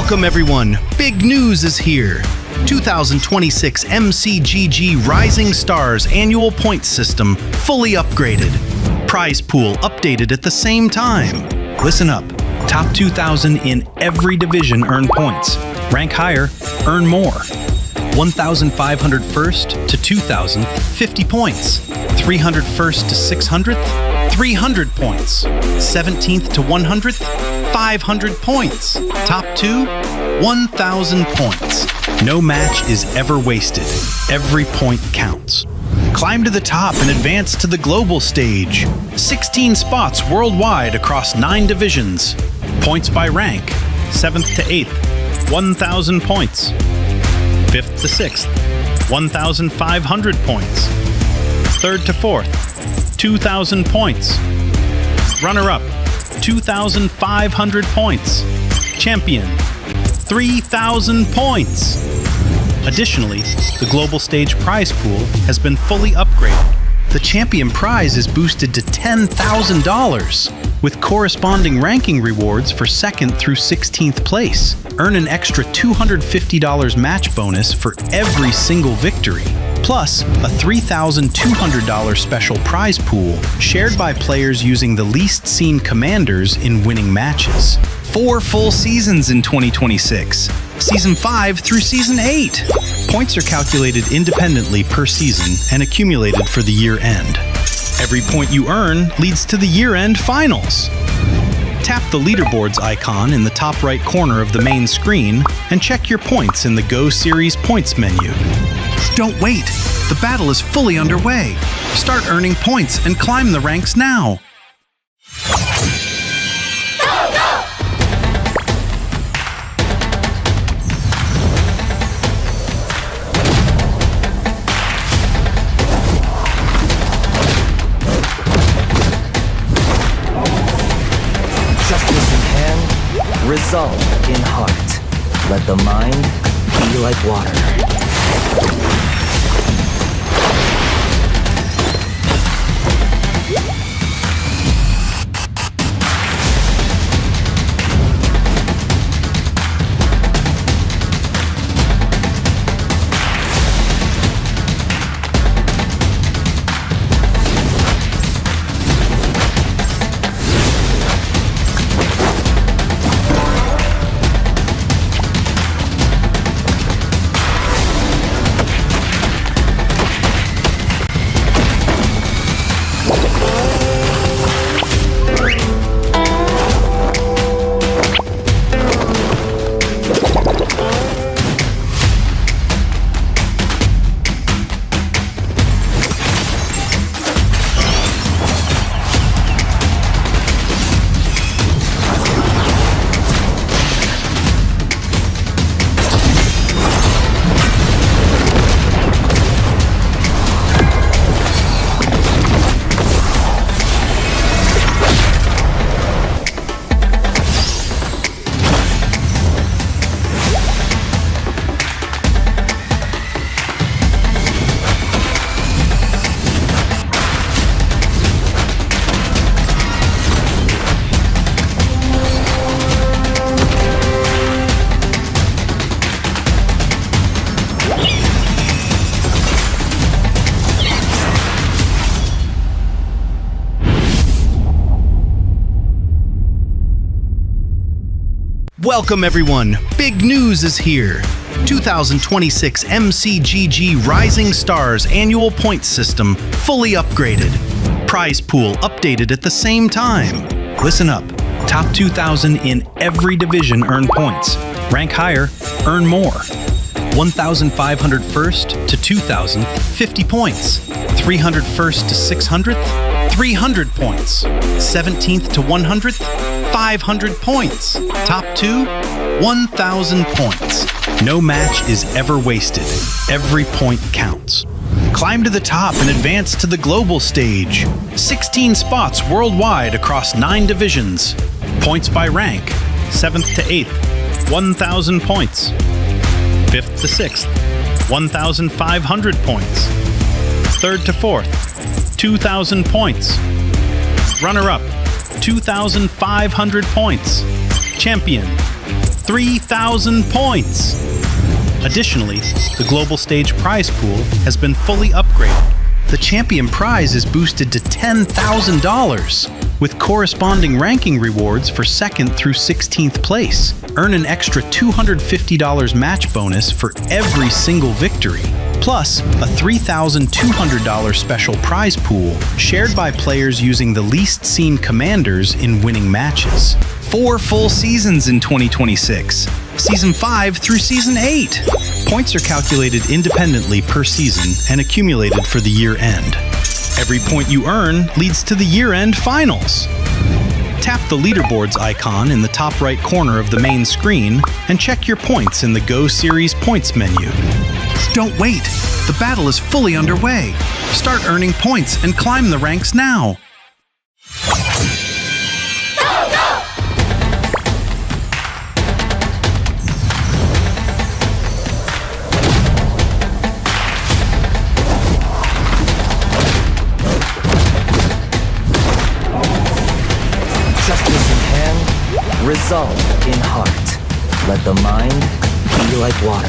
Welcome everyone! Big news is here! 2026 MCGG Rising Stars annual points system fully upgraded. Prize pool updated at the same time. Listen up. Top 2,000 in every division earn points. Rank higher, earn more. 1,500 first to 2,000, 50 points. 300 first to 600th, 300 points. 17th to 100th, 500 points. Top 2, 1,000 points. No match is ever wasted. Every point counts. Climb to the top and advance to the global stage. 16 spots worldwide across 9 divisions. Points by rank. 7th to 8th, 1,000 points. 5th to 6th, 1,500 points. 3rd to 4th, 2,000 points. Runner-up, 2,500 points. Champion, 3,000 points. Additionally, the global stage prize pool has been fully upgraded. The champion prize is boosted to $10,000, with corresponding ranking rewards for 2nd through 16th place. Earn an extra $250 match bonus for every single victory, plus a $3,200 special prize pool shared by players using the least seen commanders in winning matches. 4 full seasons in 2026, Season 5 through Season 8. Points are calculated independently per season and accumulated for the year end. Every point you earn leads to the year-end finals. Tap the leaderboards icon in the top right corner of the main screen and check your points in the Go Series points menu. Don't wait! The battle is fully underway. Start earning points and climb the ranks now. Resolve in heart. Let the mind be like water. Welcome everyone! Big news is here! 2026 MCGG Rising Stars annual points system fully upgraded. Prize pool updated at the same time. Listen up. Top 2,000 in every division earn points. Rank higher, earn more. 1,500 first to 2,000, 50 points. 300 first to 600th, 300 points. 17th to 100th, 500 points. Top 2, 1,000 points. No match is ever wasted. Every point counts. Climb to the top and advance to the global stage. 16 spots worldwide across 9 divisions. Points by rank. 7th to 8th, 1,000 points. 5th to 6th, 1,500 points. 3rd to 4th, 2,000 points. Runner-up, 2,500 points. Champion, 3,000 points. Additionally, the global stage prize pool has been fully upgraded. The champion prize is boosted to $10,000, with corresponding ranking rewards for 2nd through 16th place. Earn an extra $250 match bonus for every single victory, plus a $3,200 special prize pool shared by players using the least seen commanders in winning matches. 4 full seasons in 2026, Season 5 through Season 8. Points are calculated independently per season and accumulated for the year end. Every point you earn leads to the year-end finals. Tap the leaderboards icon in the top right corner of the main screen and check your points in the Go Series points menu. Don't wait! The battle is fully underway. Start earning points and climb the ranks now. Resolve in heart. Let the mind be like water.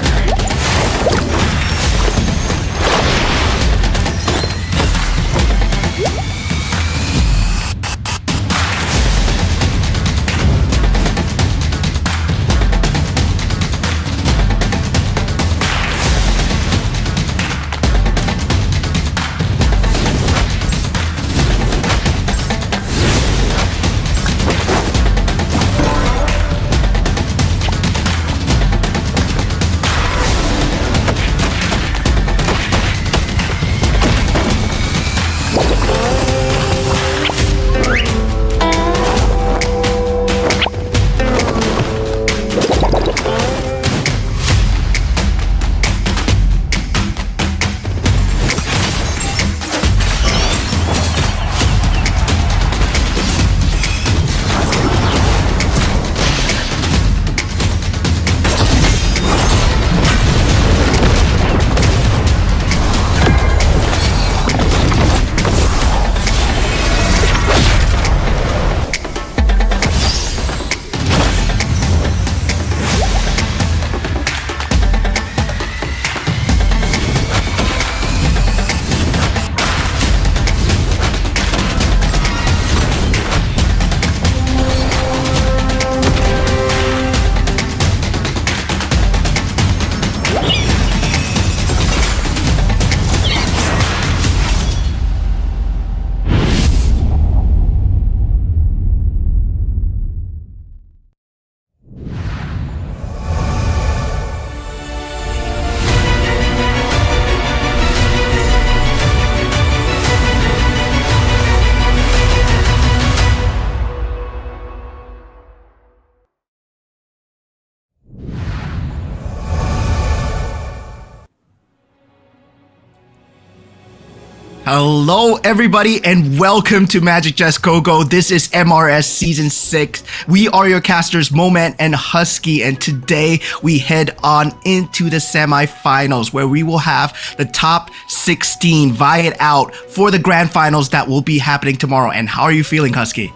Hello everybody and welcome to Magic Just Go-Go. This is MRS Season 6. We are your casters Moment and Husky, and today we head on into the semifinals where we will have the top 16 vie it out for the grand finals that will be happening tomorrow. And how are you feeling, Husky?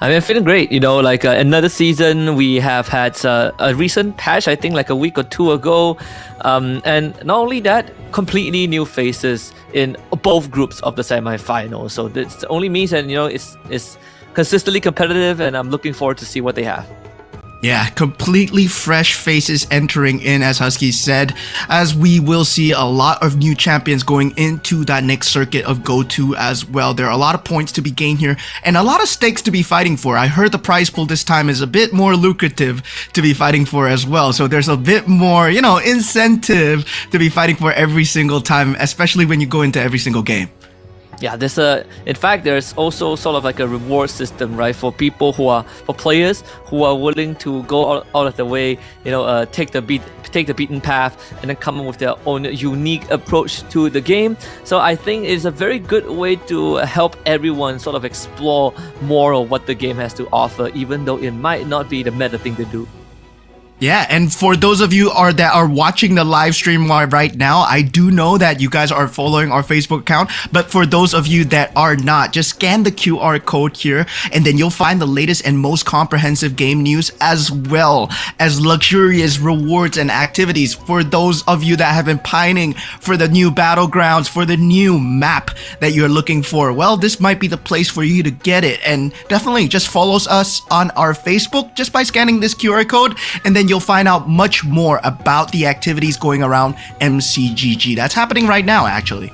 I'm feeling great, another season. We have had a recent patch, I think like a week or two ago. And not only that, completely new faces in both groups of the semi-finals. So this only means that, it's consistently competitive, and I'm looking forward to see what they have. Yeah, completely fresh faces entering in, as Husky said, as we will see a lot of new champions going into that next circuit of Go-To as well. There are a lot of points to be gained here and a lot of stakes to be fighting for. I heard the prize pool this time is a bit more lucrative to be fighting for as well. So there's a bit more, incentive to be fighting for every single time, especially when you go into every single game. Yeah, there's also sort of like a reward system, right? For players who are willing to go out of the way, take the beaten path and then come up with their own unique approach to the game. So I think it's a very good way to help everyone sort of explore more of what the game has to offer, even though it might not be the meta thing to do. Yeah, and for those of you that are watching the live stream right now, I do know that you guys are following our Facebook account, but for those of you that are not, just scan the QR code here, and then you'll find the latest and most comprehensive game news, as well as luxurious rewards and activities for those of you that have been pining for the new battlegrounds, for the new map that you're looking for. Well, this might be the place for you to get it, and definitely just follow us on our Facebook just by scanning this QR code, and then you'll find out much more about the activities going around MCGG. That's happening right now, actually.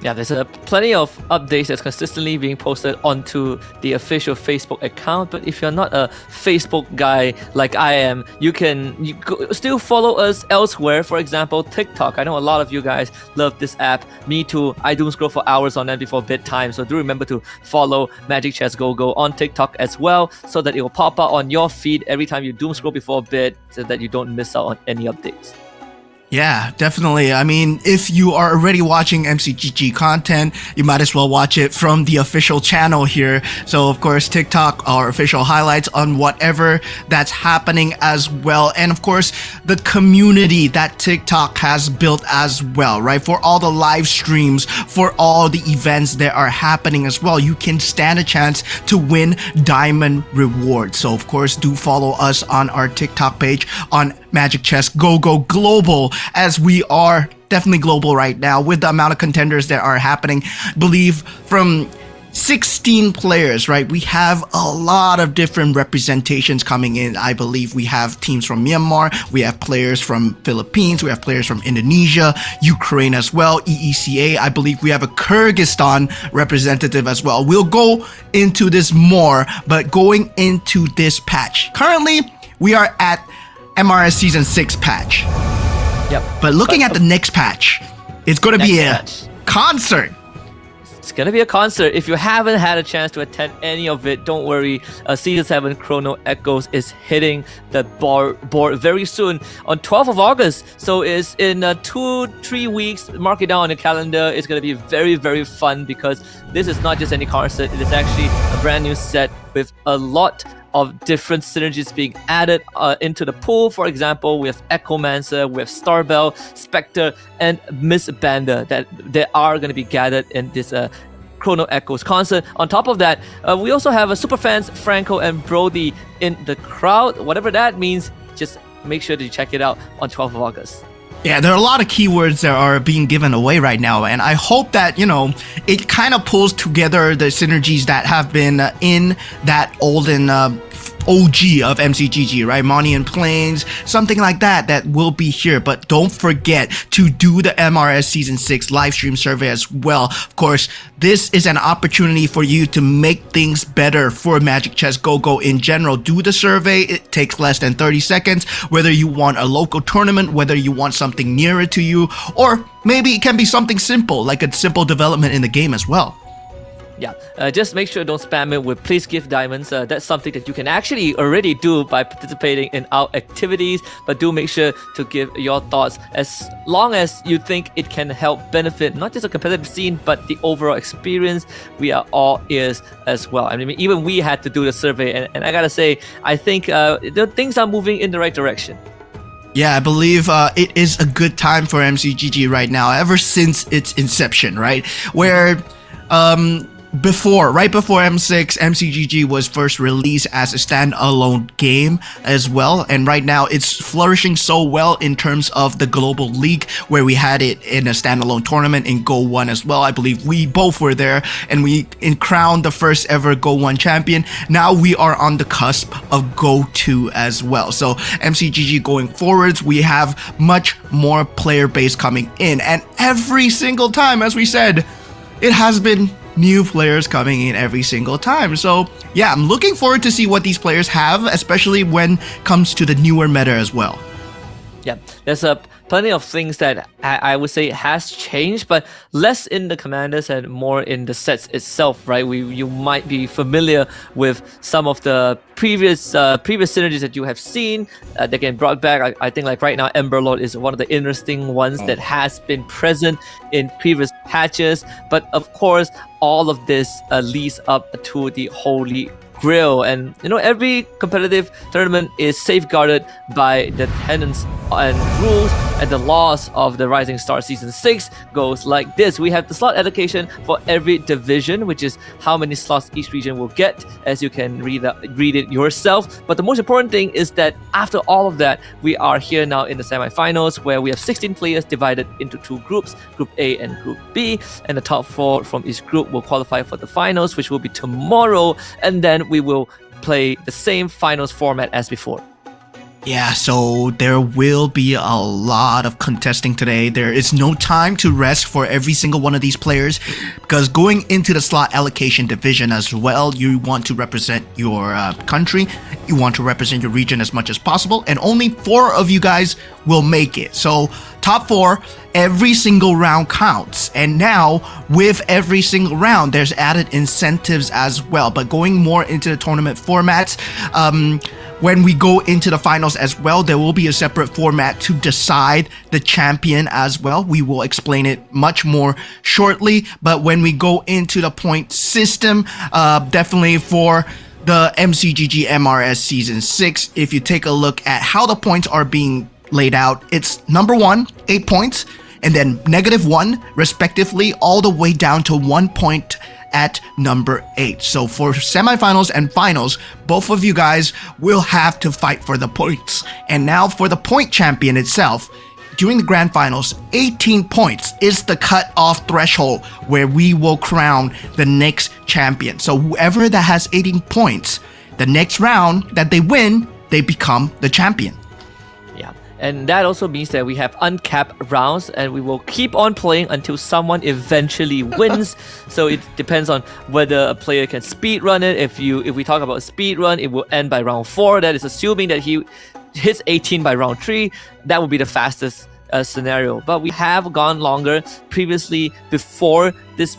Yeah, there's plenty of updates that's consistently being posted onto the official Facebook account. But if you're not a Facebook guy like I am, you can still follow us elsewhere. For example, TikTok. I know a lot of you guys love this app. Me too. I doom scroll for hours on them before bedtime. So do remember to follow Magic Chess Go on TikTok as well, so that it will pop up on your feed every time you doom scroll before bed, so that you don't miss out on any updates. Yeah, definitely. I mean, if you are already watching MCGG content, you might as well watch it from the official channel here. So, of course, TikTok, our official highlights on whatever that's happening as well. And, of course, the community that TikTok has built as well, right? For all the live streams, for all the events that are happening as well, you can stand a chance to win diamond rewards. So, of course, do follow us on our TikTok page on Magic Chess Go Global, as we are definitely global right now with the amount of contenders that are happening. Believe from 16 players, right? We have a lot of different representations coming in. I believe we have teams from Myanmar, we have players from Philippines, we have players from Indonesia, Ukraine as well, EECA. I believe we have a Kyrgyzstan representative as well. We'll go into this more, but going into this patch, currently we are at MRS Season 6 patch. Yep. But looking at the next patch, it's going to be a concert. It's gonna be a concert. If you haven't had a chance to attend any of it, don't worry. Season 7 Chrono Echoes is hitting the board very soon on 12th of August. So it's in 2-3 weeks. Mark it down on your calendar. It's gonna be very, very fun, because this is not just any concert. It is actually a brand new set with a lot of different synergies being added into the pool. For example, we have Echomancer, we have Starbell, Spectre, and Miss Banda that they are going to be gathered in this Chrono Echoes concert. On top of that, we also have Superfans Franco and Brody in the crowd. Whatever that means, just make sure that you check it out on 12th of August. Yeah, there are a lot of keywords that are being given away right now, and I hope that, it kind of pulls together the synergies that have been in that olden OG of MCGG, right? Monian Plains, something like that will be here. But don't forget to do the MRS Season 6 live stream survey as well. Of course, this is an opportunity for you to make things better for Magic Chess Go in general. Do the survey. It takes less than 30 seconds. Whether you want a local tournament, whether you want something nearer to you, or maybe it can be something simple, like a simple development in the game as well. Yeah, just make sure don't spam it with please give diamonds. That's something that you can actually already do by participating in our activities, but do make sure to give your thoughts as long as you think it can help benefit not just a competitive scene but the overall experience. We are all ears as well. I mean, even we had to do the survey, and I gotta say, I think the things are moving in the right direction. Yeah, I believe it is a good time for MCGG right now, ever since its inception, right? Where right before M6, MCGG was first released as a standalone game as well, and right now it's flourishing so well in terms of the global league, where we had it in a standalone tournament in Go 1 as well. I believe we both were there, and we crowned the first ever Go 1 champion. Now we are on the cusp of Go 2 as well. So MCGG going forwards, we have much more player base coming in, and every single time, as we said, it has been new players coming in every single time. So yeah, I'm looking forward to see what these players have, especially when it comes to the newer meta as well. Yeah, there's plenty of things that I would say has changed, but less in the commanders and more in the sets itself, right? You might be familiar with some of the previous synergies that you have seen that get brought back. I think like right now, Emberlord is one of the interesting ones that has been present in previous patches. But of course, all of this leads up to the Holy grill. And every competitive tournament is safeguarded by the tenets and rules and the laws of the Rising Star Season 6 goes like this. We have the slot allocation for every division, which is how many slots each region will get, as you can read it yourself. But the most important thing is that after all of that, we are here now in the semifinals, where we have 16 players divided into 2 groups, Group A and Group B, and the top 4 from each group will qualify for the finals, which will be tomorrow, and then we will play the same finals format as before. Yeah, so there will be a lot of contesting today. There is no time to rest for every single one of these players, because going into the slot allocation division as well, you want to represent your country, you want to represent your region as much as possible, and only 4 of you guys will make it. So top 4, every single round counts. And now with every single round, there's added incentives as well. But going more into the tournament formats, when we go into the finals as well, there will be a separate format to decide the champion as well. We will explain it much more shortly. But when we go into the point system, definitely for the MCGG MRS Season 6, if you take a look at how the points are being laid out, it's number 1, 8 points, and then -1 respectively, all the way down to 1 point at number 8. So for semifinals and finals, both of you guys will have to fight for the points. And now for the point champion itself, during the grand finals, 18 points is the cut-off threshold where we will crown the next champion. So whoever that has 18 points, the next round that they win, they become the champion. And that also means that we have uncapped rounds, and we will keep on playing until someone eventually wins. So it depends on whether a player can speed run it. If we talk about speed run, it will end by round 4. That is assuming that he hits 18 by round 3. That would be the fastest scenario. But we have gone longer previously before this,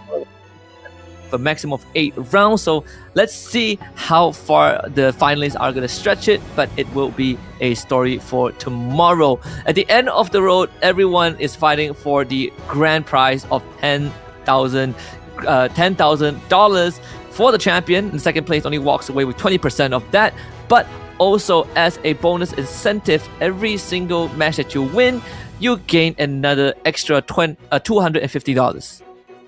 a maximum of 8 rounds. So let's see how far the finalists are going to stretch it, but it will be a story for tomorrow. At the end of the road, everyone is fighting for the grand prize of $10,000 for the champion. In second place only walks away with 20% of that, but also as a bonus incentive, every single match that you win, you gain another extra $250.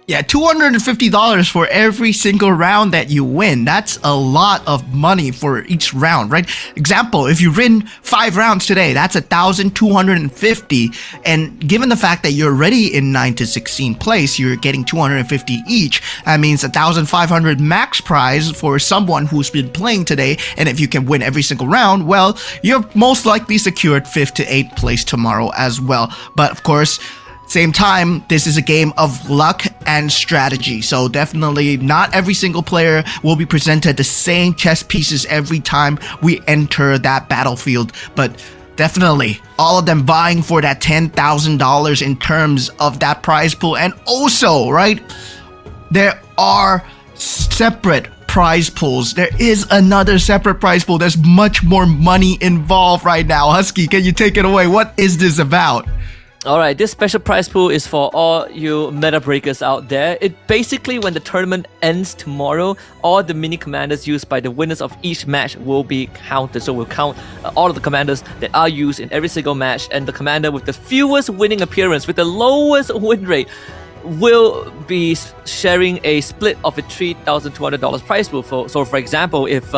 Yeah, $250 for every single round that you win. That's a lot of money for each round, right? Example, if you win 5 rounds today, that's $1,250. And given the fact that you're already in 9 to 16 place, you're getting $250 each. That means $1,500 max prize for someone who's been playing today. And if you can win every single round, well, you're most likely secured 5th to 8th place tomorrow as well. But of course, same time, this is a game of luck and strategy. So definitely not every single player will be presented the same chess pieces every time we enter that battlefield. But definitely all of them vying for that $10,000 in terms of that prize pool. And also, right, there are separate prize pools. There is another separate prize pool. There's much more money involved right now. Husky, can you take it away? What is this about? Alright, this special prize pool is for all you meta breakers out there. It basically, when the tournament ends tomorrow, all the mini commanders used by the winners of each match will be counted. So we'll count all of the commanders that are used in every single match, and the commander with the fewest winning appearance, with the lowest win rate, will be sharing a split of a $3,200 prize pool. So for example, if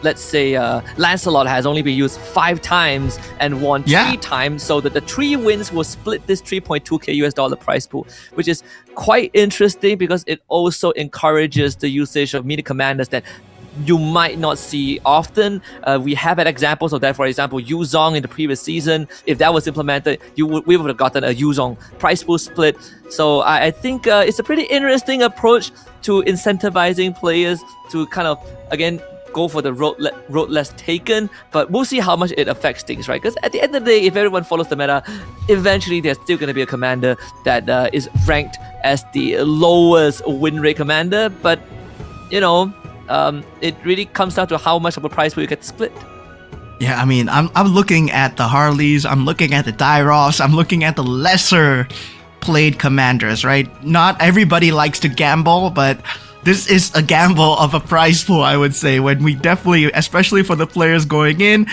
let's say Lancelot has only been used 5 times and won 3 times, so that the 3 wins will split this $3.2k US prize pool, which is quite interesting because it also encourages the usage of mini commanders that you might not see often. We have had examples of that. For example, Yuzong in the previous season, if that was implemented, we would have gotten a Yuzong prize pool split. So I think it's a pretty interesting approach to incentivizing players to kind of, again, go for the road less taken, but we'll see how much it affects things, right? Because at the end of the day, if everyone follows the meta, eventually there's still going to be a commander that is ranked as the lowest win rate commander, but it really comes down to how much of a prize pool you get split. Yeah, I mean, I'm looking at the Harleys, I'm looking at the Dairos, I'm looking at the lesser played commanders, right? Not everybody likes to gamble, but this is a gamble of a prize pool, I would say, when we definitely, especially for the players going in,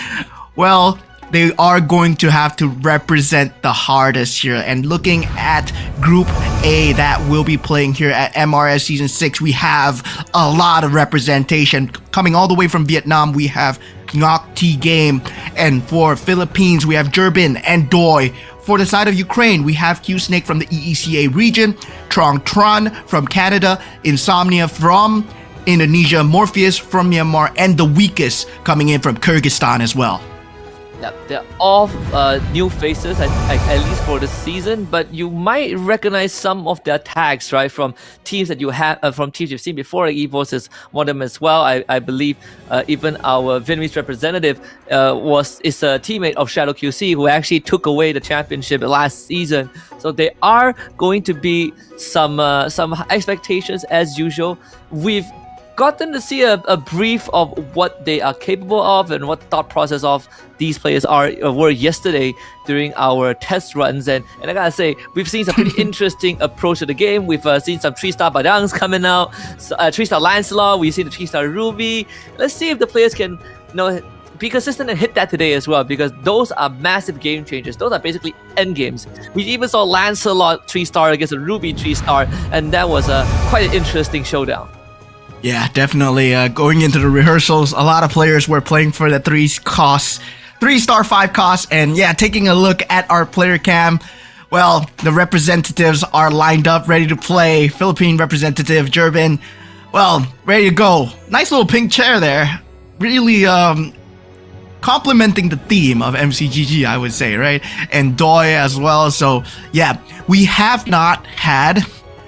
well, they are going to have to represent the hardest here. And looking at Group A that will be playing here at MRS Season 6, we have a lot of representation. Coming all the way from Vietnam, we have Ngoc T Game. And for Philippines, we have Durbin and Doi. For the side of Ukraine, we have Q-Snake from the EECA region, Trong Tran from Canada, Insomnia from Indonesia, Morpheus from Myanmar, and the Weakest coming in from Kyrgyzstan as well. Yeah, they're all new faces, at least for the season. But you might recognize some of their tags, right, from teams that you have, from teams you've seen before. Like EVOS is one of them as well. I believe even our Vietnamese representative is a teammate of Shadow QC, who actually took away the championship last season. So there are going to be some expectations as usual. We've gotten to see a brief of what they are capable of and what the thought process of these players were yesterday during our test runs, and I gotta say, we've seen some pretty interesting approach to the game. We've seen some 3-star Badangs coming out, 3-star Lancelot, we've seen the 3-star Ruby. Let's see if the players can be consistent and hit that today as well, because those are massive game changers. Those are basically end games. We even saw Lancelot 3-star against a Ruby 3-star, and that was quite an interesting showdown. Yeah, definitely. Going into the rehearsals, a lot of players were playing for the 3-star 5 costs, and yeah, taking a look at our player cam, well, the representatives are lined up, ready to play. Philippine representative, Durbin, well, ready to go. Nice little pink chair there. Really, complementing the theme of MCGG, I would say, right? And Doi as well. So yeah, we have not had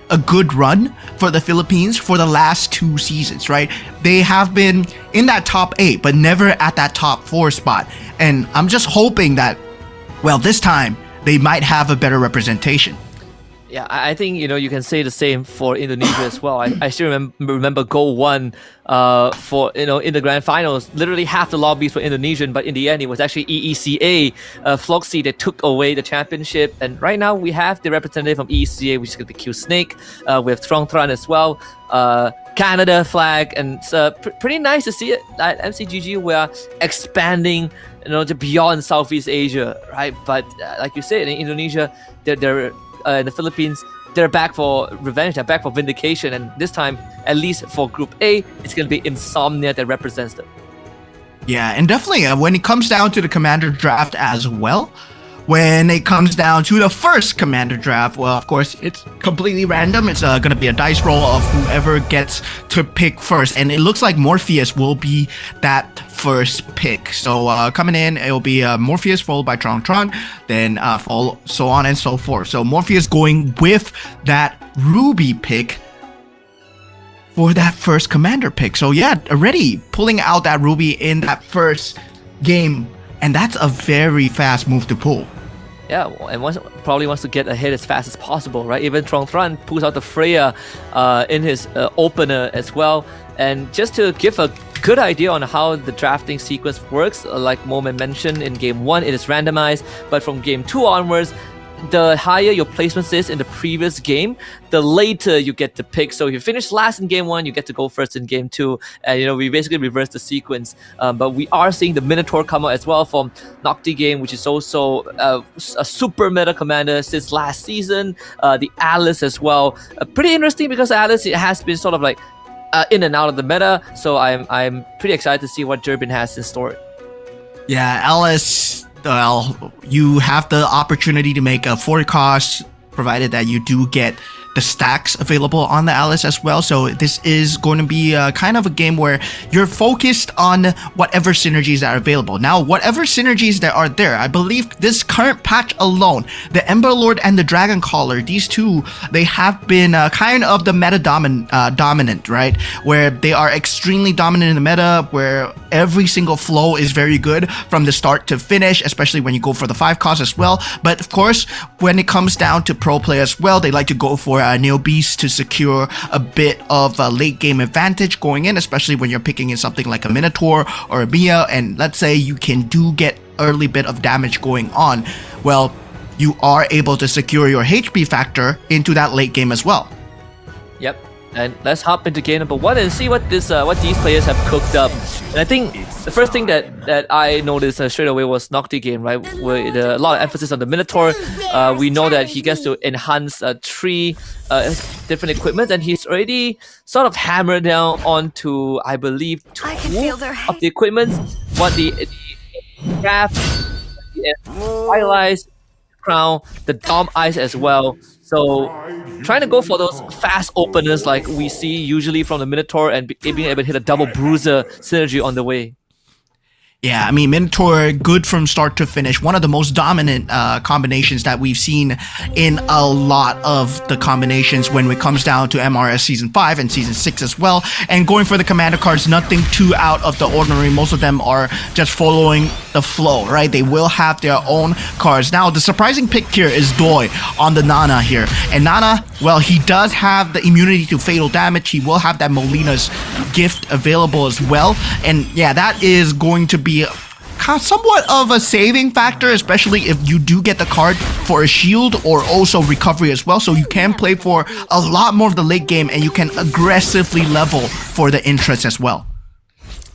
a good run for the Philippines for the last 2 seasons, right? They have been in that top 8, but never at that top 4 spot. And I'm just hoping that, well, this time they might have a better representation. Yeah, I think you can say the same for Indonesia as well. I still remember Goal 1 for in the grand finals. Literally half the lobbies were Indonesian, but in the end it was actually EECA Floxy that took away the championship. And right now we have the representative from EECA, which is going to be Q-Snake. We have Trong Tran as well. Canada flag, and it's pretty nice to see it at MCGG. We are expanding, to beyond Southeast Asia, right? But like you said, in Indonesia, they're in the Philippines, they're back for revenge, they're back for vindication, and this time, at least for Group A, it's going to be Insomnia that represents them. Yeah, and definitely when it comes down to the commander draft as well, when it comes down to the first commander draft, well, of course, it's completely random. It's going to be a dice roll of whoever gets to pick first. And it looks like Morpheus will be that first pick. So coming in, it will be Morpheus followed by Trong Tran, then so on and so forth. So Morpheus going with that Ruby pick for that first commander pick. So yeah, already pulling out that Ruby in that first game. And that's a very fast move to pull. Yeah, and probably wants to get ahead as fast as possible, right? Even Trong Tran pulls out the Freya in his opener as well. And just to give a good idea on how the drafting sequence works, like Moment mentioned, in Game 1 it is randomized, but from Game 2 onwards, the higher your placements is in the previous game, the later you get to pick. So if you finish last in Game 1, you get to go first in Game 2. And we basically reverse the sequence. But we are seeing the Minotaur come out as well from Nocti Game, which is also a super meta commander since last season. The Alice as well. Pretty interesting because Alice, it has been sort of like in and out of the meta. So I'm pretty excited to see what Durbin has in store. Yeah, Alice, well, you have the opportunity to make a 4 cost, provided that you do get the stacks available on the Alice as well. So this is going to be kind of a game where you're focused on whatever synergies that are available. Now, whatever synergies that are there, I believe this current patch alone, the Ember Lord and the Dragon Caller, these two, they have been kind of the meta dominant, right? Where they are extremely dominant in the meta, where every single flow is very good from the start to finish, especially when you go for the 5 cost as well. But of course, when it comes down to pro play as well, they like to go for Neo Beast to secure a bit of a late game advantage going in, especially when you're picking in something like a Minotaur or a Mia, and let's say you can get early bit of damage going on. Well, you are able to secure your HP factor into that late game as well. Yep. And let's hop into game number 1 and see what these players have cooked up. And I think the first thing that I noticed straight away was Nocti game, right? With a lot of emphasis on the Minotaur. We know that he gets to enhance 3 different equipment, and he's already sort of hammered down onto, I believe, 2 of the equipment. What the craft, the highlights, crown, the Dom Eyes as well. So trying to go for those fast openers like we see usually from the Minotaur and being able to hit a double bruiser synergy on the way. Yeah, I mean, Minotaur, good from start to finish. One of the most dominant combinations that we've seen in a lot of the combinations when it comes down to MRS Season 5 and Season 6 as well. And going for the commander cards, nothing too out of the ordinary. Most of them are just following the flow, right? They will have their own cards. Now, the surprising pick here is Doi on the Nana here. And Nana, well, he does have the immunity to fatal damage. He will have that Molina's gift available as well. And yeah, that is going to be somewhat of a saving factor, especially if you do get the card for a shield or also recovery as well. So you can play for a lot more of the late game and you can aggressively level for the interest as well.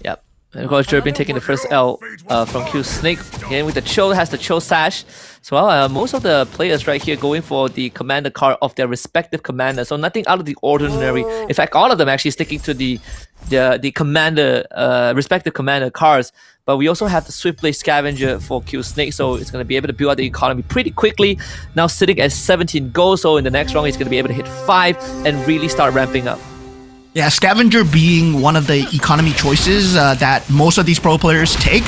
Yep. And of course, Durbin taking the first L from Q Snake. Again, with the Cho, has the Cho Sash. So most of the players right here going for the commander card of their respective commander. So nothing out of the ordinary. In fact, all of them actually sticking to the commander, respective commander cards. But we also have the Swift Blade Scavenger for Q Snake, so it's going to be able to build out the economy pretty quickly. Now sitting at 17 gold, so in the next round he's going to be able to hit 5 and really start ramping up. Yeah, Scavenger being one of the economy choices that most of these pro players take.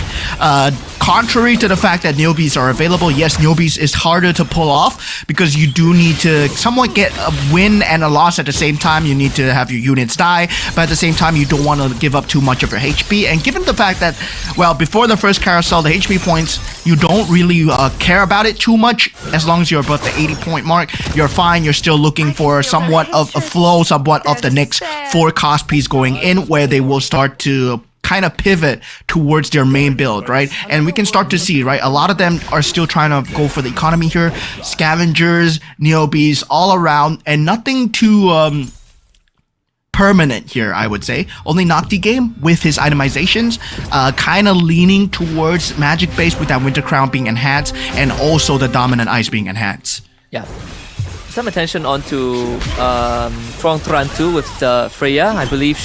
Contrary to the fact that Neobees are available, yes, Neobees is harder to pull off because you do need to somewhat get a win and a loss at the same time. You need to have your units die, but at the same time, you don't want to give up too much of your HP. And given the fact that, well, before the first carousel, the HP points, you don't really care about it too much. As long as you're above the 80 point mark, you're fine. You're still looking for somewhat of a flow, somewhat of the next 4 cost piece going in where they will start to kind of pivot towards their main build, right? And we can start to see, right? A lot of them are still trying to go for the economy here. Scavengers, Neobees, all around, and nothing too permanent here, I would say. Only Nocti game with his itemizations, kind of leaning towards magic base with that Winter Crown being enhanced and also the Dominant Ice being enhanced. Yeah. Some attention onto Trong Tran 2 with the Freya. I believe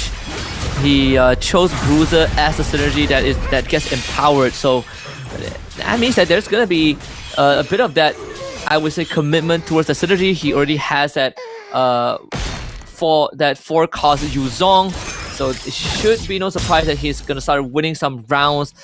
he chose Bruiser as a synergy that gets empowered. So that means that there's gonna be a bit of that, I would say, commitment towards the synergy. He already has that for that 4 cost Yuzong. So it should be no surprise that he's gonna start winning some rounds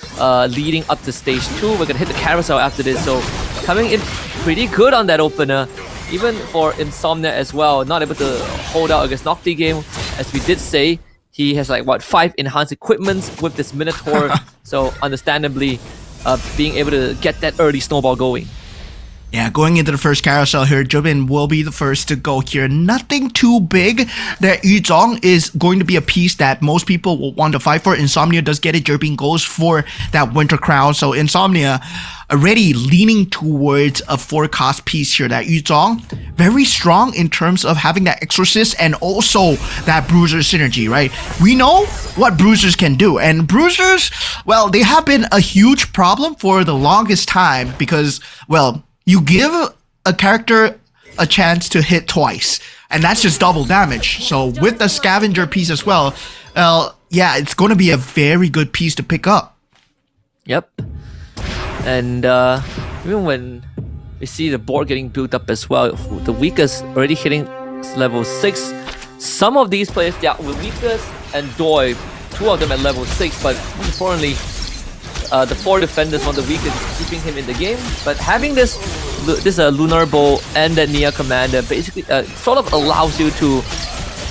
leading up to stage 2. We're gonna hit the carousel after this. So coming in pretty good on that opener. Even for Insomnia as well, not able to hold out against Nocti game. As we did say, he has like, what, 5 enhanced equipments with this Minotaur. So understandably, being able to get that early snowball going. Yeah, going into the first carousel here, Jobin will be the first to go here. Nothing too big. That Yuzong is going to be a piece that most people will want to fight for. Insomnia does get it. Jobin goes for that Winter Crown. So Insomnia already leaning towards a 4 cost piece here. That Yuzong, very strong in terms of having that Exorcist and also that Bruiser synergy, right? We know what Bruisers can do. And Bruisers, well, they have been a huge problem for the longest time because, well, you give a character a chance to hit twice, and that's just double damage. So with the Scavenger piece as well, yeah, it's going to be a very good piece to pick up. Yep. And even when we see the board getting built up as well, the weakest already hitting level 6. Some of these players, yeah, with weakest and Doi, 2 of them at level 6, but more importantly, the 4 defenders, one of the weakest, keeping him in the game. But having this Lunar Bowl and that Nia Commander basically sort of allows you to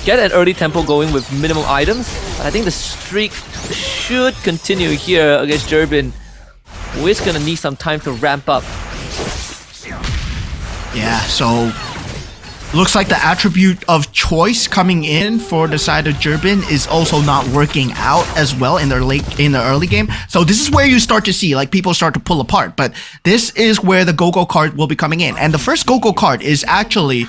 get an early tempo going with minimum items. But I think the streak should continue here against Durbin, who is going to need some time to ramp up. Yeah, so looks like the attribute of choice coming in for the side of Durbin is also not working out as well in the early game. So this is where you start to see like people start to pull apart. But this is where the Go-Go card will be coming in. And the first Go-Go card is actually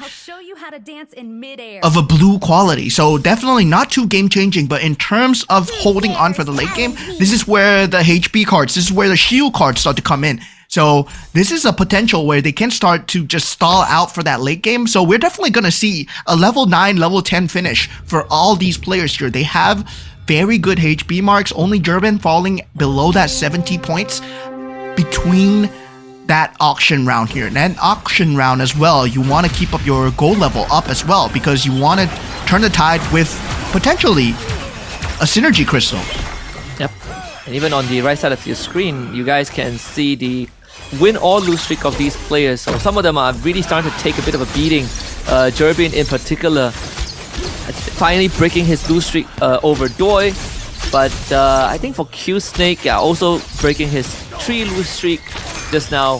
dance in midair. of a blue quality. So definitely not too game changing, but in terms of holding on for the late game, this is where the HP cards, this is where the shield cards start to come in. So this is a potential where they can start to just stall out for that late game. So we're definitely going to see a level 9, level 10 finish for all these players here. They have very good HP marks, only Gerben falling below that 70 points between that auction round here. And then auction round as well, you want to keep up your gold level up as well because you want to turn the tide with potentially a synergy crystal. Yep. And even on the right side of your screen, you guys can see the win or lose streak of these players. So some of them are really starting to take a bit of a beating. Jerbin in particular, finally breaking his lose streak over Doi. But I think for Q Snake, yeah, also breaking his 3 lose streak just now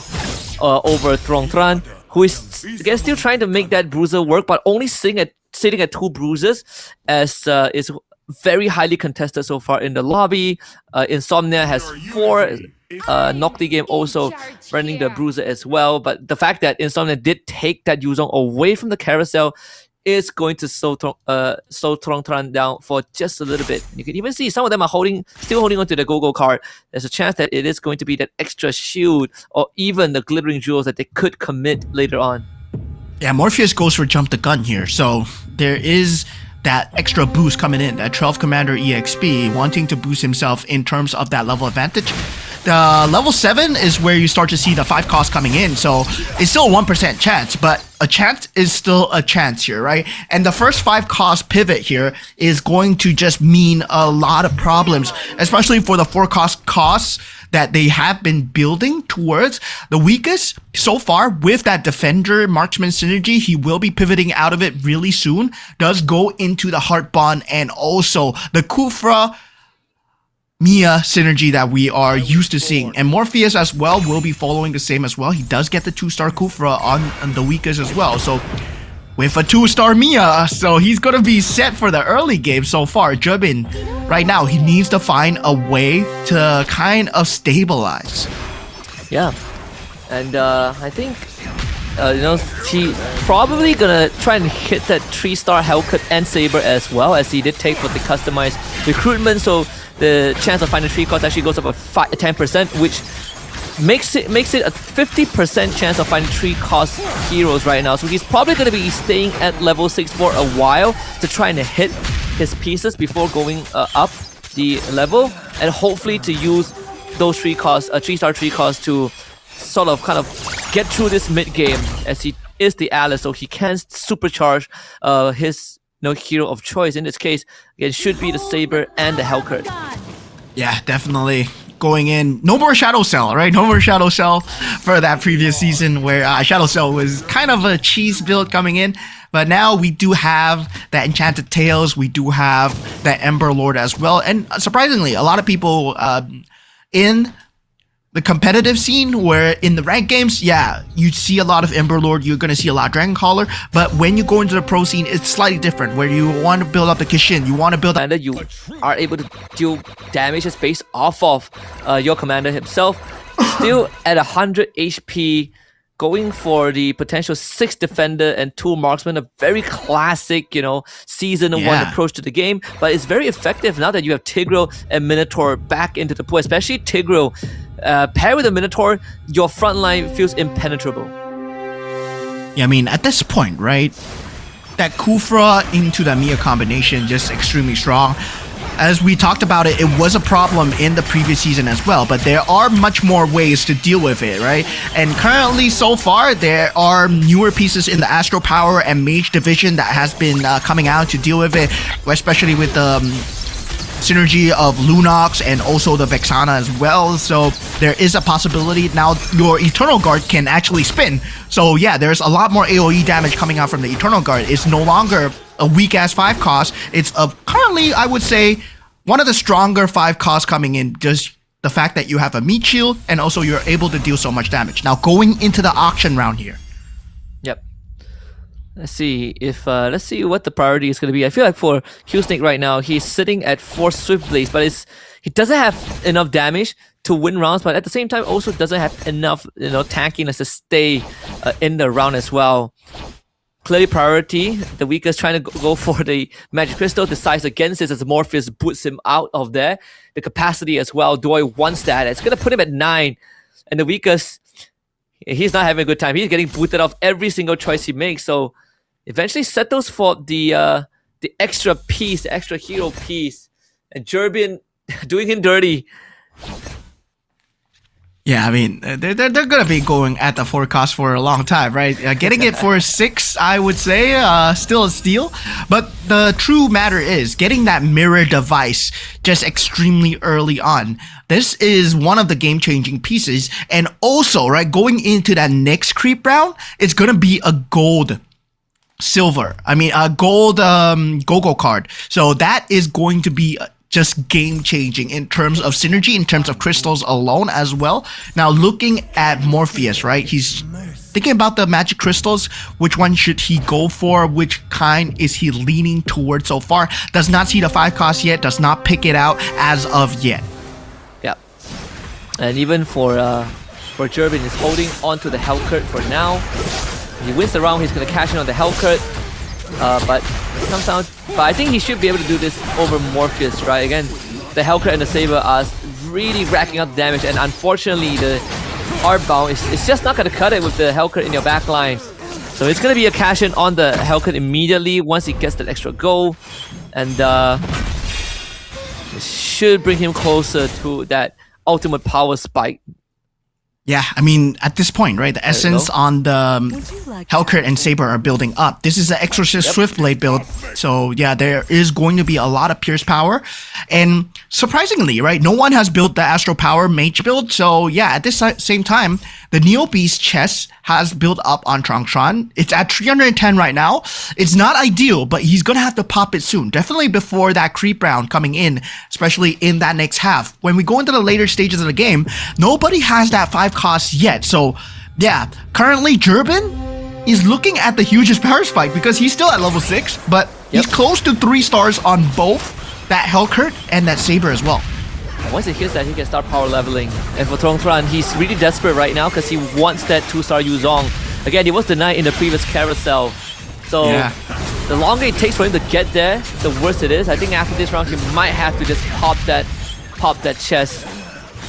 over Trong Tran, who is again still trying to make that bruiser work, but only sitting at 2 bruises, as is very highly contested so far in the lobby. Insomnia has 4. Nocti Game also running the bruiser as well, but the fact that Insomnia did take that Yuzong away from the carousel is going to slow Trong Tran down for just a little bit. You can even see some of them are still holding onto the go-go card. There's a chance that it is going to be that extra shield or even the glittering jewels that they could commit later on. Yeah, Morpheus goes for jump the gun here, so there is that extra boost coming in, that 12 Commander EXP wanting to boost himself in terms of that level advantage. The level 7 is where you start to see the 5 cost coming in, so it's still a 1% chance, but a chance is still a chance here, right? And the first 5 cost pivot here is going to just mean a lot of problems, especially for the 4 costs that they have been building towards. The weakest so far with that Defender Marksman synergy, he will be pivoting out of it really soon, does go into the Heart Bond and also the Kufra Mia synergy that we are used to seeing. And Morpheus as well will be following the same as well. He does get the 2-star Kufra on the weakest as well. So with a 2-star Mia, so he's going to be set for the early game so far. Jerbin, right now, he needs to find a way to kind of stabilize. Yeah. And I think, he's probably going to try and hit that 3-star Hellcut and Saber as well, as he did take for the customized recruitment. So the chance of finding 3 costs actually goes up a 10%, which makes it a 50% chance of finding 3 cost heroes right now. So he's probably going to be staying at level 6 for a while to try and hit his pieces before going up the level, and hopefully to use those 3 costs, 3-star 3 costs, to sort of kind of get through this mid game, as he is the Alice, so he can supercharge his hero of choice. In this case, it should be the Saber and the Hellcut. Yeah, definitely going in. No more Shadow Cell, right? No more Shadow Cell for that previous season where Shadow Cell was kind of a cheese build coming in. But now we do have that Enchanted Tales. We do have that Ember Lord as well. And surprisingly, a lot of people in the competitive scene, where in the ranked games, yeah, you see a lot of Ember Lord, you're going to see a lot of Dragon Caller, but when you go into the pro scene, it's slightly different, where you want to build up the Kishin, you want to build up... And you are able to deal damage just based off of your commander himself, still at 100 HP, going for the potential 6 Defender and 2 Marksman, a very classic, Season 1 approach to the game, but it's very effective now that you have Tigreal and Minotaur back into the pool, especially Tigreal. Paired with the Minotaur, your front line feels impenetrable. Yeah, I mean, at this point, right, that Kufra into the Mia combination just extremely strong. As we talked about it, it was a problem in the previous season as well, but there are much more ways to deal with it, right? And currently, so far, there are newer pieces in the Astro Power and Mage Division that has been coming out to deal with it, especially with the synergy of Lunox and also the Vexana as well. So there is a possibility now your Eternal Guard can actually spin. So yeah, there's a lot more AoE damage coming out from the Eternal Guard. It's no longer a weak-ass 5 cost. It's currently, I would say, one of the stronger 5 costs coming in. Just the fact that you have a meat shield and also you're able to deal so much damage. Now going into the auction round here. Yep. Let's see what the priority is going to be. I feel like for Q Snake right now, he's sitting at 4 Swift Blades, but he doesn't have enough damage to win rounds, but at the same time also doesn't have enough tankiness to stay in the round as well. clearly priority. The weakest trying to go for the magic crystal, decides against it as Morpheus boots him out of there. The capacity as well, Doi wants that. It's gonna put him at 9, and the weakest, he's not having a good time. He's getting booted off every single choice he makes. So eventually settles for the extra piece, the extra hero piece, and Jerbian doing him dirty. Yeah, I mean, they're gonna be going at the forecast for a long time, right? Getting it for 6, I would say, still a steal. But the true matter is getting that mirror device just extremely early on. This is one of the game-changing pieces, and also, right, going into that next creep round, it's gonna be a gold. Silver. I mean, a gold go-go card. So that is going to be just game-changing in terms of synergy, in terms of crystals alone as well. Now, looking at Morpheus, right? He's thinking about the magic crystals. Which one should he go for? Which kind is he leaning towards so far? Does not see the 5 cost yet. Does not pick it out as of yet. Yep. And even for Jervin, he's holding on to the Hellcurt for now. He wins the round, he's going to cash in on the Hellcurt. But it comes down, but I think he should be able to do this over Morpheus, right? Again, the Hellcurt and the Saber are really racking up damage, and unfortunately the Hardbound is just not going to cut it with the Hellcurt in your backline. So it's going to be a cash in on the Hellcurt immediately once he gets that extra goal, and it should bring him closer to that ultimate power spike. Yeah, I mean, at this point, right, the essence on the Hellcurt and Saber are building up. This is the Exorcist Swiftblade build, so yeah, there is going to be a lot of Pierce power. And surprisingly, right, no one has built the Astro Power Mage build, so yeah, at this same time, the Neo Beast chest has built up on Tron. It's at 310 right now. It's not ideal, but he's gonna have to pop it soon. Definitely before that creep round coming in, especially in that next half. When we go into the later stages of the game, nobody has that 5 cost yet. So yeah, currently Jervin is looking at the hugest power spike because he's still at level 6, but he's close to 3 stars on both that Hellcurt and that Saber as well. Once he hits that, he can start power leveling. And for Tron, he's really desperate right now because he wants that 2-star Yuzong. Again, he was denied in the previous carousel. So the longer it takes for him to get there, the worse it is. I think after this round, he might have to just pop that chest.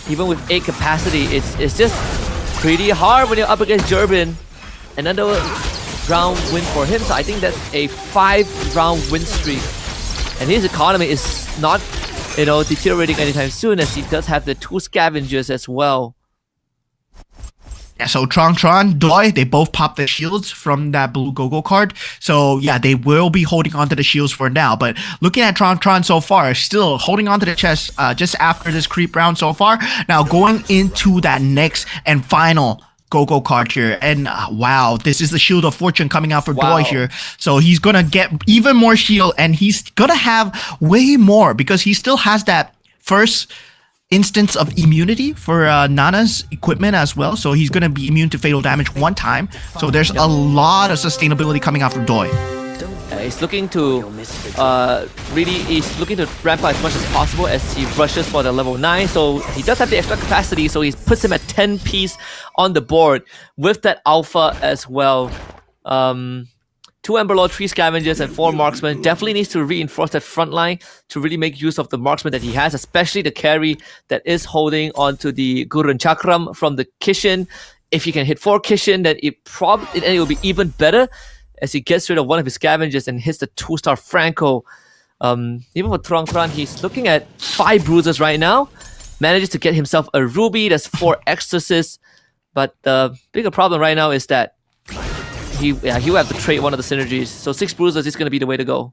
Even with 8 capacity, it's just pretty hard when you're up against Jervin. Another round win for him, so I think that's a 5-round win streak. And his economy is not, deteriorating anytime soon, as he does have the 2 scavengers as well. Yeah, so Tron, Doi, they both popped their shields from that blue go-go card. So yeah, they will be holding on to the shields for now. But looking at Tron so far, still holding on to the chest just after this creep round so far. Now going into that next and final go-go card here, and wow, this is the Shield of Fortune coming out for Doi here. So he's gonna get even more shield, and he's gonna have way more because he still has that first instance of immunity for Nana's equipment as well. So he's gonna be immune to fatal damage 1 time. So there's a lot of sustainability coming out for Doi. He's looking to he's looking to ramp up as much as possible as he rushes for the level 9. So he does have the extra capacity, so he puts him at 10 piece on the board with that alpha as well. 2 Ember Lord, 3 Scavengers, and 4 Marksmen. Definitely needs to reinforce that front line to really make use of the Marksman that he has, especially the carry that is holding onto the Gurun Chakram from the Kishin. If he can hit 4 Kishin, then it will be even better, as he gets rid of one of his Scavengers and hits the 2-star Franco. Even for Tron, he's looking at 5 bruises right now. Manages to get himself a Ruby. That's 4 Exorcists. But the bigger problem right now is that he will have to trade one of the synergies. So 6 bruises is going to be the way to go.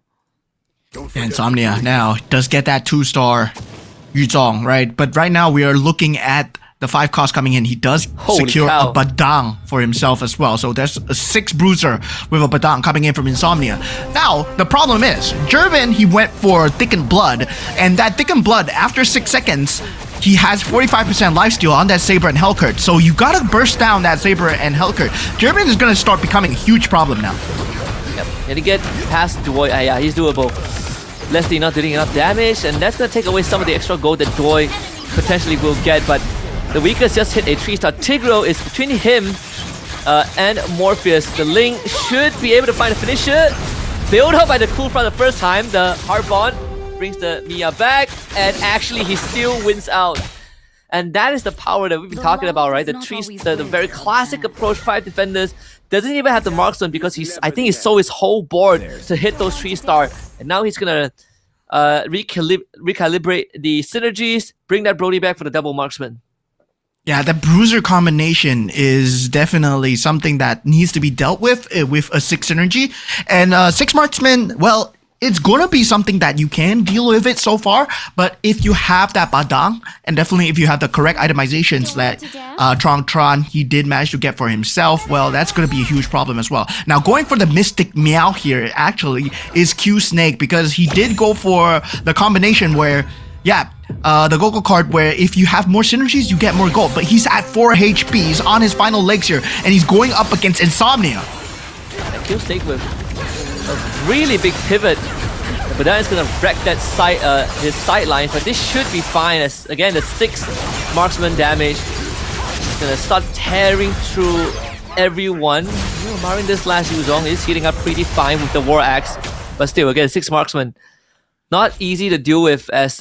Insomnia now does get that 2-star Yuzong, right? But right now we are looking at the 5 cost coming in. He does secure a Badang for himself as well. So there's a 6 bruiser with a Badang coming in from Insomnia. Now, the problem is, Jervin, he went for Thickened Blood, and that Thickened Blood, after 6 seconds, he has 45% lifesteal on that Saber and Hellcurt. So you gotta burst down that Saber and Hellcurt. Jervin is gonna start becoming a huge problem now. Yep, and to get past Doi, yeah, he's doable. Leslie not doing enough damage, and that's gonna take away some of the extra gold that Doi potentially will get, but the weakest just hit a 3-star. Tigro is between him, and Morpheus. The Ling should be able to find a finisher. Built up by the cool front the first time. The hard bond brings the Mia back, and actually he still wins out. And that is the power that we've been talking about, right? The very classic approach, 5 defenders, doesn't even have the marksman because I think he sold his whole board to hit those 3-star. And now he's gonna recalibrate the synergies, bring that Brody back for the double marksman. Yeah, the bruiser combination is definitely something that needs to be dealt with a 6 synergy. And 6 marksman, well, it's gonna be something that you can deal with it so far, but if you have that Badang, and definitely if you have the correct itemizations that Tron he did manage to get for himself, well, that's gonna be a huge problem as well. Now, going for the Mystic Meow here actually is Q Snake, because he did go for the combination where, yeah, the Goku card where if you have more synergies, you get more gold, but he's at 4 HP, he's on his final legs here, and he's going up against Insomnia. And Q Snake with a really big pivot, but then it's gonna wreck that his sidelines. But this should be fine, as again the 6 marksman damage is gonna start tearing through everyone. Barring this last Yuzong is hitting up pretty fine with the War Axe, but still, again, 6 marksman, not easy to deal with, as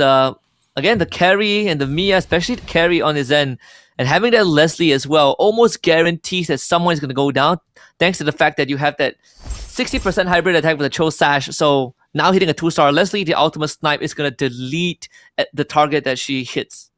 again the carry and the Mia, especially the carry on his end, and having that Leslie as well almost guarantees that someone is gonna go down, thanks to the fact that you have that 60% hybrid attack with a Cho Sash. So now hitting a 2-star Leslie, the ultimate snipe is going to delete the target that she hits.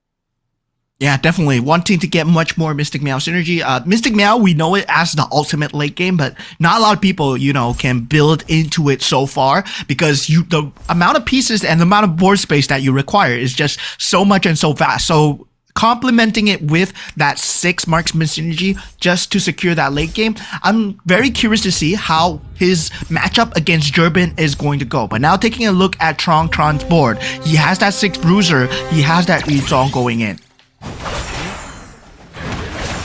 Yeah, definitely. Wanting to get much more Mystic Meow synergy. Mystic Meow, we know it as the ultimate late game, but not a lot of people, can build into it so far, because the amount of pieces and the amount of board space that you require is just so much and so fast. So complementing it with that 6 marksman synergy just to secure that late game, I'm very curious to see how his matchup against Jerbin is going to go. But now taking a look at Tron's board, he has that 6 bruiser, he has that Yuzong going in.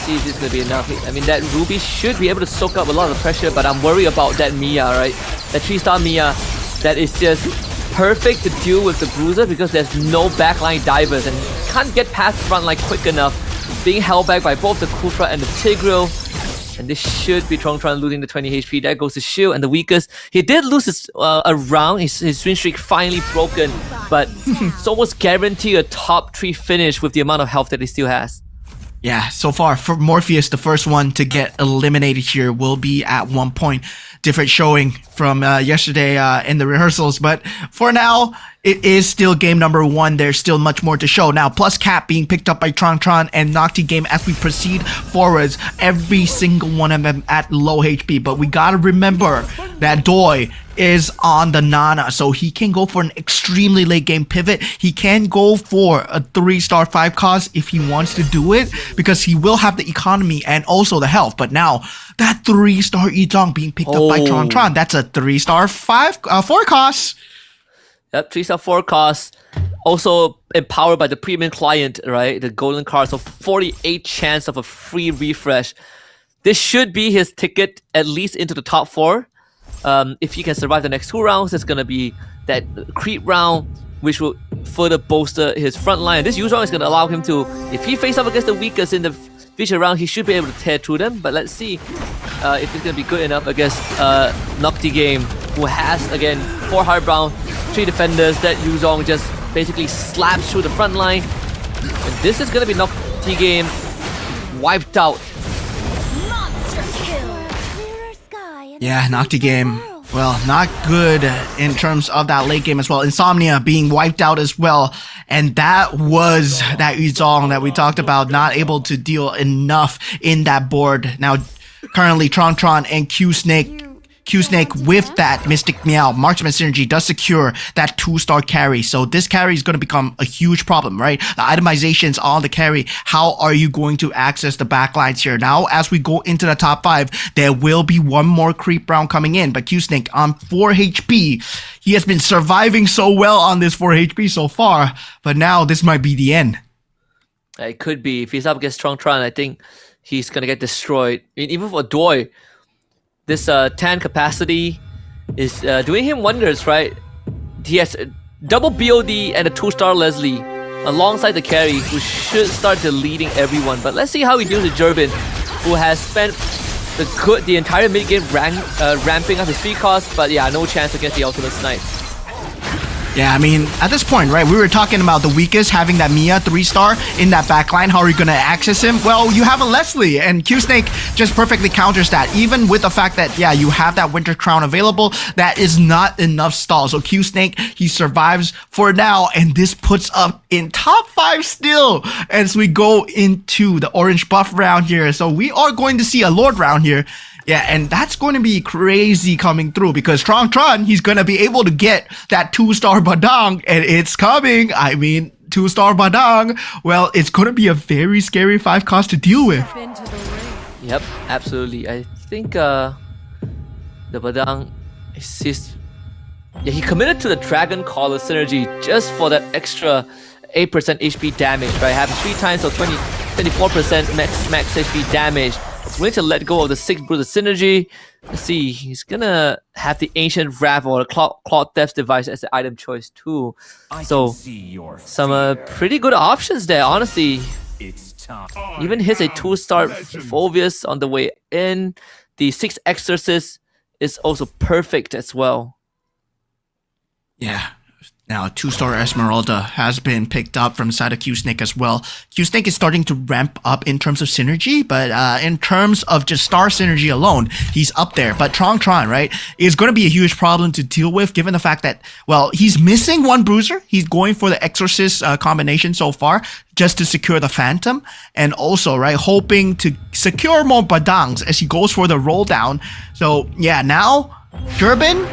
See if this is going to be enough. I mean, that Ruby should be able to soak up a lot of the pressure, but I'm worried about that Mia, right? That 3-star Mia that is just perfect to deal with the bruiser because there's no backline divers and can't get past the front line quick enough, being held back by both the Kufra and the Tigreal. And this should be Tron losing the 20 HP. There goes his shield, and the weakest. He did lose his round, his win streak finally broken, but it's almost guaranteed a top 3 finish with the amount of health that he still has. Yeah, so far for Morpheus, the first one to get eliminated here will be at 1 point. Different showing from yesterday in the rehearsals, but for now, it is still game number 1. There's still much more to show. Now, plus cap being picked up by Tron and Nocti game as we proceed forwards. Every single one of them at low HP, but we gotta remember that Doi is on the Nana, so he can go for an extremely late game pivot. He can go for a 3-star 5 cost if he wants to do it, because he will have the economy and also the health. But now that 3-star Yuzong being picked up by Tron, that's a 3-star 4 cost. Yep, 3-star 4 cost. Also empowered by the premium client, right? The golden card, so 48 chance of a free refresh. This should be his ticket at least into the top 4. If he can survive the next 2 rounds, it's gonna be that creep round, which will further bolster his front line. This Yuzong is gonna allow him to, if he faces off against the weakest in the future round, he should be able to tear through them. But let's see if it's gonna be good enough against Nocti game, who has again 4 hardbound, 3 defenders. That Yuzong just basically slaps through the front line, and this is gonna be Nocti game wiped out. Yeah, Nocti game, well, not good in terms of that late game as well. Insomnia being wiped out as well. And that was that Yuzong that we talked about, not able to deal enough in that board. Now, currently, Tron and Q Snake with that Mystic Meow marksman synergy does secure that 2-star carry. So this carry is going to become a huge problem, right? The itemizations on the carry. How are you going to access the backlines here? Now, as we go into the top 5, there will be one more creep round coming in. But Q Snake on 4 HP. He has been surviving so well on this 4 HP so far. But now this might be the end. It could be. If he's up against Tron, I think he's going to get destroyed. I mean, even for Doi, this 10 capacity is doing him wonders, right? He has double BOD and a 2-star Leslie alongside the carry, who should start deleting everyone. But let's see how he deals with Jerbin, who has spent the entire mid game ramping up his 3 costs, but yeah, no chance against the ultimate snipe. Yeah, I mean, at this point, right, we were talking about the weakest having that Mia 3-star in that backline. How are you going to access him? Well, you have a Leslie, and Q-Snake just perfectly counters that. Even with the fact that, yeah, you have that Winter Crown available, that is not enough stall. So Q-Snake, he survives for now, and this puts up in top 5 still as we go into the orange buff round here. So we are going to see a Lord round here. Yeah, and that's going to be crazy coming through because Tron, he's going to be able to get that 2-star Badang, and it's coming. I mean, 2-star Badang, well, it's going to be a very scary 5 cost to deal with. Yep, absolutely. I think the Badang is his... Yeah, he committed to the Dragon Caller synergy just for that extra 8% HP damage, right? Having 3 times, so 24% max HP damage. He's willing to let go of the 6 Bruiser synergy. Let's see, he's gonna have the Ancient Wrath or the Cloud Depth device as the item choice too. So, some pretty good options there, honestly. Even hits a 2-star Phobius on the way in. The 6 Exorcist is also perfect as well. Yeah. Now, 2-star Esmeralda has been picked up from the side of Q-Snake as well. Q-Snake is starting to ramp up in terms of synergy, but in terms of just star synergy alone, he's up there. But Tron, right, is going to be a huge problem to deal with given the fact that, well, he's missing 1 Bruiser. He's going for the Exorcist combination so far just to secure the Phantom. And also, right, hoping to secure more Badangs as he goes for the roll down. So, yeah, now, Durbin...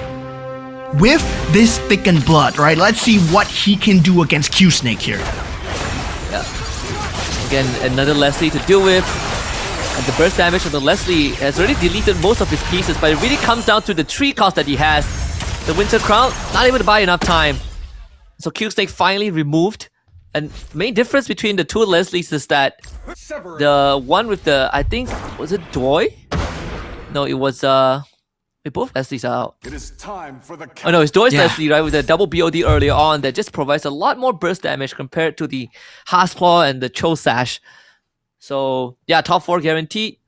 with this thickened blood, right? Let's see what he can do against Q-Snake here. Yeah. Again, another Leslie to deal with. And the burst damage of the Leslie has already deleted most of his pieces, but it really comes down to the 3 cost that he has. The Winter Crown, not able to buy enough time. So Q-Snake finally removed. And the main difference between the 2 Leslies is that the one with the, I think, was it Doi? No, it was, both Leslie's are out. It is time for the oh no, it's Doy's Leslie, right? With the double BOD earlier on that just provides a lot more burst damage compared to the Haasclaw and the Cho Sash. So yeah, top 4 guaranteed.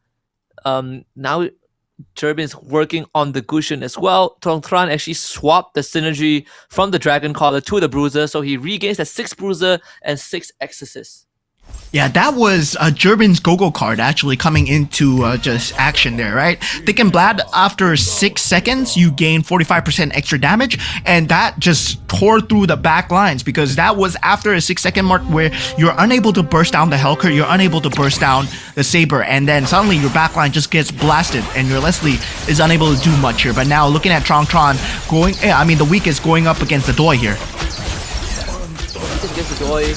Now Turbin's working on the Gushin as well. Tron actually swapped the synergy from the Dragon Caller to the Bruiser, so he regains the 6 Bruiser and 6 Exorcist. Yeah, that was Durbin's go-go card actually coming into just action there, right? Thick and Blad, after 6 seconds, you gain 45% extra damage, and that just tore through the back lines because that was after a 6-second mark where you're unable to burst down the Helker, you're unable to burst down the Saber, and then suddenly your backline just gets blasted, and your Leslie is unable to do much here. But now looking at Tron going, the weakest going up against the Doi here. Against the Doi.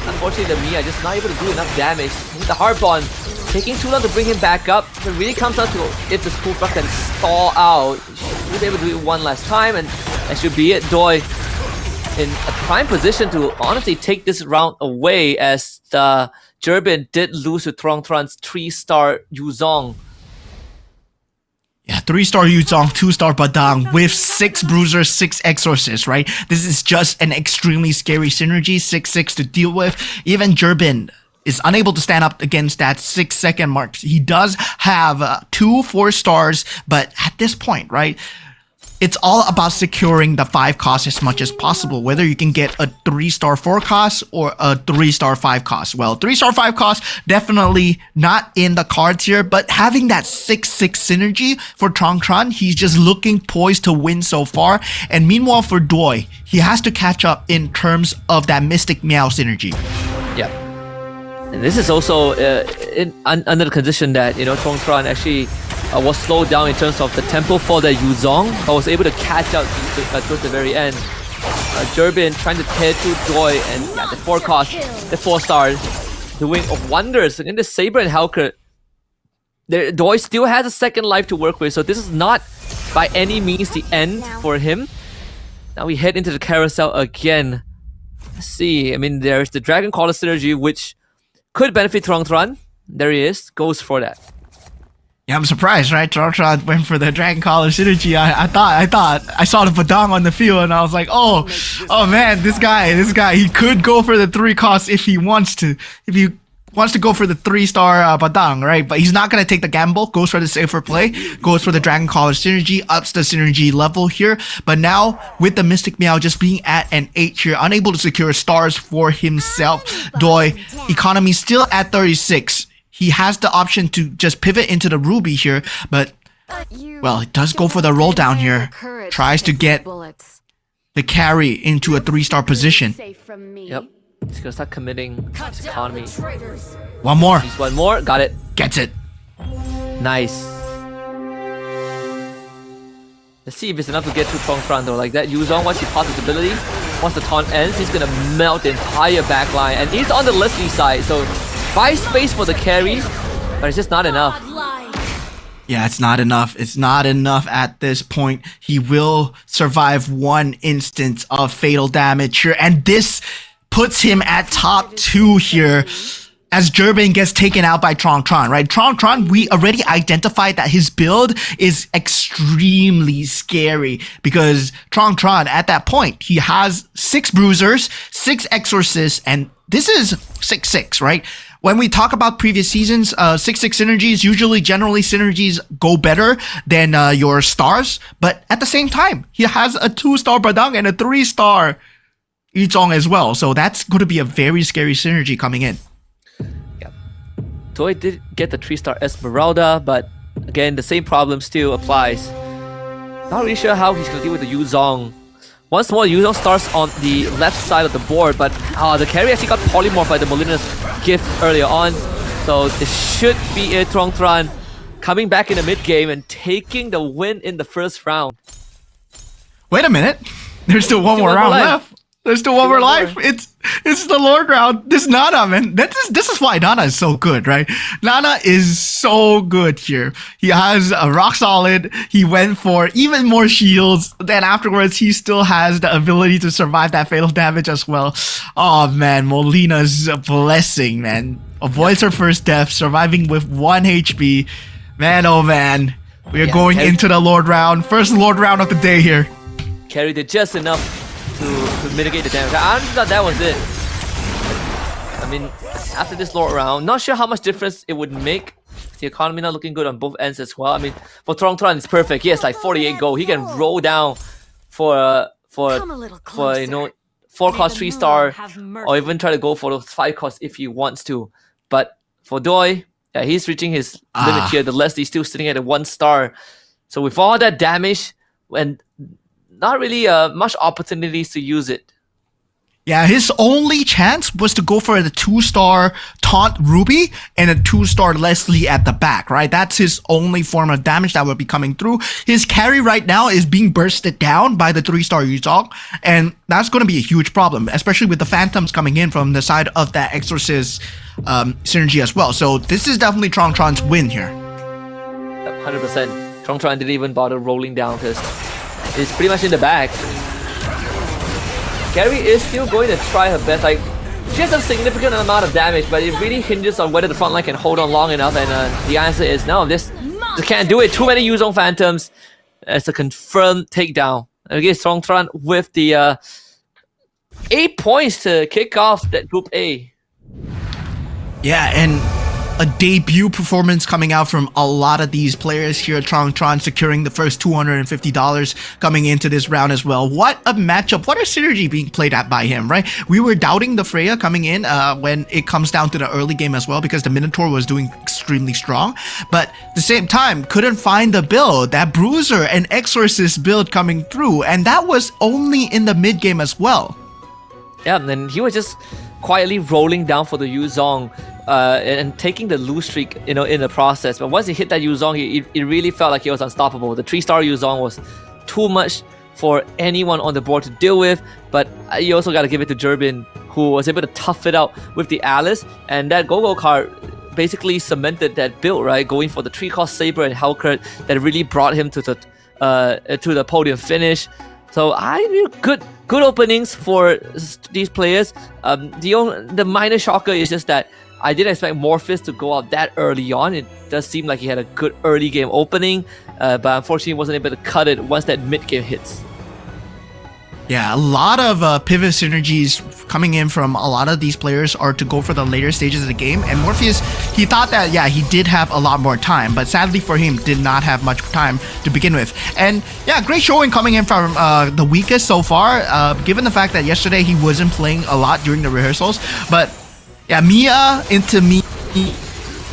Unfortunately, the Mia just not able to do enough damage. The Hardbond taking too long to bring him back up. It really comes down to if the Spool Truck can stall out. He'll be able to do it one last time, and that should be it. Doi in a prime position to honestly take this round away, as the Durbin did lose to Tron's 3-star Yuzong. Yeah, 3-star Yuzong, 2-star Badang with 6 Bruisers, 6 Exorcists, right? This is just an extremely scary synergy, 6-6 to deal with. Even Durbin is unable to stand up against that 6-second mark. He does have 2 4-stars, but at this point, right, it's all about securing the 5 cost as much as possible, whether you can get a 3-star 4 cost or a 3-star 5 cost. Well, 3-star 5 cost, definitely not in the cards here, but having that 6-6 synergy for Tron, he's just looking poised to win so far. And meanwhile for Doi, he has to catch up in terms of that Mystic Meow synergy. Yeah. And this is also under the condition that, Tron actually was slowed down in terms of the tempo for the Yuzong, but was able to catch up towards the very end. Durbin trying to tear through Doi, and yeah, the 4 cost, the 4-star, doing wonders against the Saber and Helker. Doi still has a second life to work with, so this is not by any means the end for him. Now we head into the carousel again. Let's see, there's the Dragon Caller synergy, which could benefit Tron. There he is, goes for that. Yeah, I'm surprised, right? Tron went for the Dragon Caller synergy. I thought I saw the Badang on the field, and I was like, oh man, this guy, he could go for the 3 costs if he wants to. If he wants to go for the 3-star Badang, right? But he's not going to take the gamble, goes for the safer play, goes for the Dragon Collar synergy, ups the synergy level here. But now, with the Mystic Meow just being at an 8 here, unable to secure stars for himself, Doi, economy still at 36. He has the option to just pivot into the Ruby here, but, well, he does go for the roll down here. Tries to get the carry into a 3-star position. Yep. He's gonna start committing his economy. One more. He's one more. Got it. Gets it. Nice. Let's see if it's enough to get through Tron though. Like that Yuzong, once he passes his ability, once the taunt ends, he's gonna melt the entire backline. And he's on the Leslie side, so buy space for the carry, but it's just not enough. Yeah, it's not enough. It's not enough at this point. He will survive one instance of fatal damage here, and this puts him at top 2 here as Durbin gets taken out by Tron, right? Tron, we already identified that his build is extremely scary because Tron, at that point, he has 6 Bruisers, 6 Exorcists, and this is 6-6, right? When we talk about previous seasons, 6-6 synergies, generally synergies go better than your stars, but at the same time, he has a 2-star Badang and a 3-star Yuzong as well, so that's going to be a very scary synergy coming in. Yeah. Doi did get the 3-star Esmeralda, but again, the same problem still applies. Not really sure how he's going to deal with the Yuzong. Once more, Yuzong starts on the left side of the board, but the carry actually got polymorphed by the Molina's gift earlier on, so it should be a Tron coming back in the mid-game and taking the win in the first round. Wait a minute, there's still one more round left. There's still one more life. It's the Lord round. This Nana, man. This is why Nana is so good, right? Nana is so good here. He has a rock solid. He went for even more shields. Then afterwards, he still has the ability to survive that fatal damage as well. Oh man, Molina's a blessing, man. Avoids her first death, surviving with 1 HP. Man, oh man. We are going into the Lord round. First Lord round of the day here. Carried it just enough to mitigate the damage. I honestly thought that was it. I mean, after this Lord round, not sure how much difference it would make. The economy not looking good on both ends as well. I mean, for Tron, it's perfect. He has like 48 gold. He can roll down for 4-cost 3-star, or even try to go for the 5-cost if he wants to. But for Doi, yeah, he's reaching his limit here. The Leslie's still sitting at a 1-star. So with all that damage and not really much opportunities to use it. Yeah, his only chance was to go for the 2-star Taunt Ruby and a 2-star Leslie at the back, right? That's his only form of damage that would be coming through. His carry right now is being bursted down by the 3-star Yuzong, and that's going to be a huge problem, especially with the Phantoms coming in from the side of that Exorcist synergy as well. So this is definitely Tron's win here. 100%. Tron didn't even bother rolling down because it's pretty much in the back. Carrie is still going to try her best. Like, she has a significant amount of damage, but it really hinges on whether the front line can hold on long enough. And the answer is no. This can't do it. Too many Yuzong Phantoms. It's a confirmed takedown. Again, Tron with the 8 points to kick off that Group A. Yeah, and a debut performance coming out from a lot of these players here. Tron securing the first $250 coming into this round as well. What a matchup. What a synergy being played at by him, right? We were doubting the Freya coming in when it comes down to the early game as well, because the Minotaur was doing extremely strong. But at the same time, couldn't find the build. That Bruiser and Exorcist build coming through. And that was only in the mid game as well. Yeah, and then he was just quietly rolling down for the Yuzong and taking the lose streak, in the process. But once he hit that Yuzong, it really felt like he was unstoppable. The 3-star Yuzong was too much for anyone on the board to deal with. But you also got to give it to Durbin, who was able to tough it out with the Alice. And that Go-Go card basically cemented that build, right? Going for the 3-cost Saber and Hellcurt that really brought him to the podium finish. So good openings for these players. The minor shocker is just that I didn't expect Morpheus to go out that early on. It does seem like he had a good early game opening, but unfortunately wasn't able to cut it once that mid game hits. Yeah, a lot of pivot synergies coming in from a lot of these players are to go for the later stages of the game. And Morpheus, he thought that, yeah, he did have a lot more time, but sadly for him, did not have much time to begin with. And yeah, great showing coming in from the weakest so far, given the fact that yesterday he wasn't playing a lot during the rehearsals. But yeah, Mia into me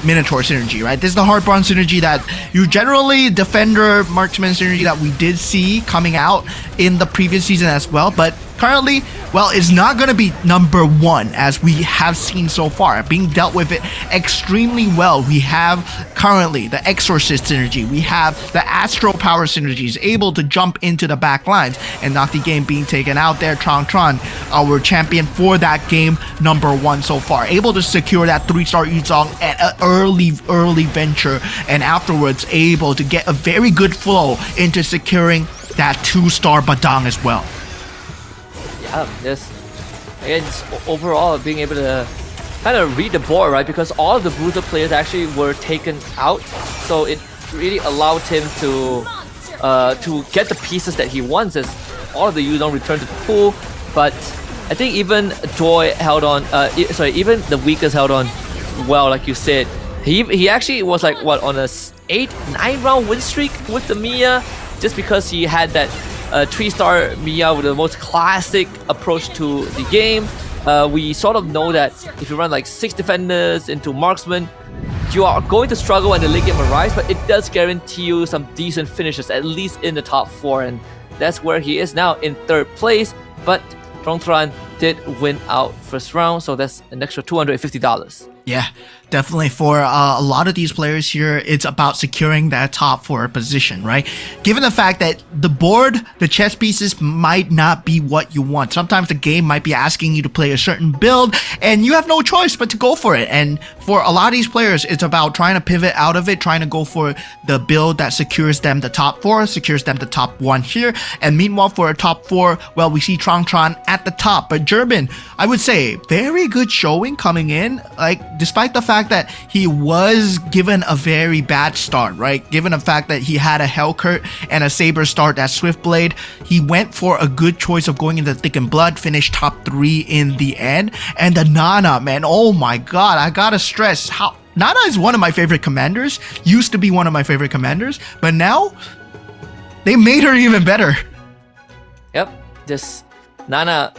Minotaur synergy, right? This is the hard bronze synergy that you generally defender marksman synergy that we did see coming out in the previous season as well, but currently, well, it's not going to be number one as we have seen so far. Being dealt with it extremely well. We have currently the Exorcist synergy. We have the Astro Power synergies, able to jump into the back lines and not the game being taken out there. Tron, our champion for that game, number one so far. Able to secure that 3-star Yuzong at an early venture, and afterwards able to get a very good flow into securing that 2-star Badang as well. Yes. Again, overall being able to kind of read the board, right? Because all of the Bruiser players actually were taken out, so it really allowed him to get the pieces that he wants as all of the Yuzong returned to the pool. But I think even Joy held on. Even the weakest held on well, like you said. He actually was like what on a 8-9 round win streak with the Mia, just because he had that 3-star Mia with the most classic approach to the game. We sort of know that if you run like 6 defenders into marksman, you are going to struggle when the late game arrives, but it does guarantee you some decent finishes, at least in the top 4, and that's where he is now in 3rd place. But Tron did win out first round, so that's an extra $250. Yeah, definitely for a lot of these players here, it's about securing that top 4 position, right? Given the fact that the board, the chess pieces might not be what you want. Sometimes the game might be asking you to play a certain build and you have no choice but to go for it. And for a lot of these players, it's about trying to pivot out of it, trying to go for the build that secures them the top 4, secures them the top 1 here. And meanwhile, for a top 4, well, we see Tron at the top. But German, I would say, very good showing coming in. Like, despite the fact that he was given a very bad start, right? Given the fact that he had a Hellcurt and a Saber start at Swiftblade, he went for a good choice of going into Thick and Blood, finished top 3 in the end. And the Nana, man, oh my god, I gotta stress how Nana is one of my favorite commanders, used to be one of my favorite commanders, but now they made her even better. Yep, this Nana,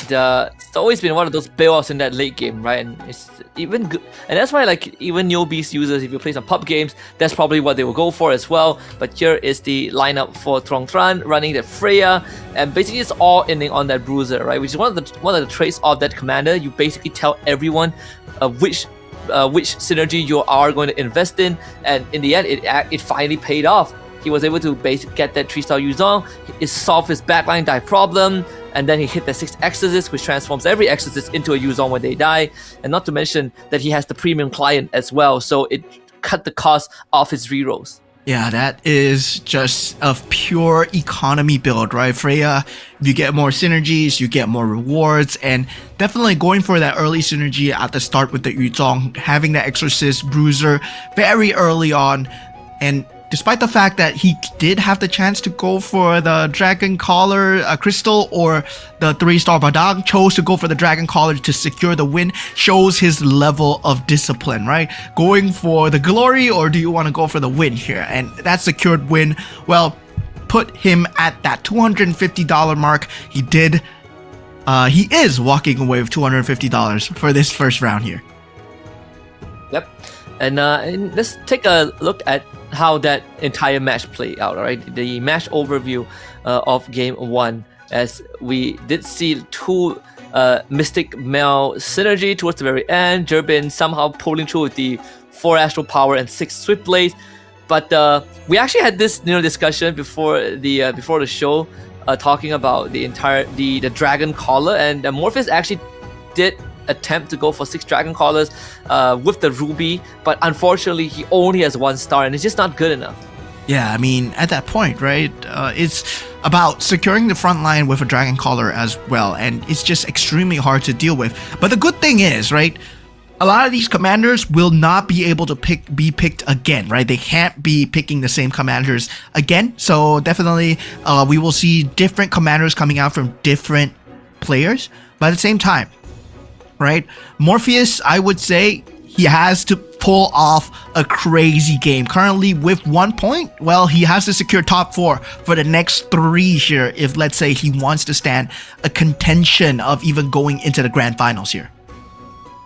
it's always been one of those bailouts in that late game, right? And it's even good, and that's why like even newbies users, if you play some pub games, that's probably what they will go for as well. But here is the lineup for Tron running the Freya, and basically it's all ending on that Bruiser, right? Which is one of the traits of that commander. You basically tell everyone which synergy you are going to invest in, and in the end, it finally paid off. He was able to basically get that 3-star Yuzong, it solved his backline die problem, and then he hit the 6 Exorcist, which transforms every Exorcist into a Yuzong when they die. And not to mention that he has the premium client as well, so it cut the cost off his rerolls. Yeah, that is just a pure economy build, right? Freya, you get more synergies, you get more rewards, and definitely going for that early synergy at the start with the Yuzong, having the Exorcist Bruiser very early on, and despite the fact that he did have the chance to go for the Dragon Collar Crystal or the 3-star Badang, chose to go for the Dragon Collar to secure the win, shows his level of discipline, right? Going for the glory, or do you want to go for the win here? And that secured win, well, put him at that $250 mark. He is walking away with $250 for this first round here. Yep. And let's take a look at how that entire match played out, alright? The match overview of game 1, as we did see 2 Mystic Mel synergy towards the very end. Jerbin somehow pulling through with the 4 Astral Power and 6 Swift Blades. But we actually had this discussion before the show, talking about the Dragon Collar, and Morpheus actually did attempt to go for 6 Dragon Collars with the Ruby, but unfortunately he only has 1 star and it's just not good enough. Yeah, I mean, at that point, right, it's about securing the front line with a Dragon Collar as well, and it's just extremely hard to deal with. But the good thing is, right, a lot of these commanders will not be able to be picked again, right? They can't be picking the same commanders again, so definitely we will see different commanders coming out from different players. But at the same time, right, Morpheus, I would say he has to pull off a crazy game. Currently with 1 point, well, he has to secure top 4 for the next 3 here if, let's say, he wants to stand a contention of even going into the grand finals here.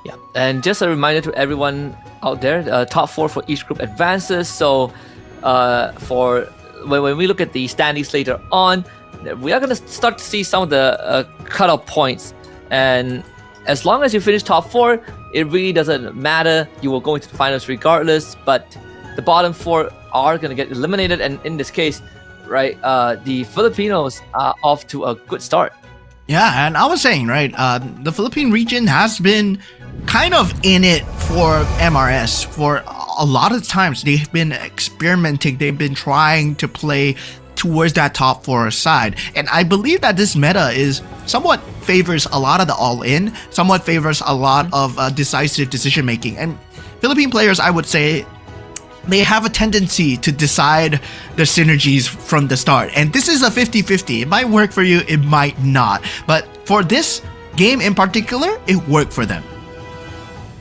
Yeah, and just a reminder to everyone out there, top 4 for each group advances. So for when we look at the standings later on, we are going to start to see some of the cutoff points. And as long as you finish top 4, it really doesn't matter. You will go into the finals regardless, but the bottom 4 are going to get eliminated. And in this case, right, the Filipinos are off to a good start. Yeah, and I was saying, right, the Philippine region has been kind of in it for MRS for a lot of times. They've been experimenting, they've been trying to play towards that top 4 side. And I believe that this meta is somewhat favors a lot of the all-in, somewhat favors a lot of decisive decision-making. And Philippine players, I would say, they have a tendency to decide the synergies from the start. And this is a 50-50. It might work for you, it might not. But for this game in particular, it worked for them.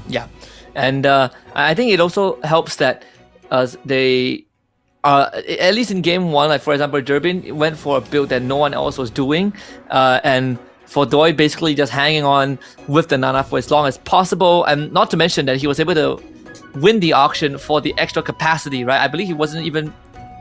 Yeah, and I think it also helps that they, at least in game 1, like for example, Durbin went for a build that no one else was doing, and for Doi basically just hanging on with the Nana for as long as possible, and not to mention that he was able to win the auction for the extra capacity, right? I believe he wasn't even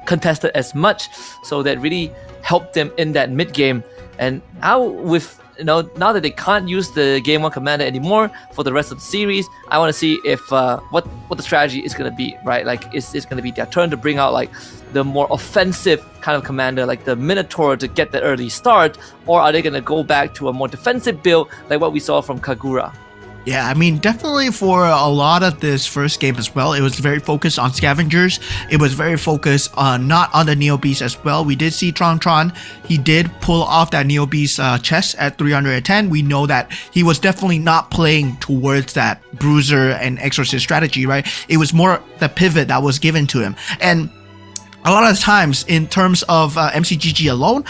contested as much, so that really helped them in that mid game. And now with now that they can't use the game 1 commander anymore for the rest of the series, I want to see if what the strategy is going to be, right? Like, is it going to be their turn to bring out like the more offensive kind of commander, like the Minotaur, to get the early start, or are they going to go back to a more defensive build like what we saw from Kagura? Yeah, I mean, definitely for a lot of this first game as well, it was very focused on scavengers. It was very focused on not on the Neo Beast as well. We did see Tron. He did pull off that Neo Beast chest at 310. We know that he was definitely not playing towards that Bruiser and Exorcist strategy, right? It was more the pivot that was given to him. And a lot of times, in terms of MCGG alone,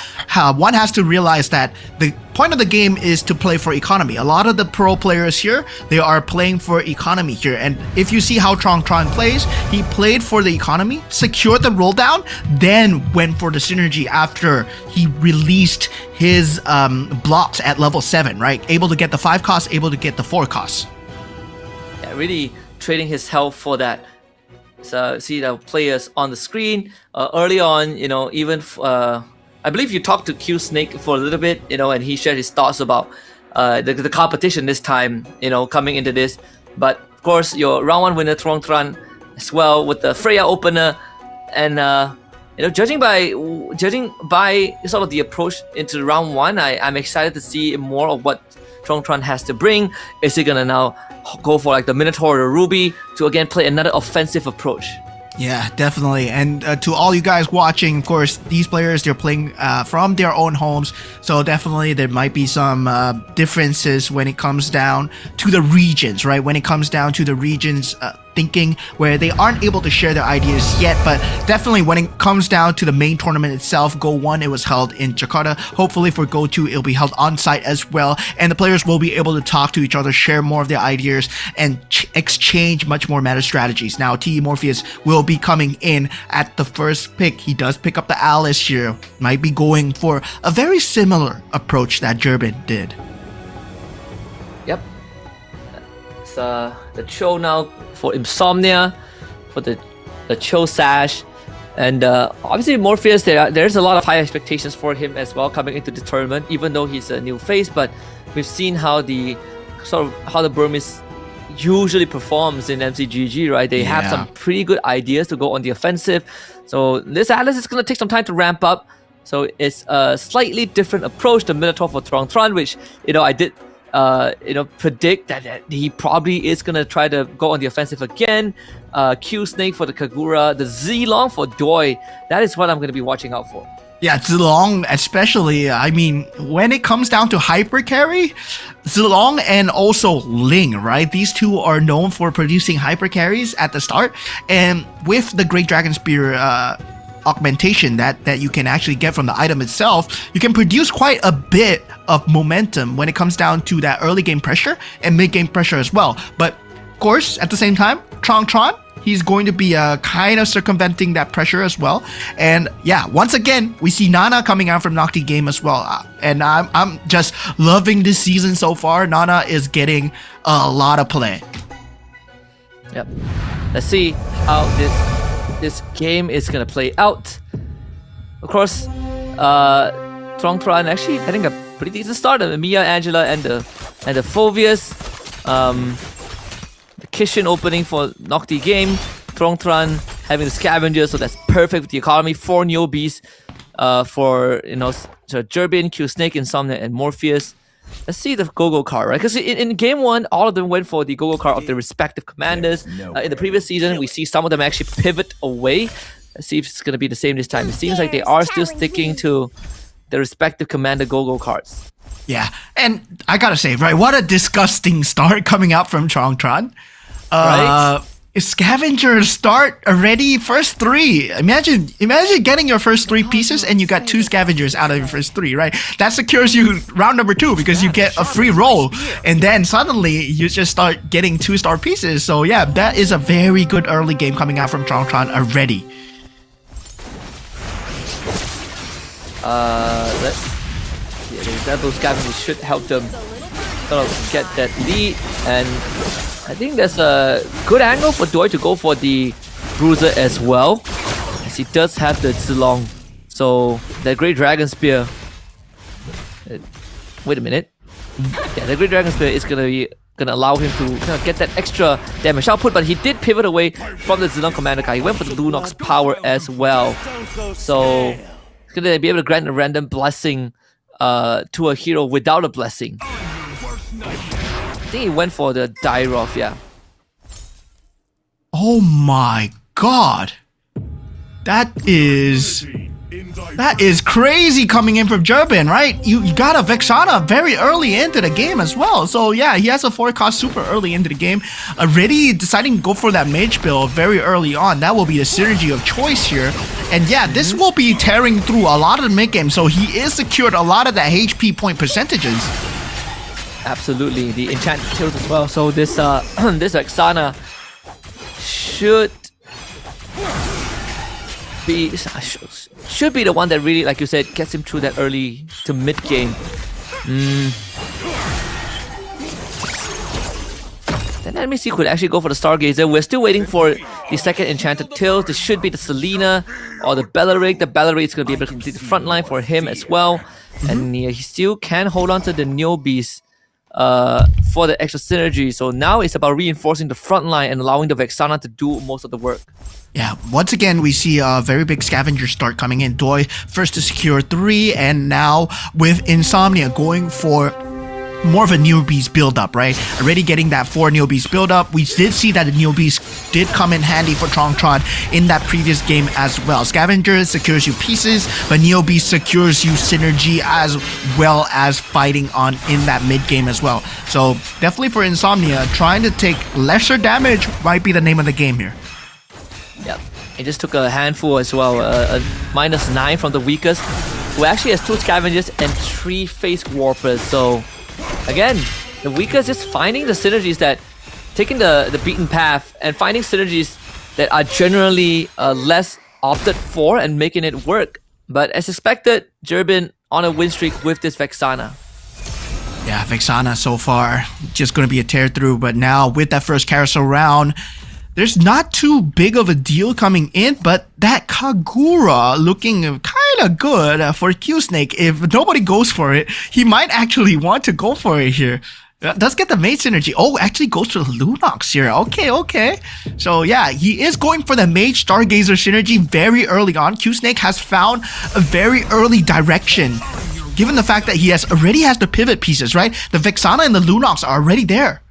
one has to realize that the point of the game is to play for economy. A lot of the pro players here, they are playing for economy here. And if you see how Tron plays, he played for the economy, secured the roll down, then went for the synergy after he released his blocks at level 7, right? Able to get the 5 cost, able to get the 4 cost. Yeah, really trading his health for that. So see the players on the screen early on, you know, even I believe you talked to Q Snake for a little bit, you know, and he shared his thoughts about the competition this time, you know, coming into this. But of course, your round 1 winner Tron as well with the Freya opener, and you know, judging by sort of the approach into round 1, I'm excited to see more of what Tron has to bring. Is he gonna now go for like the Minotaur or Ruby to again play another offensive approach? Yeah, definitely. And to all you guys watching, of course, these players, they're playing from their own homes. So definitely there might be some differences when it comes down to the regions, right? When it comes down to the regions thinking where they aren't able to share their ideas yet. But definitely when it comes down to the main tournament itself, Go 1, it was held in Jakarta. Hopefully for Go 2, it'll be held on site as well. And the players will be able to talk to each other, share more of their ideas, and exchange much more meta strategies. Now, TE Morpheus will be coming in at the first pick. He does pick up the Alice here. Might be going for a very similar approach that Durbin did. Yep. It's the Cho now for Insomnia, for the Cho Sash, and obviously Morpheus. There's a lot of high expectations for him as well coming into the tournament, even though he's a new face. But we've seen how the Burmese usually performs in MCGG, right? They have some pretty good ideas to go on the offensive. So this Atlas is going to take some time to ramp up. So it's a slightly different approach to Minotaur for Tron, which, you know, I did predict that he probably is going to try to go on the offensive again. Q Snake for the Kagura, the Zilong for Doi. That is what I'm going to be watching out for. Yeah, Zilong especially, I mean, when it comes down to hyper carry, Zilong and also Ling, right? These two are known for producing hyper carries at the start. And with the Great Dragon Spear augmentation that you can actually get from the item itself, you can produce quite a bit of momentum when it comes down to that early game pressure and mid game pressure as well. But of course, at the same time, Tron, he's going to be kind of circumventing that pressure as well. And yeah, once again, we see Nana coming out from Nocti game as well. And I'm just loving this season so far. Nana is getting a lot of play. Yep. Let's see how this game is gonna play out. Of course, Tron actually having a pretty decent start. The Mia, Angela, and the Phovius. The Kishin opening for Nocti game. Tron having the Scavenger, so that's perfect with the economy. 4 newbies for so Jerbin, Q Snake, Insomnia, and Morpheus. Let's see the go-go card, right? Because in game 1, all of them went for the go-go card of their respective commanders. In the previous season, we see some of them actually pivot away. Let's see if it's going to be the same this time. It seems like they are still sticking to their respective commander go-go cards. Yeah, and I gotta say, right, what a disgusting start coming out from Tron. Right? Scavenger start already, first 3. Imagine getting your first 3 pieces and you got 2 scavengers out of your first 3, right? That secures you round number 2 because you get a free roll, and then suddenly you just start getting 2-star pieces. So yeah, that is a very good early game coming out from Tron already. Those scavengers should help them sort of get that lead, and I think there's a good angle for Doi to go for the Bruiser as well, as he does have the Zilong. So the Great Dragon Spear. Wait a minute. Yeah, the Great Dragon Spear is gonna allow him to kind of get that extra damage output, but he did pivot away from the Zilong Commander card. He went for the Lunox power as well. So he's gonna be able to grant a random blessing to a hero without a blessing. I think he went for the Dairoth, yeah. Oh my god. That is crazy coming in from Jerbin, right? You got a Vexana very early into the game as well. So yeah, he has a 4-cost super early into the game. Already deciding to go for that mage build very early on. That will be the synergy of choice here. And yeah, this will be tearing through a lot of the mid game. So he is secured a lot of the HP point percentages. Absolutely, the enchanted tilt as well. So this this Vexana should be the one that really, like you said, gets him through that early to mid game. Then enemy C could actually go for the Stargazer. We're still waiting for the second enchanted tilt. This should be the Selena or the Bellaric. The Bellaric is going to be able to complete the front line for him as well. And he still can hold on to the Neobeast for the extra synergy. So now it's about reinforcing the front line and allowing the Vexana to do most of the work. Yeah, once again, we see a very big scavenger start coming in. Doi first to secure 3, and now with Insomnia going for more of a Neobeast build-up, right? Already getting that 4 Neobeast build-up. We did see that the Neobeast did come in handy for Tron in that previous game as well. Scavenger secures you pieces, but Neobeast secures you synergy as well as fighting on in that mid-game as well. So definitely for Insomnia, trying to take lesser damage might be the name of the game here. Yep, it just took a handful as well. A -9 from the weakest, who actually has 2 scavengers and 3 face warpers. So again, the weakest is finding the synergies that, taking the beaten path and finding synergies that are generally less opted for and making it work. But as expected, Jerbin on a win streak with this Vexana. Yeah, Vexana so far just going to be a tear through, but now with that first carousel round, there's not too big of a deal coming in, but that Kagura looking kind of good for Q-Snake. If nobody goes for it, he might actually want to go for it here. Does get the mage synergy. Oh, actually goes for the Lunox here. Okay. So yeah, he is going for the mage Stargazer synergy very early on. Q-Snake has found a very early direction, given the fact that he already has the pivot pieces, right? The Vexana and the Lunox are already there.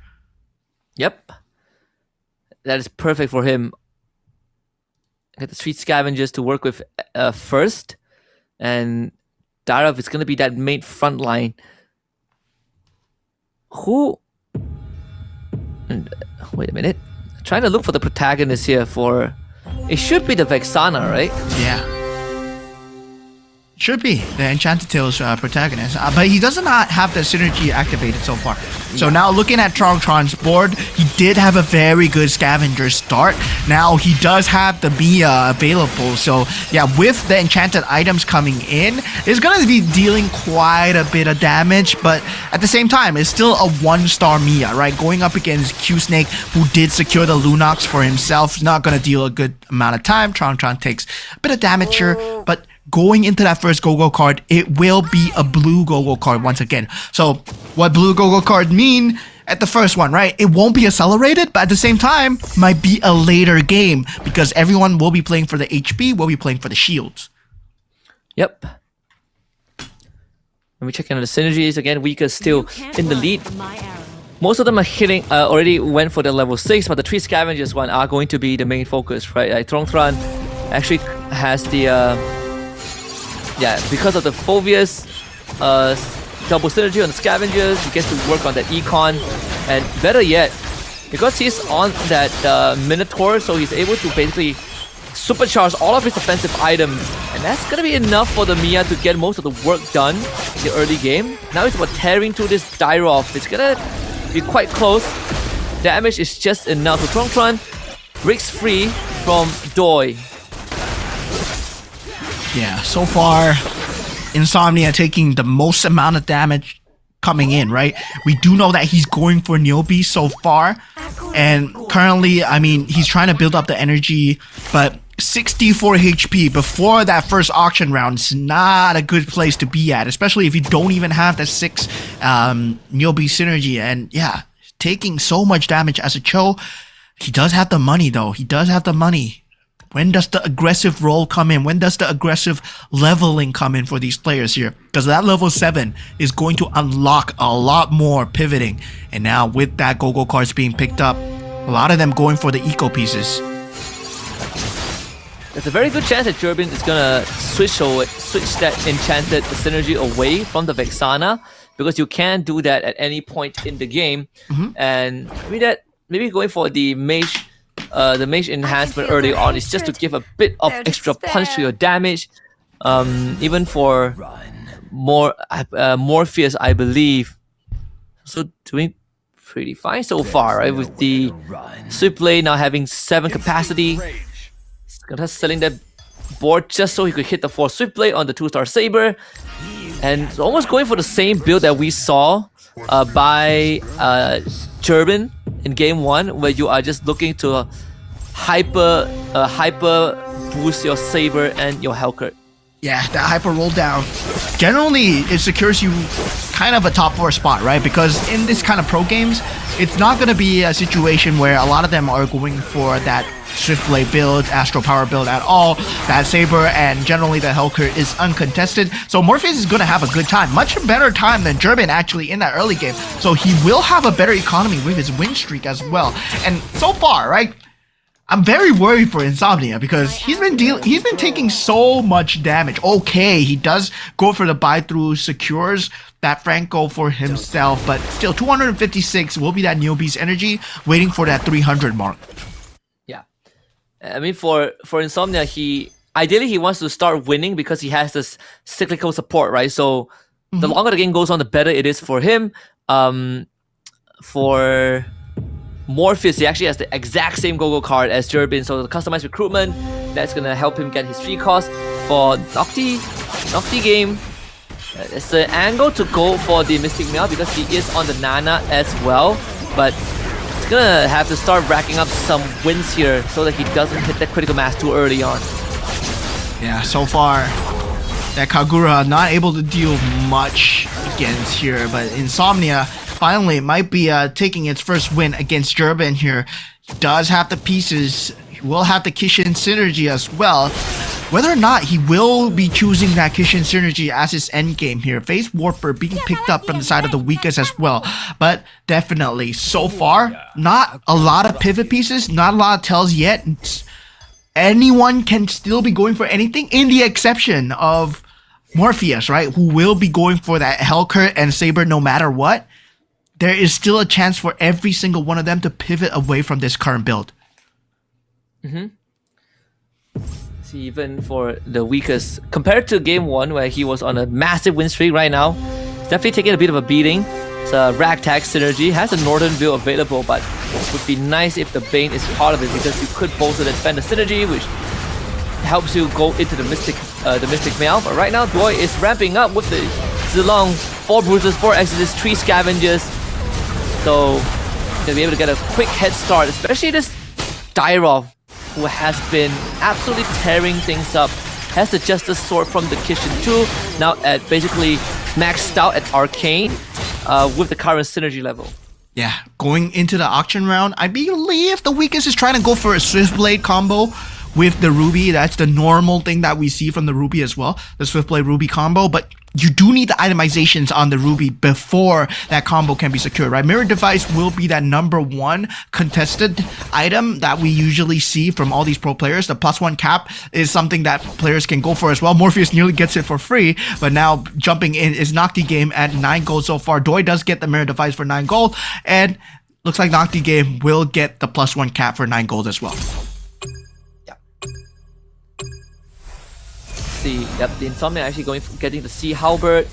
Yep. That is perfect for him. Get the Street Scavengers to work with first. And Dairoth is going to be that main front line. Who... Wait a minute. I'm trying to look for the protagonist here for... It should be the Vexana, right? Yeah. Should be the Enchanted Tales protagonist, but he does not have the synergy activated so far. So now looking at Tron's board, he did have a very good scavenger start. Now he does have the Mia available. So yeah, with the enchanted items coming in, it's going to be dealing quite a bit of damage, but at the same time, it's still a 1-star Mia, right? Going up against Q-Snake, who did secure the Lunox for himself, not going to deal a good amount of time. Tron takes a bit of damage here, but going into that first Go-Go card, it will be a blue Go-Go card once again. So what blue Go-Go card mean at the first one, right? It won't be accelerated, but at the same time, might be a later game because everyone will be playing for the HP, will be playing for the shields. Yep. Let me check in on the synergies. Again, Weaker's still in the lead. Most of them are hitting, already went for the level 6, but the 3 scavengers one are going to be the main focus, right? Like Tron actually has the... yeah, because of the Phobius double synergy on the scavengers, he gets to work on that econ, and better yet, because he's on that Minotaur, so he's able to basically supercharge all of his offensive items, and that's gonna be enough for the Mia to get most of the work done in the early game. Now it's about tearing through this Dairoth. It's gonna be quite close. Damage is just enough. So Tron breaks free from Doi. Yeah, so far, Insomnia taking the most amount of damage coming in, right? We do know that he's going for Niobe so far, and currently, I mean, he's trying to build up the energy, but 64 HP before that first auction round is not a good place to be at, especially if you don't even have the 6 Niobe synergy, and yeah, taking so much damage as a Cho. He does have the money though, he does have the money. When does the aggressive role come in? When does the aggressive leveling come in for these players here? Because that level 7 is going to unlock a lot more pivoting. And now with that Go-Go cards being picked up, a lot of them going for the eco pieces. There's a very good chance that Durbin is gonna switch that enchanted synergy away from the Vexana, because you can do that at any point in the game. And maybe going for the mage enhancement early on is just to give a bit of extra punch to your damage. Even for Morpheus, I believe. So doing pretty fine so far, right? With the Swift Blade now having 7 capacity. He's gonna selling that board just so he could hit the 4 Swift Blade on the 2-star Saber. And it's almost going for the same build that we saw by Durbin in game 1, where you are just looking to hyper boost your Saber and your Hellcurt. Yeah, that hyper roll down. Generally, it secures you kind of a top 4 spot, right? Because in this kind of pro games, it's not going to be a situation where a lot of them are going for that Swift Blade build, Astral Power build at all. That Saber and generally the Hellcurt is uncontested. So Morpheus is going to have a good time. Much better time than Durbin actually in that early game. So he will have a better economy with his win streak as well. And so far, right? I'm very worried for Insomnia because he's been taking so much damage. Okay, he does go for the buy through, secures that Franco for himself, but still 256 will be that Niobe's energy, waiting for that 300 mark. Yeah, I mean for Insomnia, ideally he wants to start winning because he has this cyclical support, right? So the longer the game goes on, the better it is for him. For Morpheus, he actually has the exact same Go-Go card as Durbin, so the customized recruitment, that's gonna help him get his 3 cost. For Nocti game, it's the angle to go for the Mystic Mail because he is on the Nana as well, but he's gonna have to start racking up some wins here so that he doesn't hit that critical mass too early on. Yeah, so far, that Kagura not able to deal much against here, but Insomnia finally might be taking its first win against Durbin here. He does have the pieces. He will have the Kishin synergy as well. Whether or not he will be choosing that Kishin synergy as his endgame here. Phase Warper being picked up from the side of the weakest as well. But definitely, so far, not a lot of pivot pieces, not a lot of tells yet. Anyone can still be going for anything, in the exception of Morpheus, right? Who will be going for that Hellcurt and Saber no matter what. There is still a chance for every single one of them to pivot away from this current build. See See, even for the weakest, compared to game 1 where he was on a massive win streak, right now he's definitely taking a bit of a beating. It's a ragtag synergy, has a northern build available, but it would be nice if the Bane is part of it, because you could bolster the defender synergy, which helps you go into the Mystic Mail. But right now Doi is ramping up with the Zilong, 4 bruises, 4 exits, 3 scavengers, so they'll be able to get a quick head start, especially this Dyrov, who has been absolutely tearing things up. Has the Justice Sword from the Kitchen 2, now at basically maxed out at Arcane with the current synergy level. Yeah, going into the auction round, I believe the weakest is trying to go for a Swiftblade combo with the Ruby. That's the normal thing that we see from the Ruby as well, the Swiftblade Ruby combo, but you do need the itemizations on the Ruby before that combo can be secured, right? Mirror Device will be that #1 contested item that we usually see from all these pro players. The +1 cap is something that players can go for as well. Morpheus nearly gets it for free, but now jumping in is Nocti Game at 9 gold so far. Doi does get the Mirror Device for 9 gold, and looks like Nocti Game will get the +1 cap for 9 gold as well. Yep, the Insomnia actually getting the Sea Halberd.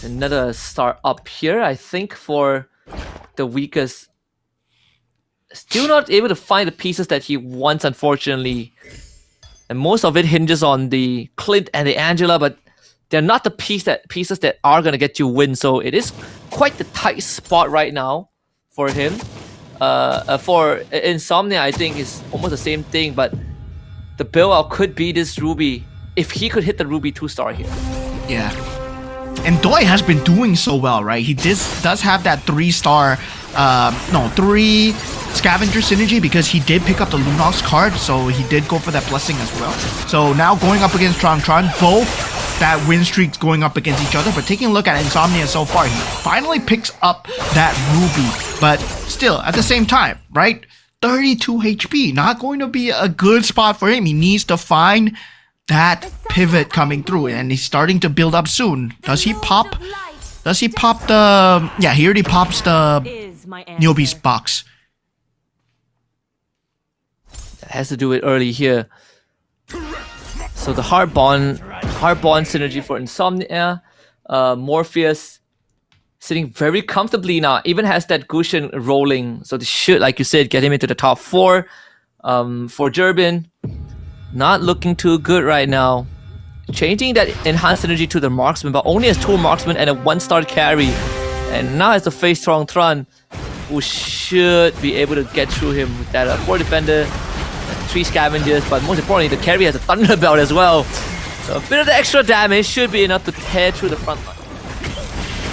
Another star up here, I think, for the weakest. Still not able to find the pieces that he wants, unfortunately. And most of it hinges on the Clint and the Angela, but they're not the pieces that are going to get you win. So it is quite the tight spot right now for him. For Insomnia, I think is almost the same thing, but the build-out could be this Ruby, if he could hit the Ruby 2-star here. Yeah. And Doi has been doing so well, right? He does have that 3-star, 3 scavenger synergy, because he did pick up the Lunox card, so he did go for that blessing as well. So now going up against Tron, both that win streaks going up against each other, but taking a look at Insomnia so far, he finally picks up that Ruby, but still, at the same time, right? 32 HP, not going to be a good spot for him. He needs to find that pivot coming through, and he's starting to build up soon. Does he pop? Does he pop the... Yeah, he already pops the Neobeast box. Has to do it early here. So the hard bond synergy for Insomnia. Morpheus sitting very comfortably now, even has that Gushin rolling, so this should, like you said, get him into the top 4. For Durbin, not looking too good right now. Changing that enhanced energy to the marksman, but only has 2 marksmen and a 1-star carry. And now has the face strong Tron, who should be able to get through him with that 4 defender, 3 scavengers, but most importantly, the carry has a thunder belt as well. So a bit of the extra damage should be enough to tear through the front line.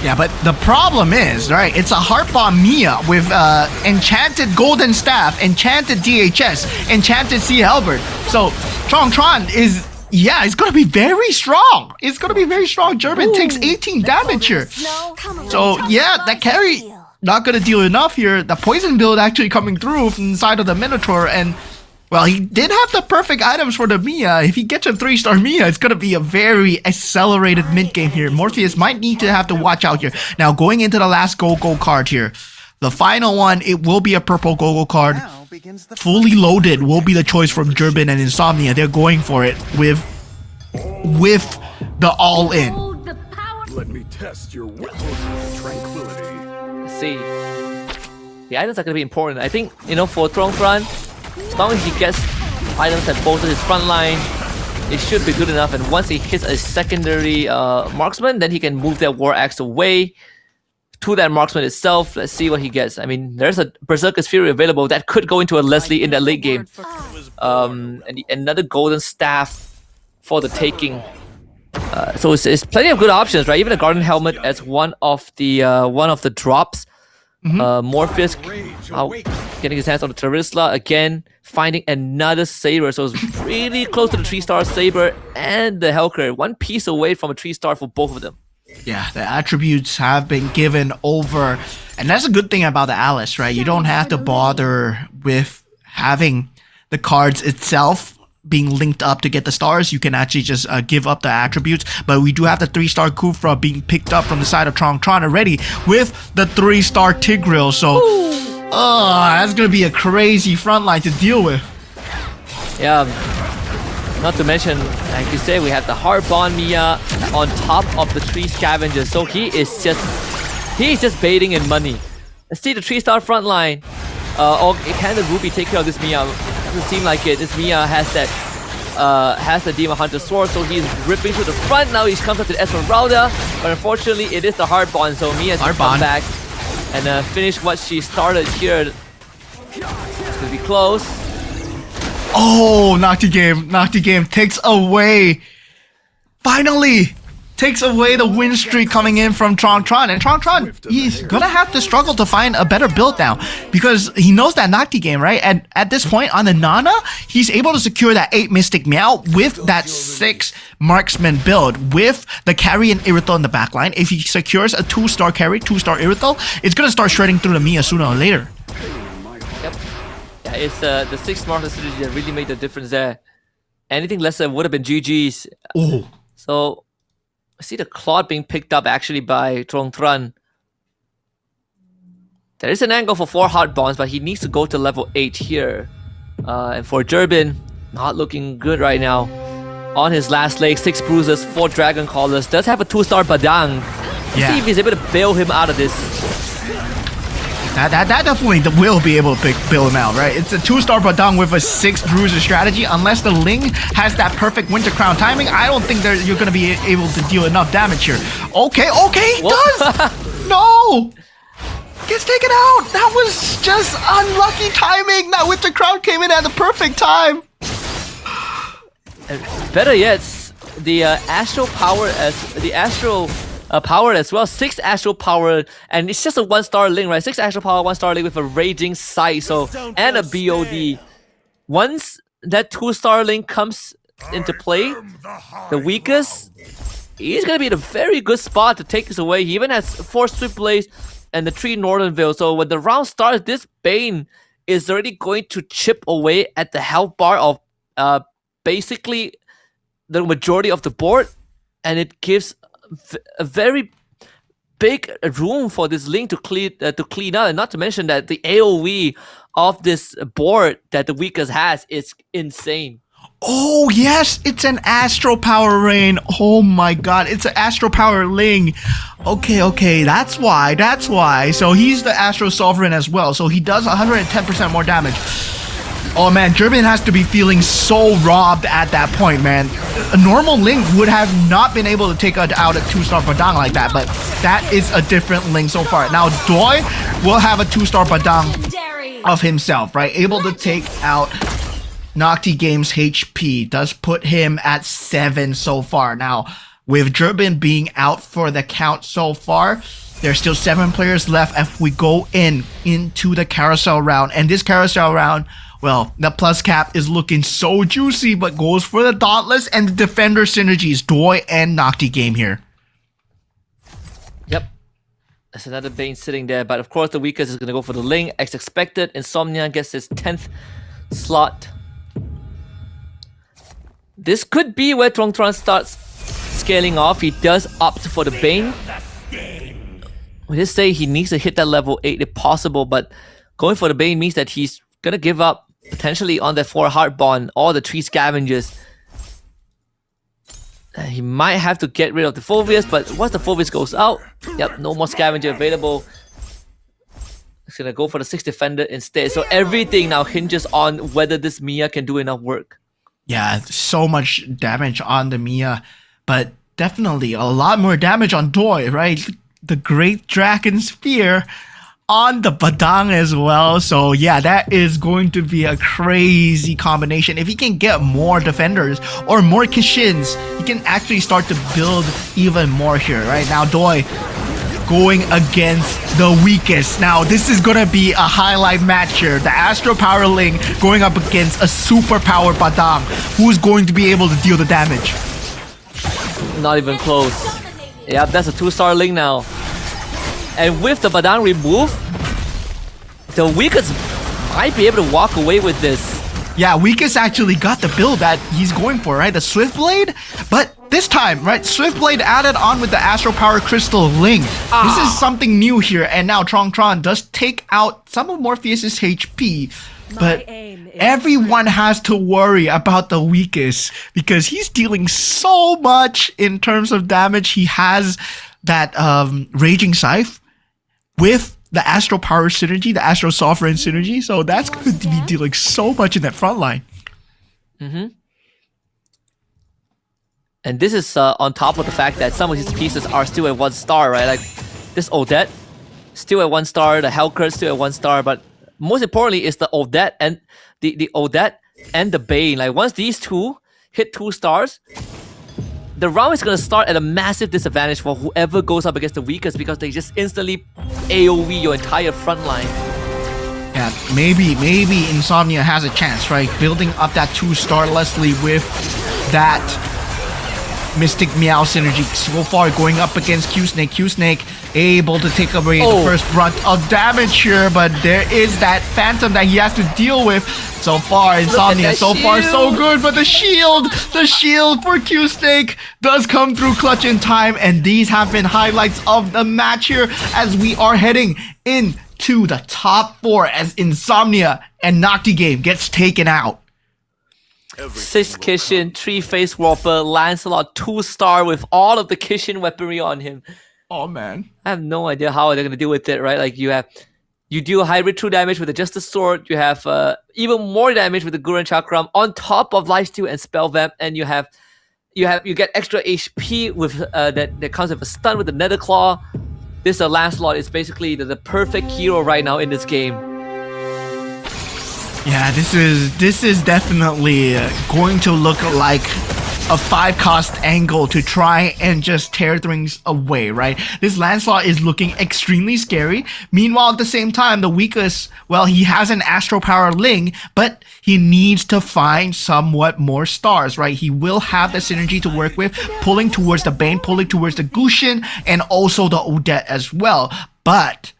Yeah, but the problem is, right, it's a Heartbomb Mia with enchanted Golden Staff, enchanted DHS, enchanted Sea Halberd. So Tron is, yeah, it's going to be very strong. It's going to be very strong. German takes 18 damage here. So yeah, that carry not going to deal enough here. The poison build actually coming through from the side of the Minotaur, and well, he did have the perfect items for the Mia. If he gets a 3-star Mia, it's going to be a very accelerated mid-game here. Morpheus might need to have to watch out here. Now, going into the last Go-Go card here. The final one, it will be a purple Go-Go card. Fully loaded will be the choice from Durbin and Insomnia. They're going for it with the all-in. Let me test your tranquility. Let's see. The items are going to be important. I think, for Tron, as long as he gets items that bolster his front line, it should be good enough. And once he hits a secondary marksman, then he can move that War Axe away to that marksman itself. Let's see what he gets. I mean, there's a Berserker's Fury available that could go into a Leslie in that late game. And another Golden Staff for the taking. So it's plenty of good options, right? Even a Garden Helmet as one of the drops. Morpheus getting his hands on the Terisla again, finding another Saber, so it's really close to the 3-star Saber and the Helker, 1 piece away from a 3-star for both of them. Yeah, the attributes have been given over, and that's a good thing about the Alice, right? You don't have to bother with having the cards itself being linked up to get the stars. You can actually just give up the attributes, but we do have the 3-star Kufra being picked up from the side of Tron already with the 3-star Tigreal, so that's gonna be a crazy front line to deal with. Yeah. Not to mention, like you said, we have the Hardbond Mia on top of the 3 scavengers. So he's just baiting in money. Let's see the 3-star front line. Or can the Ruby take care of this Mia? Doesn't seem like it. This Mia has the Demon Hunter sword, so he's ripping to the front. Now he comes up to the Esmeralda, but unfortunately it is the Hardbond, so Mia has to come back and finish what she started here. It's gonna be close. Oh, Nocti game takes away. Finally, takes away the win streak coming in from Tron. And Tron, he's gonna have to struggle to find a better build now because he knows that Nocti game, right? And at this point on the Nana, he's able to secure that 8 Mystic Meow with that 6 Marksman build with the carry and Irithel in the backline. If he secures a 2-star carry, 2-star Irithel, it's gonna start shredding through the Mia sooner or later. Yep. Yeah, it's the 6 Marksman synergy that really made the difference there. Anything lesser would have been GG's. Oh. So I see the Claude being picked up actually by Tron. There is an angle for 4 hard bonds, but he needs to go to level 8 here. And for Durbin, not looking good right now. On his last leg, 6 bruises, 4 Dragon Callers. Does have a 2-star Badang. Let's see if he's able to bail him out of this. That definitely will be able to bail him out, right? It's a 2-star Badang with a 6 bruiser strategy. Unless the Ling has that perfect Winter Crown timing, I don't think you're going to be able to deal enough damage here. Okay, he does! No! Gets taken out! That was just unlucky timing! That Winter Crown came in at the perfect time! Better yet, the Astral Power power as well. 6 Astral Power, and it's just a 1-star Ling, right? 6 Astral Power, 1-star Ling with a Raging Sight, so and a BOD. Once that 2-star Ling comes into play, the weakest, he's gonna be in a very good spot to take this away. He even has 4 Swift Blades and the 3 Northern Veil. So when the round starts, this Bane is already going to chip away at the health bar of basically the majority of the board, and it gives a very big room for this Link to clean out. And not to mention that the AoE of this board that the weakest has is insane. Oh yes, it's an Astro Power Rain. Oh my god, it's an Astro Power Ling. Okay, that's why. So he's the Astro Sovereign as well, so he does 110% more damage. Oh man, Durbin has to be feeling so robbed at that point, man. A normal Link would have not been able to take out a 2-star Badang like that, but that is a different Link so far. Now, Doi will have a 2-star Badang of himself, right? Able to take out Nocti Game's HP. Does put him at 7 so far. Now, with Durbin being out for the count so far, there's still 7 players left if we go into the carousel round. And this carousel round, well, the plus cap is looking so juicy, but goes for the Dauntless and the Defender synergies, Doi and Nocti Game here. Yep. There's another Bane sitting there, but of course the weakest is going to go for the Ling, as expected. Insomnia gets his 10th slot. This could be where Tron starts scaling off. He does opt for the Bane. We just say he needs to hit that level 8 if possible, but going for the Bane means that he's going to give up potentially on that 4 Heart Bond, all the 3 Scavengers. He might have to get rid of the Phobius, but once the Phobius goes out, yep, no more Scavenger available. He's going to go for the 6 Defender instead. So everything now hinges on whether this Mia can do enough work. Yeah, so much damage on the Mia, but definitely a lot more damage on Doi, right? The Great Dragon Spear on the Badang as well. So yeah, that is going to be a crazy combination. If he can get more defenders or more Kishins, he can actually start to build even more here. Right now, Doi going against the weakest. Now, this is going to be a highlight match here. The Astro Power Ling going up against a super powered Badang. Who's going to be able to deal the damage? Not even close. Yeah, that's a 2-star Ling now. And with the Badang removed, the weakest might be able to walk away with this. Yeah, weakest actually got the build that he's going for, right? The Swift Blade, but this time, right? Swift Blade added on with the Astro Power Crystal Ling. This is something new here, and now Tron does take out some of Morpheus's HP. but everyone has to worry about the weakest because he's dealing so much in terms of damage. He has that Raging Scythe with the Astro Power synergy, the Astro Sovereign synergy, so that's going to be dealing so much in that front line. And this is on top of the fact that some of his pieces are still at 1 star, right? Like this Odette, still at 1 star, the Hellcurt still at 1 star, but most importantly is the Odette and the Odette and the Bane. Like once these two hit 2 stars, the round is going to start at a massive disadvantage for whoever goes up against the weakest because they just instantly AoE your entire front line. Yeah, maybe Insomnia has a chance, right? Building up that 2-star Leslie with that Mystic Meow synergy. So far going up against Q-Snake. Q-Snake able to take away the first brunt of damage here, but there is that Phantom that he has to deal with. So far, Insomnia, so far so good, but the shield for Q-Snake does come through clutch in time, and these have been highlights of the match here as we are heading into the top 4 as Insomnia and Nocti Game gets taken out. 6 Kishin, 3 Face Warper, Lancelot 2-star with all of the Kishin weaponry on him. Oh man. I have no idea how they're gonna deal with it, right? Like you deal hybrid true damage with the Justice Sword, you have even more damage with the Gurren Chakram on top of Lifesteal and Spell Vamp, and you get extra HP with that comes with a stun with the Nether Claw. This Lancelot is basically the perfect hero right now in this game. Yeah, this is definitely going to look like a 5-cost angle to try and just tear things away, right? This Lancelot is looking extremely scary. Meanwhile, at the same time, the weakest, well, he has an Astro Power Ling, but he needs to find somewhat more stars, right? He will have the synergy to work with, pulling towards the Bane, pulling towards the Gushin, and also the Odette as well. But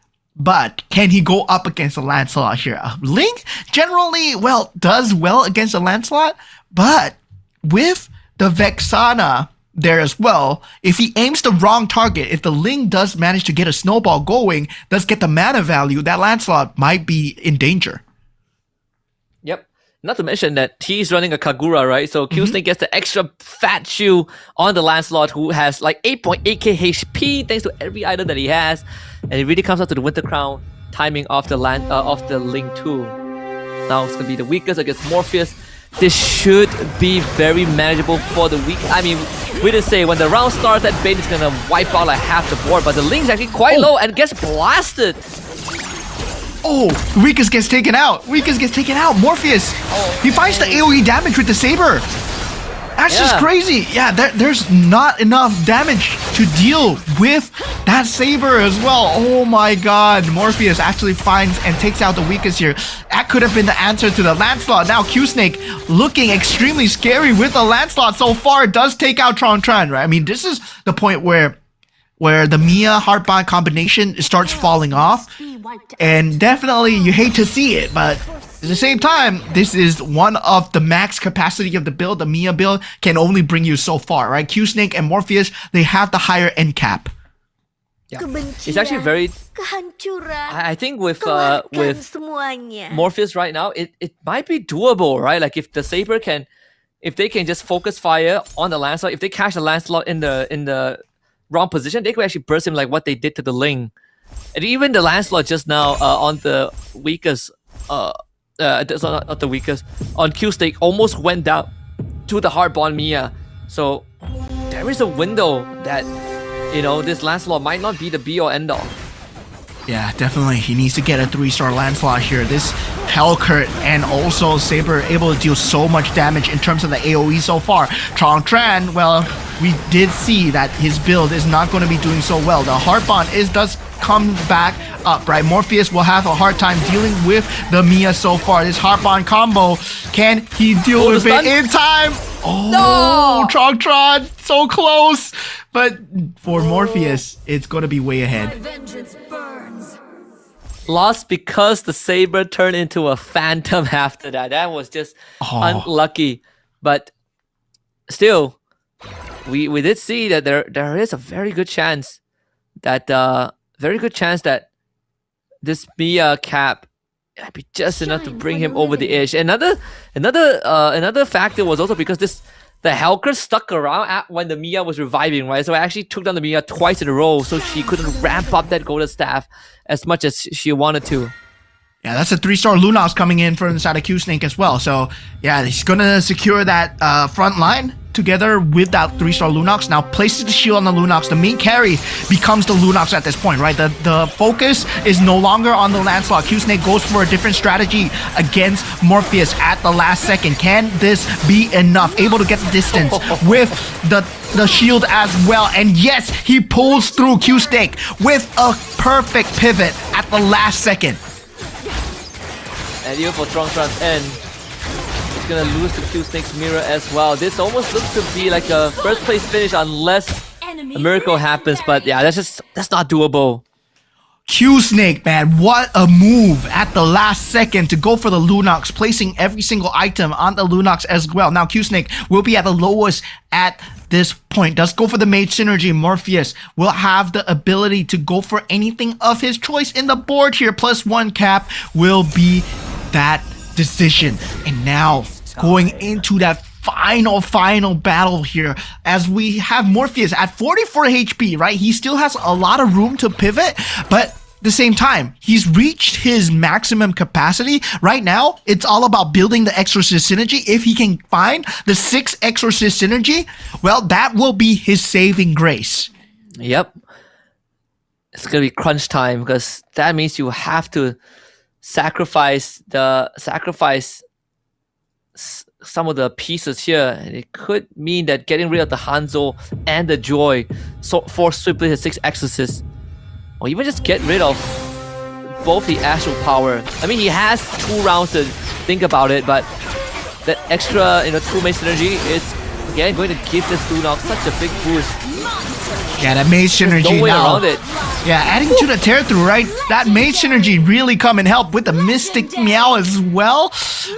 can he go up against the Lancelot here? Link generally, well, does well against the Lancelot, but with the Vexana there as well, if he aims the wrong target, if the Ling does manage to get a snowball going, does get the mana value, that Lancelot might be in danger. Yep. Not to mention that he's running a Kagura, right? So Q-Snake gets the extra fat shoe on the Lancelot, who has like 8.8k HP thanks to every item that he has. And it really comes out to the Winter Crown timing of the Ling too. Now it's gonna be the weakest against Morpheus. This should be very manageable for the weak. I mean, we did say when the round starts, that Bane is gonna wipe out like half the board, but the Ling's actually quite low and gets blasted. Oh, Weakest gets taken out. Morpheus, he finds the AoE damage with the Saber. That's just crazy. Yeah, there's not enough damage to deal with that Saber as well. Oh my god. Morpheus actually finds and takes out the Weakest here. That could have been the answer to the Lancelot. Now Q-Snake looking extremely scary with the Lancelot so far. It does take out Tron, right? I mean, this is the point where the Mia Heartbond combination starts falling off. And definitely you hate to see it, but at the same time, this is one of the max capacity of the build. The Mia build can only bring you so far, right? Q-Snake and Morpheus, they have the higher end cap. Yeah. It's actually very... I think with Morpheus right now, it might be doable, right? Like if the Saber can... If they can just focus fire on the Lancelot, if they catch the Lancelot in the wrong position, they could actually burst him like what they did to the Ling. And even the Lancelot just now on the weakest... that's not the weakest. On Q-Snake almost went down to the Heartbond Mia. So there is a window that, you know, this Lancelot might not be the be or end all. Yeah, definitely. He needs to get a 3-star Lancelot here. This Hellcurt and also Saber able to deal so much damage in terms of the AoE so far. Tran, well, we did see that his build is not going to be doing so well. The Heartbond does come back up, right? Morpheus will have a hard time dealing with the Mia so far. This Heartbond combo, can he deal with it in time? Oh, no! Tron, so close! But for Morpheus, it's going to be way ahead. Lost because the Saber turned into a Phantom after that. That was just unlucky. But still, we did see that there is a very good chance that this Mia cap It'd be just enough to bring him over the edge. Another factor was also because the Helker stuck around when the Mia was reviving, right? So I actually took down the Mia twice in a row, so she couldn't ramp up that golden staff as much as she wanted to. Yeah, that's a 3-star Lunox coming in from inside of Q-Snake as well. So, yeah, he's gonna secure that front line together with that 3-star Lunox. Now places the shield on the Lunox. The main carry becomes the Lunox at this point, right? The focus is no longer on the Lancelot. Q-Snake goes for a different strategy against Morpheus at the last second. Can this be enough? Able to get the distance with the shield as well. And yes, he pulls through Q-Snake with a perfect pivot at the last second. And even for Strong's end, he's gonna lose to Q-Snake's mirror as well. This almost looks to be like a first place finish unless a miracle happens, but yeah, that's not doable. Q-Snake, man, what a move at the last second to go for the Lunox, placing every single item on the Lunox as well. Now Q-Snake will be at the lowest at this point. Does go for the mage synergy. Morpheus will have the ability to go for anything of his choice in the board here. +1 cap will be that decision. And now going into that final battle here as we have Morpheus at 44 HP, right? He still has a lot of room to pivot, but at the same time, he's reached his maximum capacity. Right now, it's all about building the Exorcist synergy. If he can find the 6 Exorcist synergy, well, that will be his saving grace. Yep. It's gonna be crunch time because that means you have to sacrifice some of the pieces here, and it could mean that getting rid of the Hanzo and the Joy force swiftly his 6 Exorcists, or even just get rid of both the Astral Power. I mean, he has 2 rounds to think about it, but that extra 2 mage synergy is again going to give this Lunox such a big boost. Yeah, that mage synergy no way now. around it. Yeah, adding to the tear through, right? That mage synergy really come and help with the Mystic Meow as well.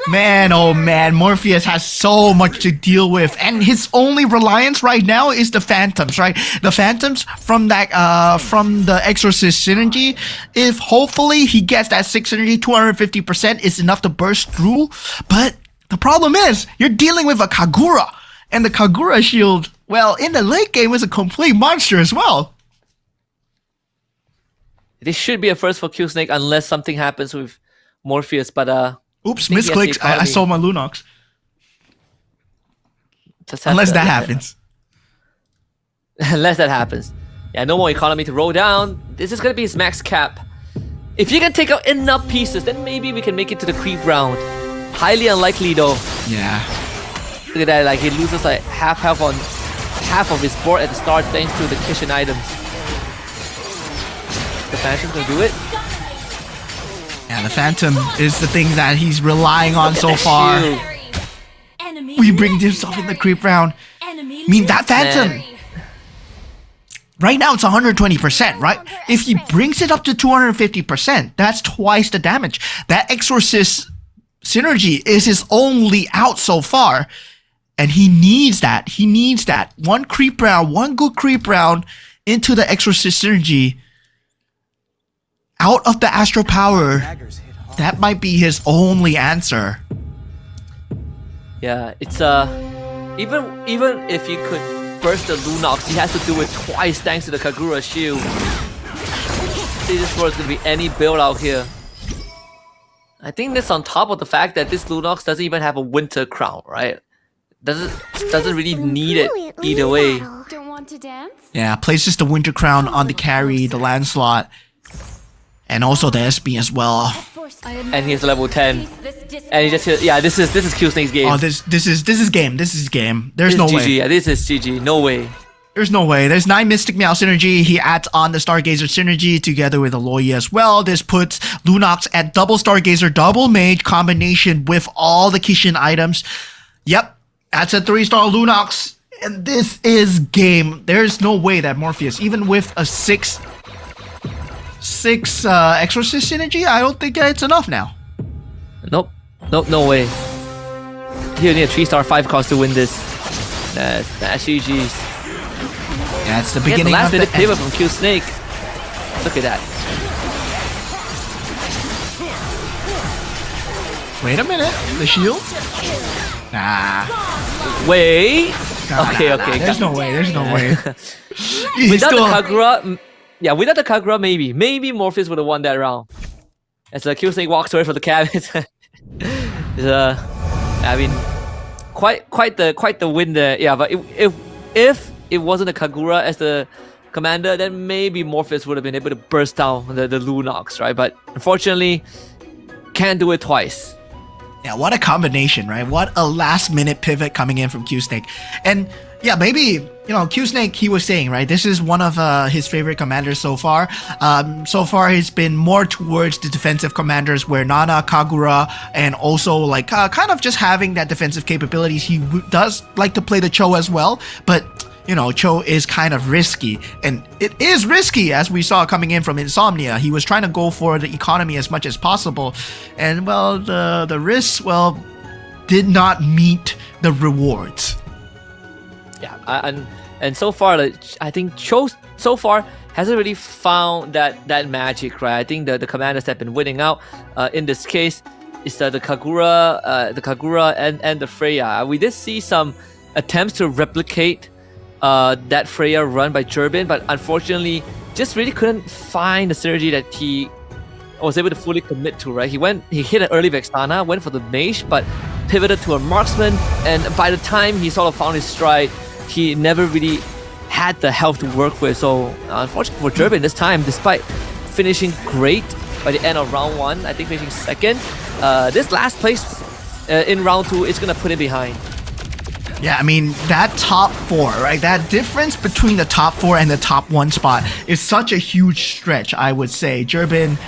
Man, oh man, Morpheus has so much to deal with, and his only reliance right now is the Phantoms, right? The Phantoms from that from the Exorcist synergy. If hopefully he gets that 6 synergy, 250% is enough to burst through. But the problem is you're dealing with a Kagura, and the Kagura shield, well, in the late game is a complete monster as well. This should be a first for Q-Snake unless something happens with Morpheus, but oops, misclicked. I saw my Lunox. Unless that happens. Unless that happens. Yeah, no more economy to roll down. This is gonna be his max cap. If you can take out enough pieces, then maybe we can make it to the creep round. Highly unlikely though. Yeah. Look at that, like he loses like half on half of his board at the start thanks to the kitchen items. The Phantom's gonna do it. Yeah, the Phantom is the thing that he's relying on so far. Shield. We bring himself in the creep round. I mean, that Phantom. Right now it's 120%, right? If he brings it up to 250%, that's twice the damage. That Exorcist synergy is his only out so far. And he needs that. He needs that. One creep round, one good creep round into the Exorcist synergy. Out of the Astral Power. That might be his only answer. Yeah, it's even if he could burst the Lunox, he has to do it twice thanks to the Kagura shield. See, this world's gonna be any build out here. I think this on top of the fact that this Lunox doesn't even have a winter crown, right? Doesn't really need it either way. Don't want to dance? Yeah, places the Winter Crown on the carry, the Lancelot, and also the SB as well. And he's level 10. And he just yeah, this is Q-Snake's game. Oh, this is game. This is game. There's this no is GG. way. Yeah, this is GG. No way. There's no way. There's 9 Mystic Meow synergy. He adds on the Stargazer synergy together with Aloy as well. This puts Lunox at double Stargazer, double Mage combination with all the Kishin items. Yep. That's a 3-star Lunox, and this is game. There's no way that Morpheus, even with a 6 Exorcist synergy, I don't think it's enough now. Nope, no way. You need a 3-star 5 cost to win this. That's GG's. Yeah, it's the He had the beginning last of the minute pivot end. from Q-Snake. Look at that. Wait a minute. The shield? Nah. Wait. Nah, Okay, nah, okay. nah. There's no way. There's no way. He's Without still- the Kagura, yeah, without the Kagura, maybe Morpheus would have won that round. As the Q Snake walks away from the cabin, I mean, quite the win there. Yeah, but if it wasn't the Kagura as the commander, then maybe Morpheus would have been able to burst down the Lunox, right? But unfortunately, can't do it twice. Yeah, what a combination, right? What a last minute pivot coming in from Q Snake. And yeah, maybe, Q Snake, he was saying, right, this is one of his favorite commanders so far. So far, he's been more towards the defensive commanders where Nana, Kagura, and also like kind of just having that defensive capabilities. He does like to play the Cho as well, but Cho is kind of risky, and it is risky as we saw coming in from Insomnia. He was trying to go for the economy as much as possible, and well, the risks, did not meet the rewards. Yeah, and so far, I think Cho so far hasn't really found that magic, right? I think the commanders that have been winning out in this case is the Kagura and the Freya. We did see some attempts to replicate that Freya run by Jerbin, but unfortunately just really couldn't find the synergy that he was able to fully commit to, right? He hit an early Vexana, went for the Mage, but pivoted to a Marksman, and by the time he sort of found his stride, he never really had the health to work with. So unfortunately for Jerbin this time, despite finishing great by the end of round 1, I think finishing second, this last place in round 2 is going to put him behind. Yeah, I mean, that top 4, right? That difference between the top 4 and the top 1 spot is such a huge stretch, I would say. Jerbin,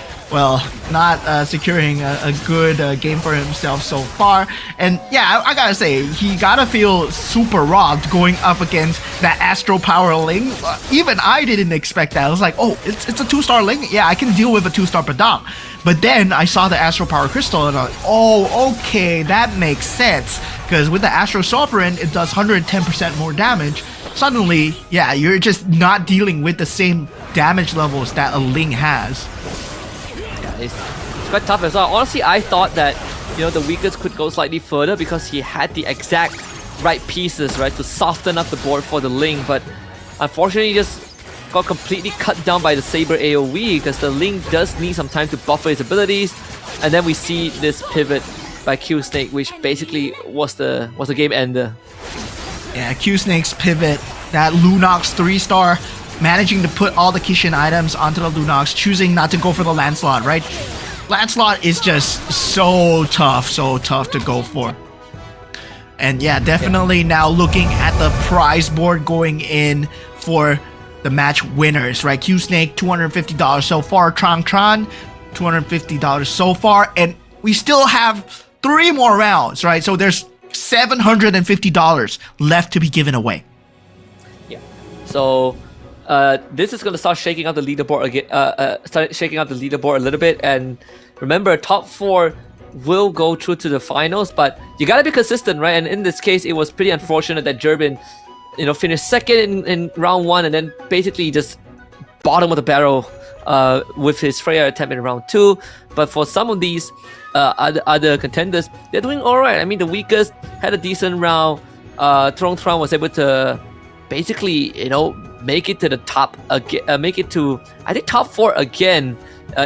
not securing a good game for himself so far. And yeah, I gotta say, he gotta feel super robbed going up against that Astro Power Ling. Even I didn't expect that. I was like, oh, it's a 2-star Ling? Yeah, I can deal with a 2-star Padam. But then I saw the Astro Power Crystal and I'm like, oh, okay, that makes sense. Because with the Astro Sovereign, it does 110% more damage. Suddenly, yeah, you're just not dealing with the same damage levels that a Ling has. Yeah, it's quite tough as well. Honestly, I thought that, the weakest could go slightly further because he had the exact right pieces, right, to soften up the board for the Ling. But unfortunately, he just got completely cut down by the Saber AoE because the Ling does need some time to buffer his abilities. And then we see this pivot by Q Snake, which basically was the game ender. Yeah, Q Snake's pivot, that Lunox 3-star, managing to put all the Kishin items onto the Lunox, choosing not to go for the Lancelot, right? Lancelot is just so tough to go for. And yeah, definitely now looking at the prize board going in for the match winners, right? Q Snake, $250 so far. Tron, $250 so far. And we still have 3 more rounds, right? So there's $750 left to be given away. Yeah. So this is gonna start shaking up the leaderboard again. Start shaking up the leaderboard a little bit. And remember, top 4 will go through to the finals, but you gotta be consistent, right? And in this case, it was pretty unfortunate that Jerbin, finished second in round 1 and then basically just bottom of the barrel with his Freya attempt in round 2. But for some of these other contenders, they're doing alright. I mean, the weakest had a decent round. Tron was able to basically, make it to the top again, make it to, I think, top 4 again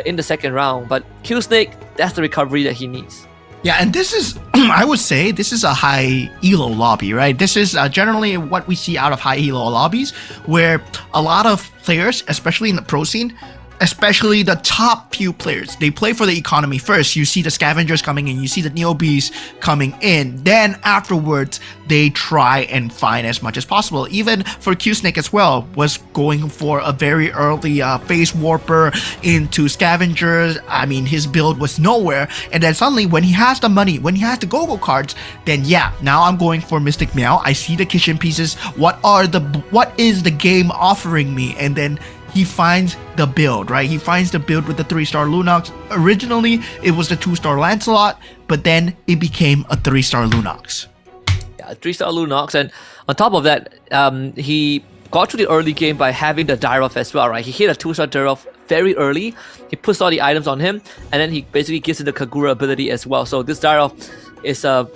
in the second round. But Q Snake, that's the recovery that he needs. Yeah, and this is, I would say, this is a high elo lobby, right? This is generally what we see out of high elo lobbies, where a lot of players, especially in the pro scene, especially the top few players, they play for the economy first. You see the scavengers coming in, you see the neobees coming in. Then afterwards, they try and find as much as possible. Even for Q Snake as well, was going for a very early phase warper into scavengers. I mean, his build was nowhere. And then suddenly, when he has the money, when he has the go-go cards, then yeah, now I'm going for Mystic Meow. I see the Kishin pieces. What is the game offering me? And then he finds the build, right? He finds the build with the 3-star Lunox. Originally, it was the 2-star Lancelot, but then it became a 3-star Lunox. Yeah, 3-star Lunox, and on top of that, he got to the early game by having the Dyrov as well, right? He hit a 2-star Dyrov very early. He puts all the items on him, and then he basically gives him the Kagura ability as well. So this Dyrov is a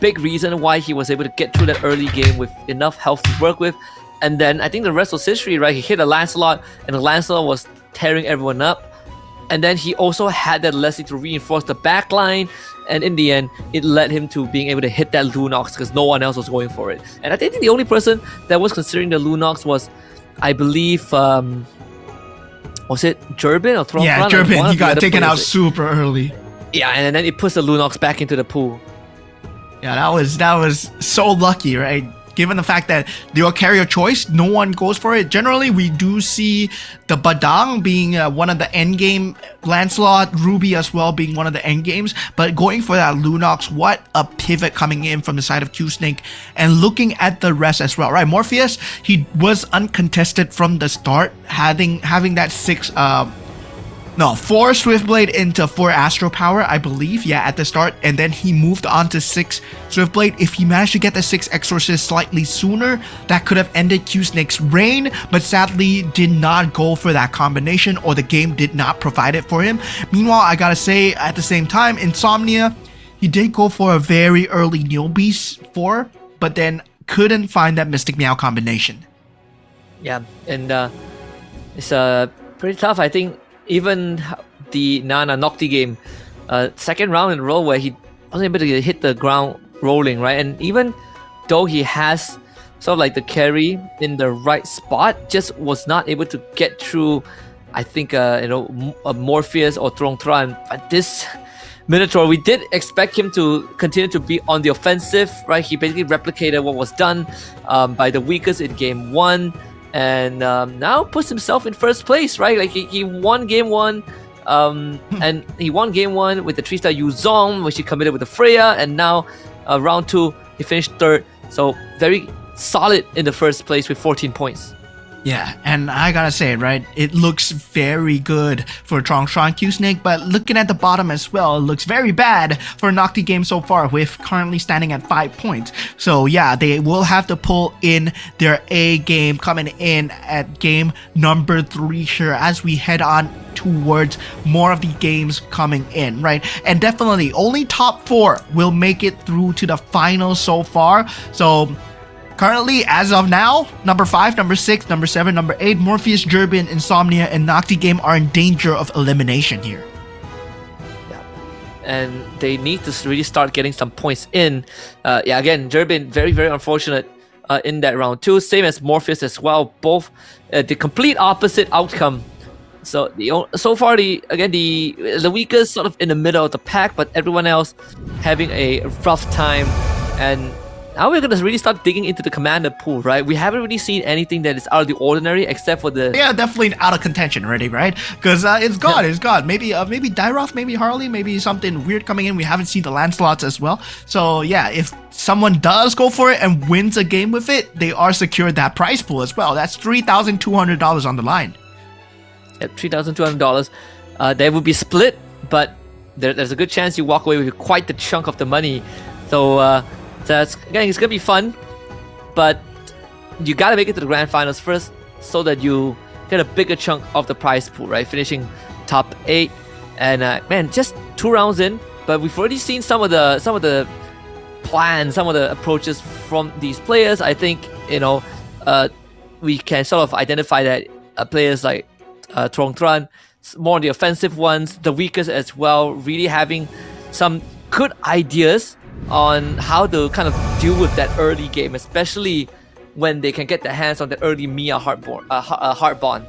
big reason why he was able to get through that early game with enough health to work with. And then I think the rest was history, right? He hit a Lancelot, and the Lancelot was tearing everyone up. And then he also had that Leslie to reinforce the backline. And in the end, it led him to being able to hit that Lunox because no one else was going for it. And I think the only person that was considering the Lunox was, I believe, was it Durbin or Throne? Yeah, Durbin. He got taken out super early. Yeah, and then it puts the Lunox back into the pool. Yeah, that was so lucky, right? Given the fact that they'll carry a choice, no one goes for it. Generally, we do see the Badang being one of the endgame, Lancelot, Ruby as well being one of the endgames, but going for that Lunox, what a pivot coming in from the side of Q-Snake, and looking at the rest as well, right? Morpheus, he was uncontested from the start, having that 4 Swiftblade into 4 Astro Power, I believe, at the start, and then he moved on to 6 Swiftblade. If he managed to get the 6 Exorcist slightly sooner, that could have ended Q-Snake's reign, but sadly did not go for that combination, or the game did not provide it for him. Meanwhile, I gotta say, at the same time, Insomnia, he did go for a very early Neo Beast 4, but then couldn't find that Mystic Meow combination. Yeah, and it's pretty tough, I think. Even the Nana Nocti game, second round in a row where he wasn't able to hit the ground rolling, right? And even though he has sort of like the carry in the right spot, just was not able to get through, I think, a Morpheus or Trong Tran. But this Minotaur, we did expect him to continue to be on the offensive, right? He basically replicated what was done by the weakest in game 1. And now puts himself in first place, right? Like he won game 1, and he won game 1 with the 3-star Yuzong, which he committed with the Freya, and now round 2 he finished 3rd. So very solid in the first place with 14 points. Yeah, and I gotta say, right, it looks very good for Trongshan Q-Snake, but looking at the bottom as well, it looks very bad for Nocti Game so far, with currently standing at 5 points. So yeah, they will have to pull in their A game coming in at game number 3 here as we head on towards more of the games coming in, right? And definitely only top 4 will make it through to the finals so far. So currently, as of now, number 5, number 6, number 7, number 8, Morpheus, Durbin, Insomnia, and Nocti Game are in danger of elimination here. Yeah, and they need to really start getting some points in. Again, Durbin, very, very unfortunate in that round 2. Same as Morpheus as well. Both the complete opposite outcome. So so far, the weakest sort of in the middle of the pack, but everyone else having a rough time. And now we're going to really start digging into the commander pool, right? We haven't really seen anything that is out of the ordinary except for the... Yeah, definitely out of contention already, right? Because it's God, it's God. Maybe Dyrov, maybe Harley, maybe something weird coming in. We haven't seen the Lancelots as well. So yeah, if someone does go for it and wins a game with it, they are secured that prize pool as well. That's $3,200 on the line. At $3,200. They will be split, but there's a good chance you walk away with quite the chunk of the money. So... that's, again, it's gonna be fun, but you gotta make it to the grand finals first so that you get a bigger chunk of the prize pool, right? Finishing top 8, and man, just 2 rounds in, but we've already seen some of the plans, some of the approaches from these players. I think we can sort of identify that players like Trong Tran, more on the offensive ones, the weakest as well, really having some good ideas on how to kind of deal with that early game, especially when they can get their hands on the early Mia Heartbond.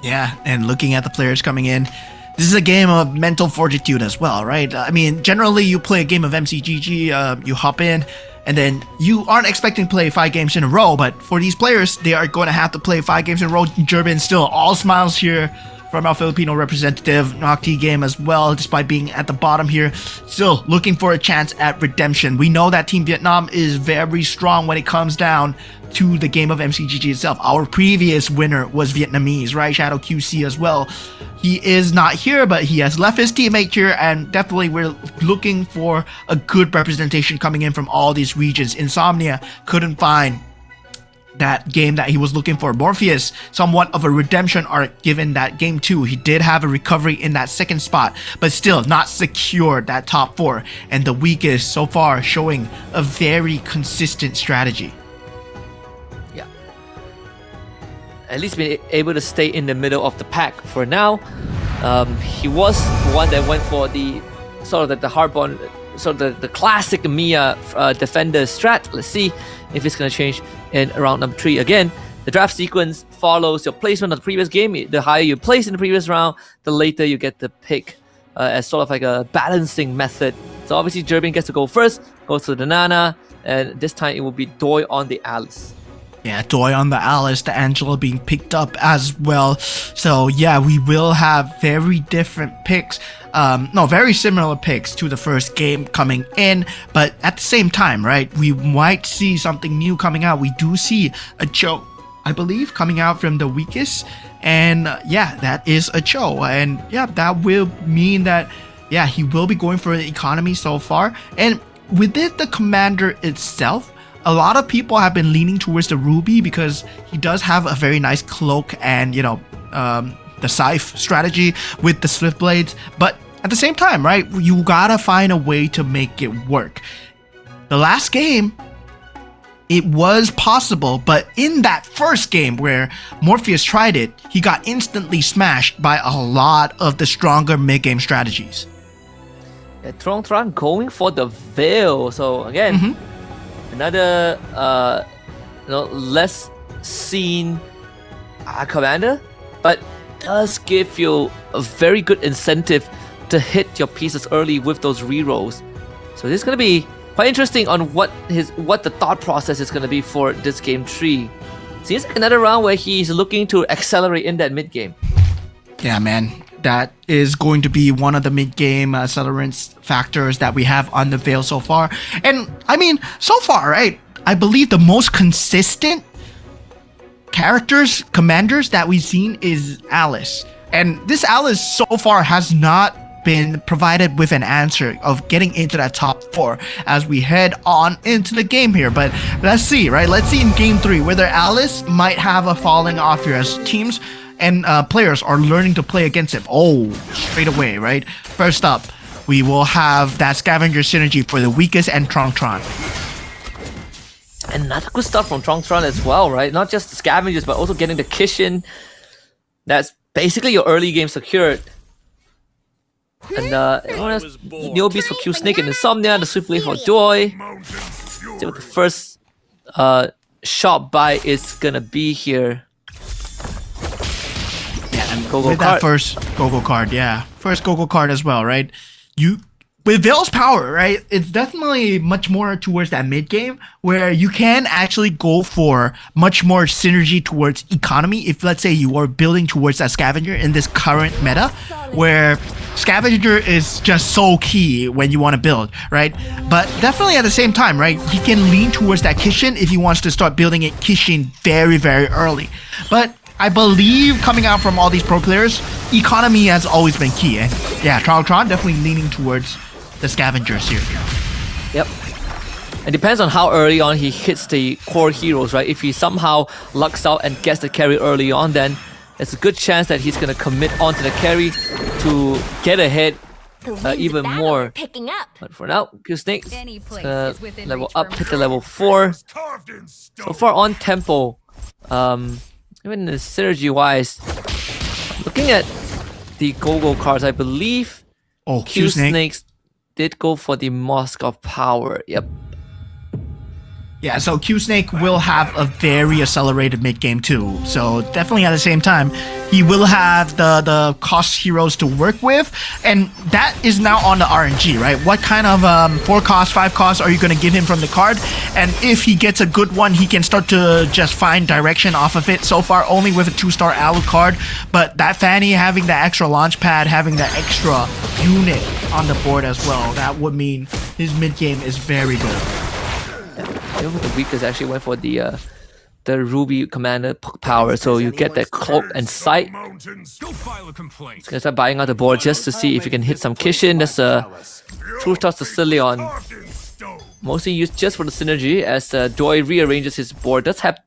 Yeah, and looking at the players coming in, this is a game of mental fortitude as well, right? I mean, generally you play a game of MCGG, you hop in, and then you aren't expecting to play 5 games in a row, but for these players, they are going to have to play 5 games in a row. Durbin still all smiles here from our Filipino representative. Nocti Game as well, despite being at the bottom here, still looking for a chance at redemption. We know that Team Vietnam is very strong when it comes down to the game of MCGG itself. Our previous winner was Vietnamese, right? Shadow QC as well. He is not here, but he has left his teammate here, and definitely we're looking for a good representation coming in from all these regions. Insomnia couldn't find that game that he was looking for. Morpheus, somewhat of a redemption arc given that game 2. He did have a recovery in that second spot, but still not secured that top 4. And the weakest so far showing a very consistent strategy. Yeah. At least being able to stay in the middle of the pack for now. He was the one that went for the sort of the hardball, sort of the classic Mia defender strat. Let's see if it's going to change in round number 3. Again, the draft sequence follows your placement of the previous game. The higher you place in the previous round, the later you get the pick, as sort of like a balancing method. So obviously Jerbin gets to go first, goes to the Nana, and this time it will be Doi on the Alice. Yeah, Doi on the Alice, the Angela being picked up as well. So yeah, we will have very different picks. Very similar picks to the first game coming in. But at the same time, right, we might see something new coming out. We do see a Cho, I believe, coming out from the weakest. And yeah, that is a Cho. And yeah, that will mean that, yeah, he will be going for the economy so far. And within the commander itself, a lot of people have been leaning towards the Ruby because he does have a very nice cloak and, the scythe strategy with the swift blades. But at the same time, right, you gotta find a way to make it work. The last game, it was possible, but in that first game where Morpheus tried it, he got instantly smashed by a lot of the stronger mid-game strategies. Yeah, Tron going for the Veil. So again, another less seen commander, but does give you a very good incentive to hit your pieces early with those rerolls. So this is going to be quite interesting on what the thought process is going to be for this game 3. Seems like another round where he's looking to accelerate in that mid game. Yeah, man. That is going to be one of the mid-game accelerance factors that we have on the Veil so far. And I mean, so far, right, I believe the most consistent commanders that we've seen is Alice. And this Alice so far has not been provided with an answer of getting into that top 4 as we head on into the game here. But let's see, right? Let's see in game 3 whether Alice might have a falling off here as teams and players are learning to play against him. Oh, straight away, right? First up, we will have that scavenger synergy for the weakest and Tron. And another good stuff from Tron as well, right? Not just the scavengers, but also getting the Kishin. That's basically your early game secured. And Neobeast for Q Snake and Insomnia, the Swift Blade for Joy. Still the first shot buy is gonna be here. Go-Go with that first Go-Go card, yeah. First Go-Go card as well, right? With Veil's power, right? It's definitely much more towards that mid-game where you can actually go for much more synergy towards economy if, let's say, you are building towards that Scavenger in this current meta where Scavenger is just so key when you want to build, right? But definitely at the same time, right? He can lean towards that Kishin if he wants to start building it Kishin very, very early. But I believe coming out from all these pro players, economy has always been key. And yeah, Tron definitely leaning towards the scavengers here. Yep. It depends on how early on he hits the core heroes, right? If he somehow lucks out and gets the carry early on, then there's a good chance that he's going to commit onto the carry to get ahead even more. But for now, Q-Snake level up, hit the level 4. So far on tempo, even the synergy wise, looking at the Go-Go cards, I believe Q-Snakes did go for the Mask of Power. Yep. Yeah, so Q-Snake will have a very accelerated mid-game too. So definitely at the same time, he will have the cost heroes to work with. And that is now on the RNG, right? What kind of 4 cost, 5 cost are you going to give him from the card? And if he gets a good one, he can start to just find direction off of it. So far, only with a 2-star Alucard. But that Fanny having the extra launch pad, having the extra unit on the board as well, that would mean his mid-game is very good. Even with the weakest actually went for the Ruby Commander power, so you get that cloak and sight. Gonna start buying out the board just to see if you can hit some Kishin. That's a 2-star Sicilion, mostly used just for the synergy as Joy rearranges his board. Does have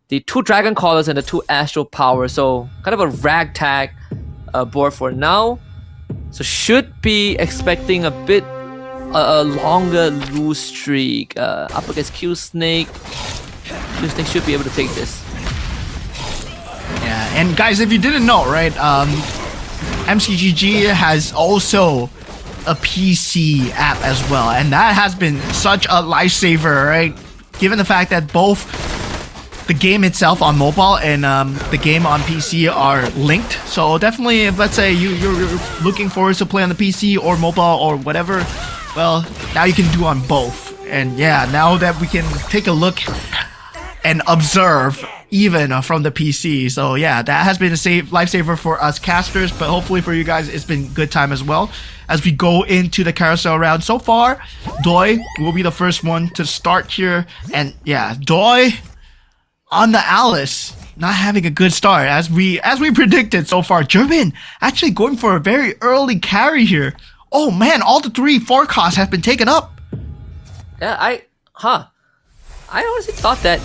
the 2 Dragon Callers and the 2 Astral Power. So kind of a ragtag board for now. So should be expecting a bit a longer lose streak up against Q Snake. Q Snake should be able to take this. Yeah, and guys, if you didn't know, right, MCGG has also a PC app as well, and that has been such a lifesaver, right? Given the fact that both the game itself on mobile and the game on PC are linked. So definitely, if let's say you're looking forward to play on the PC or mobile or whatever, well, now you can do on both. And yeah, now that we can take a look and observe even from the PC. So yeah, that has been a lifesaver for us casters, but hopefully for you guys, it's been good time as well. As we go into the carousel round, so far, Doi will be the first one to start here. And yeah, Doi on the Alice, not having a good start as we predicted so far. German actually going for a very early carry here. Oh man, all the 3 forecasts have been taken up. Yeah, I honestly thought that,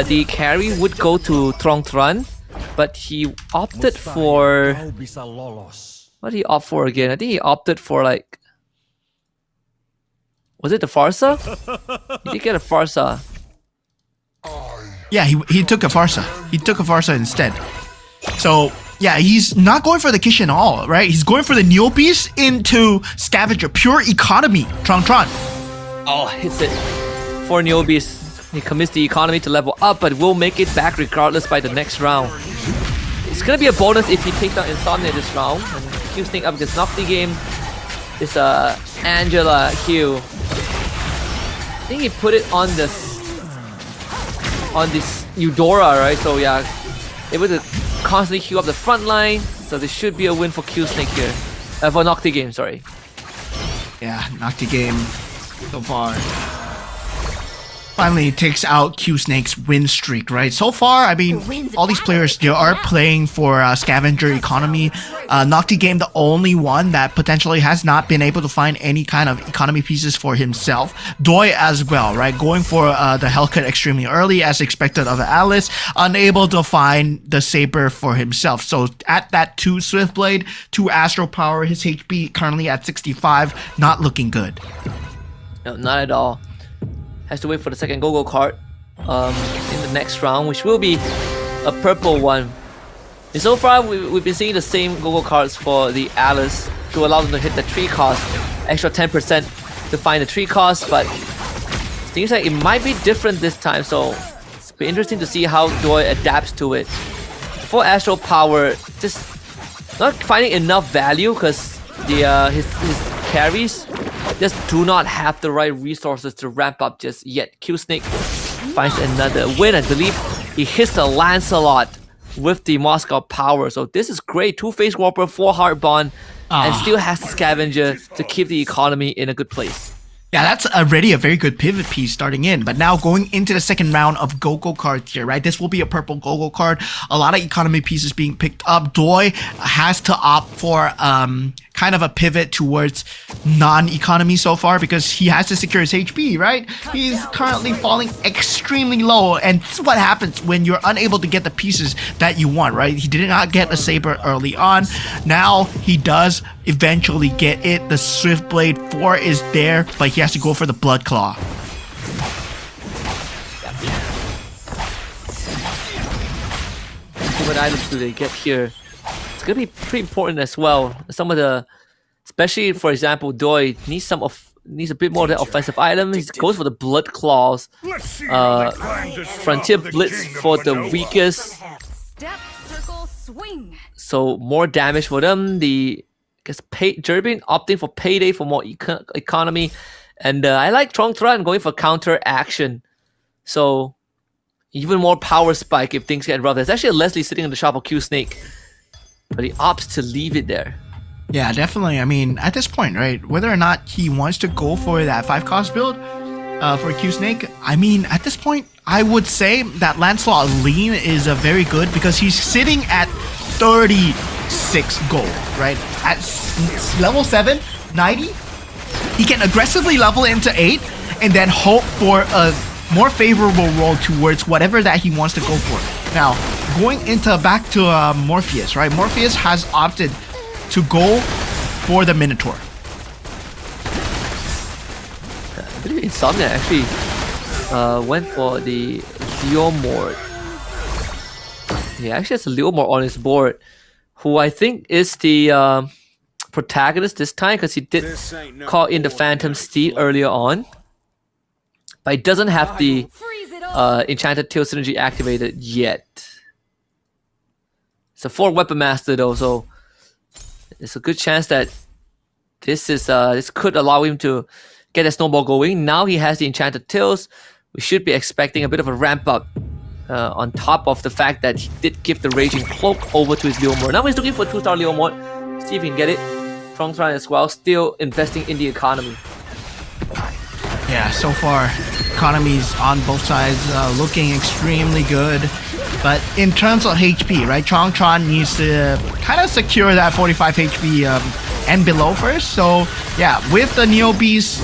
the carry would go to Trong Tran, but he opted for... What did he opt for again? I think he opted for like... Was it the Farsa? He did get a Farsa. Yeah, he took a Farsa. He took a Farsa instead. So, yeah, he's not going for the Kishin at all, right? He's going for the Neo Beast into Scavenger. Pure economy, Trong Tran. Oh, hits it. For Neo Beast. He commits the economy to level up, but will make it back regardless by the next round. It's gonna be a bonus if he takes down Insomnia this round. And Q Snake up against Nocti game. It's Angela Q. I think he put it on this Eudora, right? So yeah, able to constantly queue up the front line. So this should be a win for Q Snake here. For Nocti game, sorry. Yeah, Nocti game so far. Finally takes out Q Snake's win streak, right? So far, I mean, all these players, they are playing for Scavenger economy. Nocti game, the only one that potentially has not been able to find any kind of economy pieces for himself. Doi as well, right? Going for the Hellcut extremely early as expected of Alice, unable to find the Saber for himself. So at that 2 Swiftblade, 2 Astral Power, his HP currently at 65, not looking good. No, not at all. Has to wait for the second go-go card in the next round, which will be a purple one. And so far, we've been seeing the same go-go cards for the Alice to allow them to hit the 3 cost, extra 10% to find the 3 cost, but it seems like it might be different this time, so it's be interesting to see how Doi adapts to it. For Astral Power, just not finding enough value because his carries just do not have the right resources to ramp up just yet. Q Snake finds another win. I believe he hits the Lancelot with the Moscow Power. So this is great. 2 Face Warper, 4 Heart Bond, and still has the Scavenger to keep the economy in a good place. Yeah, that's already a very good pivot piece starting in. But now going into the second round of go-go cards here, right? This will be a purple go-go card. A lot of economy pieces being picked up. Doi has to opt for kind of a pivot towards non-economy so far because he has to secure his HP, right? He's currently falling extremely low, and this is what happens when you're unable to get the pieces that you want, right? He did not get a Saber early on. Now he does eventually get it. The Swiftblade 4 is there, but he has to go for the Blood Claw. What items do they get here? It's gonna be pretty important as well. Some of the, especially for example, Doi needs a bit more of the offensive items. He goes for the Blood Claws. Frontier Blitz for the weakest. So more damage for them. Jerbin opting for Payday for more economy, and I like Trong Tran going for counter action. So even more power spike if things get rough. There's actually a Leslie sitting in the shop of Q Snake, but he opts to leave it there. Yeah, definitely. I mean, at this point, right, whether or not he wants to go for that 5 cost build for Q Snake, I mean, at this point, I would say that Lancelot Lean is a very good because he's sitting at 36 gold, right? At level 7, 90, he can aggressively level into 8 and then hope for a more favorable role towards whatever that he wants to go for. Now, going into back to Morpheus, right? Morpheus has opted to go for the Minotaur. I believe Insomnia actually went for the Leomord. He actually has a Leomord on his board, who I think is the protagonist this time because he did call in the Phantom Steed earlier on. But it doesn't have the Enchanted Tail synergy activated yet. It's a 4 Weapon Master though, so there's a good chance that this could allow him to get a snowball going. Now he has the Enchanted Tails. We should be expecting a bit of a ramp up on top of the fact that he did give the Raging Cloak over to his Leomord. Now he's looking for 2-star Leomord. See if he can get it. Trongtran as well, still investing in the economy. Yeah, so far, economies on both sides looking extremely good. But in terms of HP, right, Trongtran needs to kind of secure that 45 HP and below first. So yeah, with the Neo Beast,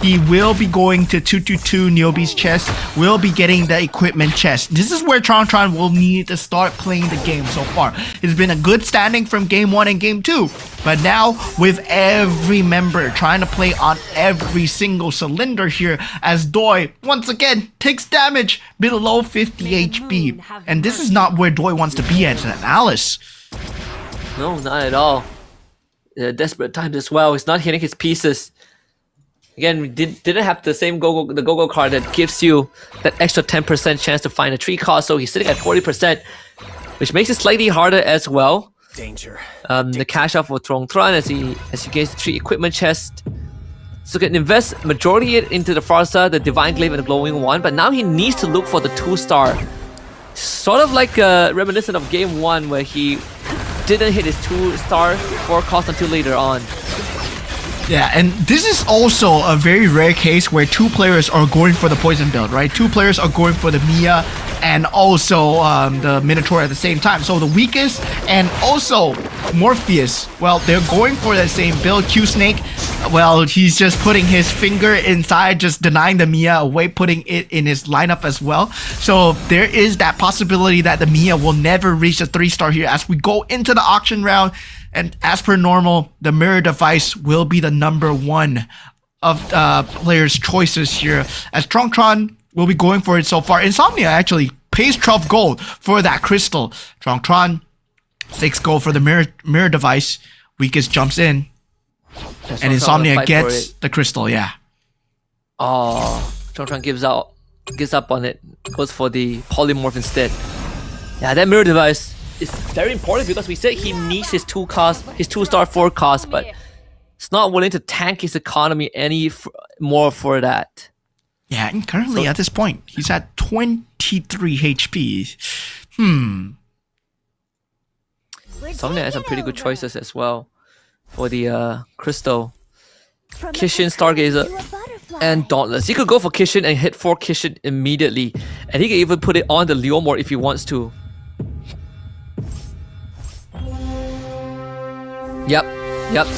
he will be going to 222 Neo Beast chest, will be getting the equipment chest. This is where Trongtran will need to start playing the game so far. It's been a good standing from game 1 and game 2. But now, with every member trying to play on every single cylinder here, as Doi, once again, takes damage below 50 HP. And this is not where Doi wants to be as an Alice. No, not at all. Desperate times as well. He's not hitting his pieces. Again, we didn't have the same go-go card that gives you that extra 10% chance to find a tree cost, so he's sitting at 40%, which makes it slightly harder as well. Danger. The cash out for Trongtran as he gains the 3 equipment chest. So he can invest majority it into the Farsa, the Divine Glaive, and the Glowing One, but now he needs to look for the 2-star. Sort of like reminiscent of game 1 where he didn't hit his 2-star 4 cost until later on. Yeah, and this is also a very rare case where 2 players are going for the poison build, right? 2 players are going for the Mia and also the Minotaur at the same time. So the weakest and also Morpheus, well, they're going for the same build. Q-Snake, well, he's just putting his finger inside, just denying the Mia away, putting it in his lineup as well. So there is that possibility that the Mia will never reach the 3-star here as we go into the auction round. And as per normal, the mirror device will be the number 1 of players' choices here. As Trongtran will be going for it so far. Insomnia actually pays 12 gold for that crystal. Trongtran, 6 gold for the mirror device. Weakest jumps in. And Insomnia gets the crystal, yeah. Oh, Trongtran gives up on it. Goes for the polymorph instead. Yeah, that mirror device is very important because we said he needs his 2-star 4 cost, but he's not willing to tank his economy any more for that. Yeah, and currently at this point, he's at 23 HP. Somnia has some pretty good choices as well for the crystal. Kishin, Stargazer, and Dauntless. He could go for Kishin and hit 4 Kishin immediately, and he can even put it on the Leomord if he wants to. Yep,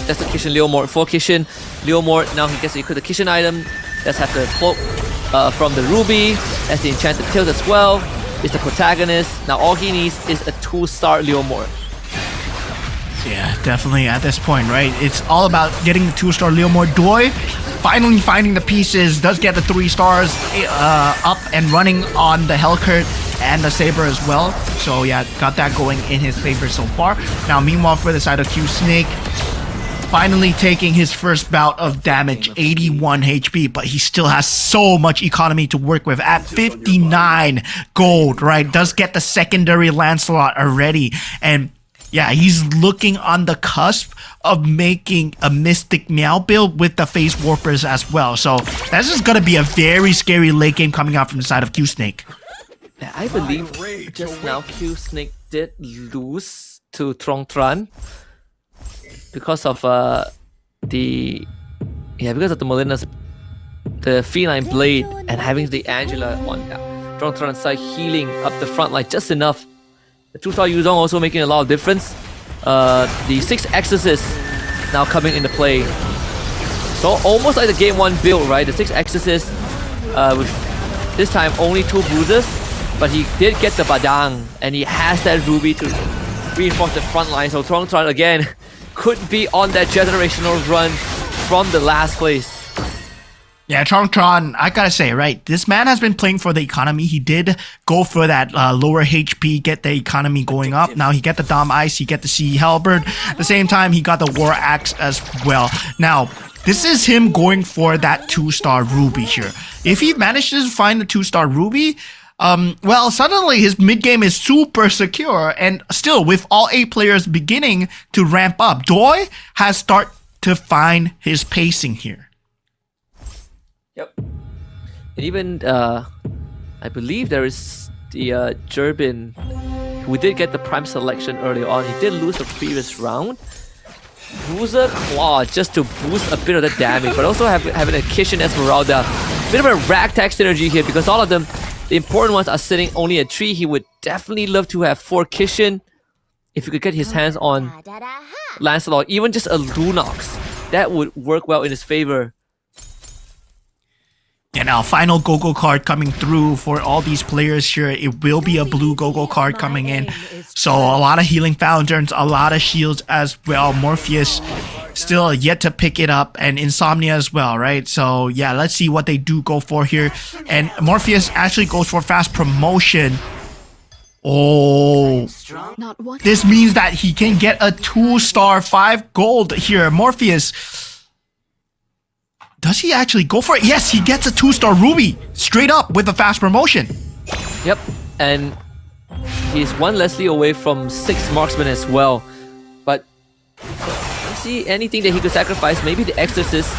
that's the Kishin Leomord. 4 Kishin Leomord. Now he gets to equip the Kishin item. Let's have the cloak from the Ruby. That's the Enchanted Tails as well. It's the protagonist. Now all he needs is a 2-star Leomord. Yeah, definitely at this point, right? It's all about getting the 2-star Leomord. Doi finally finding the pieces, does get the 3 stars up and running on the Hellcurt and the Saber as well. So yeah, got that going in his favor so far. Now meanwhile for the side of Q-Snake, finally taking his first bout of damage, 81 HP, but he still has so much economy to work with at 59 gold, right? Does get the secondary Lancelot already, and yeah, he's looking on the cusp of making a Mystic Meow build with the Face Warpers as well. So that's just gonna be a very scary late game coming out from the side of Q-Snake. Yeah, I believe just now Q-Snake did lose to Trongtran because of the Molina's the Feline Blade and having the Angela on Trongtran's side healing up the front line just enough. The 2-star Yuzong also making a lot of difference. The 6 Exorcists now coming into play. So almost like the game 1 build, right? The 6 Exorcists with This time only 2 bruises, but he did get the Badang, and he has that Ruby to reinforce the front line. So Tron again could be on that generational run from the last place. Yeah, Tron, I gotta say, right, this man has been playing for the economy. He did go for that lower HP, get the economy going up. Now he get the Dom Ice, he get the Sea Halberd. At the same time, he got the War Axe as well. Now, this is him going for that 2-star Ruby here. If he manages to find the 2-star Ruby, well, suddenly his mid-game is super secure. And still, with all 8 players beginning to ramp up, Doi has started to find his pacing here. Yep. And even, I believe there is the Jerbin, who did get the prime selection early on. He did lose the previous round. Bruiser Claw just to boost a bit of the damage, but also having a Kishin Esmeralda. Bit of a ragtag synergy here because all of them, the important ones, are sitting only at 3. He would definitely love to have 4 Kishin if he could get his hands on Lancelot, even just a Lunox. That would work well in his favor. And now, final Go-Go card coming through for all these players here. It will be a blue Go-Go card coming in. So a lot of healing fountains, a lot of shields as well. Morpheus still yet to pick it up, and Insomnia as well, right? So yeah, let's see what they do go for here. And Morpheus actually goes for fast promotion. Oh, this means that he can get a 2-star 5 gold here. Morpheus, does he actually go for it? Yes, he gets a 2-star Ruby straight up with a fast promotion. Yep, and he's 1 Leslie away from 6 marksmen as well. But let's see anything that he could sacrifice. Maybe the Exorcist.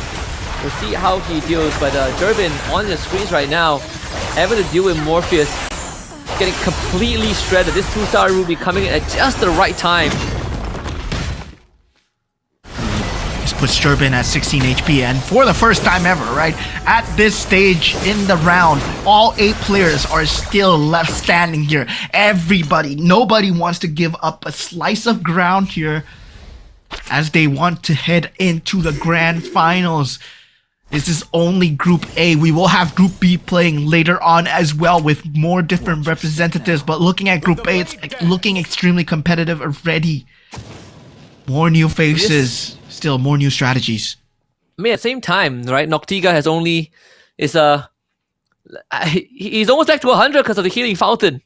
We'll see how he deals. But Jerbin on the screens right now, having to deal with Morpheus, getting completely shredded. This 2-star Ruby coming in at just the right time. Puts Jerbin at 16 HP, and for the first time ever, right, at this stage in the round, all 8 players are still left standing here. Nobody wants to give up a slice of ground here as they want to head into the grand finals. This is only Group A. We will have Group B playing later on as well with more different representatives, but looking at Group A, it's looking extremely competitive already. More new faces. Still more new strategies. I mean, at the same time, right? Noctiga has only he's almost back to 100 because of the healing fountain.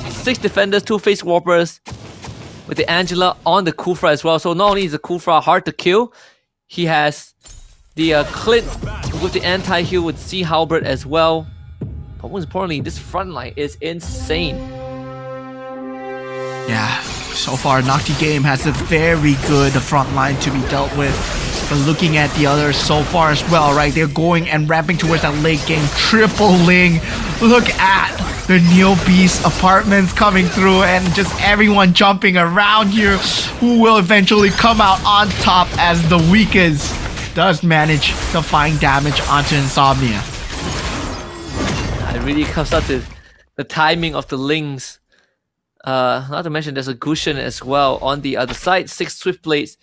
6 defenders, 2 face warpers, with the Angela on the Kufra as well. So not only is the Kufra hard to kill, he has the Clint with the anti-heal with Sea Halberd as well. But most importantly, this front line is insane. Yeah. So far, Nocti Game has a very good front line to be dealt with. But looking at the others so far as well, right? They're going and ramping towards that late game. Triple Ling. Look at the Neo Beast apartments coming through and just everyone jumping around here. Who will eventually come out on top as the weakest does manage to find damage onto Insomnia. It really comes out to the timing of the Lings. Not to mention there's a Gushin as well on the other side. 6 Swiftblades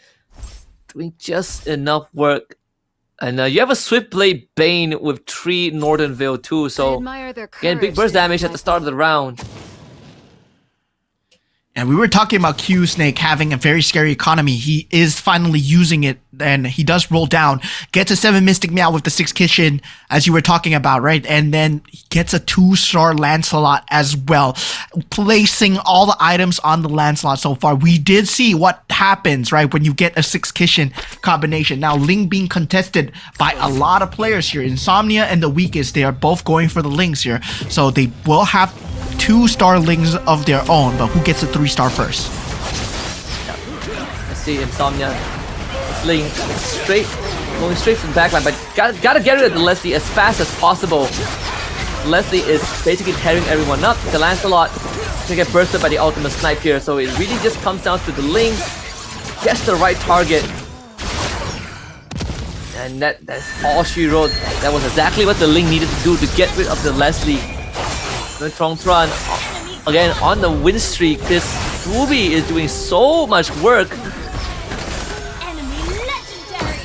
doing just enough work. And you have a Swiftblade Bane with 3 Northern Veil too. So again, big burst damage at the start of the round. And we were talking about Q Snake having a very scary economy. He is finally using it, and he does roll down. Gets a 7 Mystic Meow with the 6 Kitchen, as you were talking about, right? And then he gets a 2-star Lancelot as well, placing all the items on the Lancelot so far. We did see what happens, right, when you get a 6 Kitchen combination. Now, Ling being contested by a lot of players here. Insomnia and the weakest, they are both going for the Lings here. So they will have 2-star Lings of their own, but who gets a 3-star first? Let's see, Insomnia is laying going straight from the backline, but gotta get rid of the Leslie as fast as possible. Leslie is basically tearing everyone up. The Lancelot to get bursted by the ultimate snipe here, so it really just comes down to the Ling gets the right target. And that's all she wrote. That was exactly what the Ling needed to do to get rid of the Leslie. Tron again on the win streak. This Ruby is doing so much work.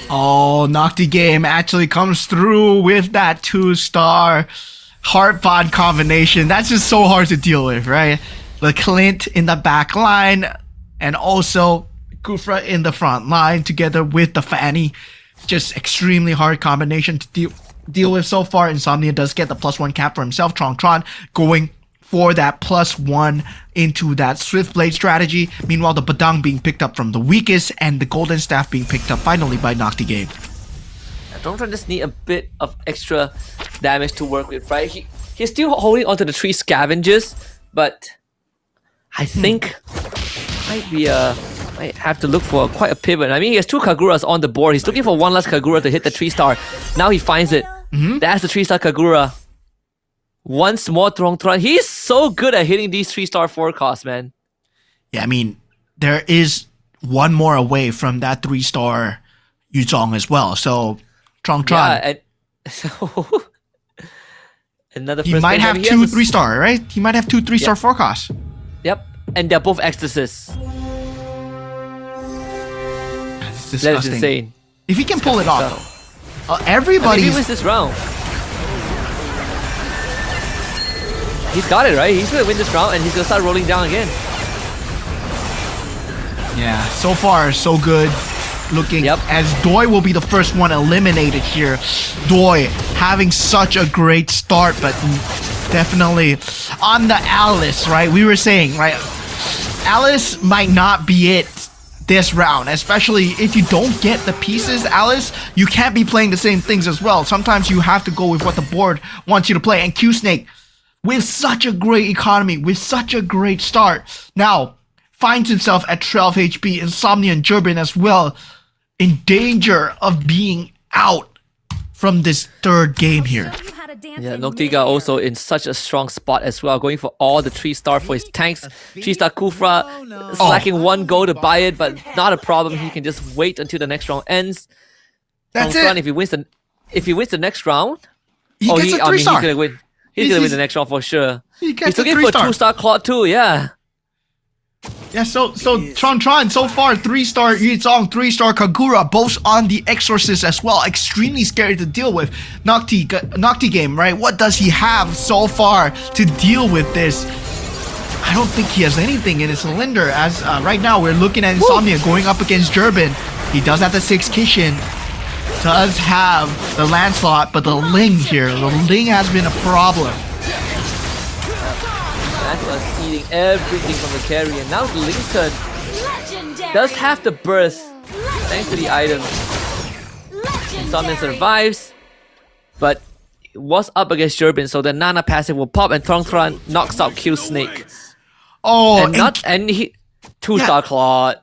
Oh, Nocti Game actually comes through with that 2-star heart bond combination. That's just so hard to deal with, right? The Clint in the back line and also Kufra in the front line together with the Fanny. Just extremely hard combination to deal with so far. Insomnia does get the +1 cap for himself. Tron going for that +1 into that Swift Blade strategy. Meanwhile, the Badang being picked up from the weakest and the Golden Staff being picked up finally by Nocti Game. Tron just need a bit of extra damage to work with, right? He's still holding onto the 3 scavengers, but I think might have to look for quite a pivot. I mean, he has 2 Kaguras on the board. He's looking for one last Kagura to hit the 3-star. Now he finds it. That's the 3-star Kagura. Once more, Tron. He's so good at hitting these 3-star forecasts, man. Yeah, I mean, there is one more away from that 3-star Yuzong as well. So, Tron. Yeah, and so another. He might have 2 3-star, right? He might have 2 3-star forecasts. Yep, and they're both ecstasies. It's That is disgusting. insane. If he can pull it off, though. If Everybody's he wins this round, he's got it, right? He's gonna win this round and he's gonna start rolling down again. Yeah, so far so good looking. Yep. As Doi will be the first one eliminated here. Doi having such a great start, but definitely on the Alice, right? We were saying, right? Alice might not be it this round, especially if you don't get the pieces, Alice, you can't be playing the same things as well. Sometimes you have to go with what the board wants you to play. And Q Snake, with such a great economy, with such a great start, now finds himself at 12 HP. Insomnia and Jurbin as well in danger of being out from this third game here. Yeah, Noctiga also in such a strong spot as well, going for all the 3-star for his tanks. 3-star Kufra slacking 1 gold to buy it, but not a problem. He can just wait until the next round ends. That's Tron, it. if he wins the next round, He gets a 3-star. he's gonna win. He's gonna win the next round for sure. He gets He's a looking for a 3-star. 2-star Claude too, yeah. Yeah, so Tron so far 3-star Yuzong, 3-star Kagura, both on the Exorcist as well. Extremely scary to deal with. Nocti Game, right? What does he have so far to deal with this? I don't think he has anything in his cylinder. As right now we're looking at Insomnia going up against Jurbin. He does have the 6 Kishin. Does have the Lancelot, but the Ling here. The Ling has been a problem. Lancelot's eating everything from the carry, and now Lincoln does have the burst thanks to the item. Insomnia survives, but it was up against Jurbin, so the Nana passive will pop and Tron knocks out Q Snake. Oh, And he 2-star Claude.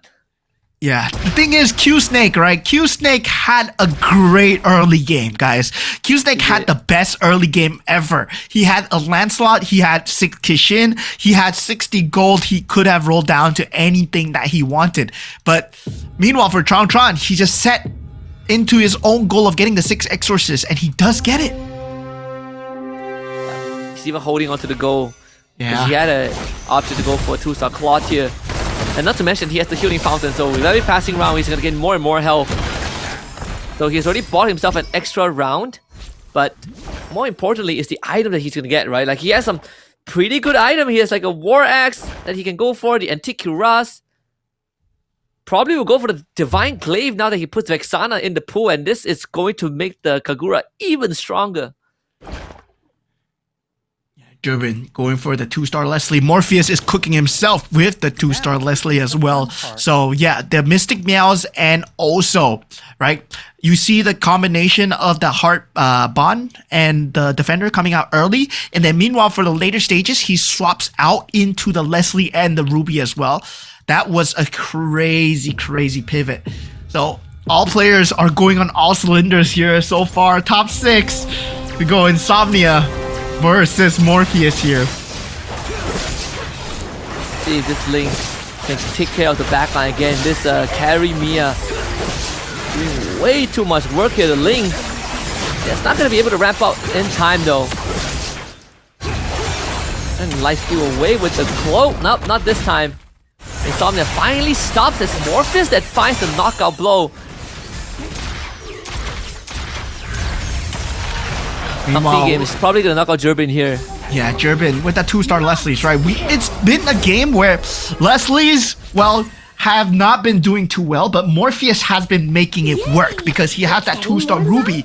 yeah, the thing is, Q Snake, right? Q Snake had a great early game, guys. Q Snake had the best early game ever. He had a Lancelot, he had 6 Kishin, he had 60 gold. He could have rolled down to anything that he wanted. But meanwhile, for Tron, he just set into his own goal of getting the 6 Exorcists, and he does get it. He's even holding on to the goal. Because Yeah. he had an option to go for a 2-star Claude here. And not to mention, he has the healing fountain, so with every passing round, he's gonna get more and more health. So he's already bought himself an extra round, but more importantly is the item that he's gonna get, right? Like, he has some pretty good item. He has like a War Axe that he can go for, the Antique Cuirass. Probably will go for the Divine Glaive now that he puts Vexana in the pool, and this is going to make the Kagura even stronger. Jurbin going for the 2-star Leslie. Morpheus is cooking himself with the 2-star Leslie as well. So yeah, the Mystic Meows, and also, right, you see the combination of the Heart Bond and the Defender coming out early. And then meanwhile, for the later stages, he swaps out into the Leslie and the Ruby as well. That was a crazy pivot. So all players are going on all cylinders here so far. Top 6, we go Insomnia versus Morpheus here. See if this Link can take care of the backline again. This carry Mia doing way too much work here. The Link, yeah, it's not going to be able to ramp out in time though. And Lifesteal away with the cloak. Nope, not this time. Insomnia finally stops. It's Morpheus that finds the knockout blow. Nocti game is probably gonna knock out Durbin here. Yeah, Durbin with that 2-star Leslie's, right? It's been a game where Leslie's, well, have not been doing too well, but Morpheus has been making it work because he has that 2-star Ruby.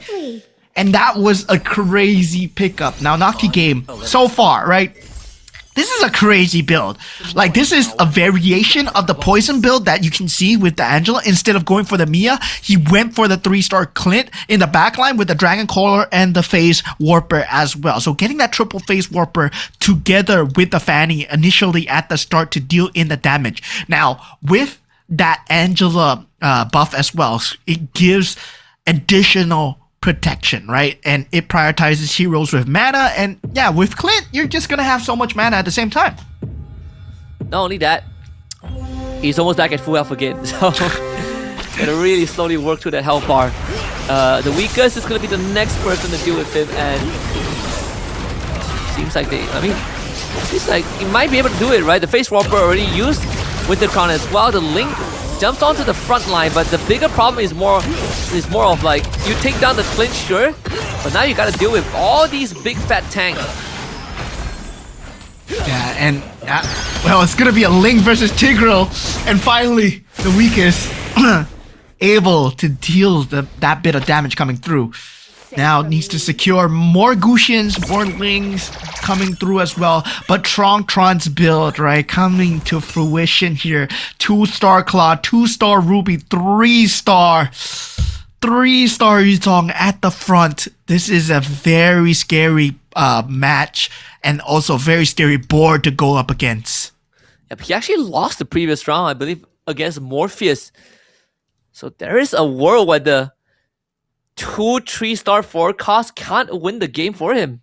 And that was a crazy pickup. Now, Nocti game, so far, right? This is a crazy build. Like, this is a variation of the poison build that you can see with the Angela. Instead of going for the Mia, he went for the 3-star Clint in the backline with the Dragon Caller and the Phase Warper as well. So getting that triple Phase Warper together with the Fanny initially at the start to deal in the damage. Now, with that Angela buff as well, it gives additional protection, right? And it prioritizes heroes with mana, and yeah, with Clint, you're just gonna have so much mana at the same time. Not only that, he's almost back at full health again, so gotta really slowly work through that health bar. The weakest is gonna be the next person to deal with him, and seems like seems like he might be able to do it, right? The Phase Warper already used with the crown as well. The Link jumps onto the front line, but the bigger problem is more of like, you take down the Clint, sure, but now you gotta deal with all these big fat tanks. Yeah, and well, it's gonna be a Link versus Tigreal, and finally the weakest able to deal that bit of damage coming through. Now needs to secure more Guxians, more Lings coming through as well. But Tron's build, right, coming to fruition here. 2-star Claw, 2-star Ruby, 3-star Yutong at the front. This is a very scary match, and also very scary board to go up against. Yep, he actually lost the previous round, I believe, against Morpheus. So there is a world where the 2 3-star 4 cost can't win the game for him.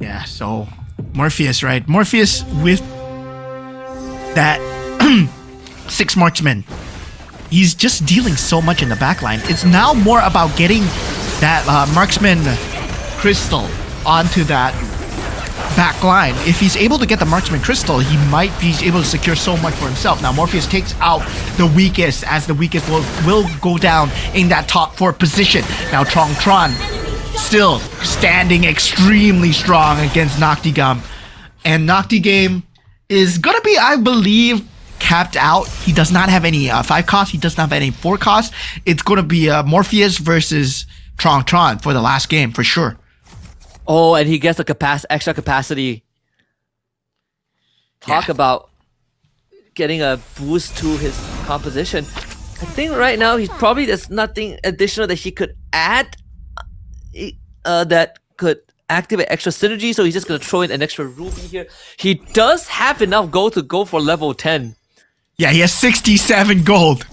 Yeah, so Morpheus, right? Morpheus with that 6 marksman. He's just dealing so much in the backline. It's now more about getting that marksman crystal onto that back line. If he's able to get the marksman crystal, he might be able to secure so much for himself. Now Morpheus takes out the weakest, as the weakest will go down in that top 4 position. Now Tron still standing extremely strong against Noctigam, and Noctigame is gonna be, I believe, capped out. He does not have any 5 cost, he does not have any 4 cost. It's gonna be Morpheus versus Tron for the last game for sure. Oh, and he gets a extra capacity. Talk about getting a boost to his composition. I think right now there's nothing additional that he could add that could activate extra synergy, so he's just gonna throw in an extra Ruby here. He does have enough gold to go for level 10. Yeah, he has 67 gold.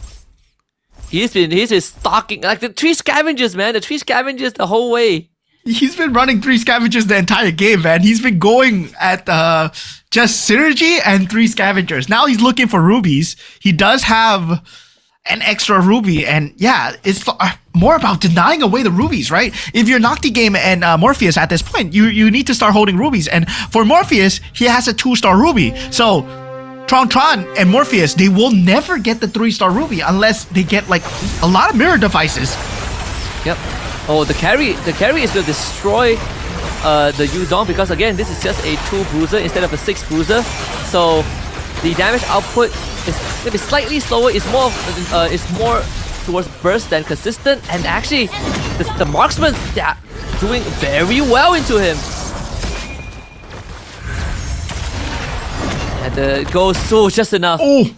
He's been stalking like the 3 scavengers, man. The 3 scavengers the whole way. He's been running 3 scavengers the entire game, man. He's been going at just synergy and 3 scavengers. Now he's looking for rubies. He does have an extra ruby, and yeah, it's more about denying away the rubies, right? If you're Noctigame and Morpheus at this point, you need to start holding rubies. And for Morpheus, he has a 2-star ruby. So Tron and Morpheus, they will never get the 3-star ruby unless they get like a lot of mirror devices. Yep. Oh, the carry is to destroy the Yuzong, because again, this is just a 2 bruiser instead of a 6 bruiser. So the damage output is gonna be slightly slower. It's more towards burst than consistent, and actually the marksmen, they're doing very well into him. And the goes so just enough. Oh,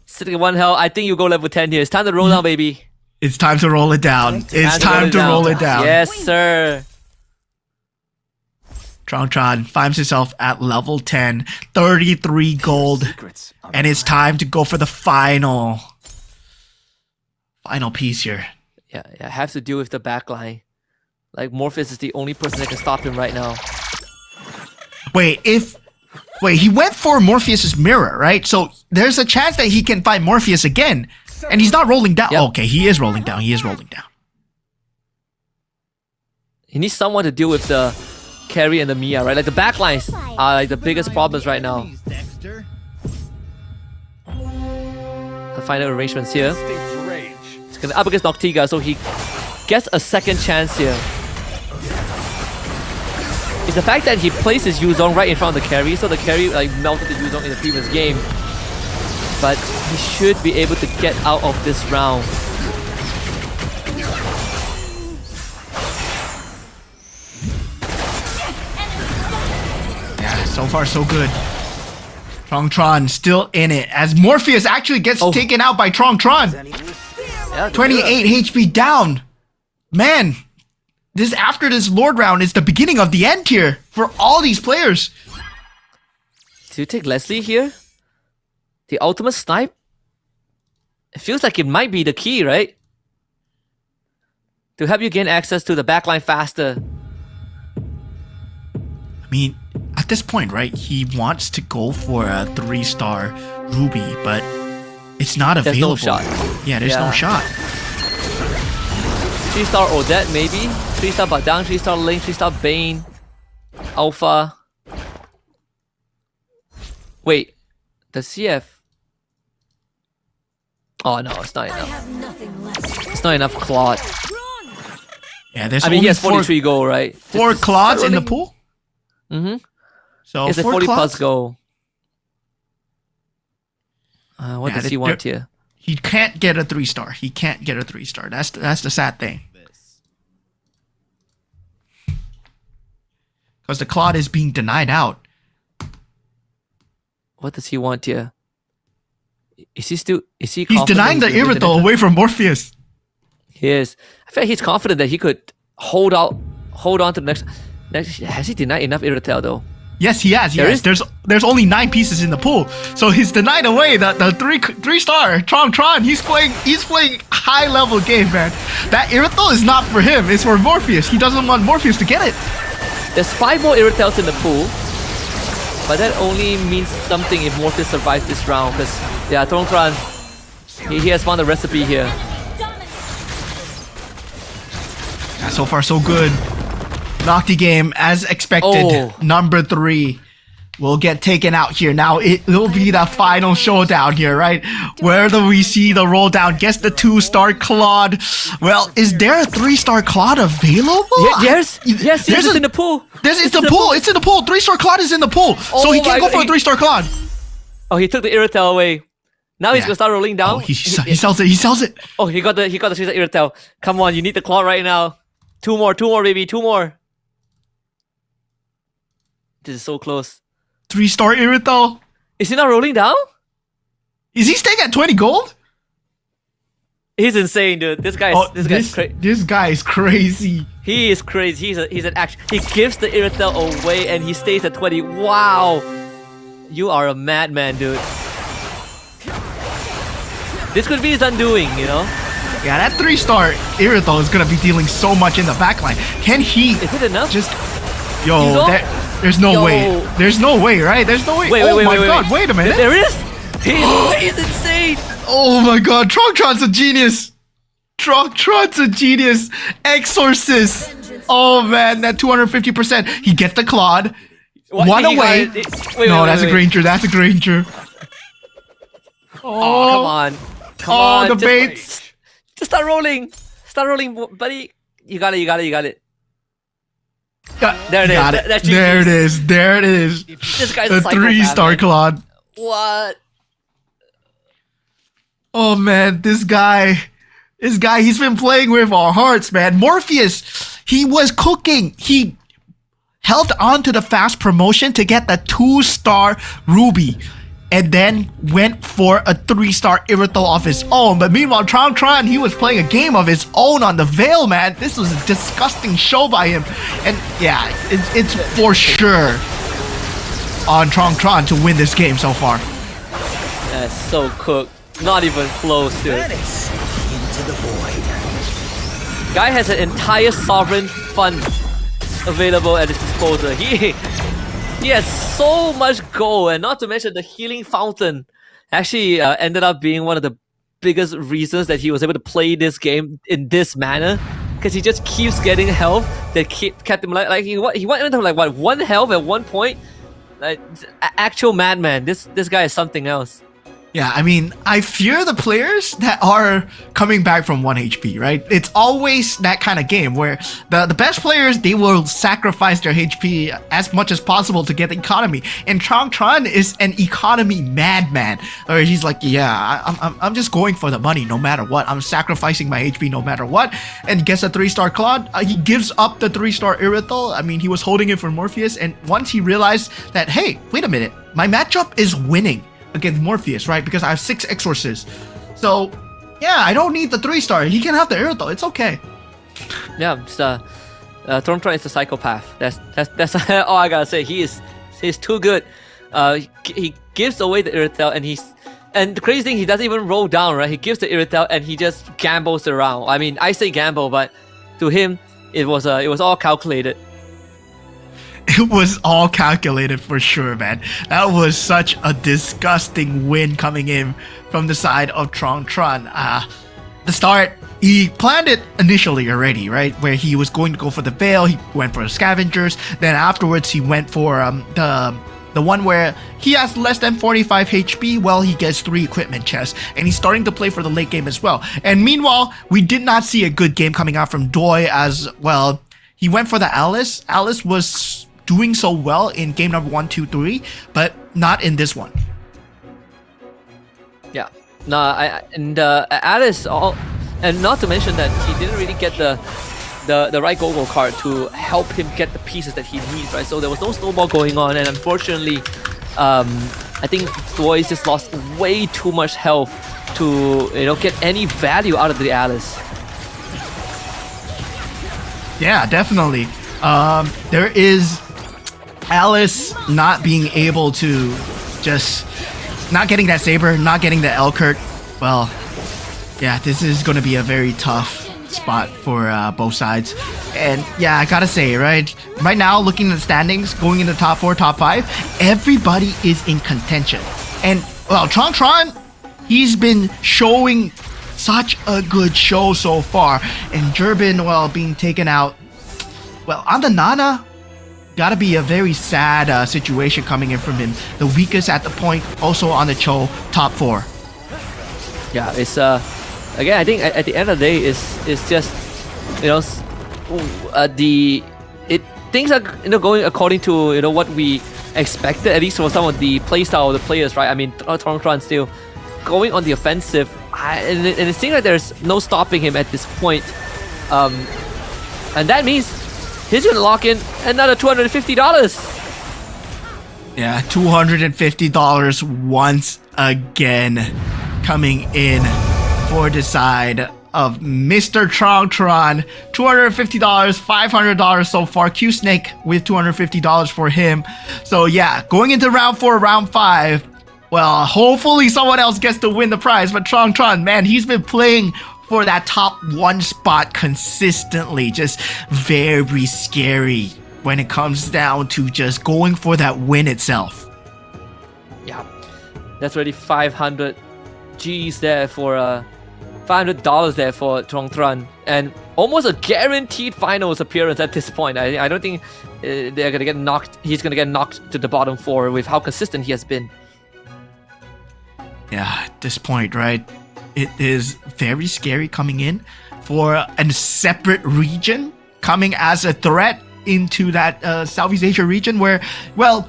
Sitting at 1 health. I think you go level 10 here. It's time to roll down, baby. it's time to roll it down. It's time to roll it down. Yes, sir. Tron finds himself at level 10, 33 gold, and it's time to go for the final piece here. Yeah, I have to deal with the backline. Like, Morpheus is the only person that can stop him right now. Wait, he went for Morpheus's mirror, right? So there's a chance that he can find Morpheus again, and he's not rolling down. Yep. Okay, he is rolling down. He needs someone to deal with the carry and the Mia, right? Like, the backlines are like the biggest problems right now. The final arrangements here. It's gonna up against Noctiga, so he gets a second chance here. It's the fact that he placed his U-Zone right in front of the carry, so the carry like melted the U-Zone in the previous game. But he should be able to get out of this round. Yeah, so far so good. Tron still in it as Morpheus actually gets taken out by Tron. Yeah, 28 HP down. Man, after this Lord round is the beginning of the end here for all these players. Do you take Leslie here? The ultimate snipe? It feels like it might be the key, right? To help you gain access to the backline faster. I mean, at this point, right, he wants to go for a 3-star Ruby, but it's not There's available. no shot. Yeah, there's no shot. 3-star Odette maybe? 3-star Badang, 3-star Link, 3-star Bane, Alpha. Wait, the CF. Oh no, it's not enough. It's not enough Claude. Yeah, there's I mean, only he has 43 gold, right? 4 Claudes in the pool. Mm-hmm. So It's a 4 40 Claudes. plus goal. What does he want here? He can't get a 3-star. He can't get a 3-star. That's the sad thing. Because the Claude is being denied out. What does he want here? Is he He's confident denying the he's gonna win Irithel away from Morpheus. He is. I feel like he's confident that he could hold on to the next. Has he denied enough Irithel though? Yes, he has. Yes, there's only 9 pieces in the pool, so he's denied away the 3-star Tron. He's playing high level game, man. That Irithel is not for him. It's for Morpheus. He doesn't want Morpheus to get it. There's 5 more Irithels in the pool, but that only means something if Morpheus survives this round. Because yeah, Tron, he has found a recipe here. Yeah, so far so good. Nocti game as expected. Oh. Number 3 will get taken out here. Now it will be the final showdown here, right? Where do we see the roll down? Guess the 2-star Claude. Well, is there a 3-star Claude available? Yes, it's in the pool. It's in the pool. It's in the pool. 3-star Claude is in the pool. So he can't go for a 3-star Claude. Oh, he took the Irithel away. Now he's gonna start rolling down. Oh, he sells it. He sells it. Oh, he got the 3-star Irithel. Come on, you need the claw right now. 2 more, baby, 2 more. This is so close. 3-star Irithel. Is he not rolling down? Is he staying at 20 gold? He's insane, dude. This guy is crazy. He is crazy. He's an action. He gives the Irithel away and he stays at 20. Wow. You are a madman, dude. This could be his undoing, you know? Yeah, that 3-star Irithel is gonna be dealing so much in the backline. Can he? Is it enough? Just there's no way. There's no way, right? There's no way. Wait, oh my god! Wait a minute. There is. He's insane. Oh my god! Tron's a genius. Tron's a genius. Exorcist. Oh man, that 250%. He gets the Claude. One away. That's a Granger. That's a Granger. Oh, come on. Come on. The baits. Just start rolling. Start rolling, buddy. You got it. There it is. There it is. This guy's the a psychopath, 3-star man. Claude. What? Oh man, this guy, he's been playing with our hearts, man. Morpheus, he was cooking. He held on to the fast promotion to get the 2-star Ruby, and then went for a 3-star Irithel of his own. But meanwhile, Tron, he was playing a game of his own on the Veil, man. This was a disgusting show by him. And yeah, it's for sure on Tron to win this game so far. That's so cooked. Not even close, dude. Into the void. Guy has an entire sovereign fund available at his disposal. He has so much gold, and not to mention the healing fountain. Actually, ended up being one of the biggest reasons that he was able to play this game in this manner, because he just keeps getting health that kept him like he went into like what, 1 health at one point. Like actual madman. This guy is something else. Yeah, I mean, I fear the players that are coming back from 1 HP, right? It's always that kind of game where the best players, they will sacrifice their HP as much as possible to get the economy. And Tron is an economy madman. Or he's like, yeah, I'm just going for the money no matter what. I'm sacrificing my HP no matter what. And gets a 3-star Claude. He gives up the 3-star Irithel. I mean, he was holding it for Morpheus. And once he realized that, hey, wait a minute, my matchup is winning against Morpheus, right? Because I have 6 Exorcists. So, yeah, I don't need the 3-star. He can have the Irithel. It's okay. Yeah, Tron is a psychopath. That's all I gotta say. He's too good. He gives away the Irithel, and the crazy thing, he doesn't even roll down, right? He gives the Irithel and he just gambles around. I mean, I say gamble, but to him, it was all calculated. It was all calculated for sure, man. That was such a disgusting win coming in from the side of Tron. The start, he planned it initially already, right? Where he was going to go for the Veil, he went for the Scavengers. Then afterwards, he went for the one where he has less than 45 HP. Well, he gets 3 equipment chests, and he's starting to play for the late game as well. And meanwhile, we did not see a good game coming out from Doi as well. He went for the Alice. Alice was doing so well in game number 1, 2, 3, but not in this one. Yeah, no, Alice, and not to mention that he didn't really get the right Gogo card to help him get the pieces that he needs, right? So there was no snowball going on, and unfortunately, I think Doi just lost way too much health to get any value out of the Alice. Yeah, definitely. There is Alice not being able to just not getting that Saber, not getting the Elkert. Well, yeah, this is going to be a very tough spot for both sides. And yeah, I gotta say, right now, looking at the standings, going into top 4, top 5, everybody is in contention. And well, Tron, he's been showing such a good show so far. And Durbin, well, being taken out. Well, on the Nana, gotta be a very sad situation coming in from him. The weakest at the point, also on the Cho, top 4. Yeah, it's again, I think at the end of the day, it's just things are going according to what we expected, at least for some of the playstyle of the players, right? I mean, Tron still going on the offensive, and it seems like there's no stopping him at this point, and that means he's gonna lock in another $250. Yeah, $250 once again coming in for the side of Mr. Tron. $250, $500 so far. Q Snake with $250 for him. So yeah, going into round 4, round 5. Well, hopefully someone else gets to win the prize. But Tron, man, he's been playing for that top 1 spot consistently. Just very scary when it comes down to just going for that win itself. Yeah, that's already 500 G's there for $500 there for Tron, and almost a guaranteed finals appearance at this point. I don't think they're gonna get knocked. He's gonna get knocked to the bottom 4 with how consistent he has been. Yeah, at this point, right? It is very scary coming in for a separate region coming as a threat into that Southeast Asia region where, well,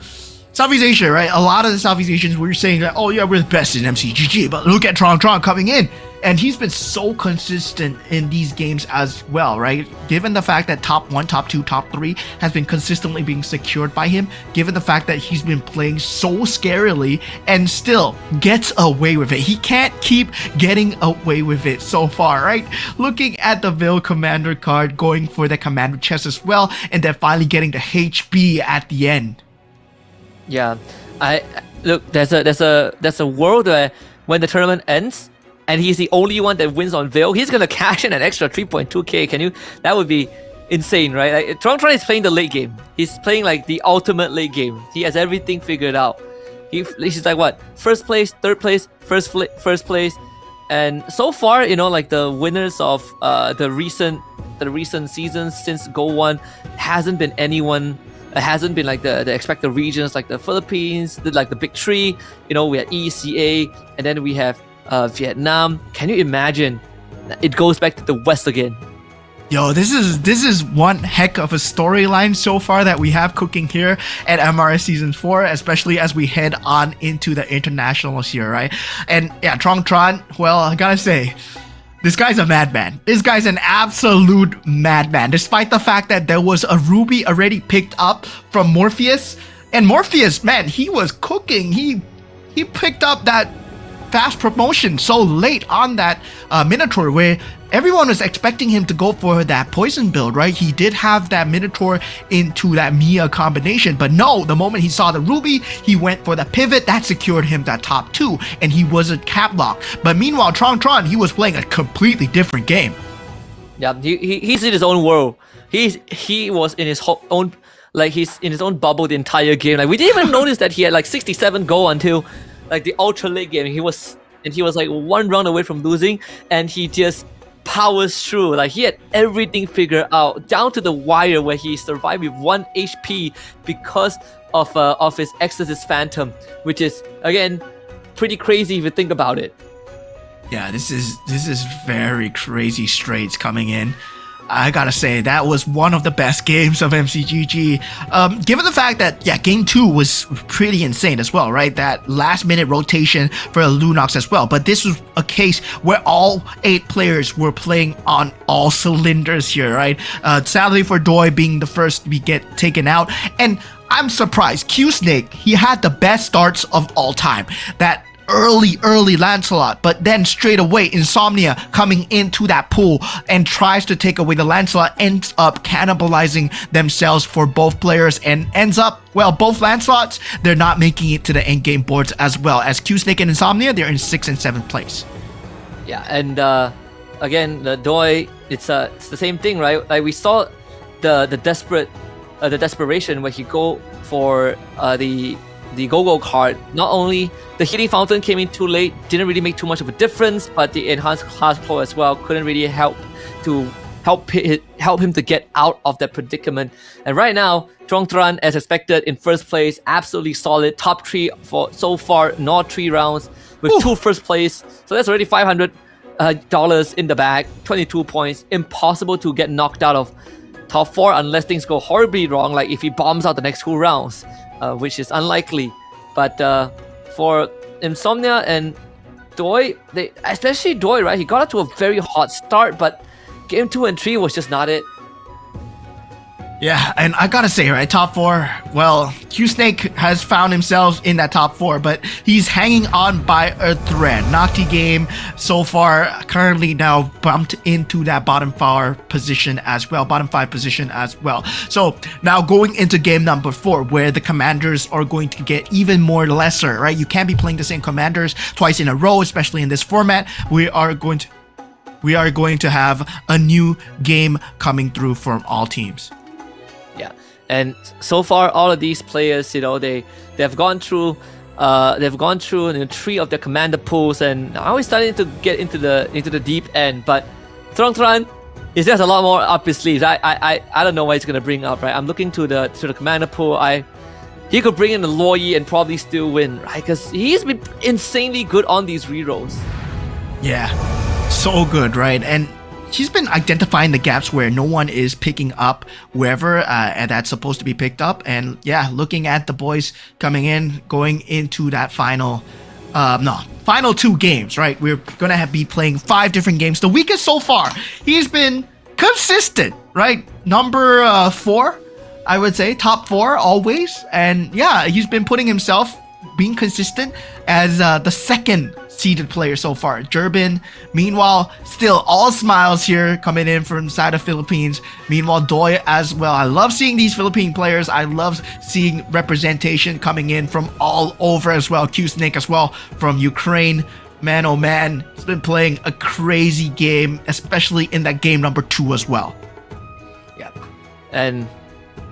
Southeast Asia, right? A lot of the Southeast Asians were saying that, oh yeah, we're the best in MCGG, but look at Tron coming in. And he's been so consistent in these games as well, right? Given the fact that top 1, top 2, top 3 has been consistently being secured by him, given the fact that he's been playing so scarily and still gets away with it. He can't keep getting away with it so far, right? Looking at the Veil Commander card, going for the Commander chest as well, and then finally getting the HB at the end. Yeah, look. There's a world where when the tournament ends and he's the only one that wins on Veil, he's gonna cash in an extra 3.2k. That would be insane, right? Like, Tron is playing the late game. He's playing like the ultimate late game. He has everything figured out. He's like what? First place, third place, first place, and so far, like the winners of the recent seasons since Go 1 hasn't been anyone It hasn't been like the expected regions like the Philippines, like the big three. We had ECA, and then we have Vietnam. Can you imagine? It goes back to the West again. Yo, this is one heck of a storyline so far that we have cooking here at MRS Season 4, especially as we head on into the internationals here, right? And yeah, Tron, well, I gotta say, this guy's a madman. This guy's an absolute madman. Despite the fact that there was a ruby already picked up from Morpheus, and Morpheus, man, he was cooking. He picked up that fast promotion so late on that Minotaur, where everyone was expecting him to go for that poison build, right? He did have that Minotaur into that Mia combination, but no, the moment he saw the ruby, he went for the pivot. That secured him that top 2, and he was a cap lock. But meanwhile, Tron, he was playing a completely different game. Yeah, he's in his own world. He was in his own, like, he's in his own bubble the entire game. Like, we didn't even notice that he had like 67 gold until like the ultra late game. He was like one round away from losing, and he just powers through. Like, he had everything figured out down to the wire, where he survived with 1 HP because of his Exorcist Phantom, which is again pretty crazy if you think about it. Yeah, this is very crazy straights coming in. I gotta say, that was one of the best games of MCGG. Given the fact that, yeah, game 2 was pretty insane as well, right? That last minute rotation for Lunox as well. But this was a case where all 8 players were playing on all cylinders here, right? Sadly for Doi being the first to get taken out. And I'm surprised, Q-Snake, he had the best starts of all time. That early Lancelot, but then straight away Insomnia coming into that pool and tries to take away the Lancelot, ends up cannibalizing themselves for both players, and ends up, well, both Lancelots, they're not making it to the end game boards as well as Q-Snake and Insomnia. They're in 6th and 7th place. Yeah, and again, the Doi, it's the same thing, right? Like, we saw the desperation where he go for the go-go card. Not only the healing fountain came in too late, didn't really make too much of a difference, but the enhanced class pro as well couldn't really help him to get out of that predicament. And right now, Tron, as expected, in first place, absolutely solid, top 3 for so far, not 3 rounds, with 2 first place. So that's already $500 in the bag, 22 points. Impossible to get knocked out of top 4 unless things go horribly wrong, like if he bombs out the next 2 rounds. Which is unlikely. But for Insomnia and Doi, especially Doi, right? He got out to a very hot start, but game 2 and 3 was just not it. Yeah, and I gotta say, right, top 4, well, Q-Snake has found himself in that top 4, but he's hanging on by a thread. Nocti game so far currently now bumped into that bottom 5 position as well. So now going into game number 4, where the commanders are going to get even more lesser, right? You can't be playing the same commanders twice in a row, especially in this format. We are going to have a new game coming through from all teams. Yeah, and so far all of these players, they've gone through 3 of their commander pools, and now we're starting to get into the deep end. But Tron is there's a lot more up his sleeves. I don't know what he's gonna bring up, right? I'm looking to the commander pool. He could bring in the Loyi and probably still win, right? Because he's been insanely good on these rerolls. Yeah, so good, right? And he's been identifying the gaps where no one is picking up wherever and that's supposed to be picked up. And yeah, looking at the boys coming in, going into that final 2 games, right? We're gonna be playing 5 different games. The weakest so far, he's been consistent, right? Number 4, I would say, top 4 always. And yeah, he's been putting himself, being consistent as the second seeded player so far. Durbin, meanwhile, still all smiles here coming in from side of Philippines. Meanwhile, Doi as well. I love seeing these Philippine players. I love seeing representation coming in from all over as well. Q-Snake as well from Ukraine. Man, oh man, he's been playing a crazy game, especially in that game number 2 as well. Yeah, and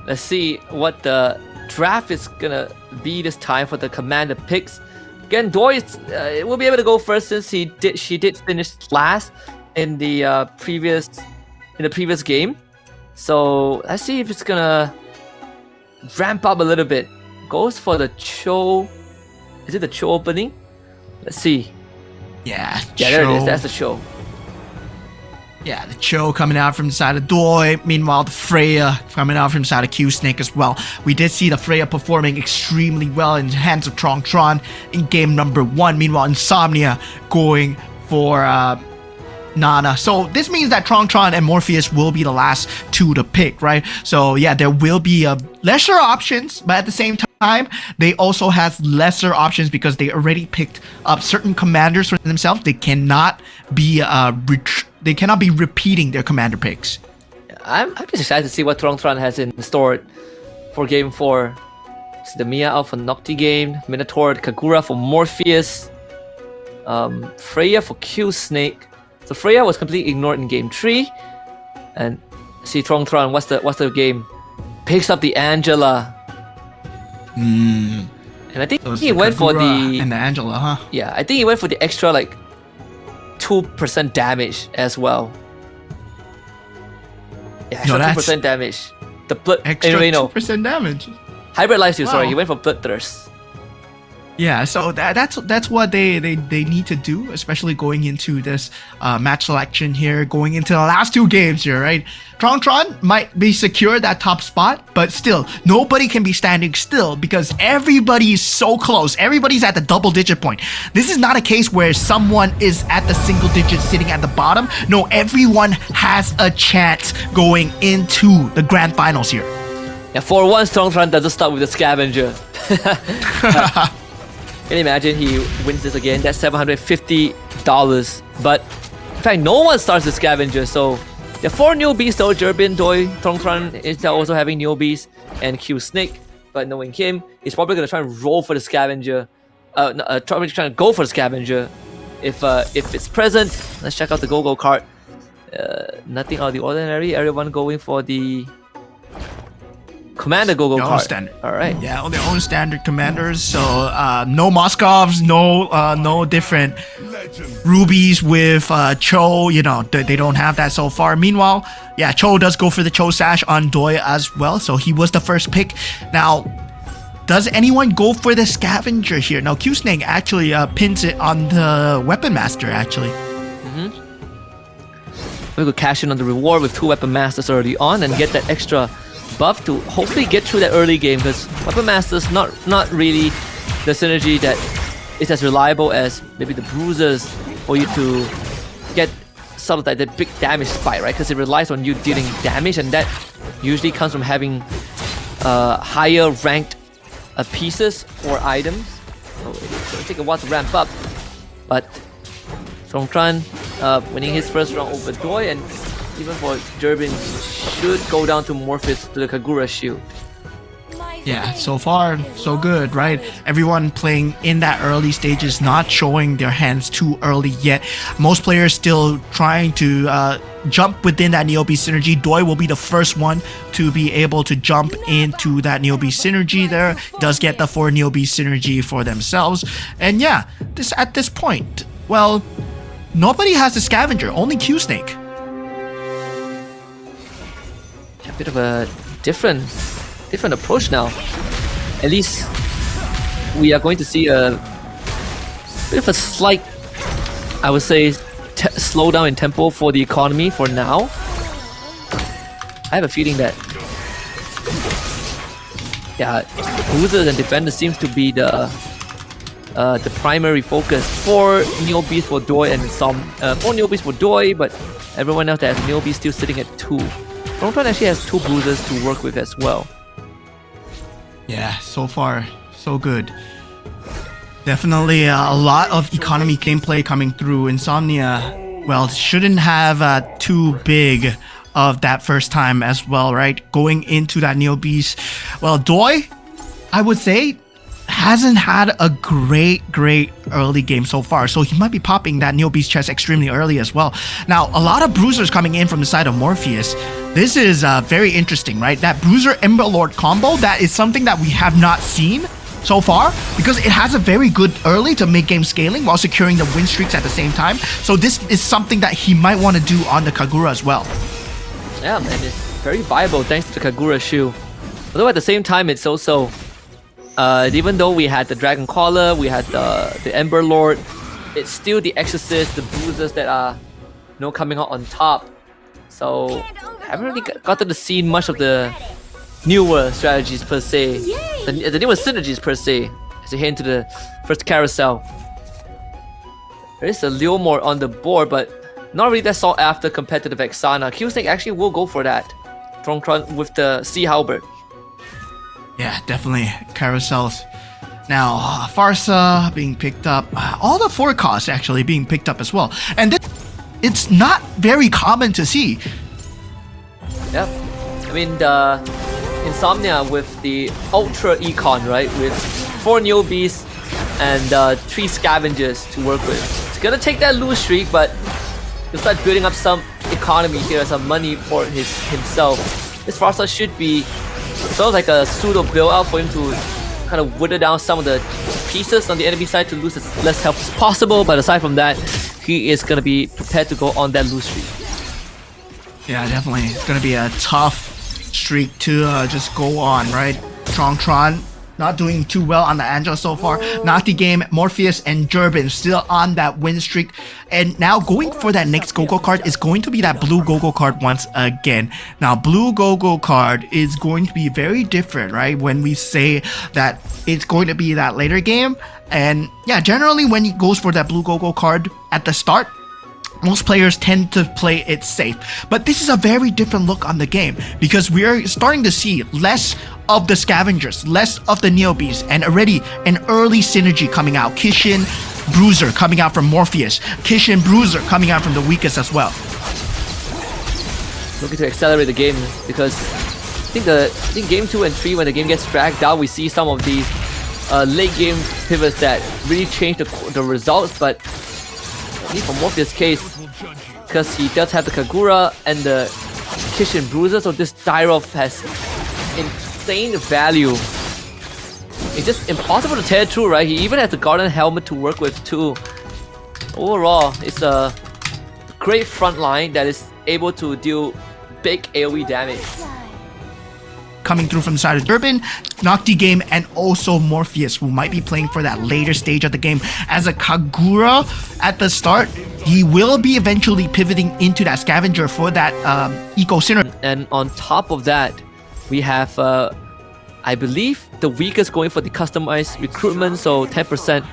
let's see what the draft is gonna be this time for the commander picks. Again, Doi will be able to go first since she did finish last in the previous game. So let's see if it's gonna ramp up a little bit. Goes for the Cho. Is it the Cho opening? Let's see. Yeah, Yeah, there it is. Cho. That's the Cho. Yeah, the Cho coming out from the side of Doi. Meanwhile, the Freya coming out from the side of Q Snake as well. We did see the Freya performing extremely well in the hands of Tron in game number 1. Meanwhile, Insomnia going for Nana. So this means that Tron and Morpheus will be the last two to pick, right? So yeah, there will be lesser options, but at the same time, they also have lesser options because they already picked up certain commanders for themselves. They cannot be repeating their commander picks. I'm just excited to see what Tron has in store for game 4. It's the Mia Alpha Nocti game, Minotaur Kagura for Morpheus, Freya for Q Snake. So Freya was completely ignored in game 3, and see Tron. What's the game? Picks up the Angela. And I think So it's he the went for Kagura the and the Angela, huh? Yeah, I think he went for the extra like 2% damage as well. Yeah, extra that's 2% damage. The blood Extra anyway, no. 2% damage. Hybrid Lifesteal, sorry, Wow. he went for Bloodthirst. Yeah, so that's what they need to do, especially going into this match selection here, going into the last two games here, right? Tron might be secure that top spot, but still, nobody can be standing still because everybody is so close. Everybody's at the double-digit point. This is not a case where someone is at the single digit sitting at the bottom. No, everyone has a chance going into the grand finals here. Yeah, for once, Tron doesn't start with the Scavenger. Can you imagine he wins this again? That's $750. But in fact, no one starts the Scavenger. So there are 4 newbies though. Jerbin, Doi, Tron is also having newbies, and Q Snake. But knowing him, he's probably gonna try and roll for the Scavenger. Trying to go for the Scavenger. If it's present, let's check out the go card. Nothing out of the ordinary. Everyone going for the Commander go Their own card. standard. All right. Yeah, on their own standard commanders. So no Moskovs, no different rubies with Cho. You know, they don't have that so far. Meanwhile, yeah, Cho does go for the Cho Sash on Doi as well. So he was the first pick. Now, does anyone go for the Scavenger here? Now, Q Snake actually pins it on the Weapon Master actually. We could cash in on the reward with 2 Weapon Masters early on and get that extra buff to hopefully get through that early game, because Weapon Masters not really the synergy that is as reliable as maybe the Bruisers for you to get sort of like the big damage spike, right? Because it relies on you dealing damage, and that usually comes from having higher ranked pieces or items. So it's going to take a while to ramp up, but Tron winning his first round over Doi, and even for Jerbin should go down to Morpheus to the Kagura shield. Yeah, so far, so good, right? Everyone playing in that early stages, not showing their hands too early yet. Most players still trying to jump within that Neo Beast synergy. Doi will be the first one to be able to jump into that Neo Beast synergy there. Does get the 4 Neo Beast synergy for themselves. And yeah, at this point, well, nobody has the Scavenger, only Q Snake. A bit of a different approach now. At least we are going to see a bit of a slight, I would say, slowdown in tempo for the economy for now. I have a feeling that boosters and defenders seems to be the primary focus for Neobeast for Doi and some 4 Neobeast for Doi, but everyone else that has Neobeast still sitting at 2. Tron actually has 2 bruisers to work with as well. Yeah, so far, so good. Definitely a lot of economy gameplay coming through. Insomnia, well, shouldn't have too big of that first time as well, right? Going into that Neo Beast. Well, Doi, I would say, hasn't had a great early game so far, so he might be popping that Neo Beast chest extremely early as well. Now, a lot of bruisers coming in from the side of Morpheus. This is very interesting, right? That Bruiser Ember Lord combo, that is something that we have not seen so far, because it has a very good early to mid-game scaling while securing the win streaks at the same time. So this is something that he might want to do on the Kagura as well. Yeah, and it's very viable thanks to the Kagura shield. Although at the same time, it's also even though we had the Dragon Caller, we had the Ember Lord, it's still the Exorcist, the Bruisers that are coming out on top. So haven't really gotten to see much of the newer strategies per se, the newer synergies per se, as you head into the first carousel. There is a Leomord on the board, but not really that sought after compared to the Vexana. Q-Snake actually will go for that. Tron with the Sea Halberd. Yeah, definitely carousels. Now, Farsa being picked up. All the forecasts actually being picked up as well. And it's not very common to see. Yep. I mean, the Insomnia with the Ultra Econ, right? With 4 Neobees and 3 Scavengers to work with. It's gonna take that lose streak, but he'll start building up some economy here, some money for himself. This Farsa should be sort of like a pseudo build out for him to kind of wither down some of the pieces on the enemy side to lose as less health as possible. But aside from that, he is going to be prepared to go on that lose streak. Yeah, definitely. It's going to be a tough streak to just go on, right? Tron not doing too well on the Angela so far. Nocti Game, Morpheus, and Durbin still on that win streak. And now going for that next Gogo card is going to be that blue Gogo card once again. Now, blue Gogo card is going to be very different, right? When we say that it's going to be that later game. And yeah, generally when he goes for that blue Gogo card at the start, most players tend to play it safe. But this is a very different look on the game because we are starting to see less of the Scavengers, less of the Neobees, and already an early synergy coming out. Kishin, Bruiser coming out from Morpheus. Kishin, Bruiser coming out from the weakest as well. Looking to accelerate the game because I think game 2 and 3, when the game gets dragged out, we see some of these late game pivots that really change the results. But I think for Morpheus' case, because he does have the Kagura and the Kishin Bruiser, so this Dyrov has insane value. It's just impossible to tear through, right? He even has the Garden Helmet to work with too. Overall, it's a great front line that is able to deal big AoE damage. Coming through from the side of Durbin, Nocti Game, and also Morpheus, who might be playing for that later stage of the game. As a Kagura at the start, he will be eventually pivoting into that Scavenger for that Eco Synergy. And on top of that, we have, I believe, the weakest going for the customized recruitment, so 10%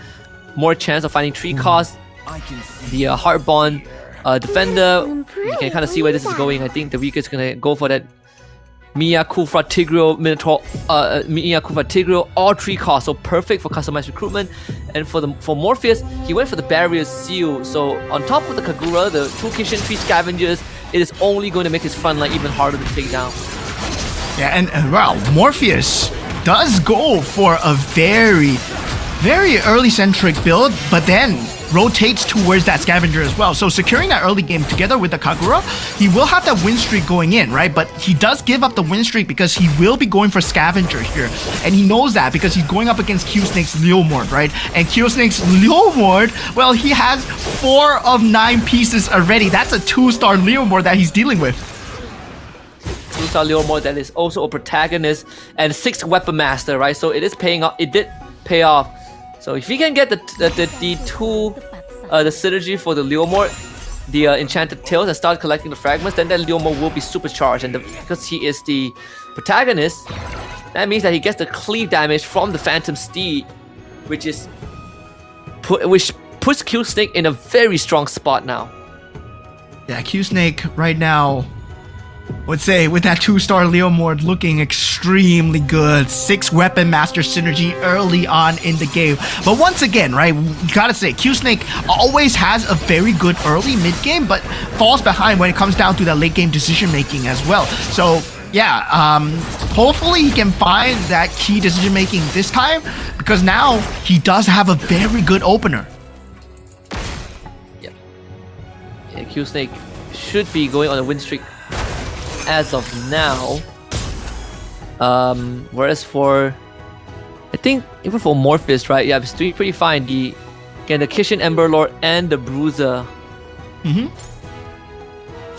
more chance of finding 3 costs. The Heartbond Defender, you can kind of see where this is going. I think the weakest is going to go for that Mia, Kufra, Tigreal, Minotaur, Mia, Kufra, Tigreal, all 3 costs, so perfect for customized recruitment. And for Morpheus, he went for the Barrier Seal, so on top of the Kagura, the 2 Kishin, 3 Scavengers, it is only going to make his front line even harder to take down. Yeah, and wow, Morpheus does go for a very, very early centric build, but then rotates towards that Scavenger as well. So securing that early game together with the Kagura, he will have that win streak going in, right? But he does give up the win streak because he will be going for Scavenger here. And he knows that because he's going up against Q-Snake's Leomord, right? And Q-Snake's Leomord, well, he has 4 of 9 pieces already. That's a 2-star Leomord that he's dealing with. 2-star Leomord that is also a protagonist and 6 Weapon Master, right? So it is paying off. It did pay off. So if he can get the synergy for the Leomord, the Enchanted Tails, and start collecting the fragments, then that Leomord will be supercharged. And because he is the protagonist, that means that he gets the cleave damage from the Phantom Steed, which puts Q-Snake in a very strong spot now. Yeah, Q-Snake right now, would say with that 2-star Leomord looking extremely good. 6 Weapon Master synergy early on in the game. But once again, right, you gotta say, Q-Snake always has a very good early mid-game, but falls behind when it comes down to that late-game decision-making as well. So, yeah, hopefully he can find that key decision-making this time, because now he does have a very good opener. Yep. Yeah, Q-Snake should be going on a win streak as of now. Whereas for, I think even for Morpheus, right? Yeah, it's doing pretty fine. The Kishin Ember Lord and the Bruiser.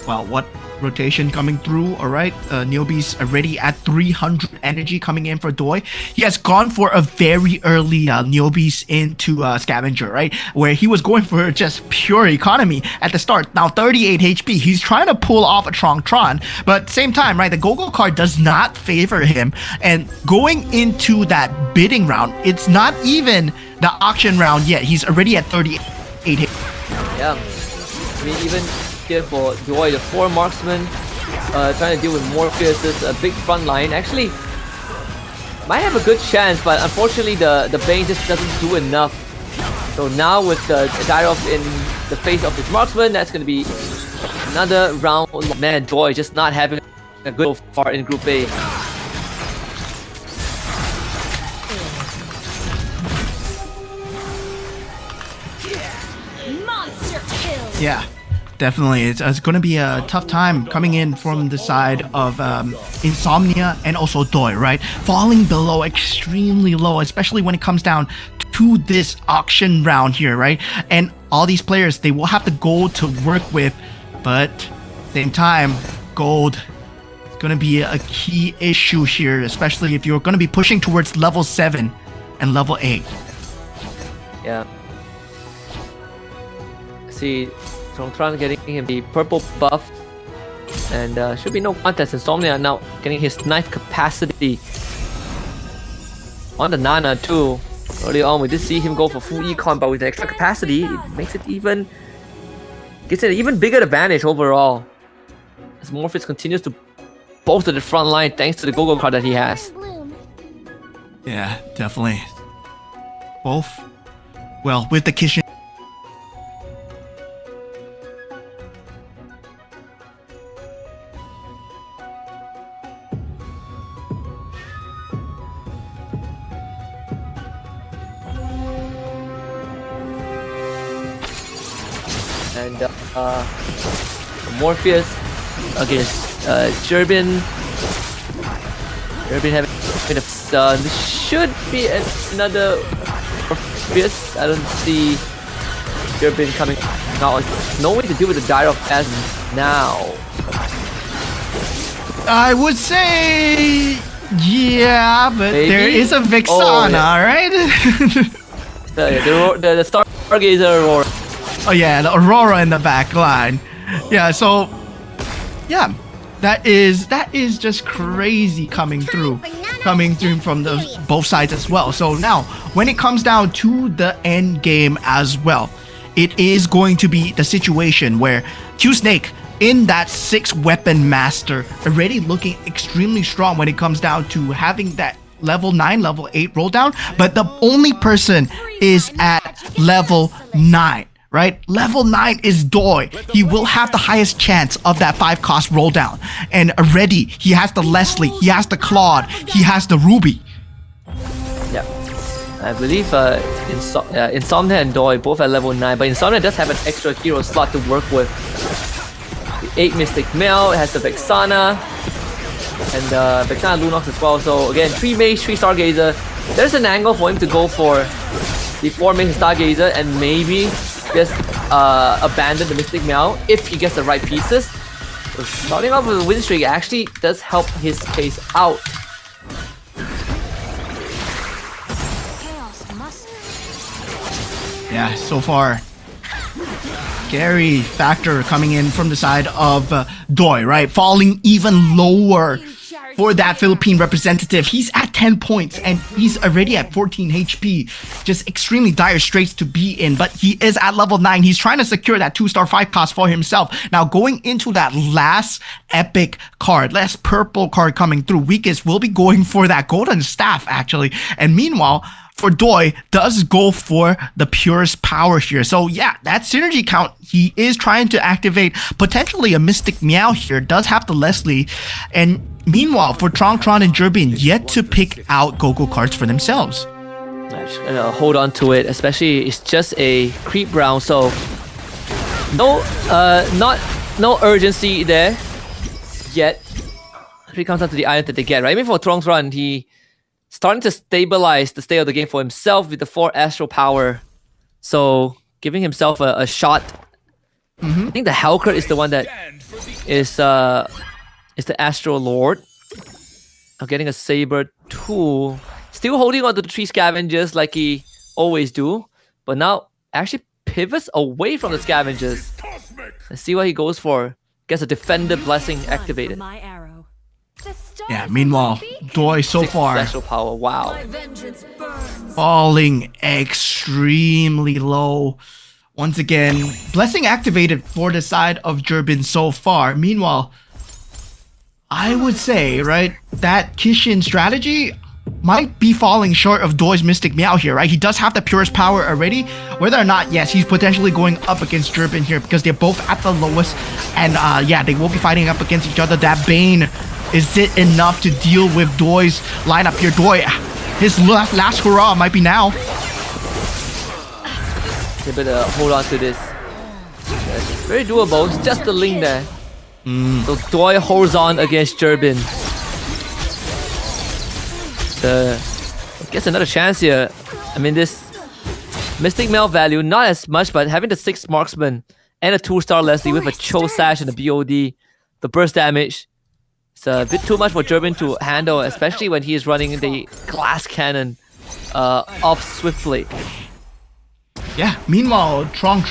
Well, what rotation coming through. All right, Neobeast already at 300 energy coming in for Doi. He has gone for a very early Neobeast into Scavenger, right, where he was going for just pure economy at the start. Now 38 HP, he's trying to pull off a Tron, but same time, right, the Go-Go card does not favor him, and going into that bidding round, it's not even the auction round yet. He's already at 38 HP. Yeah, I mean, even here for Doi, the 4 marksman, trying to deal with Morpheus' a big front line. Actually, might have a good chance, but unfortunately the Bane just doesn't do enough. So now with the Dyrov in the face of his marksman, that's going to be another round. Man, Doi just not having a good so far in Group A. Yeah, definitely. It's going to be a tough time coming in from the side of Insomnia and also Doi, right? Falling below extremely low, especially when it comes down to this auction round here, right? And all these players, they will have the gold to work with, but same time, gold is going to be a key issue here, especially if you're going to be pushing towards level 7 and level 8. Yeah. See, Tron getting him the purple buff, and should be no contest. Insomnia now getting his knife capacity on the Nana too. Early on, we did see him go for full econ, but with the extra capacity, it makes it gets an even bigger advantage overall. As Morpheus continues to bolster the front line thanks to the Go-Go card that he has. Yeah, definitely. Both. Well, with the Kishin. And Morpheus against Jerbin. Jerbin having a bit of this should be another Morpheus. I don't see Jerbin coming out. No way to deal with the Dyrov as now. I would say, yeah, but Maybe? there is a Vixana, Oh, yeah. right? the Stargazer Aurora. Oh yeah, the Aurora in the back line. Yeah, so yeah, that is just crazy coming through from the both sides as well. So now, when it comes down to the end game as well, it is going to be the situation where Q Snake in that 6-weapon master already looking extremely strong when it comes down to having that level 9, level 8 roll down, but the only person is at level 9. Right? Level 9 is Doi. He will have the highest chance of that 5 cost roll down. And already, he has the Leslie, he has the Claude, he has the Ruby. Yeah, I believe Insomnia and Doi both at level 9, but Insomnia does have an extra hero slot to work with. The 8 Mystic Male, it has the Vexana, and Vexana Lunox as well. So again, 3 Mage, 3 Stargazer. There's an angle for him to go for the 4 Mage Stargazer and maybe just abandon the Mystic Meow if he gets the right pieces. So starting off with a win streak actually does help his case out. Yeah, so far, scary factor coming in from the side of Doi, right? Falling even lower for that Philippine representative. He's at 10 points and he's already at 14 HP. Just extremely dire straits to be in, but he is at level 9. He's trying to secure that 2-star 5 cost for himself. Now going into that last epic card, last purple card coming through, Weakest will be going for that golden staff actually. And meanwhile, for Doi, does go for the purest power here. So yeah, that synergy count, he is trying to activate potentially a Mystic Meow here, does have the Leslie. And meanwhile, for Tron and Jerbin, yet to pick out Go-Go cards for themselves. I'm just gonna hold on to it, especially it's just a creep round, so no urgency there yet. If it comes down to the item that they get, right? Even for Tron's run, he starting to stabilize the state of the game for himself with the 4 Astral Power. So giving himself a shot I think the Hellcurt is the one that is the Astro Lord. I'm getting a Saber too. Still holding on to the 3 Scavengers like he always do. But now actually pivots away from the Scavengers. Let's see what he goes for. Gets a Defender Blessing activated. Yeah, meanwhile, Doi so 6 far special power, wow. falling extremely low. Once again, blessing activated for the side of Jurbin so far. Meanwhile, I would say, right, that Kishin strategy might be falling short of Doi's Mystic Meow here, right? He does have the purest power already. Whether or not, yes, he's potentially going up against Jurbin here because they're both at the lowest. And yeah, they will be fighting up against each other. That Bane, is it enough to deal with Doi's lineup here? Doi, his last hurrah might be now. They better hold on to this. It's very doable. It's just the link there. So Doi holds on against Jurbin. Gets another chance here. I mean, this Mystic Mail value, not as much, but having the 6 Marksman and a 2-star Leslie with a Cho Sash and a BOD, the burst damage, it's a bit too much for Jurbin to handle, especially when he is running the Glass Cannon off Swiftblade. Yeah, meanwhile, Tron,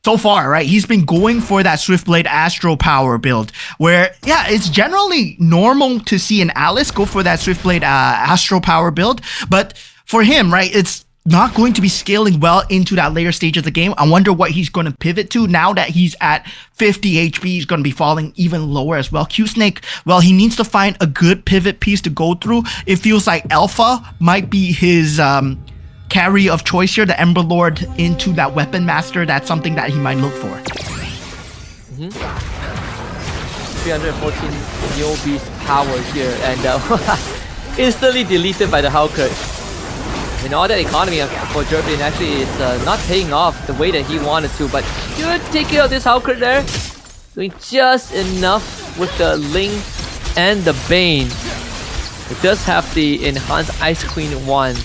so far, right, he's been going for that Swiftblade Astro Power build, where, yeah, it's generally normal to see an Alice go for that Swiftblade Astro Power build, but for him, right, it's not going to be scaling well into that later stage of the game. I wonder what he's going to pivot to now that he's at 50 HP. He's going to be falling even lower as well. Q-Snake, well, he needs to find a good pivot piece to go through. It feels like Alpha might be his carry of choice here, the Ember Lord into that Weapon Master. That's something that he might look for. 314 Neo Beast power here, and instantly deleted by the Hellcurt. And all that economy for Jurbin actually is not paying off the way that he wanted to, but good take care of this Hellcurt there. Doing just enough with the Ling and the Bane. It does have the enhanced Ice Queen 1.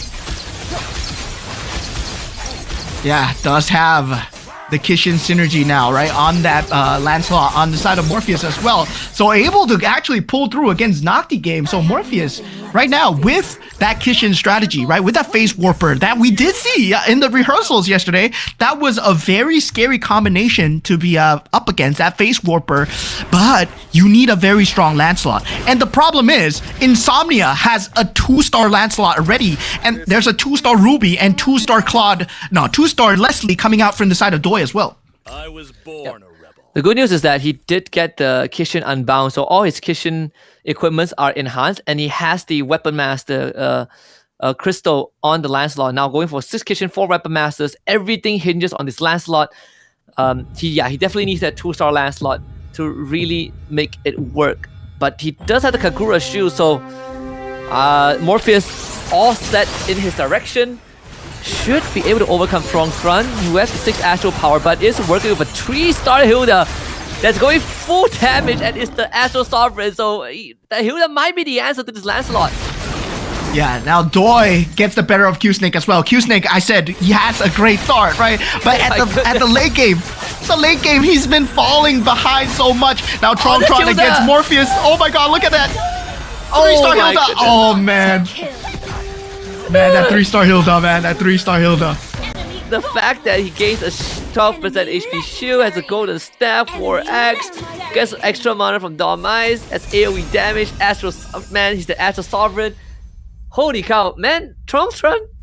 Yeah, does have the Kishin synergy now, right? On that Lancelot on the side of Morpheus as well. So able to actually pull through against Nocti game. So Morpheus, right now, with that Kishin strategy, right? With that Face Warper that we did see in the rehearsals yesterday, that was a very scary combination to be up against, that Face Warper. But you need a very strong Lancelot. And the problem is, Insomnia has a 2-star Lancelot already. And there's a 2-star Ruby and 2-star 2-star Leslie coming out from the side of Doi as well. I was born a rebel. The good news is that he did get the Kishin Unbound, so all his Kishin equipments are enhanced, and he has the Weapon Master crystal on the Lancelot. Now going for 6 Kishin, 4 Weapon Masters, everything hinges on this Lancelot. He definitely needs that 2-star Lancelot to really make it work. But he does have the Kagura shield, so Morpheus all set in his direction. Should be able to overcome Trong Front, who has the 6 Astral Power, but is working with a 3-star Hilda that's going full damage, and it's the Astral Sovereign, so the Hilda might be the answer to this Lancelot. Yeah, now Doi gets the better of Q-Snake as well. Q-Snake, I said, he has a great start, right? But at the late game, he's been falling behind so much. Now Tron against Morpheus. Oh my god, look at that! 3-star Hilda! Goodness. Oh man. Man, that 3-star Hilda, man. That 3-star Hilda. The fact that he gains a 12% HP shield, has a golden staff, 4x, gets extra mana from Dom Eyes, has AoE damage, he's the Astral Sovereign. Holy cow, man, Tron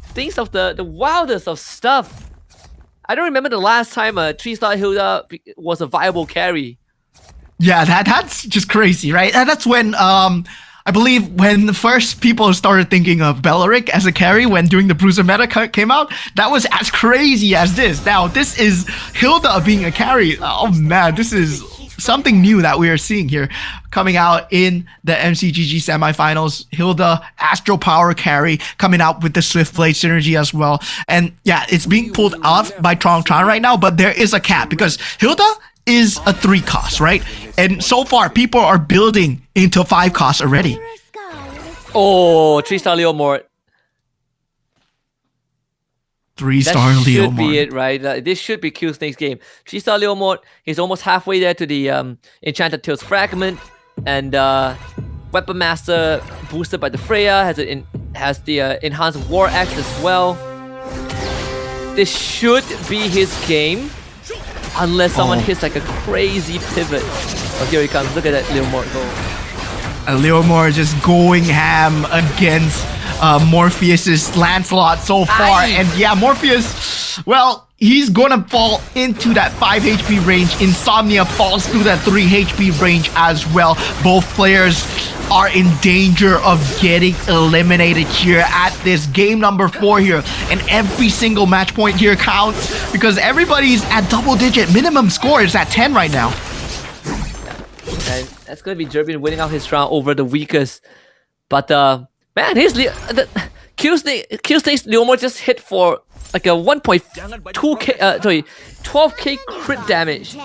thinks of the wildest of stuff. I don't remember the last time a 3-star Hilda was a viable carry. Yeah, that's just crazy, right? And that's when I believe when the first people started thinking of Bellaric as a carry when doing the Bruiser meta came out, that was as crazy as this. Now, this is Hilda being a carry. Oh man, this is something new that we are seeing here coming out in the MCGG semifinals. Hilda, Astro Power carry, coming out with the Swiftblade synergy as well. And yeah, it's being pulled off by Tron right now, but there is a cap because Hilda is a 3 cost, right? And so far, people are building into 5 costs already. Oh, 3-star Leo Mort. 3-star That Leo should be Mort. it, right? This should be Q Snake's game. 3-star Leo Mort, he's almost halfway there to the Enchanted Tails Fragment, and Weapon Master boosted by the Freya has the enhanced War Axe as well. This should be his game, unless someone hits like a crazy pivot. Oh, here he comes. Look at that Leo Mort go. Leo Mort just going ham against Morpheus's Lancelot so far. Aye. And yeah, Morpheus, well, he's gonna fall into that 5 HP range. Insomnia falls through that 3 HP range as well. Both players are in danger of getting eliminated here at this game number 4 here. And every single match point here counts because everybody's at double digit. Minimum score is at 10 right now. And that's going to be Jerbin winning out his round over the weakest. But man, Q-Snake's Leo Mort just hit for like a 1.2k, 12k crit damage.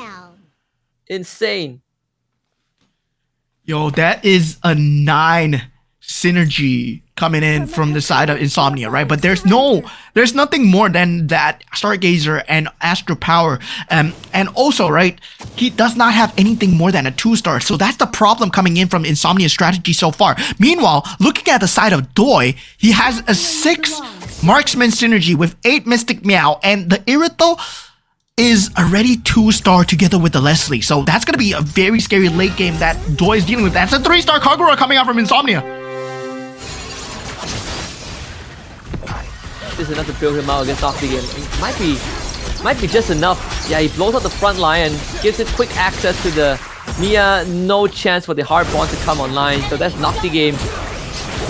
Insane. Yo, that is a 9 synergy coming in from the side of Insomnia, right? But there's nothing more than that Stargazer and Astro Power. And also, right, he does not have anything more than a 2-star. So that's the problem coming in from Insomnia's strategy so far. Meanwhile, looking at the side of Doi, he has a 6 Marksman synergy with 8 Mystic Meow, and the Irithel is already 2-star together with the Leslie. So that's going to be a very scary late game that Doi is dealing with. That's a 3-star Kagura coming out from Insomnia. This is enough to build him out against Noctigame. It might be just enough. Yeah, he blows out the front line and gives it quick access to the Mia. No chance for the hard bond to come online. So that's Noctigame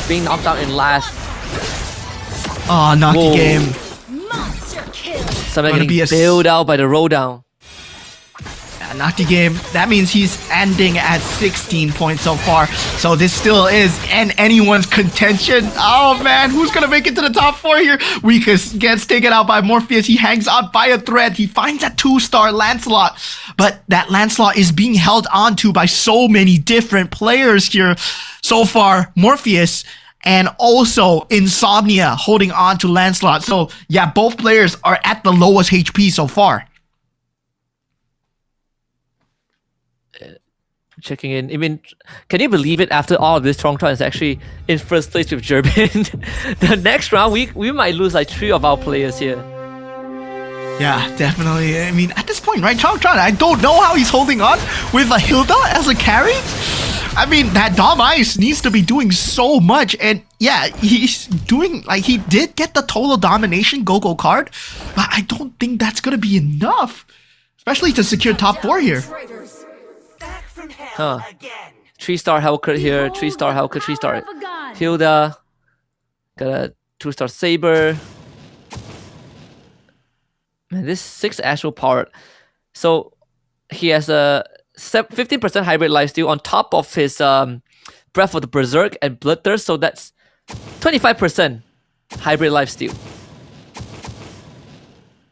being knocked out in last. Oh, Noctigame. Something Gonna getting be a bailed out by the roll down. Noctigame, that means he's ending at 16 points so far. So this still is in anyone's contention. Oh man, who's gonna make it to the top 4 here? Weakest gets taken out by Morpheus. He hangs on by a thread. He finds a 2-star Lancelot. But that Lancelot is being held onto by so many different players here. So far, Morpheus and also Insomnia holding on to Lancelot. So yeah, both players are at the lowest HP so far. Checking in. I mean, can you believe it? After all of this, Tron is actually in first place with Jerbin. The next round, we might lose like 3 of our players here. Yeah, definitely. I mean, at this point, right, Tron, I don't know how he's holding on with a Hilda as a carry. I mean, that Dom Ice needs to be doing so much, and yeah, he's doing, like, he did get the total domination go-go card, but I don't think that's gonna be enough, especially to secure top 4 here. Huh. 3-star Hellcrit here, 3-star Hellcrit, 3-star Hilda. Got a 2-star Saber. Man, this 6 Astral Power. So he has a 15% hybrid lifesteal on top of his Breath of the Berserk and Bloodthirst. So that's 25% hybrid lifesteal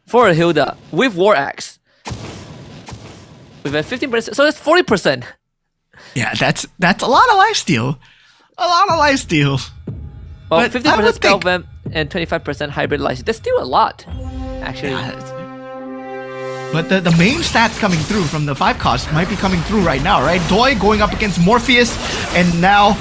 for a Hilda with War Axe. With a 15%, so that's 40%. Yeah, that's a lot of lifesteal. A lot of lifesteal. Well, But I 15% would spell think- vamp and 25% hybrid lifesteal. That's still a lot, actually. Yeah, but the main stats coming through from the 5 cost might be coming through right now, right? Doi going up against Morpheus, and now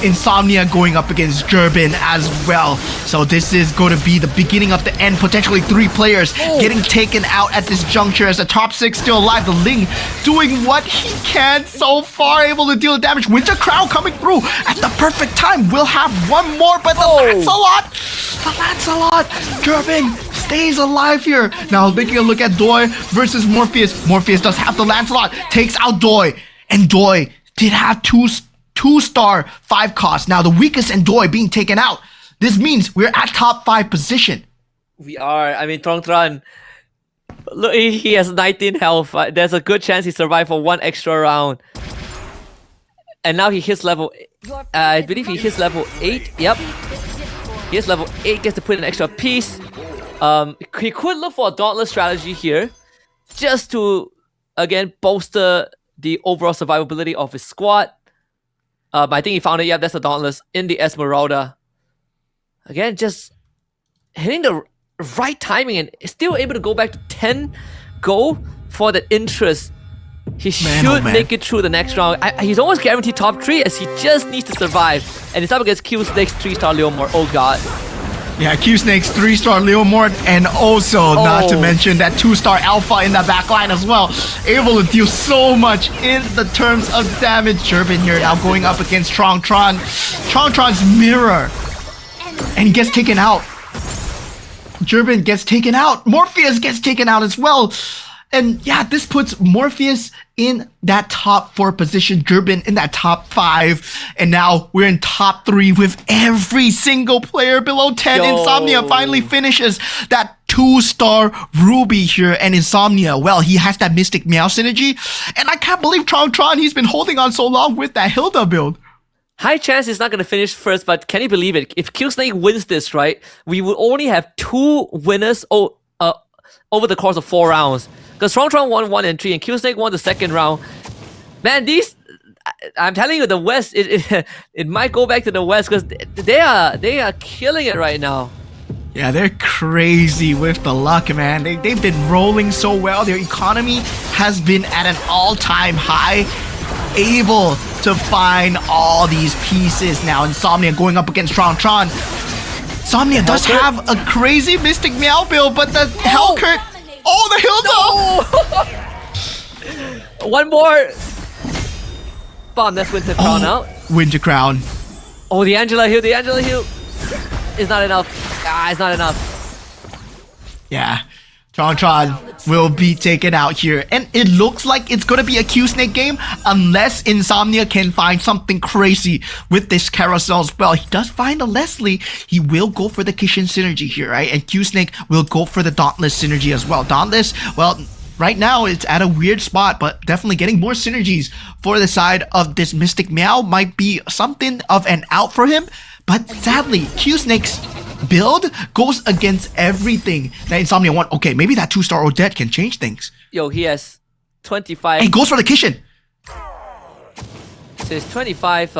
Insomnia going up against Jerbin as well. So this is going to be the beginning of the end. Potentially 3 players getting taken out at this juncture as the top 6 still alive. The Ling doing what he can so far, able to deal damage. Winter Crown coming through at the perfect time. We'll have one more, but the Lancelot! The Lancelot! Jerbin stays alive here. Now taking a look at Doi versus Morpheus. Morpheus does have the Lancelot. Takes out Doi. And Doi did have 2-star 5 cost. Now the weakest and Doi being taken out. This means we're at top 5 position. We are. I mean, Tron. Look, he has 19 health. There's a good chance he survived for 1 extra round. And now he hits level. I believe he hits level 8. Yep. He hits level 8. Gets to put an extra piece. He could look for a Dauntless strategy here, just to again bolster the overall survivability of his squad. I think he found it. Yeah, that's a Dauntless in the Esmeralda. Again, just hitting the right timing and still able to go back to 10 gold for the interest. He Man, oh should man. make it through the next round. He's almost guaranteed top 3 as he just needs to survive. And it's up against Q Snake's 3-star Leomord. Oh god. Yeah, Q Snake's 3-star Leomord, and also not to mention that 2-star Alpha in the back line as well. Able to deal so much in the terms of damage. Turbin here now going up against Tron. Tron's mirror. And he gets taken out. Turbin gets taken out. Morpheus gets taken out as well. And yeah, this puts Morpheus in that top 4 position, Durbin in that top 5, and now we're in top 3 with every single player below 10. Yo. Insomnia finally finishes that 2-star Ruby here, and Insomnia, well, he has that Mystic Meow synergy, and I can't believe Tron, he's been holding on so long with that Hilda build. High chance he's not going to finish first, but can you believe it? If Q Snake wins this, right, we will only have 2 winners over the course of 4 rounds. Because Tron won 1 and 3 and Q Snake won the second round. Man, I'm telling you, the West, it might go back to the West because they are killing it right now. Yeah, they're crazy with the luck, man. They've been rolling so well. Their economy has been at an all-time high. Able to find all these pieces. Now Insomnia going up against Tron. Insomnia does have a crazy Mystic Meow build, but the Hellcurt... Oh, the Hilda! No! One more! Bomb, that's Winter Crown out. Winter Crown. Oh, the Angela heal is not enough. It's not enough. Yeah. Tron will be taken out here. And it looks like it's gonna be a Q-Snake game unless Insomnia can find something crazy with this carousel as well. He does find a Leslie. He will go for the Kishin synergy here, right? And Q-Snake will go for the Dauntless synergy as well. Dauntless, well, right now it's at a weird spot, but definitely getting more synergies for the side of this Mystic Meow might be something of an out for him. But sadly, Q-Snake's build goes against everything that Insomnia want. Okay, maybe that 2-star Odette can change things. Yo, he has 25. He goes for the Kishin. So it's 25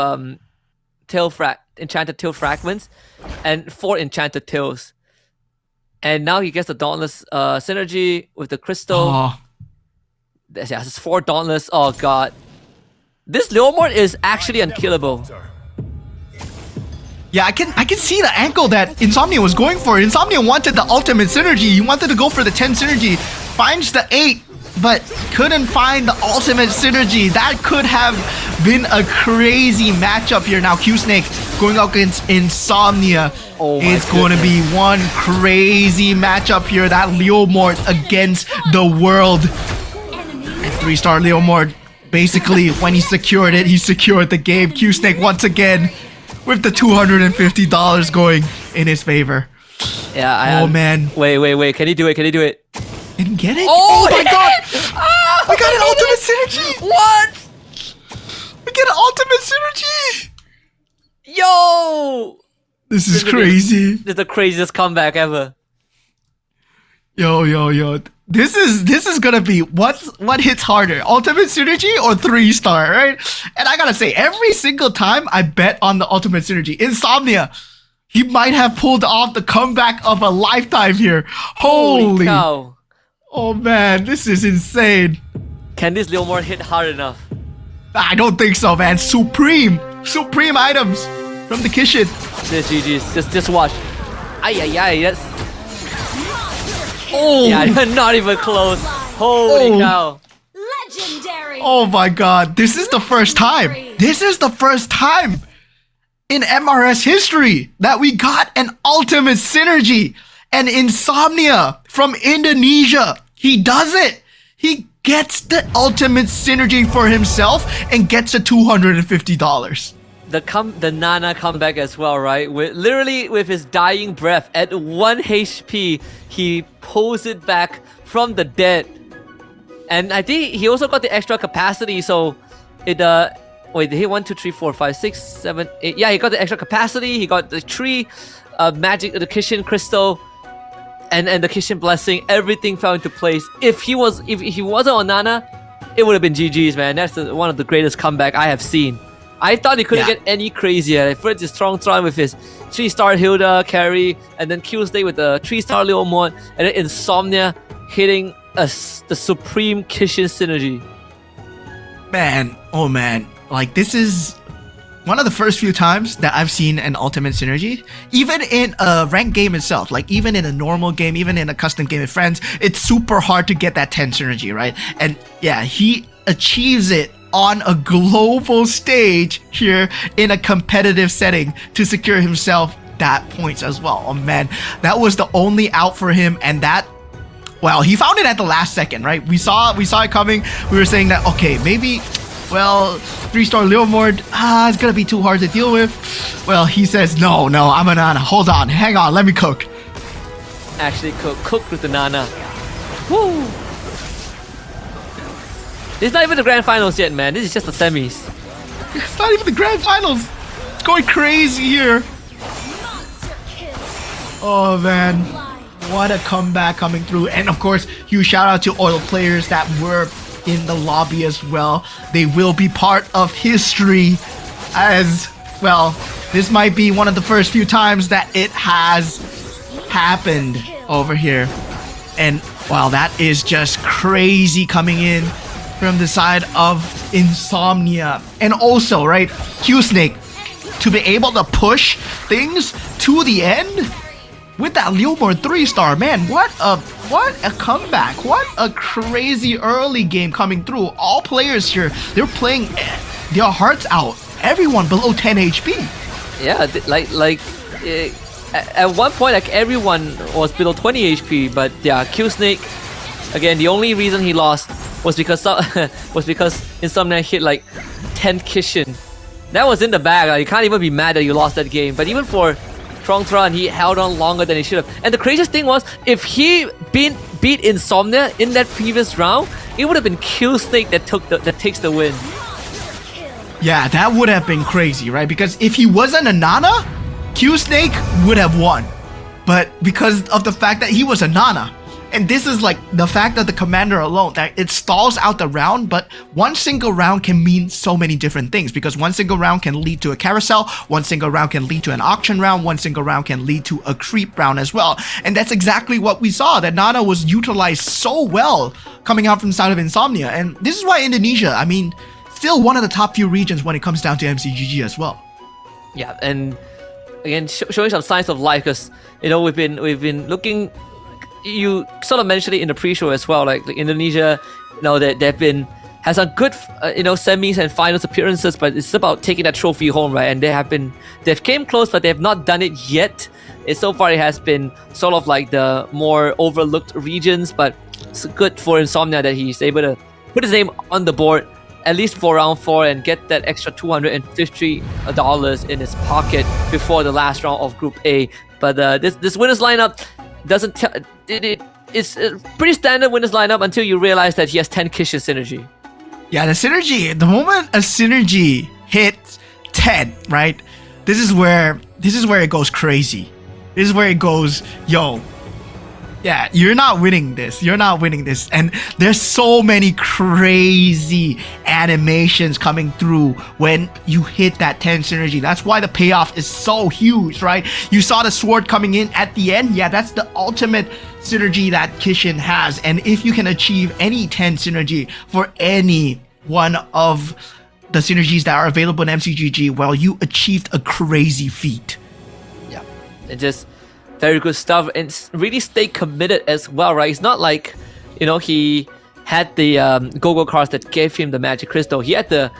enchanted tail fragments and 4 enchanted tails. And now he gets the Dauntless synergy with the crystal. Oh, Yeah, it's 4 Dauntless. Oh god. This Leomord is actually unkillable. yeah, I can see the angle that Insomnia was going for. Insomnia wanted the ultimate synergy. He wanted to go for the 10 synergy. Finds the 8, but couldn't find the ultimate synergy. That could have been a crazy matchup here. Now Q-Snake going up against Insomnia. Oh my It's going to be one crazy matchup here. That Leomord against the world. And 3-star Leomord, basically, when he secured it, he secured the game. Q-Snake once again with the $250 going in his favor. Yeah, Oh man. Wait. Can he do it? Didn't get it? Oh, my he god! did it! Ah, We got he an did ultimate it! synergy! What? We get an ultimate synergy! Yo! This is This is crazy. This is the craziest comeback ever. Yo. This is gonna be what hits harder, ultimate synergy or 3-star, right? And I gotta say, every single time I bet on the ultimate synergy, Insomnia, he might have pulled off the comeback of a lifetime here. Holy cow. Oh man, this is insane. Can this Leomord hit hard enough? I don't think so, man. Supreme items from the Kishin. This GG's. Just watch. Ay, that's... Oh, Yeah, not even close. Holy Oh. cow. Legendary. oh my god. This is the first time. This is the first time in MRS history that we got an ultimate synergy. And Insomnia from Indonesia, he does it. He gets the ultimate synergy for himself and gets a $250. The Nana comeback as well, right? Literally with his dying breath at 1 HP, he pulls it back from the dead. And I think he also got the extra capacity, so it wait, did he 1, 2, 3, 4, 5, 6, 7, 8? Yeah, he got the extra capacity, he got the 3 magic, the Kishin crystal, and the Kishin blessing. Everything fell into place. If he wasn't on Nana, it would have been GG's, man. That's one of the greatest comeback I have seen. I thought it couldn't Yeah. get any crazier. First is Strong Tron with his 3-star Hilda carry, and then Q-Snake with the 3-star Leomord, and then Insomnia hitting the supreme Kishin synergy. Man, oh man, like this is one of the first few times that I've seen an ultimate synergy, even in a ranked game itself, like even in a normal game, even in a custom game with friends, it's super hard to get that 10 synergy, right? And yeah, he achieves it on a global stage here in a competitive setting to secure himself that points as well. Oh man, that was the only out for him, and that, well, he found it at the last second, right? We saw it coming. We were saying that, okay, maybe, well, 3-star Leomord, it's gonna be too hard to deal with. Well, he says, no, I'm a Nana. Hold on, hang on, let me cook. Actually cooked with the Nana. Woo! This is not even the grand finals yet, man. This is just the semis. It's not even the grand finals. It's going crazy here. Oh man, what a comeback coming through. And of course, huge shout out to all the players that were in the lobby as well. They will be part of history, as well. This might be one of the first few times that it has happened over here. And wow, that is just crazy coming in from the side of Insomnia. And also, right, Q-Snake, to be able to push things to the end with that Leomord 3-star, man, what a comeback. What a crazy early game coming through. All players here, they're playing their hearts out. Everyone below 10 HP. Yeah, at one point, like everyone was below 20 HP, but yeah, Q-Snake, again, the only reason he lost was because Insomnia hit like 10 Kishin. That was in the bag. Like, you can't even be mad that you lost that game. But even for Trongtron, he held on longer than he should have. And the craziest thing was, if he beat Insomnia in that previous round, it would have been Q-Snake that takes the win. Yeah, that would have been crazy, right? Because if he wasn't a Nana, Q-Snake would have won. But because of the fact that he was a Nana, and this is like the fact of the commander alone, that it stalls out the round, but one single round can mean so many different things, because one single round can lead to a carousel, one single round can lead to an auction round, one single round can lead to a creep round as well. And that's exactly what we saw, that Nana was utilized so well coming out from the side of Insomnia. And this is why Indonesia, I mean, still one of the top few regions when it comes down to MCGG as well. Yeah, and again, showing some signs of life, because we've been looking. You sort of mentioned it in the pre-show as well, like Indonesia, they've has some good semis and finals appearances, but it's about taking that trophy home, right? And they've came close, but they have not done it yet. So far it has been sort of like the more overlooked regions, but it's good for Insomnia that he's able to put his name on the board at least for round 4 and get that extra $250 in his pocket before the last round of Group A. But this winners lineup doesn't tell it's a pretty standard winners lineup until you realize that he has 10 Kishin synergy. Yeah, the synergy, the moment a synergy hits 10, right? This is where it goes crazy. This is where it goes, yo, yeah, you're not winning this. You're not winning this. And there's so many crazy animations coming through when you hit that 10 synergy. That's why the payoff is so huge, right? You saw the sword coming in at the end. Yeah, that's the ultimate synergy that Kishin has. And if you can achieve any 10 synergy for any one of the synergies that are available in MCGG, well, you achieved a crazy feat. Yeah, it just very good stuff, and really stay committed as well, right? It's not like, he had the go-go cards that gave him the magic crystal. He had to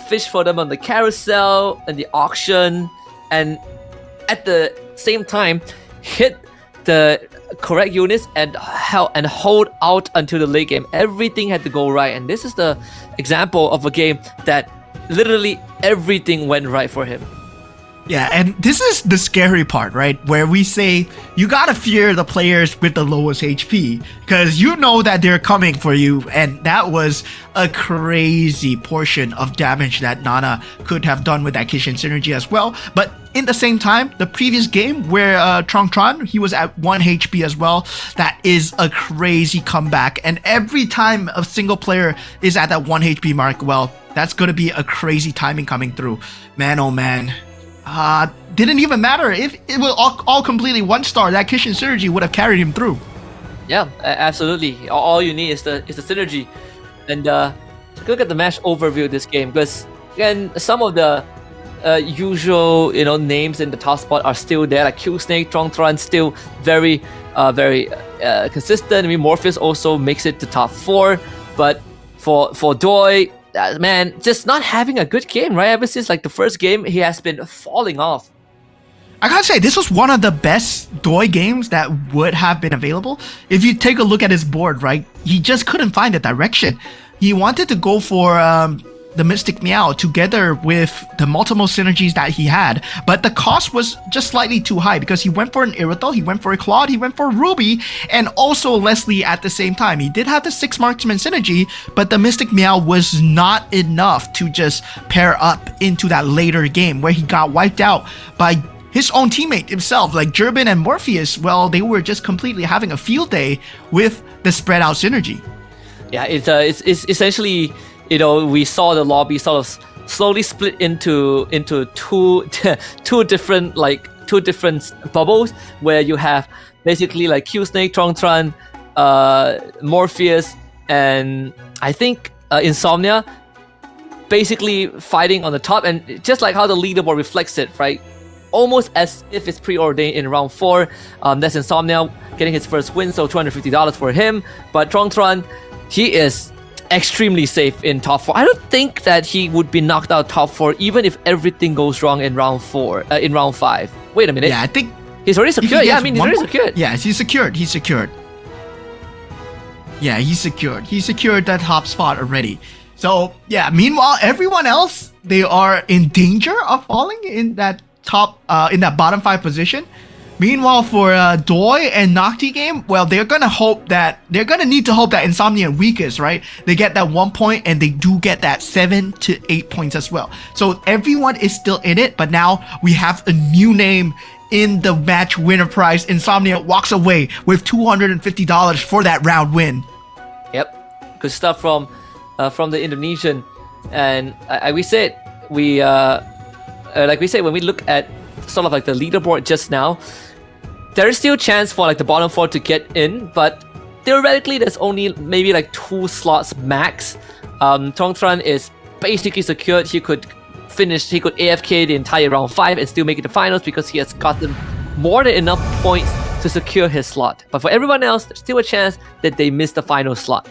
fish for them on the carousel and the auction, and at the same time, hit the correct units and hold out until the late game. Everything had to go right, and this is the example of a game that literally everything went right for him. Yeah, and this is the scary part, right? Where we say you gotta fear the players with the lowest HP, because you know that they're coming for you, and that was a crazy portion of damage that Nana could have done with that Kishin synergy as well. But in the same time, the previous game where Trongtron, he was at 1 HP as well, that is a crazy comeback. And every time a single player is at that 1 HP mark, well, That's going to be a crazy timing coming through. Man, oh man. Didn't even matter if it was all completely 1-star. That Kishin synergy would have carried him through. Yeah, absolutely. All you need is the synergy. And look at the match overview of this game, because again, some of the usual names in the top spot are still there, like Q Snake, Tron still very consistent. I mean, Morpheus also makes it to top 4, but for Doi, man, just not having a good game, right? Ever since like the first game, he has been falling off. I gotta say, this was one of the best Doi games that would have been available. If you take a look at his board, right, he just couldn't find a direction. He wanted to go for the Mystic Meow together with the multiple synergies that he had, but the cost was just slightly too high because he went for an Irithel, he went for a Claude, he went for Ruby, and also Leslie at the same time. He did have the 6 Marksman synergy, but the Mystic Meow was not enough to just pair up into that later game where he got wiped out by his own teammate himself, like Jerbin and Morpheus. Well, they were just completely having a field day with the spread out synergy. Yeah, it's essentially, we saw the lobby sort of slowly split into two different bubbles, where you have basically like Q Snake, Tron, Morpheus, and I think Insomnia basically fighting on the top, and just like how the leaderboard reflects it, right? Almost as if it's preordained in round 4. That's Insomnia getting his first win, so $250 for him. But Tron, he is extremely safe in top 4. I don't think that he would be knocked out top 4 even if everything goes wrong in round 5. Wait a minute. Yeah, I think he's already secured. Yeah, I mean, he's already secured. Yeah, he's secured. Yeah, he's secured. He secured that top spot already. So yeah, meanwhile, everyone else, they are in danger of falling in that bottom 5 position. Meanwhile, for Doi and Nocti game, well, they're gonna need to hope that Insomnia and Weakest, right? They get that 1 point, and they do get that 7 to 8 points as well. So everyone is still in it, but now we have a new name in the match winner prize. Insomnia walks away with $250 for that round win. Yep, good stuff from the Indonesian, and like we said, when we look at sort of like the leaderboard just now, there is still a chance for like the bottom 4 to get in, but theoretically there's only maybe like 2 slots max. Tron is basically secured. He could AFK the entire round 5 and still make it to finals because he has gotten more than enough points to secure his slot. But for everyone else, there's still a chance that they miss the final slot.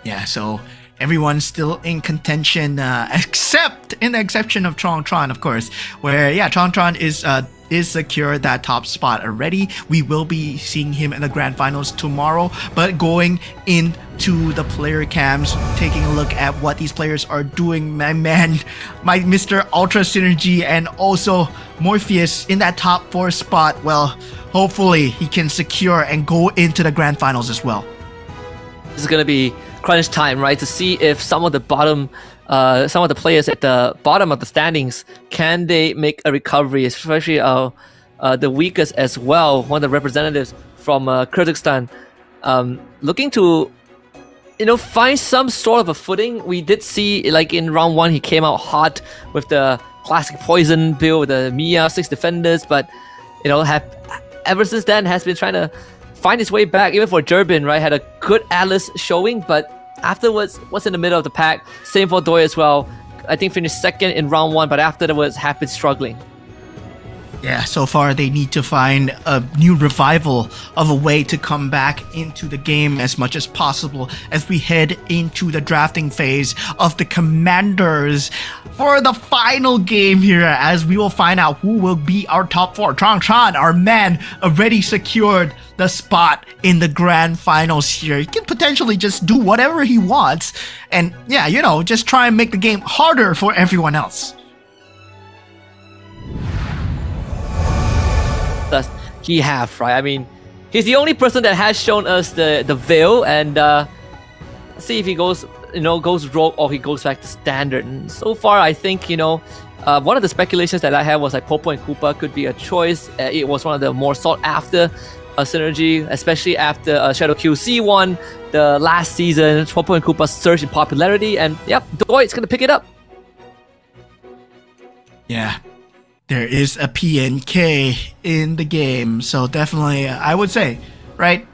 Yeah, so everyone's still in contention, except in the exception of Tron, of course, where Tron is secure that top spot already. We will be seeing him in the grand finals tomorrow, but going into the player cams, taking a look at what these players are doing, my Mr. Ultra Synergy and also Morpheus in that top 4 spot. Well, hopefully he can secure and go into the grand finals as well. This is gonna be crunch time, right? To see if some of the players at the bottom of the standings, can they make a recovery, especially the Weakest as well, one of the representatives from Kyrgyzstan, looking to find some sort of a footing. We did see, like in round 1, he came out hot with the classic poison build with the Mia 6 defenders, but ever since then has been trying to find his way back. Even for Jerbin, right, had a good Atlas showing, but afterwards was in the middle of the pack. Same for Doi as well. I think finished 2nd in round 1, but afterwards have been struggling. Yeah, so far they need to find a new revival of a way to come back into the game as much as possible as we head into the drafting phase of the Commanders for the final game here, as we will find out who will be our top 4. Tron, our man, already secured the spot in the grand finals here. He can potentially just do whatever he wants and just try and make the game harder for everyone else. Does he have, right? I mean, he's the only person that has shown us the veil, and see if he goes rogue or he goes back to standard. And so far, I think one of the speculations that I had was like Popo and Koopa could be a choice. It was one of the more sought after synergy, especially after Shadow QC won the last season. 12-point Koopa surged in popularity, and yep, Doit's gonna pick it up. Yeah, there is a PNK in the game, so definitely I would say, right?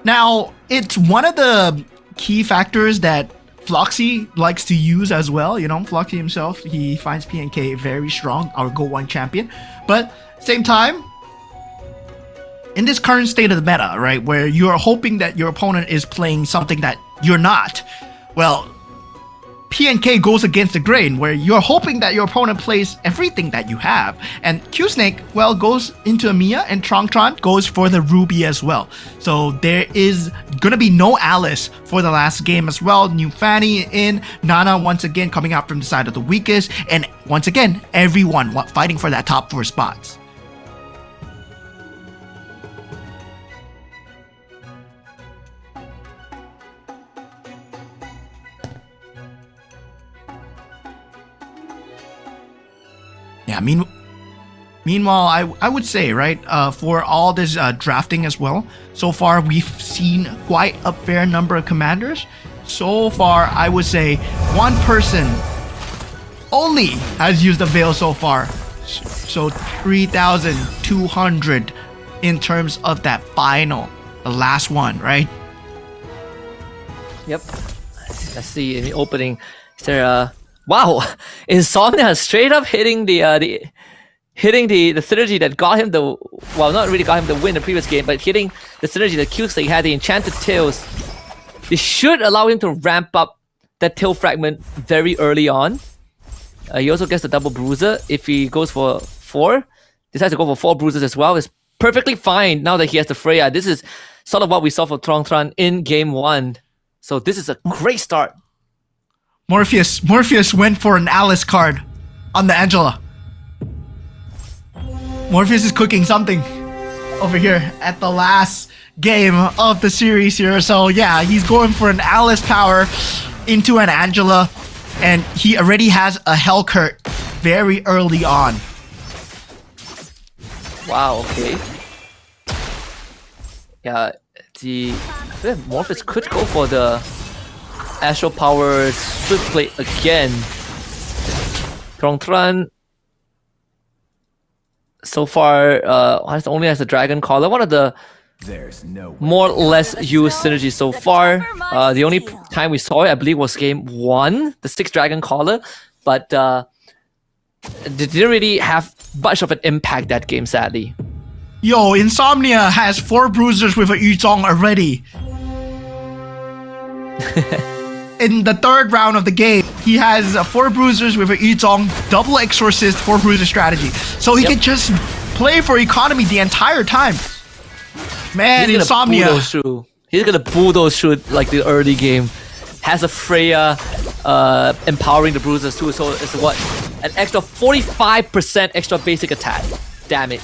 Now, it's one of the key factors that Floxy likes to use as well. You know, Floxy himself, he finds PNK very strong, our Go 1 champion. But same time, in this current state of the meta, right, where you're hoping that your opponent is playing something that you're not, well, PNK goes against the grain, where you're hoping that your opponent plays everything that you have. And Q-Snake, well, goes into Amiya, and Tron goes for the Ruby as well. So there is gonna be no Alice for the last game as well. New Fanny in, Nana once again coming out from the side of the weakest, and once again, everyone fighting for that top 4 spots. Yeah, meanwhile, I would say, right, for all this drafting as well, so far we've seen quite a fair number of commanders. So far, I would say one person only has used the Veil so far. So 3,200 in terms of that final, the last one, right? Yep. Let's see in the opening. Is there wow, Insomnia straight up hitting the synergy that got him the, well, not really got him the win in the previous game, but hitting the synergy that Q-Snake had, the Enchanted Tails. This should allow him to ramp up that tail fragment very early on. He also gets the double bruiser if he goes for 4. Decides to go for 4 bruisers as well. It's perfectly fine now that he has the Freya. This is sort of what we saw for Tron in game 1. So this is a great start. Morpheus went for an Alice card on the Angela. Morpheus is cooking something over here at the last game of the series here. So yeah, he's going for an Alice power into an Angela, and he already has a Hellcurt very early on. Wow, okay. Yeah, the Morpheus could go for the Astral Power Swift Blade again. Tron so far only has the Dragon Collar. One of the more or less used synergies so far. The only time we saw it, I believe, was game 1, the 6 Dragon Collar, but it didn't really have much of an impact that game, sadly. Yo, Insomnia has 4 bruisers with a Yuzong already. In the 3rd round of the game, he has 4 bruisers with a Yuzong, double exorcist, 4 bruiser strategy. So he can just play for economy the entire time. Man, Insomnia. He's gonna bulldoze through like the early game. Has a Freya empowering the bruisers too, so it's what? An extra 45% extra basic attack damage.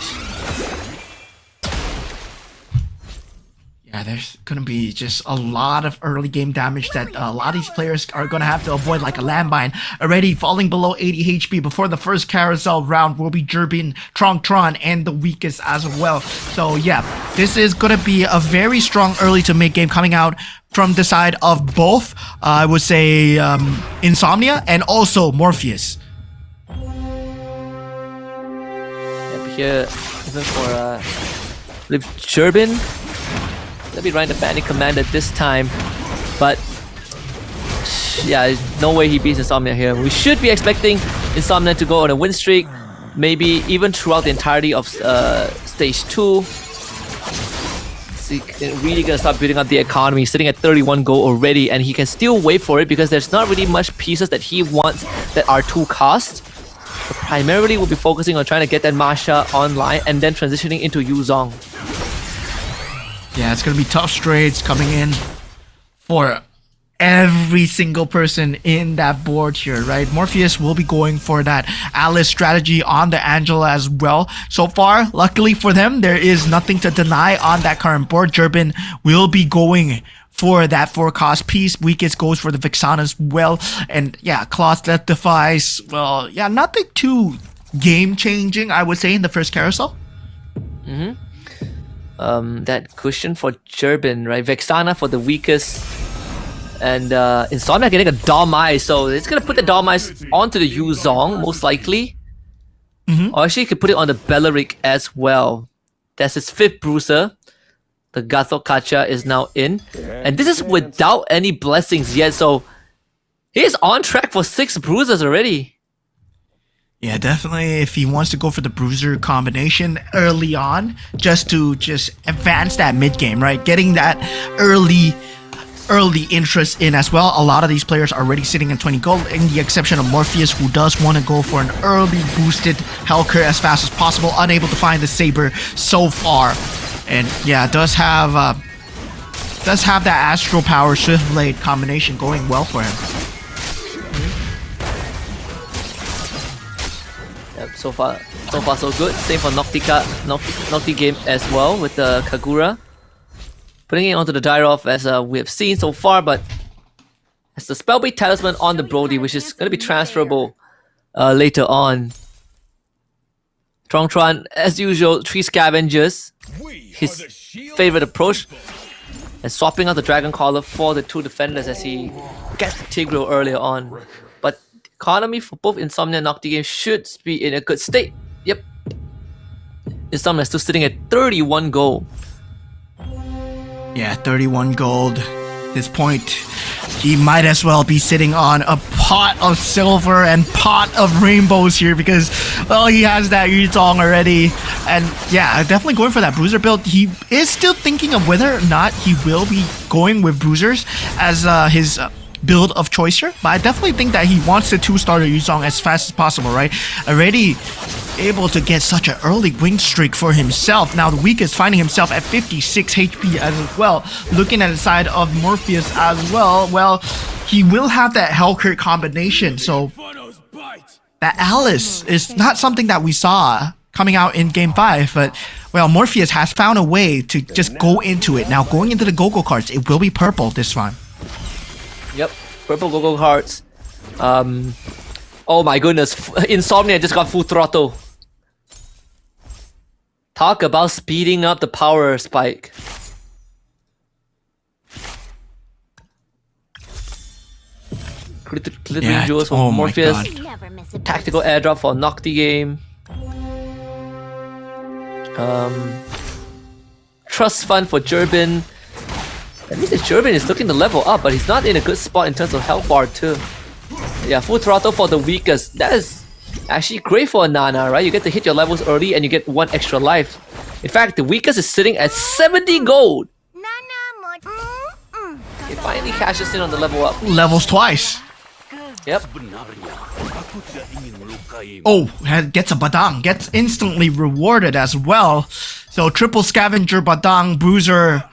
Yeah, there's gonna be just a lot of early game damage that a lot of these players are gonna have to avoid, like a landmine. Already falling below 80 HP before the first carousel round will be Jurbin, Tron, and the weakest as well. So yeah, this is gonna be a very strong early to mid game coming out from the side of both, I would say, Insomnia and also Morpheus. Yep, here, even for Jurbin. Let me run the Fanny Commander this time, but yeah, there's no way he beats Insomnia here. We should be expecting Insomnia to go on a win streak, maybe even throughout the entirety of stage 2. He's really gonna start building up the economy, sitting at 31 gold already, and he can still wait for it because there's not really much pieces that he wants that are 2 cost. But primarily, we'll be focusing on trying to get that Masha online and then transitioning into Yuzong. Yeah, it's gonna be tough straights coming in for every single person in that board here, right? Morpheus will be going for that Alice strategy on the Angela as well. So far, luckily for them, there is nothing to deny on that current board. Jurbin will be going for that 4-cost piece. Weakest goes for the Vixana as well. And yeah, Claw's Death Defies, well, yeah, nothing too game-changing, I would say, in the first carousel. that cushion for Turbin, right? Vexana for the weakest. And Insomnia getting a Dom-Eye, so it's gonna put the Dom-Eyes onto the Yuzong, most likely. Or actually, you could put it on the Belleric as well. That's his 5th bruiser. The Gathokacha is now in. And this is without any blessings yet, so he's on track for 6 bruisers already. Yeah, definitely. If he wants to go for the bruiser combination early on, just to advance that mid game, right? Getting that early interest in as well. A lot of these players are already sitting in 20 gold, in the exception of Morpheus, who does want to go for an early boosted Hellcurt as fast as possible. Unable to find the Saber so far, and yeah, does have that Astral Power Swift Blade combination going well for him. Yep, so far so good. Same for Nocti game as well with the Kagura. Putting it onto the Dyrov as we have seen so far, but it's the Spellblade Talisman on the Brody, which is going to be transferable later on. Tron, as usual, 3 Scavengers, his favorite approach, and swapping out the Dragon Collar for the 2 defenders as he gets Tigreal earlier on. But economy for both Insomnia and Nocti games should be in a good state. Yep. Insomnia is still sitting at 31 gold. Yeah, 31 gold. At this point, he might as well be sitting on a pot of silver and pot of rainbows here because, well, he has that Yuzong already. And yeah, definitely going for that bruiser build. He is still thinking of whether or not he will be going with bruisers as his build of choice here. But I definitely think that he wants the 2-starter Yuzong as fast as possible, right? Already able to get such an early win streak for himself. Now the weakest finding himself at 56 HP as well. Looking at the side of Morpheus as well, well, he will have that Hellcurt combination, so that Alice is not something that we saw coming out in Game 5, but well, Morpheus has found a way to just go into it. Now going into the Go-Go cards, it will be purple this time. Yep, purple Go-Go cards. Oh my goodness, Insomnia just got full throttle. Talk about speeding up the power spike. Glittering Jewels for Morpheus. Tactical airdrop for Nocti game. Trust Fund for Turbin. At least the Turbin is looking to level up, but he's not in a good spot in terms of health bar too. Yeah, full throttle for the weakest. That is actually great for a Nana, right? You get to hit your levels early and you get 1 extra life. In fact, the weakest is sitting at 70 gold. He finally cashes in on the level up. Levels twice. Yep. Oh, gets a Badang. Gets instantly rewarded as well. So triple Scavenger, Badang, Bruiser.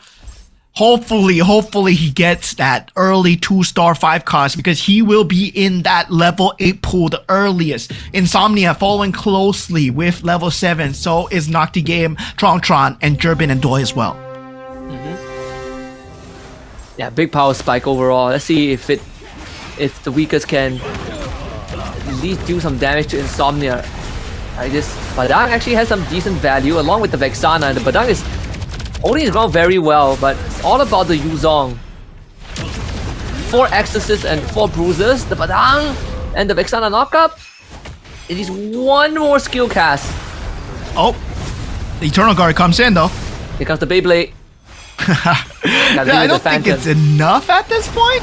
Hopefully he gets that early 2-star 5 cost because he will be in that level 8 pool the earliest. Insomnia following closely with level 7. So is Nocti Game, Tron, and Turbin and Doi as well. Yeah, big power spike overall. Let's see if the weakest can at least do some damage to Insomnia. This Badang actually has some decent value along with the Vexana, and the Badang is holding his ground very well, but it's all about the Yuzong. 4 Exorcists and 4 Bruisers, the Badang and the Vexana knockup. It is 1 more skill cast. Oh, the Eternal Guard comes in though. Here comes the Beyblade. I don't think it's enough at this point.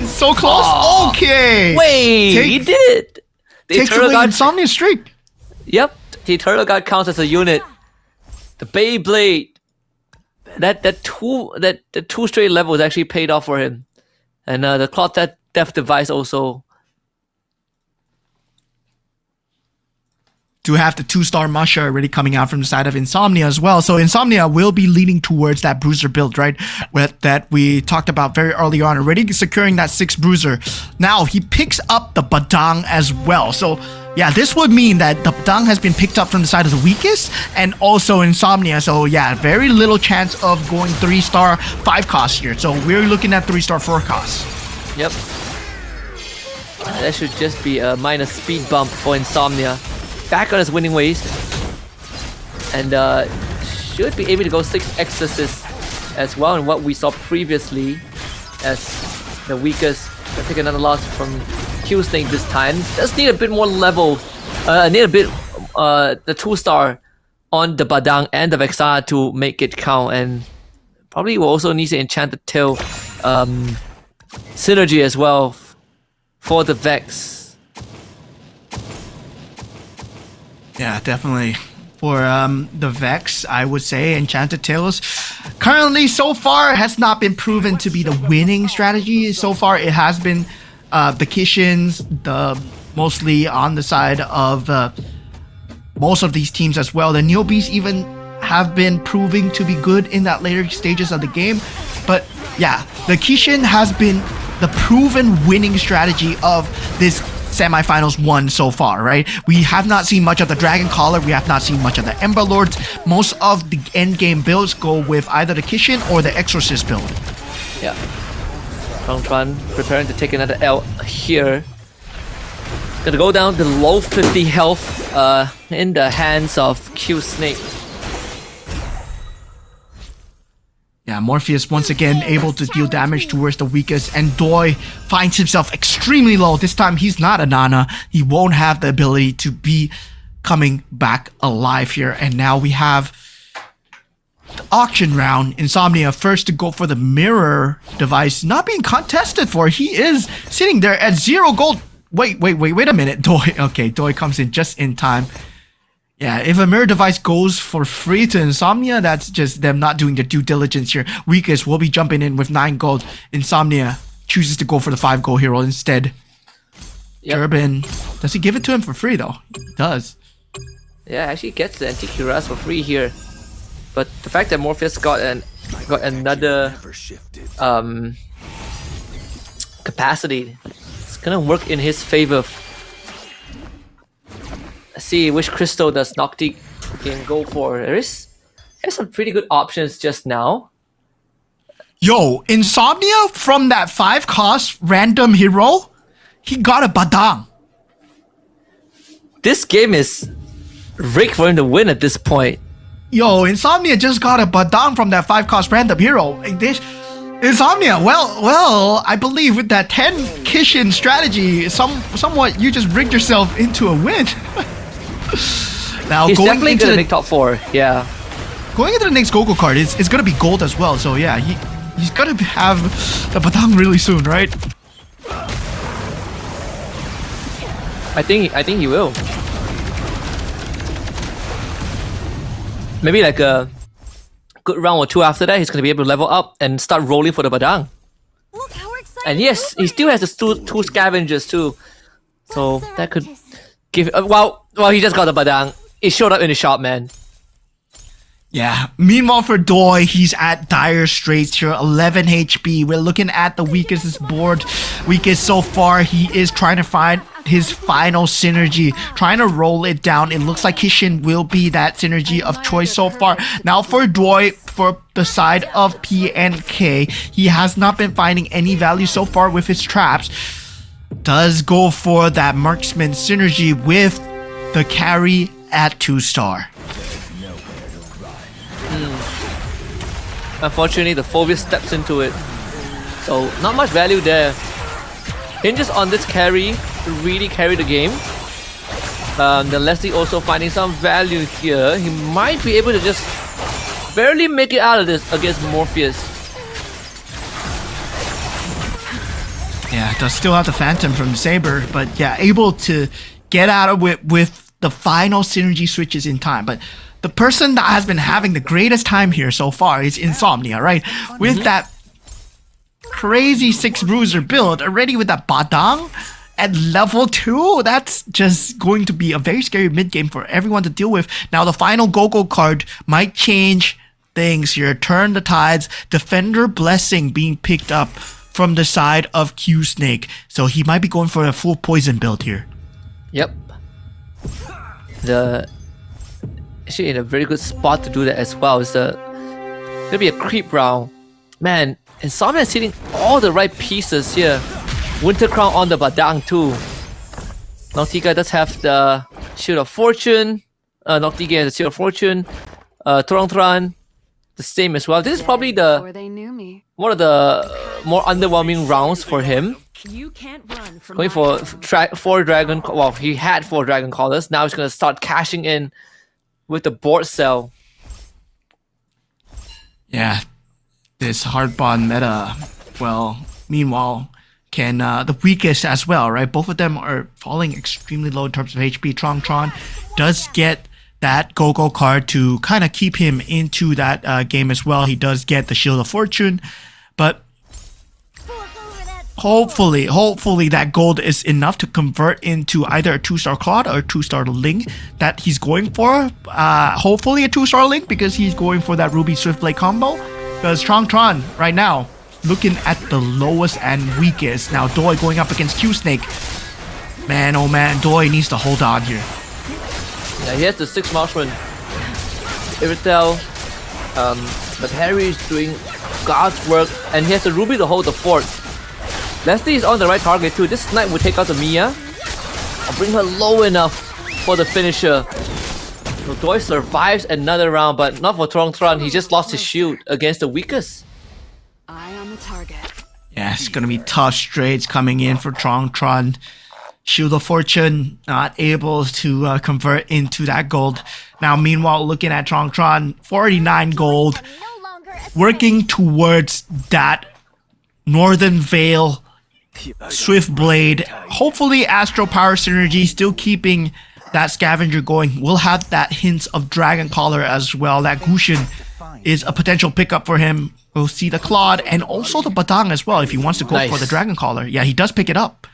It's so close. Oh, okay. Wait, he did it. The Takes Eternal away Guard. Insomnia streak. Yep, the Eternal Guard counts as a unit. The Beyblade. That 2 straight levels actually paid off for him, and the Cloth Death Device also. To have the 2-star Masha already coming out from the side of Insomnia as well. So Insomnia will be leaning towards that Bruiser build, right? That we talked about very early on, already securing that 6 Bruiser. Now he picks up the Badang as well. So yeah, this would mean that the Badang has been picked up from the side of the weakest and also Insomnia. So yeah, very little chance of going 3-star 5 cost here. So we're looking at 3-star 4 cost. Yep. That should just be a minor speed bump for Insomnia. Back on his winning ways. And should be able to go 6 Exorcists as well, and what we saw previously as the weakest. Gonna take another loss from Q-Snake this time. Does need a bit more level, need a bit the 2-star on the Badang and the Vexana to make it count, and probably will also need the Enchanted Tail synergy as well for the Vex. Yeah, definitely. For the Vex, I would say Enchanted Tales currently so far has not been proven to be the winning strategy. So far it has been the Kishins, mostly on the side of most of these teams as well. The newbies even have been proving to be good in that later stages of the game. But yeah, the Kishin has been the proven winning strategy of this semifinals one so far, right? We have not seen much of the Dragon Caller, we have not seen much of the Ember Lords. Most of the end game builds go with either the Kishin or the Exorcist build. Yeah. Tron preparing to take another L here. Gonna go down to low 50 health in the hands of Q-Snake. Yeah, Morpheus once again able to deal damage towards the weakest, and Doi finds himself extremely low. This time he's not a Nana. He won't have the ability to be coming back alive here. And now we have the auction round. Insomnia first to go for the mirror device, not being contested for. He is sitting there at 0 gold. Wait a minute. Doi, okay, Doi comes in just in time. Yeah, if a mirror device goes for free to Insomnia, that's just them not doing their due diligence here. Weakest will be jumping in with 9 gold. Insomnia chooses to go for the 5 gold hero instead. Yep. Turbin, does he give it to him for free though? He does. Yeah, actually gets the Antique Cuirass for free here. But the fact that Morpheus got another capacity, it's gonna work in his favor. Let's see which crystal does Nocti can go for. There's some pretty good options just now. Yo, Insomnia from that 5 cost random hero, he got a Badang. This game is rigged for him to win at this point. Yo, Insomnia just got a Badang from that 5 cost random hero. Insomnia, well, I believe with that 10 Kishin strategy, somewhat you just rigged yourself into a win. Now he's going definitely into gonna the make top 4. Yeah. Going into the next Goku card, it's gonna be gold as well. So yeah, he's gonna have the Badang really soon, right? I think he will. Maybe like a good round or 2 after that, he's gonna be able to level up and start rolling for the Badang. Look how excited And yes, he still has the two scavengers too, so that could give. Well, he just got the Badang. It showed up in the shop, man. Yeah. Meanwhile, for Doi, he's at dire straits here, 11 HP. We're looking at the weakest board. Weakest so far. He is trying to find his final synergy, trying to roll it down. It looks like Kishin will be that synergy of choice so far. Now for Doi, for the side of PNK, he has not been finding any value so far with his traps. Does go for that marksman synergy with the carry at 2-star. Unfortunately, the Phobius steps into it, so not much value there. Hinges on this carry to really carry the game. The Leslie also finding some value here. He might be able to just barely make it out of this against Morpheus. Yeah, does still have the Phantom from Saber, but yeah, able to get out of it with the final synergy switches in time. But the person that has been having the greatest time here so far is Insomnia, right? With that crazy 6 bruiser build, already with that Badang at level 2, that's just going to be a very scary mid game for everyone to deal with. Now the final Gogo card might change things here, turn the tides. Defender Blessing being picked up from the side of Q-Snake, so he might be going for a full poison build here. Yep. Actually in a very good spot to do that as well. It's gonna be a creep round. Man, Insomnia is hitting all the right pieces here. Winter Crown on the Badang too. Noctiga does have the Shield of Fortune. Noctiga has the Shield of Fortune. Tron, the same as well. This is probably Before they knew me. one of the more underwhelming rounds for him. You can't run from Going for 4 dragon. Well, he had 4 dragon collars. Now he's gonna start cashing in with the board cell. Yeah, this hard bond meta. Well, meanwhile, can the weakest as well, right? Both of them are falling extremely low in terms of HP. Tron does get that go-go card to kind of keep him into that game as well. He does get the Shield of Fortune, but hopefully that gold is enough to convert into either a 2-star Claude or a 2-star Link that he's going for. Hopefully a 2-star Link because he's going for that Ruby Swiftblade combo. Because Tron right now looking at the lowest and weakest. Now Doi going up against Q-Snake. Man, oh man, Doi needs to hold on here. Yeah, he has the 6 marksman. Iritel, but Harry is doing God's work, and he has the Ruby to hold the fort. Leslie is on the right target too. This snipe will take out the Mia. I'll bring her low enough for the finisher. So Doi survives another round, but not for Tron. He just lost his shield against the weakest. Eye on the target. Yeah, it's gonna be tough straights coming in for Tron. Shield of Fortune not able to convert into that gold. Now, meanwhile, looking at Tron, 49 gold, working towards that Northern Veil Swiftblade. Hopefully, Astral Power Synergy still keeping that Scavenger going. We'll have that hints of Dragon Collar as well. That Gushin is a potential pickup for him. We'll see the Claude and also the Batang as well if he wants to go for the Dragon Collar. Yeah, he does pick it up.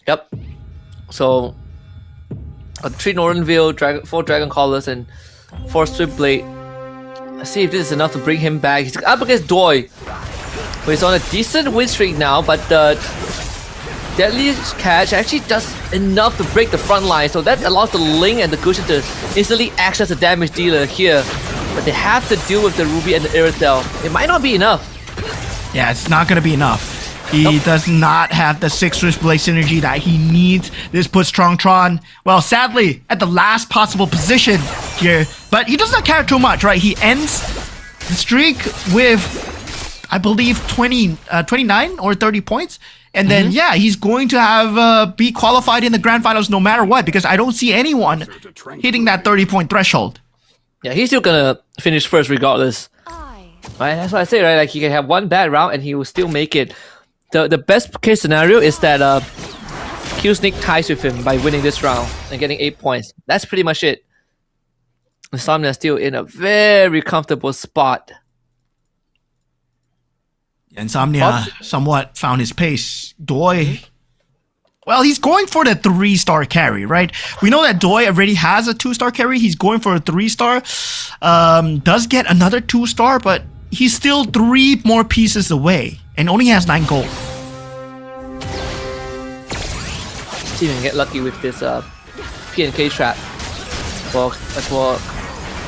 Yep. So, 3 Northern Veil, 4 Dragon Collars, and 4 Swiftblade. Let's see if this is enough to bring him back. He's up against Doi, who is on a decent win streak now, but the Deadly Catch actually does enough to break the front line, so that allows the Ling and the Gushin to instantly access the damage dealer here. But they have to deal with the Ruby and the Iritel. It might not be enough. Yeah, it's not going to be enough. He does not have the 6 Swiftblade synergy that he needs. This puts Tron, well, sadly, at the last possible position here. But he does not care too much, right? He ends the streak with, I believe, 29 or 30 points. And then, yeah, he's going to have be qualified in the grand finals no matter what, because I don't see anyone hitting that 30-point threshold. Yeah, he's still gonna finish first regardless. Right, that's what I say, right? Like, he can have one bad round and he will still make it. The best case scenario is that Q-Snake ties with him by winning this round and getting 8 points. That's pretty much it. Insomnia is still in a very comfortable spot. Insomnia somewhat found his pace. Doi, well, he's going for the 3-star carry, right? We know that Doi already has a 2-star carry. He's going for a 3-star. Does get another 2-star, but he's still 3 more pieces away and only has 9 gold. See if we can get lucky with this PNK trap for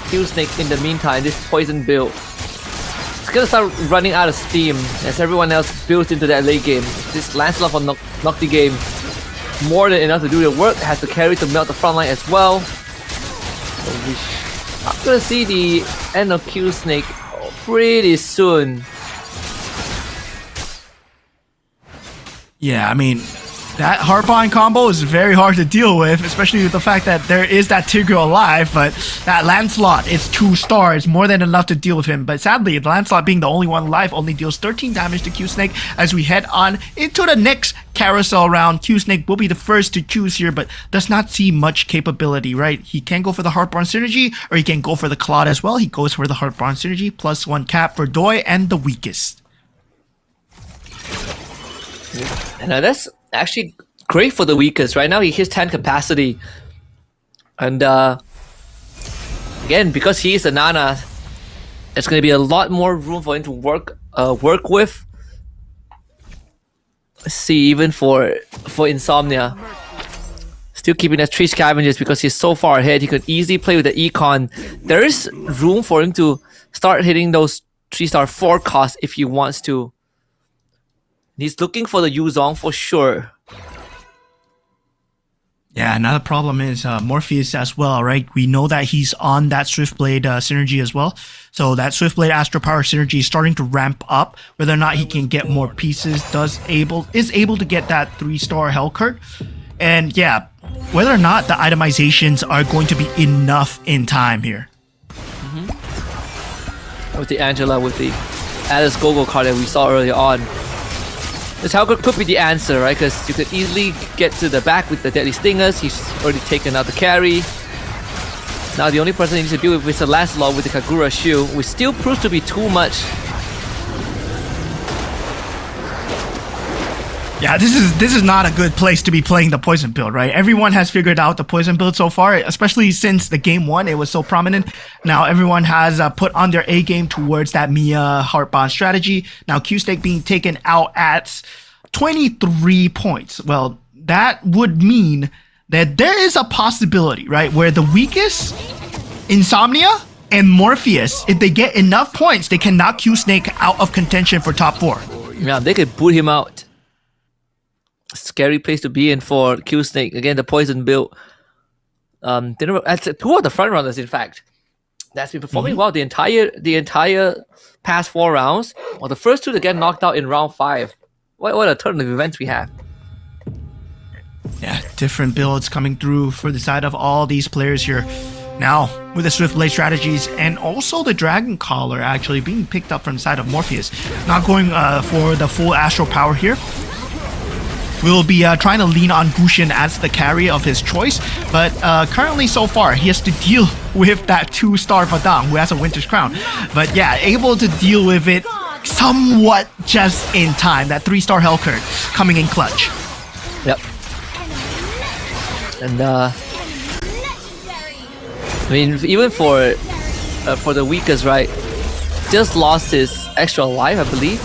Q-Snake in the meantime, this poison build. It's gonna start running out of steam as everyone else builds into that late game. This Lancelot for Nocti game, more than enough to do the work, has to carry to melt the front line as well. So we are gonna see the end of Q-Snake pretty soon. Yeah, I mean, that Hardbind combo is very hard to deal with, especially with the fact that there is that Tigreal alive, but that Lancelot is 2 stars, more than enough to deal with him. But sadly, Lancelot being the only one alive only deals 13 damage to Q-Snake. As we head on into the next carousel round, Q-Snake will be the first to choose here, but does not see much capability, right? He can go for the Heartborn Synergy, or he can go for the Claude as well. He goes for the Heartborn Synergy, +1 cap for Doi and the weakest. And that's actually great for the weakest. Right now he hits 10 capacity. And again, because he is a Nana, there's going to be a lot more room for him to work with. Let's see, even for Insomnia. Still keeping that 3 scavengers because he's so far ahead. He could easily play with the Econ. There is room for him to start hitting those 3-star 4 costs if he wants to. He's looking for the Yuzong for sure. Yeah, another problem is Morpheus as well, right? We know that he's on that Swiftblade synergy as well. So that Swiftblade Astro Power synergy is starting to ramp up. Whether or not he can get more pieces, is able to get that 3-star Hellcurt. And yeah, whether or not the itemizations are going to be enough in time here. With the Angela, with the Alice Gogo card that we saw earlier on. This Hellcurt could be the answer, right? Because you could easily get to the back with the Deadly Stingers. He's already taken out the carry. Now the only person he needs to deal with is the Lancelot with the Kagura shield, which still proves to be too much. Yeah, this is not a good place to be playing the poison build, right? Everyone has figured out the poison build so far, especially since the game 1, it was so prominent. Now everyone has put on their A game towards that Mia Heartbond strategy. Now Q-Snake being taken out at 23 points. Well, that would mean that there is a possibility, right, where the weakest, Insomnia and Morpheus, if they get enough points, they can knock Q-Snake out of contention for top 4. Yeah, they could boot him out. Scary place to be in for Q-Snake. Again, the poison build. That's two of the front runners, in fact, that's been performing well the entire past 4 rounds. Well, the first 2 to get knocked out in round 5. What a turn of events we have. Yeah, different builds coming through for the side of all these players here. Now, with the Swiftblade strategies and also the Dragon Collar actually being picked up from the side of Morpheus. Not going for the full Astral Power here. Will be trying to lean on Gushin as the carry of his choice, but currently so far he has to deal with that 2-star Vadang who has a Winter's Crown. But yeah, able to deal with it somewhat just in time. That 3-star Hellcurt coming in clutch. Yep. And I mean, even for the weakest, right? Just lost his extra life, I believe.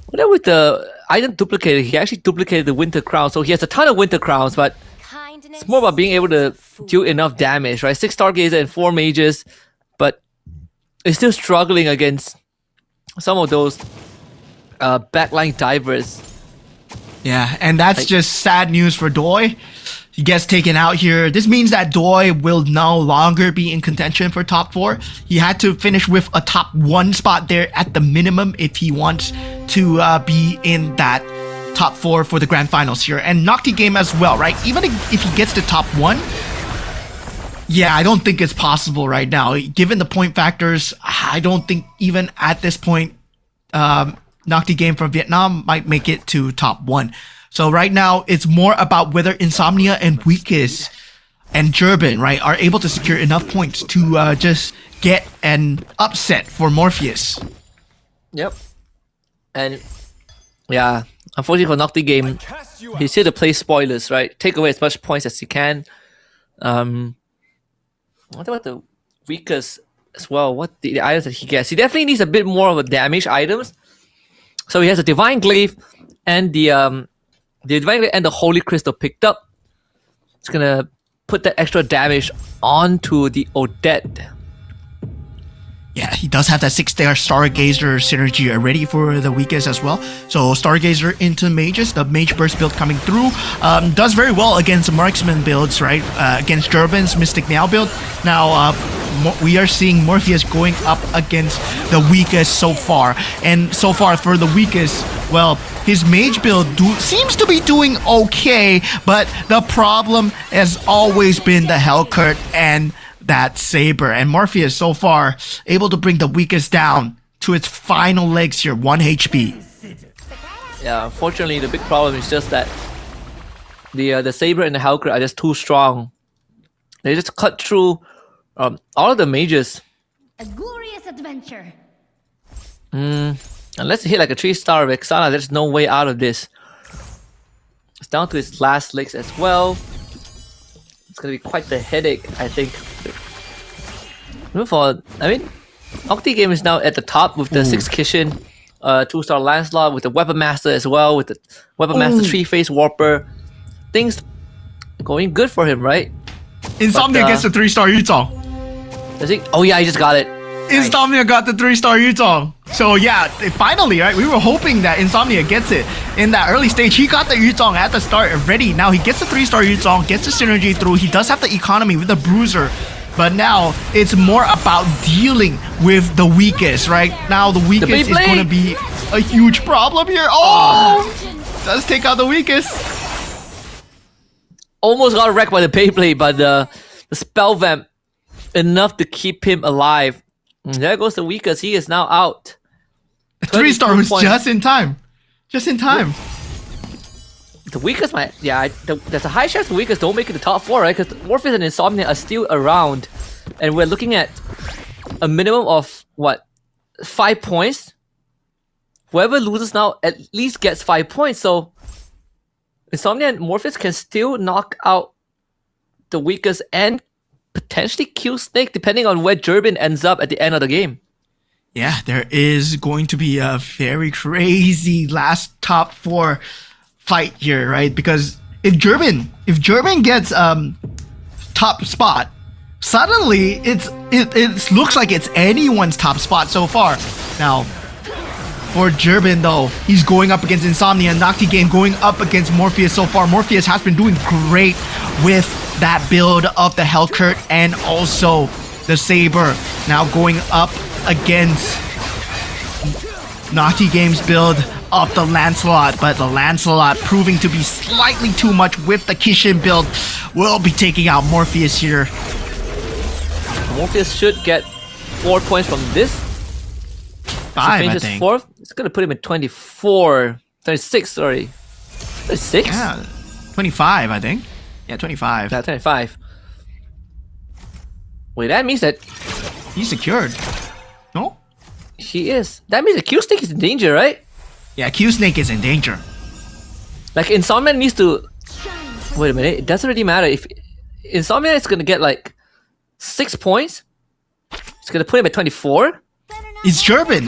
What with the item duplicated? He actually duplicated the Winter Crown, so he has a ton of Winter Crowns, but it's more about being able to do enough damage, right? 6 Stargazer and 4 mages, but it's still struggling against some of those backline divers. Yeah, and that's just sad news for Doi. He gets taken out here. This means that Doi will no longer be in contention for top 4. He had to finish with a top 1 spot there at the minimum if he wants to be in that top 4 for the grand finals here. And Nocti game as well, right? Even if he gets to top 1, yeah, I don't think it's possible right now. Given the point factors, I don't think even at this point, Nocti game from Vietnam might make it to top 1. So right now, it's more about whether Insomnia and Weakest and Gerben, right, are able to secure enough points to just get an upset for Morpheus. Yep. And yeah, unfortunately for Nocti game, he's here to play spoilers, right? Take away as much points as he can. What about the Weakest as well? What the items that he gets? He definitely needs a bit more of a damage items. So he has a Divine Glaive and the Divine Glaive and the Holy Crystal picked up. It's gonna put that extra damage onto the Odette. Yeah, he does have that 6-star Stargazer synergy already for the Weakest as well. So Stargazer into Mages, the Mage Burst build coming through. Does very well against Marksman builds, right? Against Gerben's Mystic Meow build. Now, we are seeing Morpheus going up against the Weakest so far. And so far for the Weakest, well, his Mage build seems to be doing okay, but the problem has always been the Hellcurt and that Saber. And Morpheus so far able to bring the Weakest down to its final legs here, 1 HP. Yeah, unfortunately the big problem is just that the Saber and the Hellcurt are just too strong. They just cut through all of the mages. A glorious adventure. Unless you hit like a 3-star Vexana, there's no way out of this. It's down to its last legs as well. It's gonna be quite the headache, I think. Nocti game is now at the top with the 6 Kishin, 2-star Lancelot, with the Weapon Master as well, with the Weapon Master 3-face Warper. Things going good for him, right? Insomnia gets a 3-star Yuzong. Does he? Oh yeah, he just got it. Insomnia got the 3-star Yuzong. So yeah, finally, right? We were hoping that Insomnia gets it. In that early stage, he got the Yuzong at the start already. Now he gets the 3-star Yuzong, gets the synergy through. He does have the economy with the Bruiser. But now it's more about dealing with the weakest, right? Now the weakest is going to be a huge problem here. Oh! Does take out the weakest. Almost got wrecked by the Beyblade, but the spell vamp enough to keep him alive. And there goes the weakest. He is now out. 3-star was 22 just in time. Just in time. The weakest might, there's a high chance the weakest don't make it to top 4, right? Because Morpheus and Insomnia are still around, and we're looking at a minimum of what, 5 points. Whoever loses now at least gets 5 points. So Insomnia and Morpheus can still knock out the weakest and potentially kill Snake, depending on where Durbin ends up at the end of the game. Yeah, there is going to be a very crazy last top 4 fight here, right? Because if Durbin gets top spot, suddenly it looks like it's anyone's top spot so far. Now, for Durbin though, he's going up against Insomnia and Nocti Game, going up against Morpheus so far. Morpheus has been doing great with that build of the Hellcurt and also the Saber. Now going up against Nocti Game's build of the Lancelot, but the Lancelot proving to be slightly too much with the Kishin build. Will be taking out Morpheus here. Morpheus should get 4 points from this. 5, I think. 4th. It's gonna put him at 24, 26. Sorry, 26. Yeah, 25, I think. Yeah, 25. Yeah, 25. Wait, that means that He's secured. No? he is. That means the Q Stick is in danger, right? Yeah, Q Snake is in danger. Like Insomnia needs to. Wait a minute. It doesn't really matter if Insomnia is gonna get like 6 points. It's gonna put him at 24. It's Durbin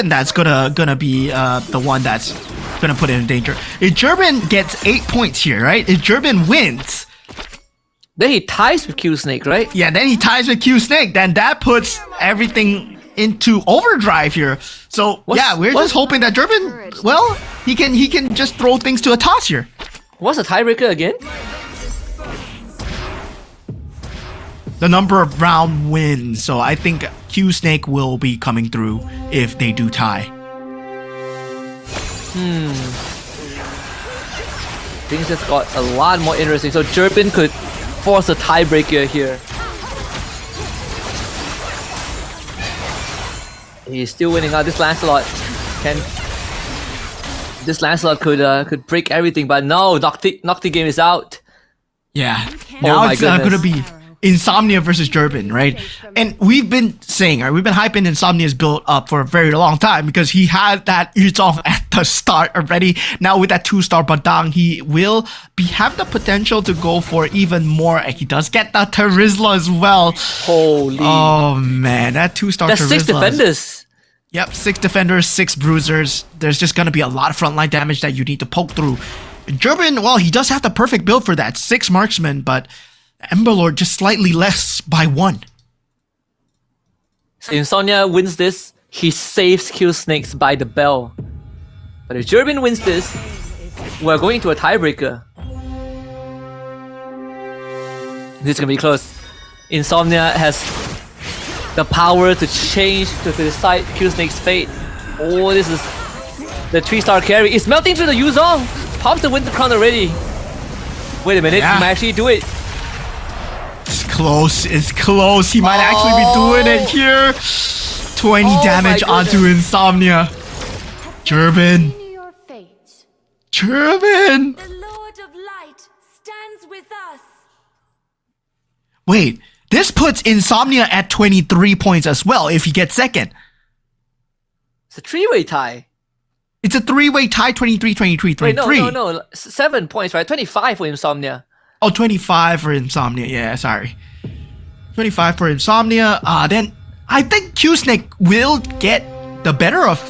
that's gonna be the one that's gonna put him in danger. If Durbin gets 8 points here, right? If Durbin wins, Then he ties with Q Snake, right? yeah, then he ties with Q Snake. Then that puts everything into overdrive here. So yeah, we're just hoping that Durbin, well, he can just throw things to a toss here. What's the tiebreaker again? The number of round wins. So I think Q Snake will be coming through if they do tie. Things just got a lot more interesting. So Durbin could force a tiebreaker here. He's still winning out. This Lancelot could break everything, but no, Nocti Game is out. Yeah. Now my it's goodness. gonna be Insomnia versus Durbin, right? And we've been saying, right, we've been hyping Insomnia's build up for a very long time because he had that Yuzong at the start already. Now with that 2-star Badang, he will have the potential to go for even more. And he does get the Terizla as well. Holy. Oh man, that 2-star That's Terizla. 6 defenders. Yep, 6 defenders, 6 bruisers. There's just gonna be a lot of frontline damage that you need to poke through. Durbin, well, he does have the perfect build for that. 6 marksmen, but Emberlord just slightly less by 1. So Insomnia wins this, he saves Q Snakes by the bell. But if Durbin wins this, we're going to a tiebreaker. This is gonna be close. Insomnia has the power to change, to decide Q Snake's fate. Oh, this is the 3-star carry. It's melting through the Yuzong. Pops the Winter Crown already. Wait a minute, Yeah. he might actually do it. It's close. He might actually be doing it here. 20 Oh damage my onto Insomnia. Durbin. Continue your fate. Durbin. The Lord of Light stands with us. Wait, this puts Insomnia at 23 points as well if he gets second. It's a 3-way tie. It's a 3-way tie, 23, 23, Wait, 23. no. 7 points, right? 25 for Insomnia. Oh, 25 for Insomnia. Yeah, sorry. 25 for Insomnia. Then I think Q Snake will get the better of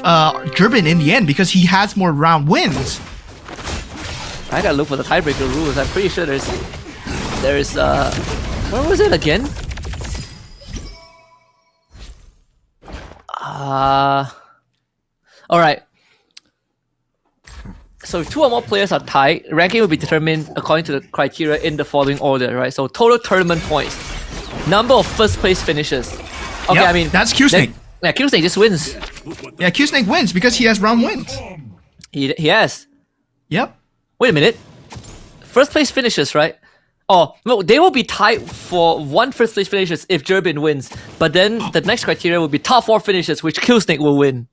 Durbin in the end because he has more round wins. I gotta look for the tiebreaker rules. I'm pretty sure there's what was it again? All right. So if two or more players are tied, ranking will be determined according to the criteria in the following order, right? So total tournament points, number of first place finishes. Okay, Yep, I mean that's Q-Snake. Yeah, Q-Snake just wins. Yeah, Q-Snake wins because he has round wins. He has. Yep. Wait a minute. First place finishes, right? Oh, no, they will be tied for one first place finishes if Jerbin wins. But then the next criteria will be top 4 finishes, which Q-Snake will win.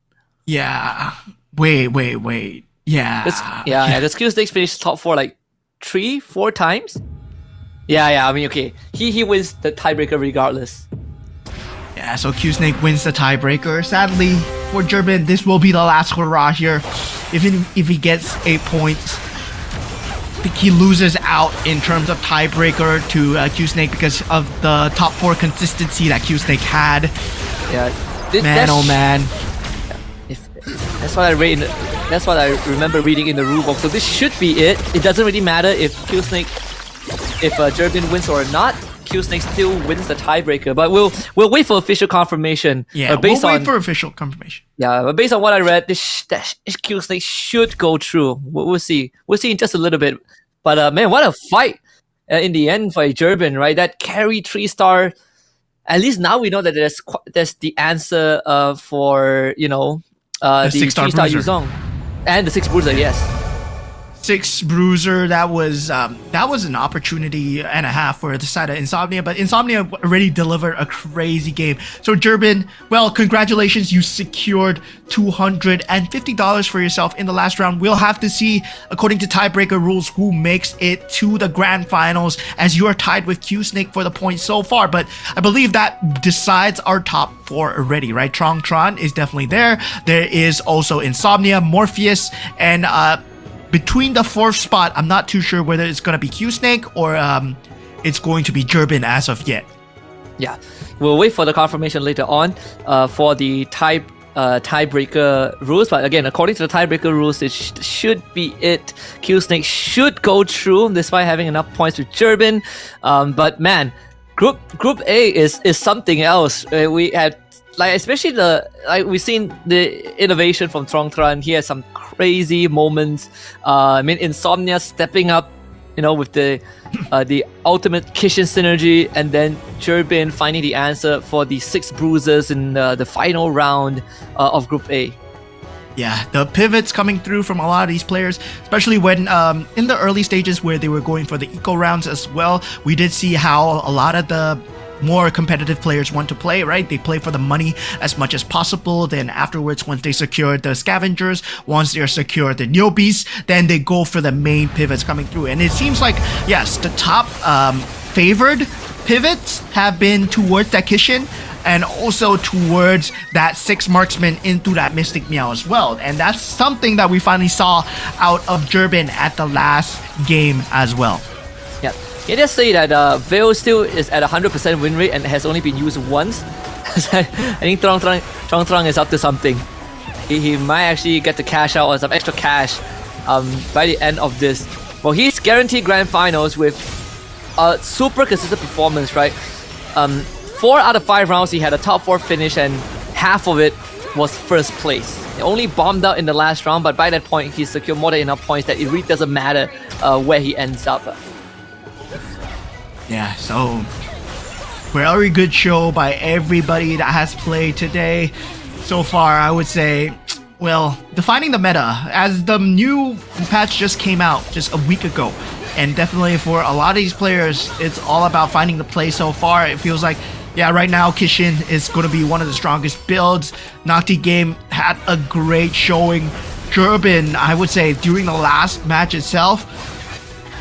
Yeah. Wait. Yeah. Does Q-Snake finish top 4 like 3-4 times? Yeah, I mean, okay. He wins the tiebreaker regardless. Yeah, so Q-Snake wins the tiebreaker. Sadly, for Jerbin, this will be the last hurrah here. If he gets 8 points, I think he loses out in terms of tiebreaker to Q-Snake because of the top 4 consistency that Q-Snake had. Yeah. Man. That's what I read. That's what I remember reading in the rulebook. So this should be it. It doesn't really matter if Jerbin wins or not. Q-Snake still wins the tiebreaker, but we'll wait for official confirmation. Yeah, we'll wait for official confirmation. Yeah, but based on what I read, this Q-Snake should go through. We'll see. We'll see in just a little bit. But man, what a fight in the end for Jerbin, right? That carry 3-star. At least now we know that there's the answer for the 6-star 3-star bruiser. Yuzong and the 6 bruiser. Yes. 6 bruiser, that was an opportunity and a half for the side of Insomnia, but Insomnia already delivered a crazy game. So Jerbin, well, congratulations, you secured $250 for yourself in the last round. We'll have to see, according to tiebreaker rules, who makes it to the grand finals, as you are tied with Q-Snake for the points so far, but I believe that decides our top 4 already, right? Tron is definitely there. There is also Insomnia, Morpheus, and between the 4th spot, I'm not too sure whether it's going to be Q-Snake or it's going to be Jerbin as of yet. Yeah, we'll wait for the confirmation later on for the tiebreaker rules. But again, according to the tiebreaker rules, it should be it. Q-Snake should go through despite having enough points with Jerbin. But man, Group A is something else. We had especially we've seen the innovation from Tron. He has some crazy moments. I mean, Insomnia stepping up, with the ultimate Kishin synergy, and then Jerbin finding the answer for the 6 bruisers in the final round of Group A. Yeah, the pivots coming through from a lot of these players, especially when in the early stages where they were going for the eco rounds as well, we did see how a lot of the more competitive players want to play, right? They play for the money as much as possible. Then afterwards, once they secure the scavengers, once they're secured the newbies, then they go for the main pivots coming through. And it seems like, yes, the top favored pivots have been towards that Kishin and also towards that 6 marksman into that Mystic Meow as well. And that's something that we finally saw out of Jerbin at the last game as well. Yeah. Can I just say that Veil still is at 100% win rate and has only been used once? I think Trong is up to something. He might actually get to cash out on some extra cash by the end of this. Well, he's guaranteed grand finals with a super consistent performance, right? 4 out of 5 rounds he had a top 4 finish, and half of it was first place. He only bombed out in the last round, but by that point he secured more than enough points that it really doesn't matter where he ends up. Yeah, so very good show by everybody that has played today. So far, I would say, well, defining the meta, as the new patch just came out just a week ago. And definitely for a lot of these players, it's all about finding the play so far. It feels like, yeah, right now Kishin is going to be one of the strongest builds. Nocti Game had a great showing. Jerbin, I would say, during the last match itself,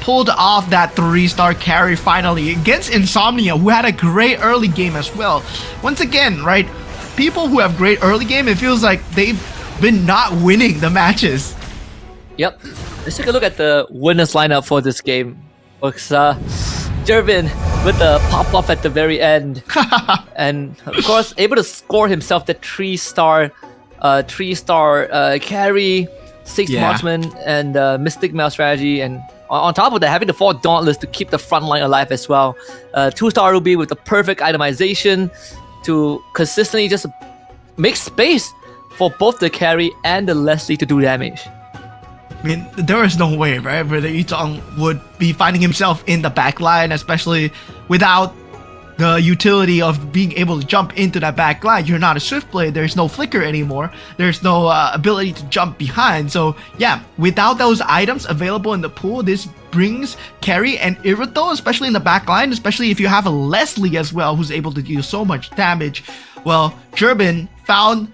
pulled off that 3-star carry finally against Insomnia, who had a great early game as well. Once again, right, people who have great early game, it feels like they've been not winning the matches. Yep. Let's take a look at the winners lineup for this game. Looks Jerbin with the pop-up at the very end. And of course, able to score himself the 3-star carry, 6 marksman, and Mystic Mail strategy, and on top of that, having the 4 Dauntless to keep the front line alive as well. 2-star Ruby with the perfect itemization to consistently just make space for both the carry and the Leslie to do damage. I mean, there is no way, right, where the Yutong would be finding himself in the back line, especially without the utility of being able to jump into that back line. You're not a Swift Blade, there's no flicker anymore, there's no ability to jump behind. So yeah, without those items available in the pool, this brings carry and Irithel, especially in the back line, especially if you have a Leslie as well, who's able to deal so much damage. Well, Jerbin found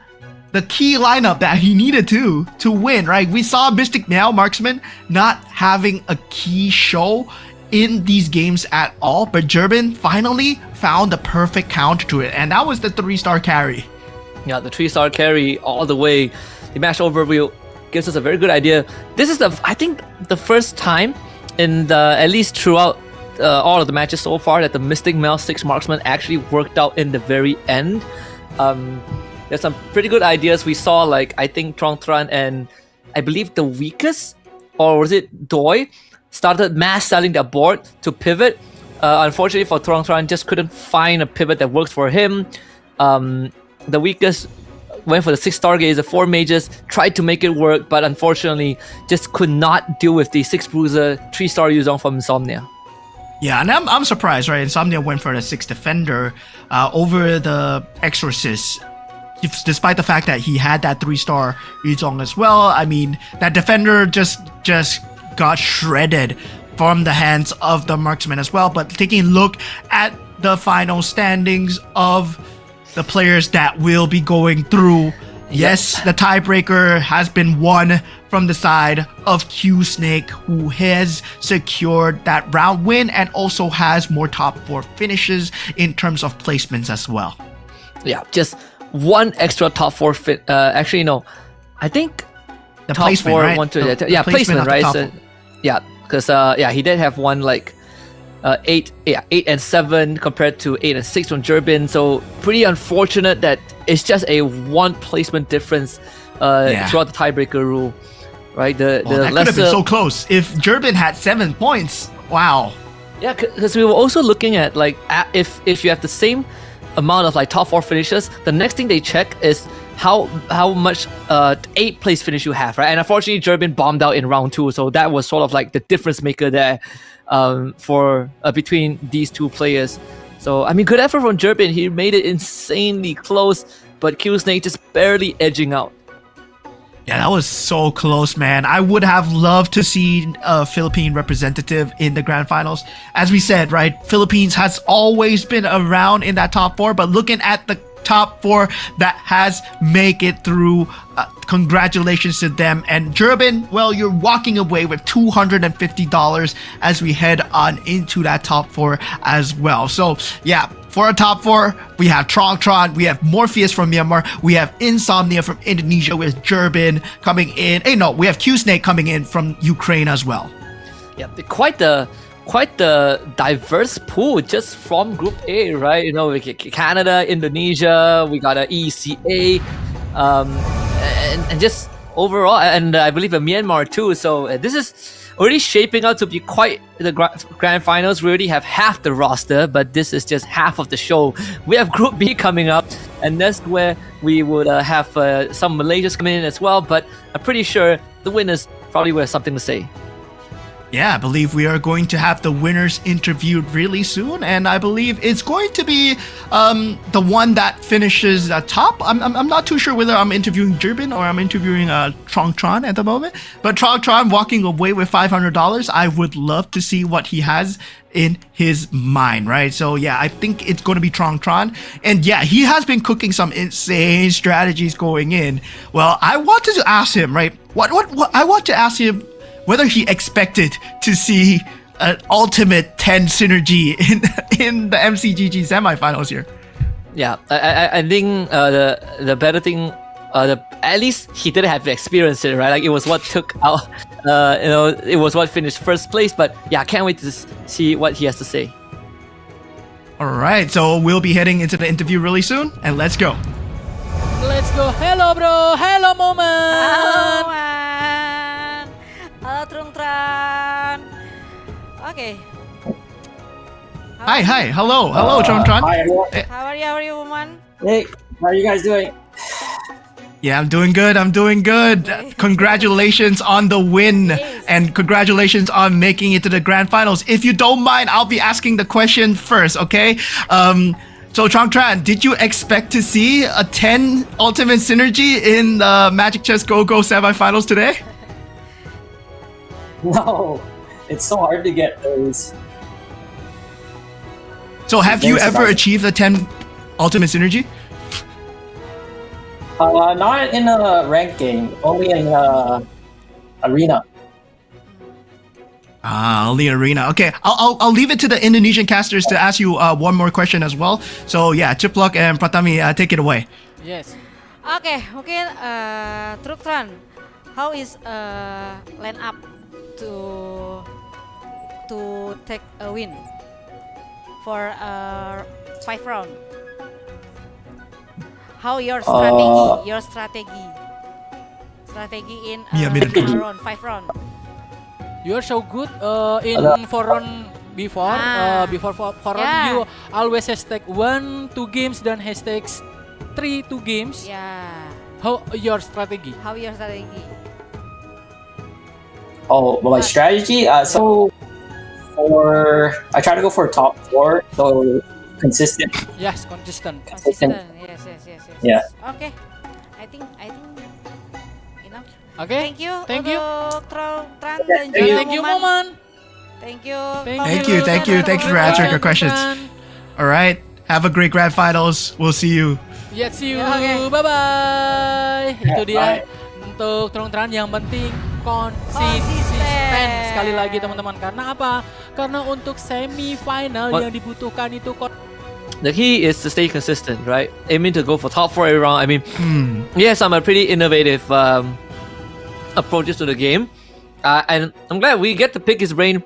the key lineup that he needed to win, right? We saw Mystic Nail Marksman not having a key show in these games at all, but Jerbin finally found the perfect counter to it, and that was the 3-star carry. Yeah, the 3-star carry all the way. The match overview gives us a very good idea. This is I think the first time in at least throughout all of the matches so far that the Mystic Nail 6 Marksman actually worked out in the very end. There's some pretty good ideas. We saw, like, I think Trong Tran and I believe the weakest, or was it Doi, started mass selling their board to pivot. Unfortunately for Trong Tran, just couldn't find a pivot that works for him. The weakest went for the 6 Stargaze, the 4 mages, tried to make it work, but unfortunately just could not deal with the 6 Bruiser, 3-star Yuzong from Insomnia. Yeah, and I'm surprised, right? Insomnia went for the 6 Defender over the Exorcist. Despite the fact that he had that 3-star Yuzong as well. I mean, that Defender just got shredded from the hands of the Marksman as well. But taking a look at the final standings of the players that will be going through, yes, the tiebreaker has been won from the side of Q Snake, who has secured that round win and also has more top 4 finishes in terms of placements as well. Yeah, just one extra top 4 fit. Actually, no, I think The top placement, 4 right? one to The yeah, placement placement, of the right? top So, four. yeah, because he did have one like 8 and 7 compared to 8 and 6 from Jerbin. So pretty unfortunate that it's just a 1 placement difference throughout the tiebreaker rule, right? The That could have been so close. If Jerbin had 7 points, wow. Yeah, because we were also looking at, like, if you have the same amount of like top 4 finishes, the next thing they check is how much 8th place finish you have, right? And unfortunately, Jerbin bombed out in round 2, so that was sort of like the difference maker there for between these two players. So I mean, good effort from Jerbin. He made it insanely close, but Q Snake just barely edging out. Yeah, that was so close, man. I would have loved to see a Philippine representative in the grand finals. As we said, right, Philippines has always been around in that top 4, but looking at the top 4 that has make it through, congratulations to them. And Jerbin, well, you're walking away with $250 as we head on into that top 4 as well. So yeah, for our top 4, we have Tron, we have Morpheus from Myanmar, we have Insomnia from Indonesia with Jerbin coming in. Hey, no, we have Q Snake coming in from Ukraine as well. Yeah, quite the diverse pool just from Group A, right? You know, we get Canada, Indonesia, we got a ECA, and just overall, and I believe Myanmar too. So this is already shaping out to be quite the grand finals. We already have half the roster, but this is just half of the show. We have Group B coming up, and that's where we would have some Malaysians coming in as well. But I'm pretty sure the winners probably will have something to say. Yeah, I believe we are going to have the winners interviewed really soon, and I believe it's going to be the one that finishes top. I'm not too sure whether I'm interviewing Jerbin or I'm interviewing Tron at the moment, but Tron walking away with $500. I would love to see what he has in his mind, right? So yeah, I think it's going to be Tron, and yeah, he has been cooking some insane strategies going in. Well, I wanted to ask him, right? What I want to ask him whether he expected to see an ultimate 10 synergy in the MCGG semifinals here. Yeah, I think the better thing, at least he didn't have to experience it, right? Like, it was what took out, it was what finished first place. But yeah, I can't wait to see what he has to say. All right, so we'll be heading into the interview really soon, and let's go. Let's go. Hello, bro. Hello, Moment. Halo, Man. Halo, Trung. Okay. Hi, hello, Tron. Hi, everyone. How are you, Woman? Hey, how are you guys doing? Yeah, I'm doing good. I'm doing good. Congratulations on the win. And congratulations on making it to the grand finals. If you don't mind, I'll be asking the question first, okay? So Trong Tran, did you expect to see a 10 ultimate synergy in the Magic Chess Go-Go semifinals today? No, it's so hard to get those. So have you ever achieved a 10 ultimate synergy? Not in a ranked game, only in arena. Only arena. Okay, I'll leave it to the Indonesian casters to ask you one more question as well. So yeah, Chiplok and Pratami, take it away. Yes. Oke, mungkin Truktran, how is line up to take a win for 5 round? How your strategy in round 5 round? You are so good in 4 round before. Before 4 round, you always hashtag 1-2 games dan hashtags 3-2 games. Yeah. How your strategy? Oh, well, my strategy. So I try to go for top 4, so consistent. Yes, consistent. Yes. Yeah. Okay, I think enough. Okay. Thank you. Thank you. Untuk Tran dan Thank you, Moman. Thank you. Thank you for answering our questions. All right, have a great grand finals. We'll see you. Yeah, see you. Okay. Bye bye. Itu dia Bye. untuk Tran yang penting konsisten sekali lagi teman-teman. Karena apa? Karena untuk semifinal yang dibutuhkan itu The key is to stay consistent, right? Aiming to go for top 4 every round. I mean, yes, I'm a pretty innovative approaches to the game, and I'm glad we get to pick his brain,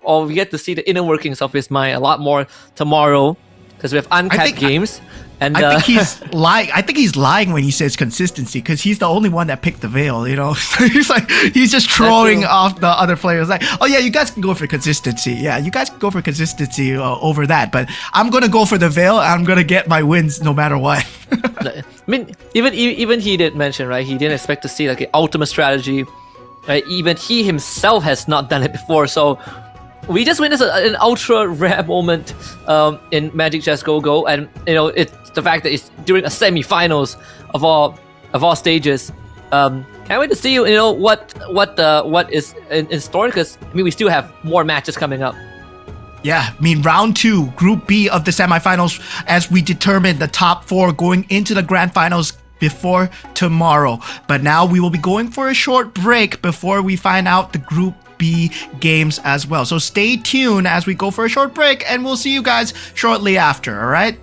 or we get to see the inner workings of his mind a lot more tomorrow, because we have uncapped games. And I think he's lying. I think he's lying when he says consistency, because he's the only one that picked the veil. You know, he's just trolling off the other players. Like, oh yeah, you guys can go for consistency. Yeah, you guys can go for consistency over that. But I'm gonna go for the veil. I'm gonna get my wins no matter what. I mean, even he did mention, right? He didn't expect to see like an ultimate strategy. Right? Even he himself has not done it before. So we just witnessed an ultra rare moment in Magic Chess Go-Go, and it's the fact that it's during a semi-finals of all stages. Can't wait to see what is in store, because I mean we still have more matches coming up. Yeah, I mean round 2, Group B of the semifinals, as we determine the top 4 going into the grand finals before tomorrow. But now we will be going for a short break before we find out the Group B games as well. So stay tuned as we go for a short break, and we'll see you guys shortly after, all right?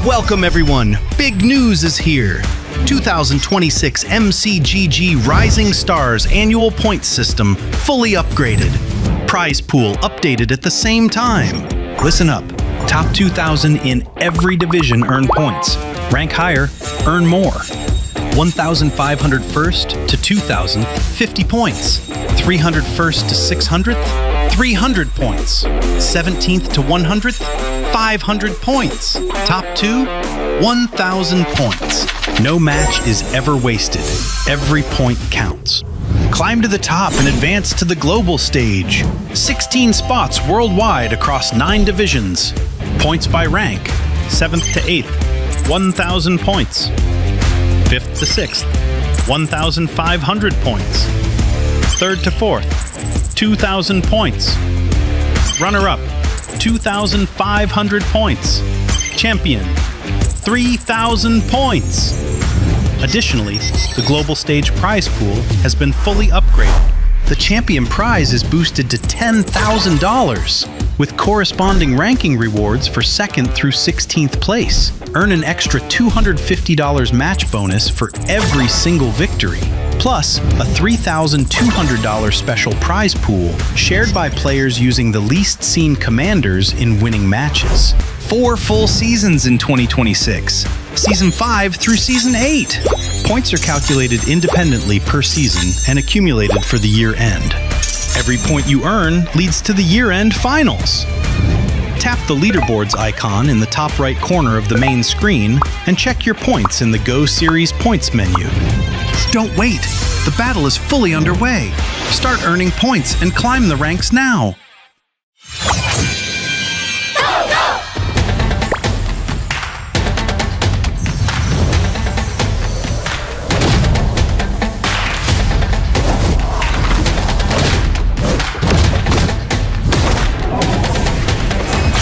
Welcome everyone, big news is here. 2026 MCGG Rising Stars annual points system fully upgraded. Prize pool updated at the same time. Listen up, top 2,000 in every division earn points. Rank higher, earn more. 1,500 first to 2,000, 50 points. 300 first to 600th, 300 points. 17th to 100th, 500 points. Top 2, 1,000 points. No match is ever wasted. Every point counts. Climb to the top and advance to the global stage. 16 spots worldwide across 9 divisions. Points by rank. 7th to 8th, 1,000 points. 5th to 6th, 1,500 points. 3rd to 4th, 2,000 points. Runner-up, 2,500 points. Champion, 3,000 points. Additionally, the global stage prize pool has been fully upgraded. The champion prize is boosted to $10,000, with corresponding ranking rewards for 2nd through 16th place. Earn an extra $250 match bonus for every single victory. Plus, a $3,200 special prize pool shared by players using the least seen commanders in winning matches. 4 full seasons in 2026. Season 5 through Season 8. Points are calculated independently per season and accumulated for the year end. Every point you earn leads to the year-end finals. Tap the leaderboards icon in the top right corner of the main screen and check your points in the Go Series points menu. Don't wait! The battle is fully underway. Start earning points and climb the ranks now.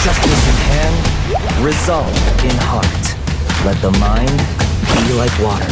Justice in hand, resolve in heart. Let the mind be like water.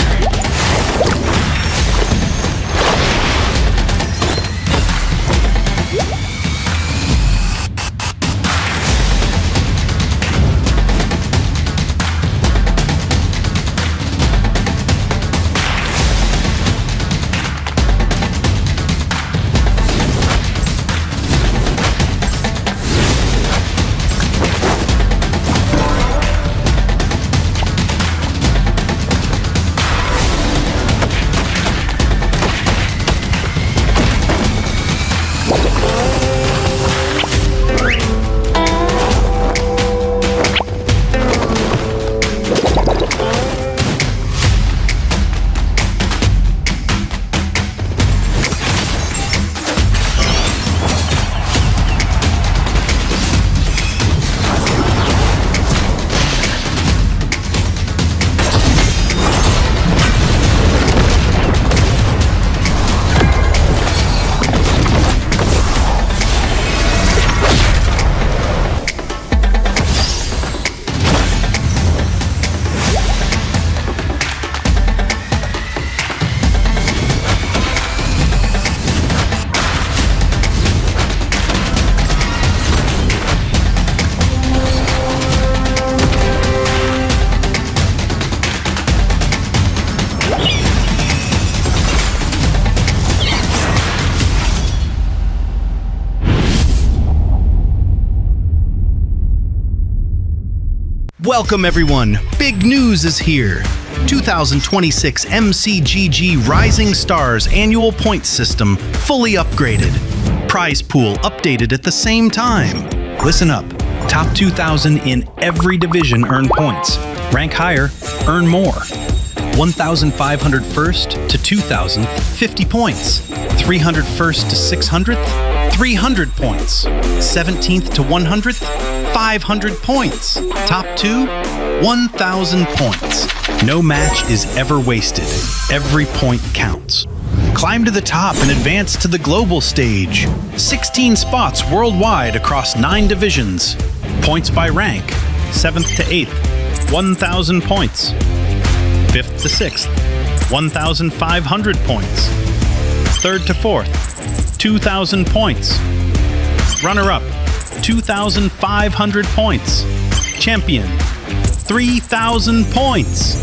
Welcome everyone! Big news is here! 2026 MCGG Rising Stars annual points system fully upgraded. Prize pool updated at the same time. Listen up. Top 2,000 in every division earn points. Rank higher, earn more. 1,500 first to 2,000, 50 points. 300 first to 600th, 300 points. 17th to 100th, 500 points. Top 2, 1,000 points. No match is ever wasted. Every point counts. Climb to the top and advance to the global stage. 16 spots worldwide across 9 divisions. Points by rank. 7th to 8th, 1,000 points. 5th to 6th, 1,500 points. 3rd to 4th, 2,000 points. Runner-up, 2,500 points. Champion, 3,000 points.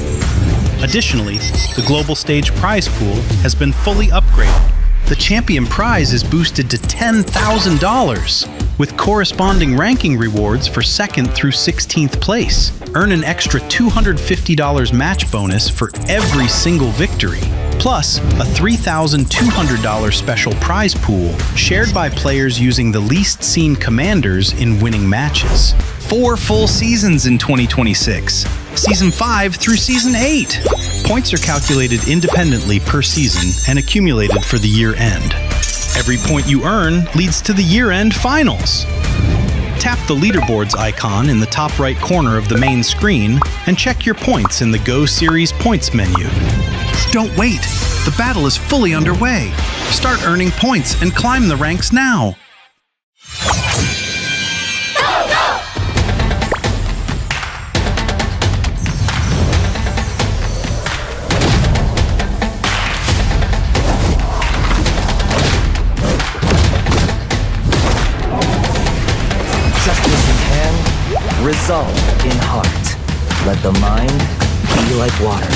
Additionally, the global stage prize pool has been fully upgraded. The champion prize is boosted to $10,000, with corresponding ranking rewards for 2nd through 16th place. Earn an extra $250 match bonus for every single victory, plus a $3,200 special prize pool shared by players using the least seen commanders in winning matches. 4 full seasons in 2026. Season 5 through Season 8. Points are calculated independently per season and accumulated for the year end. Every point you earn leads to the year-end finals. Tap the leaderboards icon in the top right corner of the main screen and check your points in the Go Series points menu. Don't wait! The battle is fully underway. Start earning points and climb the ranks now. Resolve in heart. Let the mind be like water.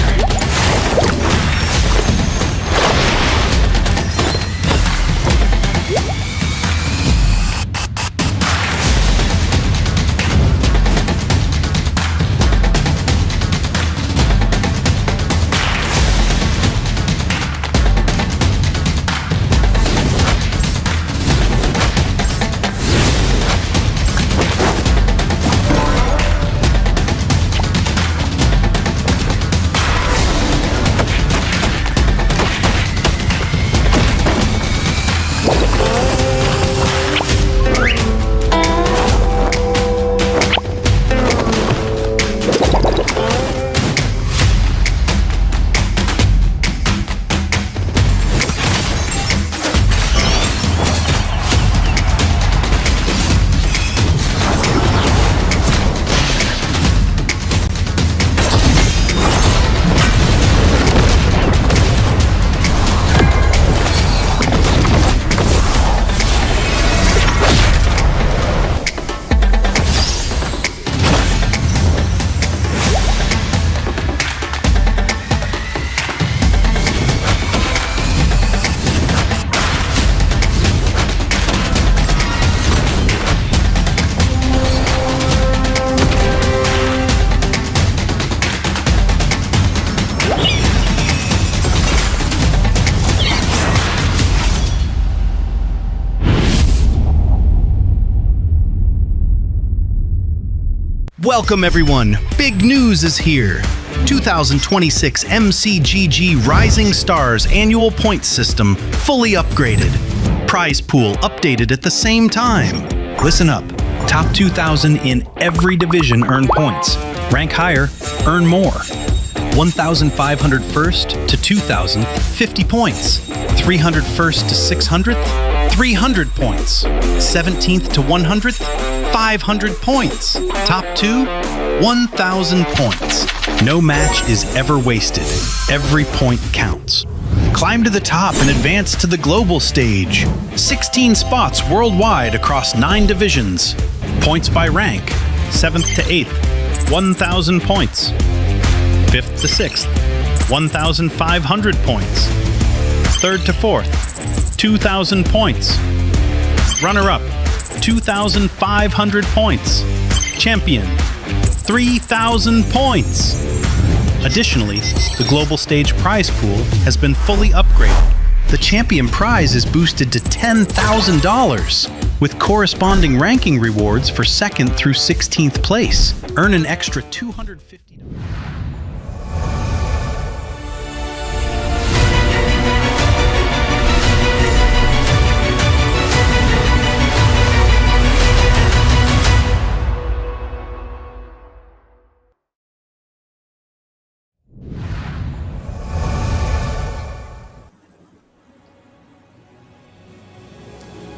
Welcome everyone! Big news is here! 2026 MCGG Rising Stars annual points system fully upgraded. Prize pool updated at the same time. Listen up. Top 2,000 in every division earn points. Rank higher, earn more. 1,500 first to 2,000, 50 points. 300 first to 600th, 300 points. 17th to 100th, 500 points. Top 2, 1,000 points. No match is ever wasted. Every point counts. Climb to the top and advance to the global stage. 16 spots worldwide across 9 divisions. Points by rank. 7th to 8th, 1,000 points. 5th to 6th, 1,500 points. 3rd to 4th, 2,000 points. Runner-up, 2,500 points. Champion, 3,000 points. Additionally, the global stage prize pool has been fully upgraded. The champion prize is boosted to $10,000 with corresponding ranking rewards for 2nd through 16th place. Earn an extra $250.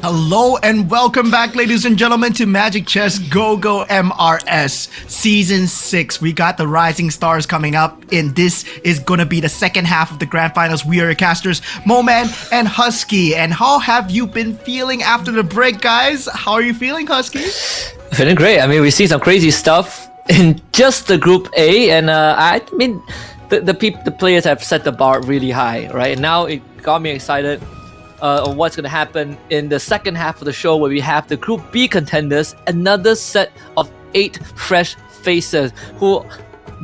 Hello and welcome back, ladies and gentlemen, to Magic Chess Go-Go MRS Season 6. We got the Rising Stars coming up, and this is going to be the second half of the Grand Finals. We are your casters, Moman and Husky. And how have you been feeling after the break, guys? How are you feeling, Husky? Feeling great. I mean, we've seen some crazy stuff in just the Group A, and I mean, the players have set the bar really high, right? And now it got me excited on what's going to happen in the second half of the show, where we have the Group B contenders, another set of 8 fresh faces who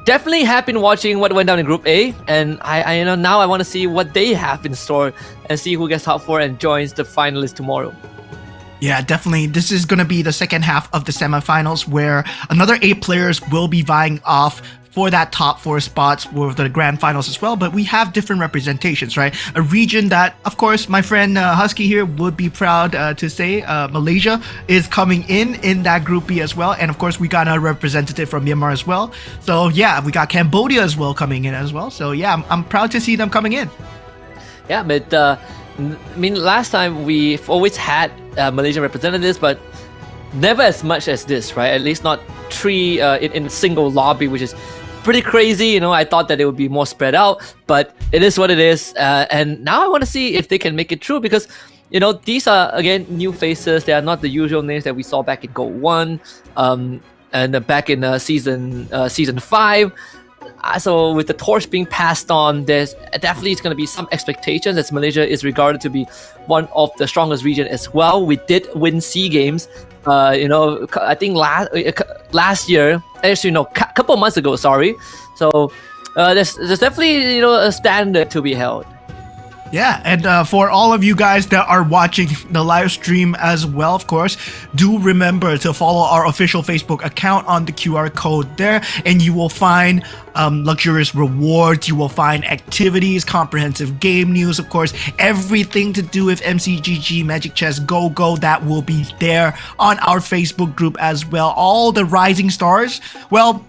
definitely have been watching what went down in Group A, and I you know, now I want to see what they have in store and see who gets top 4 and joins the finalists tomorrow. Yeah, definitely. This is going to be the second half of the semifinals, where another 8 players will be vying off for that top 4 spots for the grand finals as well. But we have different representations, right? A region that, of course, my friend Husky here would be proud to say Malaysia is coming in that Group B as well. And of course, we got a representative from Myanmar as well. So yeah, we got Cambodia as well coming in as well. So yeah, I'm proud to see them coming in. Yeah, but I mean, last time we've always had Malaysian representatives, but never as much as this, right? At least not 3 in a single lobby, which is pretty crazy. You know, I thought that it would be more spread out, but it is what it is. And now I want to see if they can make it true, because, you know, these are, again, new faces. They are not the usual names that we saw back in Gold 1 and back in season 5. So with the torch being passed on, there's definitely going to be some expectations, as Malaysia is regarded to be one of the strongest region as well. We did win SEA Games, you know, I think last year, actually no, couple of months ago, sorry. So there's definitely, you know, a standard to be held. Yeah, and for all of you guys that are watching the live stream as well, of course, do remember to follow our official Facebook account on the QR code there, and you will find luxurious rewards, you will find activities, comprehensive game news, of course, everything to do with MCGG Magic Chess Go-Go, that will be there on our Facebook group as well. All the rising stars. Well,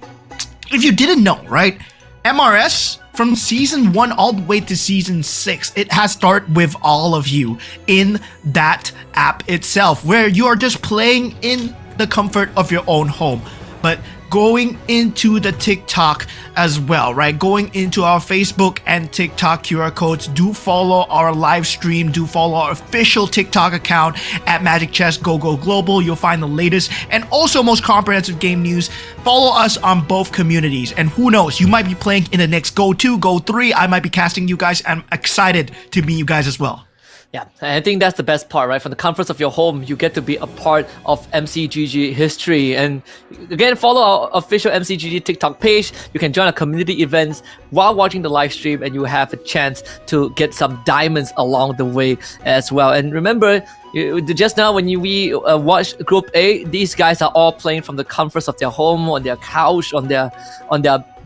if you didn't know, right? MRS, from season 1 all the way to season 6, it has started with all of you in that app itself, where you are just playing in the comfort of your own home. But going into the TikTok as well, right? Going into our Facebook and TikTok QR codes. Do follow our live stream. Do follow our official TikTok account at Magic Chess Go-Go Global. You'll find the latest and also most comprehensive game news. Follow us on both communities. And who knows, you might be playing in the next Go 2, Go 3. I might be casting you guys. I'm excited to meet you guys as well. Yeah, and I think that's the best part, right? From the comforts of your home, you get to be a part of MCGG history. And again, follow our official MCGG TikTok page. You can join our community events while watching the live stream, and you have a chance to get some diamonds along the way as well. And remember, just now when we watched Group A, these guys are all playing from the comforts of their home, on their couch, on their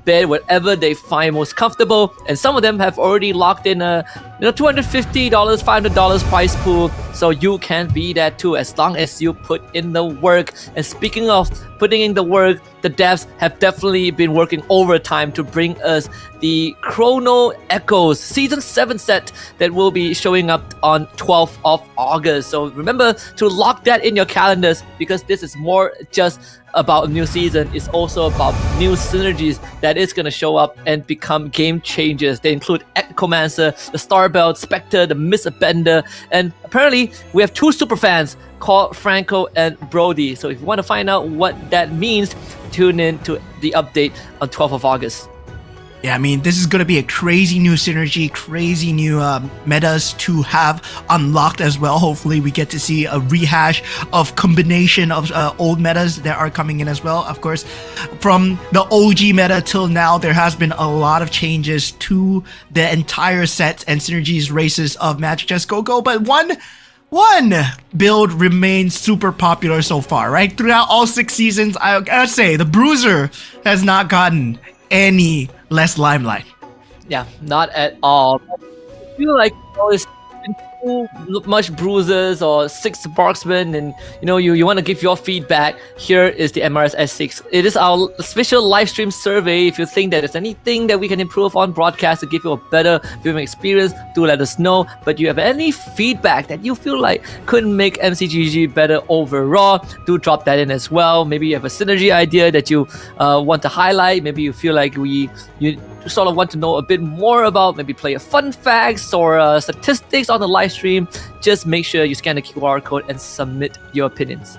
bed, wherever they find most comfortable. And some of them have already locked in a $250, $500 prize pool, so you can be that too as long as you put in the work. And speaking of putting in the work, the devs have definitely been working overtime to bring us the Chrono Echoes Season 7 set that will be showing up on 12th of August. So remember to lock that in your calendars, because this is more just about a new season. It's also about new synergies that is going to show up and become game changers. They include Echomancer, the Starbelt, Spectre, the Miss Bender, and apparently we have two super fans called Franco and Brody. So if you want to find out what that means, tune in to the update on 12th of August. Yeah, I mean, this is going to be a crazy new synergy, crazy new metas to have unlocked as well. Hopefully, we get to see a rehash of combination of old metas that are coming in as well. Of course, from the OG meta till now, there has been a lot of changes to the entire sets and synergies races of Magic Chess Go-Go, but one build remains super popular so far, right? Throughout all 6 seasons, I gotta say, the Bruiser has not gotten any less limelight. Yeah, not at all. I feel like it's been too much bruises or 6 marksmen, and you want to give your feedback. Here is the MRS S6. It is our special live stream survey. If you think that there's anything that we can improve on broadcast to give you a better viewing experience, do let us know. But you have any feedback that you feel like could make MCGG better overall, do drop that in as well. Maybe you have a synergy idea that you want to highlight. Maybe you feel like you sort of want to know a bit more about maybe player fun facts or statistics on the live stream. Just make sure you scan the QR code and submit your opinions.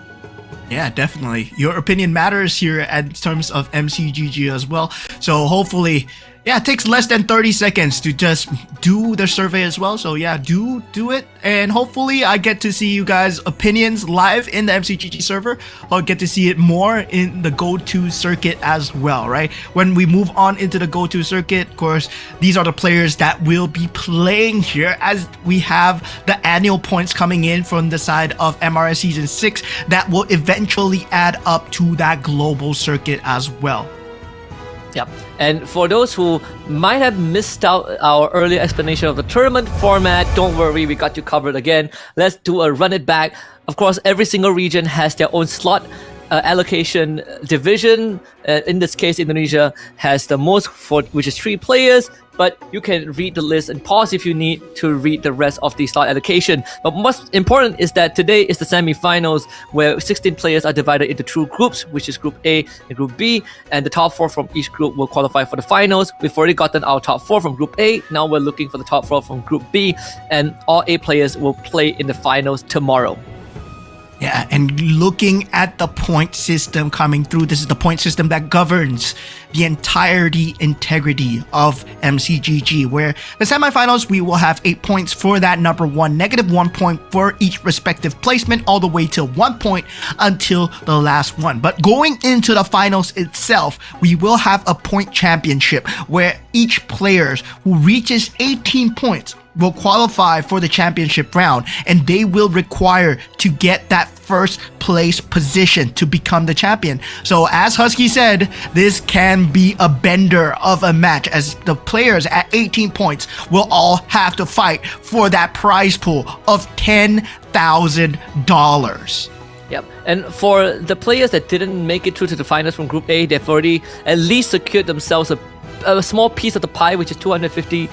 Yeah, definitely. Your opinion matters here in terms of MCGG as well. So hopefully, it takes less than 30 seconds to just do the survey as well. So yeah, do it. And hopefully I get to see you guys' opinions live in the MCGG server. I'll get to see it more in the go-to circuit as well, right? When we move on into the go-to circuit, of course, these are the players that will be playing here, as we have the annual points coming in from the side of MRS Season 6 that will eventually add up to that global circuit as well. Yep. And for those who might have missed out our earlier explanation of the tournament format, don't worry, we got you covered again. Let's do a run it back. Of course, every single region has their own slot allocation division. In this case, Indonesia has the most, which is 3 players. But you can read the list and pause if you need to read the rest of the slot allocation. But most important is that today is the semi-finals, where 16 players are divided into 2 groups, which is Group A and Group B, and the top 4 from each group will qualify for the finals. We've already gotten our top 4 from Group A. Now we're looking for the top 4 from Group B, and all A players will play in the finals tomorrow. Yeah, and looking at the point system coming through, this is the point system that governs the integrity of MCGG, where the semifinals, we will have 8 points for that number 1, -1 point for each respective placement, all the way to 1 point until the last one. But going into the finals itself, we will have a point championship where each player who reaches 18 points will qualify for the championship round, and they will require to get that first place position to become the champion. So as Husky said, this can be a bender of a match, as the players at 18 points will all have to fight for that prize pool of $10,000. Yep. And for the players that didn't make it through to the finals from Group A, they've already at least secured themselves a small piece of the pie, which is $250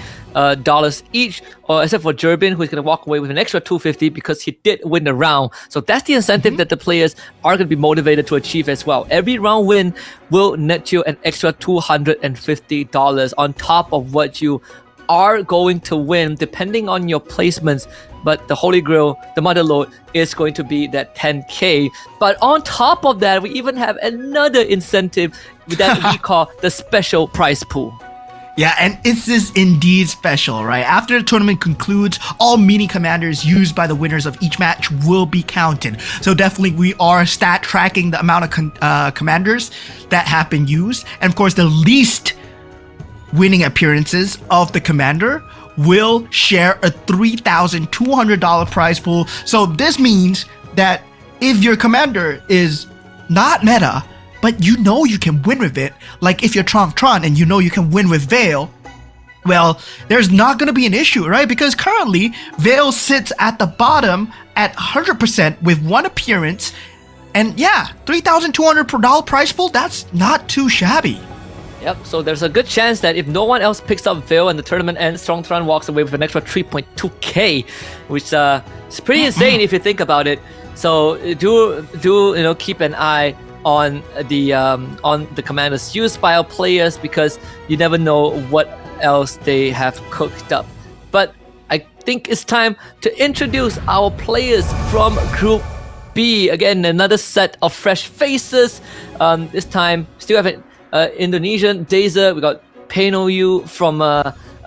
each, or except for Jerbin, who's going to walk away with an extra $250 because he did win the round. So that's the incentive that the players are going to be motivated to achieve as well. Every round win will net you an extra $250 on top of what you are going to win, depending on your placements. But the Holy Grail, the Mother Lode, is going to be that 10K. But on top of that, we even have another incentive that we call the special prize pool. Yeah, and this is indeed special, right? After the tournament concludes, all mini commanders used by the winners of each match will be counted. So definitely we are stat tracking the amount of commanders that have been used. And of course, the least winning appearances of the commander will share a $3,200 prize pool. So this means that if your commander is not meta, but you know you can win with it, like if you're Tron and you know you can win with Veil, well, there's not going to be an issue, right? Because currently, Veil sits at the bottom at 100% with one appearance. And yeah, $3,200 per dollar prize pool, that's not too shabby. Yep, so there's a good chance that if no one else picks up Veil and the tournament ends, Strongtron walks away with an extra 3.2k, which is pretty insane if you think about it. So do keep an eye on the commanders used by our players, because you never know what else they have cooked up. But I think it's time to introduce our players from Group B. Again, another set of fresh faces. This time, still have an Indonesian Dazer. We got Painoyu from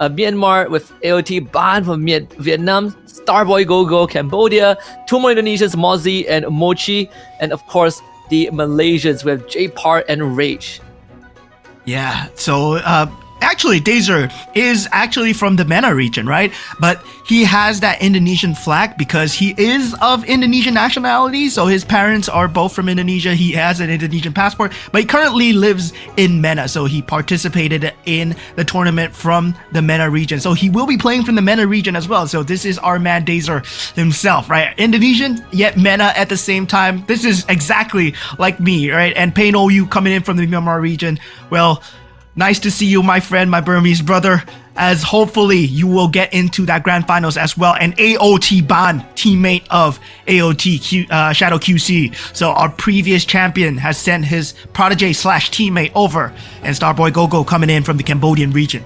Myanmar, with AOT Ban from Vietnam, Starboy Gogo Cambodia, two more Indonesians, Mozzie and Mochi, and of course the Malaysians with J-Part and Rage. Yeah, so actually Dazer is actually from the MENA region, right? But he has that Indonesian flag because he is of Indonesian nationality, so his parents are both from Indonesia. He has an Indonesian passport, but he currently lives in MENA, so he participated in the tournament from the MENA region. So he will be playing from the MENA region as well. So this is our man Dazer himself, right? Indonesian, yet MENA at the same time. This is exactly like me, right? And Pain OU coming in from the Myanmar region. Well, nice to see you, my friend, my Burmese brother, as hopefully you will get into that grand finals as well. And AOT Ban, teammate of AOT Shadow QC. So our previous champion has sent his protege / teammate over, and Starboy Gogo coming in from the Cambodian region.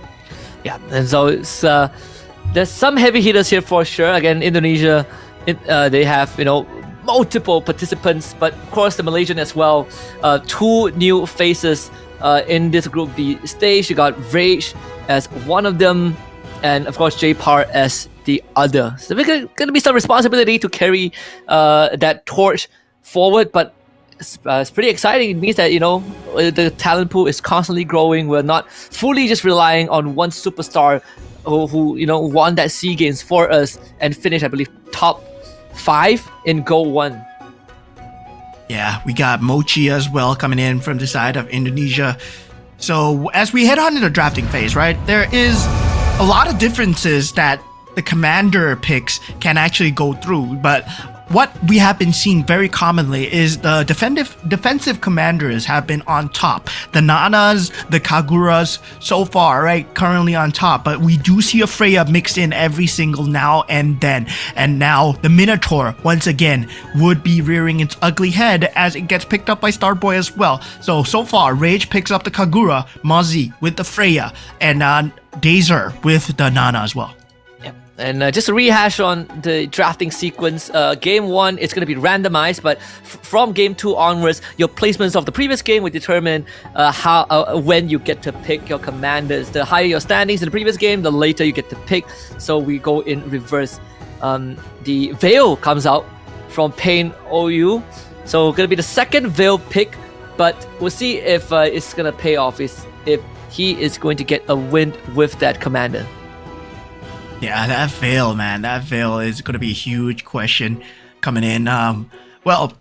Yeah, and so it's, there's some heavy hitters here for sure. Again, Indonesia, they have, multiple participants, but of course the Malaysian as well. Two new faces in this Group B stage. You got Rage as one of them, and of course J-Part as the other. So there's gonna be some responsibility to carry that torch forward, but it's pretty exciting. It means that the talent pool is constantly growing. We're not fully just relying on one superstar who won that SEA Games for us and finished, I believe, top 5 in Go 1. Yeah, we got Mochi as well coming in from the side of Indonesia. So as we head on to the drafting phase, right, there is a lot of differences that the commander picks can actually go through. But what we have been seeing very commonly is the defensive commanders have been on top. The Nanas, the Kaguras, so far, right, currently on top. But we do see a Freya mixed in every single now and then. And now the Minotaur, once again, would be rearing its ugly head as it gets picked up by Starboy as well. So far, Rage picks up the Kagura, Mozzie with the Freya, and Dazer with the Nana as well. And just to rehash on the drafting sequence, game 1 is going to be randomized, but from game 2 onwards, your placements of the previous game will determine when you get to pick your commanders. The higher your standings in the previous game, the later you get to pick. So we go in reverse. The Veil comes out from Pain OU, so going to be the second Veil pick, but we'll see if it's going to pay off. If he is going to get a win with that commander. Yeah, that Veil, man. That Veil is going to be a huge question coming in. Well,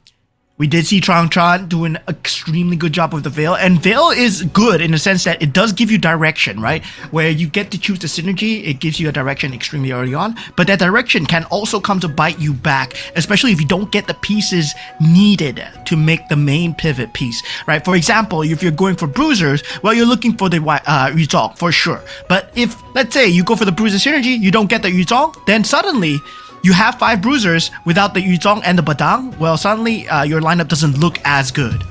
we did see Tron do an extremely good job with the Veil. And Veil is good in the sense that it does give you direction, right? Where you get to choose the synergy, it gives you a direction extremely early on. But that direction can also come to bite you back, especially if you don't get the pieces needed to make the main pivot piece, right? For example, if you're going for bruisers, well, you're looking for the Yuzong for sure. But if, let's say, you go for the bruiser synergy, you don't get the Yuzong, then suddenly you have 5 bruisers without the Yuzong and the Badang. Well, suddenly your lineup doesn't look as good.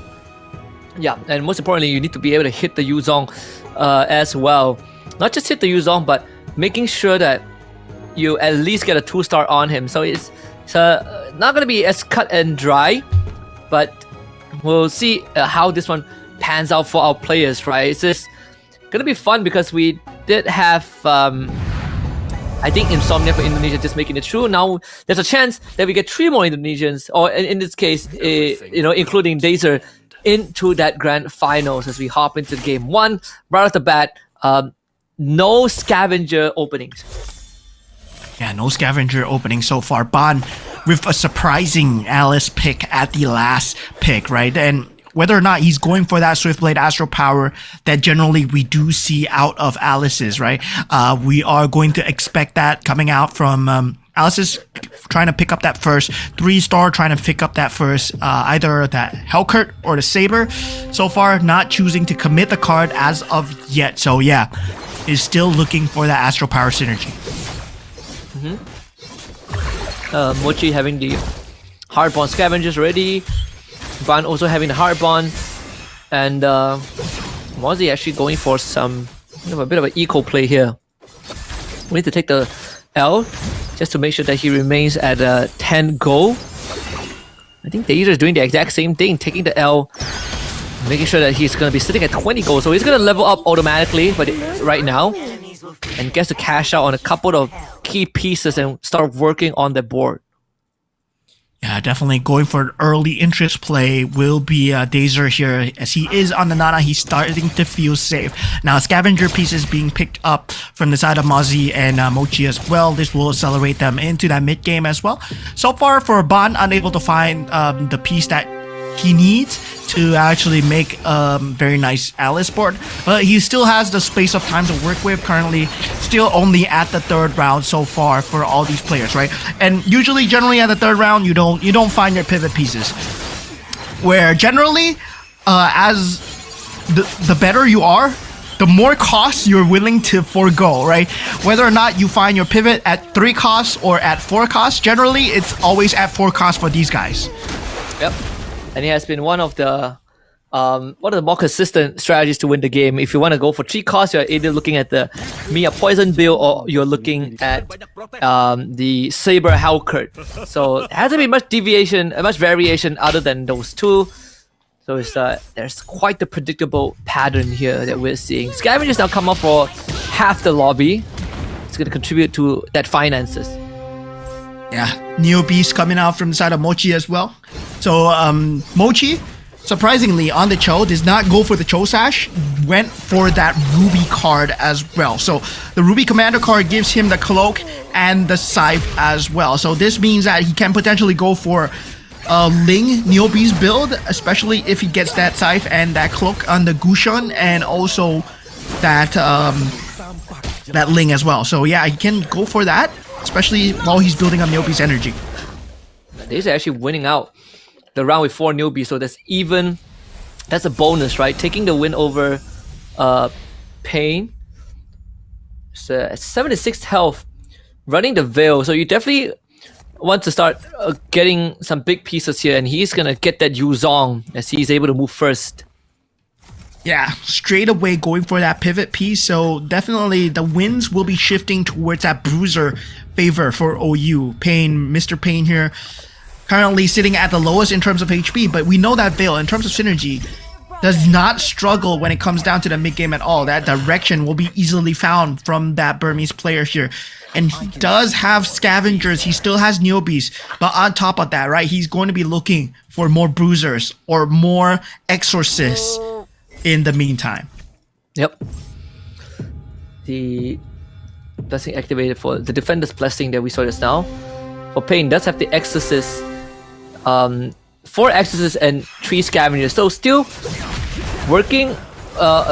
Yeah, and most importantly, you need to be able to hit the Yuzong as well. Not just hit the Yuzong, but making sure that you at least get a 2-star on him. So it's not going to be as cut and dry, but we'll see how this one pans out for our players, right? It's just going to be fun because we did have I think Insomnia for Indonesia just making it through. Now there's a chance that we get 3 more Indonesians, or in this case, including Dazer, into that grand finals as we hop into game 1. Right off the bat, no scavenger openings. Yeah, no scavenger opening so far. Ban with a surprising Alice pick at the last pick, right? And whether or not he's going for that Swiftblade Astral Power that generally we do see out of Alice's, right? We are going to expect that coming out from Alice's trying to pick up that first 3-star, trying to pick up that first either that Hellcurt or the Saber. So far, not choosing to commit the card as of yet. So yeah, is still looking for that Astral Power synergy. Mochi having the Hardbond Scavengers ready. Ban also having the Hardbond. And Mozzie actually going for a bit of an eco play here. We need to take the L just to make sure that he remains at 10 gold. I think the Dazer is doing the exact same thing, taking the L, making sure that he's going to be sitting at 20 gold. So he's going to level up automatically right now and gets to cash out on a couple of key pieces and start working on the board. Yeah, definitely going for an early interest play will be Dazer here. As he is on the Nana, he's starting to feel safe. Now, scavenger pieces being picked up from the side of Mozzie and Mochi as well. This will accelerate them into that mid game as well. So far, for Ban, unable to find the piece that he needs to actually make a very nice Alice board, but he still has the space of time to work with. Currently still only at the 3rd round so far for all these players, right? And usually generally at the 3rd round you don't find your pivot pieces, where generally as the better you are, the more costs you're willing to forego, right? Whether or not you find your pivot at 3 costs or at 4 costs, generally it's always at 4 costs for these guys. Yep. And it has been one of the more consistent strategies to win the game. If you want to go for 3 costs, you're either looking at the Mia Poison build or you're looking at the Saber Hellcurt. So there hasn't been much variation other than those 2. So it's there's quite the predictable pattern here that we're seeing. Scavengers now come up for half the lobby. It's going to contribute to that finances. Yeah, Neo Beast coming out from the side of Mochi as well. So Mochi, surprisingly, on the Cho, does not go for the Cho Sash, went for that Ruby card as well. So the Ruby Commander card gives him the Cloak and the Scythe as well. So this means that he can potentially go for a Ling Neo Beast build, especially if he gets that Scythe and that Cloak on the Gushun and also that that Ling as well. So yeah, he can go for that, especially while he's building up Neo Beast energy. These are actually winning out the round with 4 newbies, so that's a bonus, right? Taking the win over Pain. It's 76 health, running the Veil, so you definitely want to start getting some big pieces here, and he's gonna get that Yuzong as he's able to move first. Yeah, straight away going for that pivot piece, so definitely the wins will be shifting towards that bruiser favor for OU. Pain, Mr. Pain here, currently sitting at the lowest in terms of HP, but we know that Veil, in terms of synergy, does not struggle when it comes down to the mid game at all. That direction will be easily found from that Burmese player here. And he does have scavengers, he still has Neobees, but on top of that, right, he's going to be looking for more bruisers or more exorcists in the meantime. Yep. The blessing activated for the defender's blessing that we saw just now. For Pain does have the exorcist, 4 exorcists and 3 scavengers. So still working,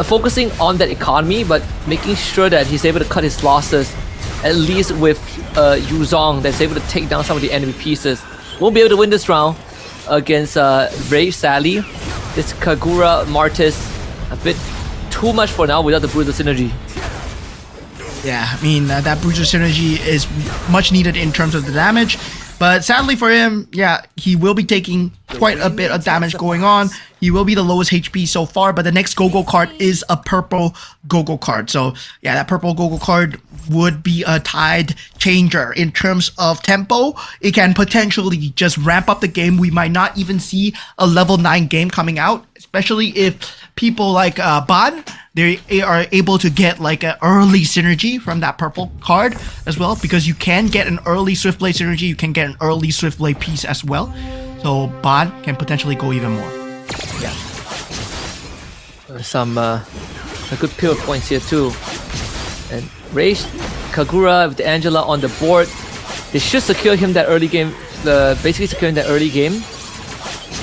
focusing on that economy, but making sure that he's able to cut his losses, at least with Yuzong that's able to take down some of the enemy pieces. Won't be able to win this round against Ray Sally. This Kagura Martis, a bit too much for now without the Bruiser synergy. Yeah, I mean, that Bruiser synergy is much needed in terms of the damage. But sadly for him, yeah, he will be taking quite a bit of damage going on. He will be the lowest HP so far, but the next Gogo card is a purple Gogo card. So yeah, that purple Gogo card would be a tide changer in terms of tempo. It can potentially just ramp up the game. We might not even see a level 9 game coming out, especially if people like Ban, they are able to get like an early synergy from that purple card as well, because you can get an early Swiftblade synergy, you can get an early Swiftblade piece as well. So Ban can potentially go even more. Yeah. Some a good pure points here too. And Rage, Kagura with the Angela on the board. They should secure him that early game. Basically securing that early game.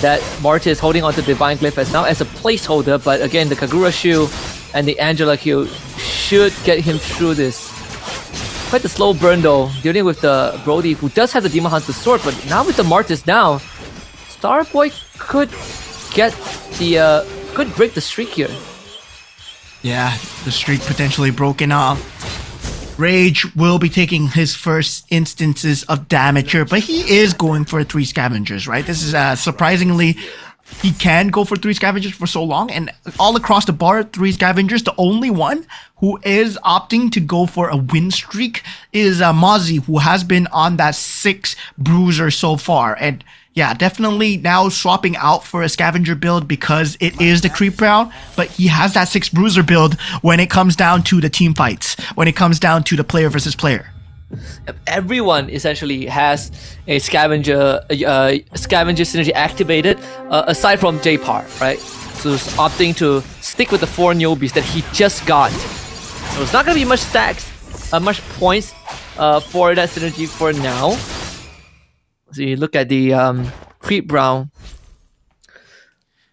That Marty is holding onto Divine Glyph as now as a placeholder, but again the Kagura Shield and the Angela Q should get him through this. Quite the slow burn though, dealing with the Brody, who does have the Demon Hunter sword, but now with the Martis down, Starboy could get the could break the streak here. Yeah, the streak potentially broken off. Rage will be taking his first instances of damage here, but he is going for 3 scavengers, right? This is surprisingly, he can go for 3 scavengers for so long, and all across the board, 3 scavengers. The only one who is opting to go for a win streak is Mozzie, who has been on that 6 bruiser so far. And yeah, definitely now swapping out for a scavenger build because it is the creep round, but he has that 6 bruiser build when it comes down to the team fights, when it comes down to the player versus player. Everyone essentially has a scavenger synergy activated, aside from J-Par, right? So he's opting to stick with the 4 newbies that he just got. So it's not gonna be much stacks, much points for that synergy for now. So you look at the Creep Brown,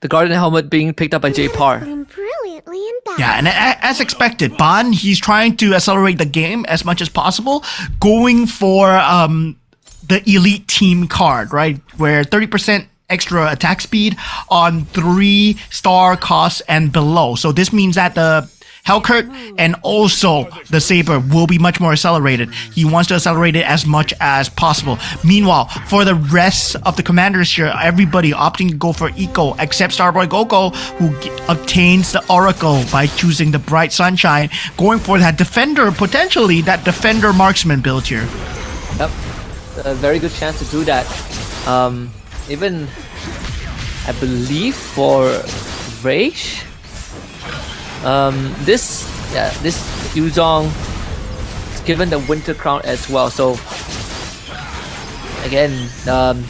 the Garden Helmet being picked up by J-Par. Yeah, and as expected, Ban, he's trying to accelerate the game as much as possible, going for the Elite Team card, right? Where 30% extra attack speed on 3-star costs and below. So this means that the Hellcurt and also the Saber will be much more accelerated. He wants to accelerate it as much as possible. Meanwhile, for the rest of the commanders here, everybody opting to go for Eco except Starboy Goku, who obtains the Oracle by choosing the Bright Sunshine, going for that Defender, potentially that Defender Marksman build here. Yep, a very good chance to do that. Even, I believe for Rage, this Yuzong is given the Winter Crown as well. So again,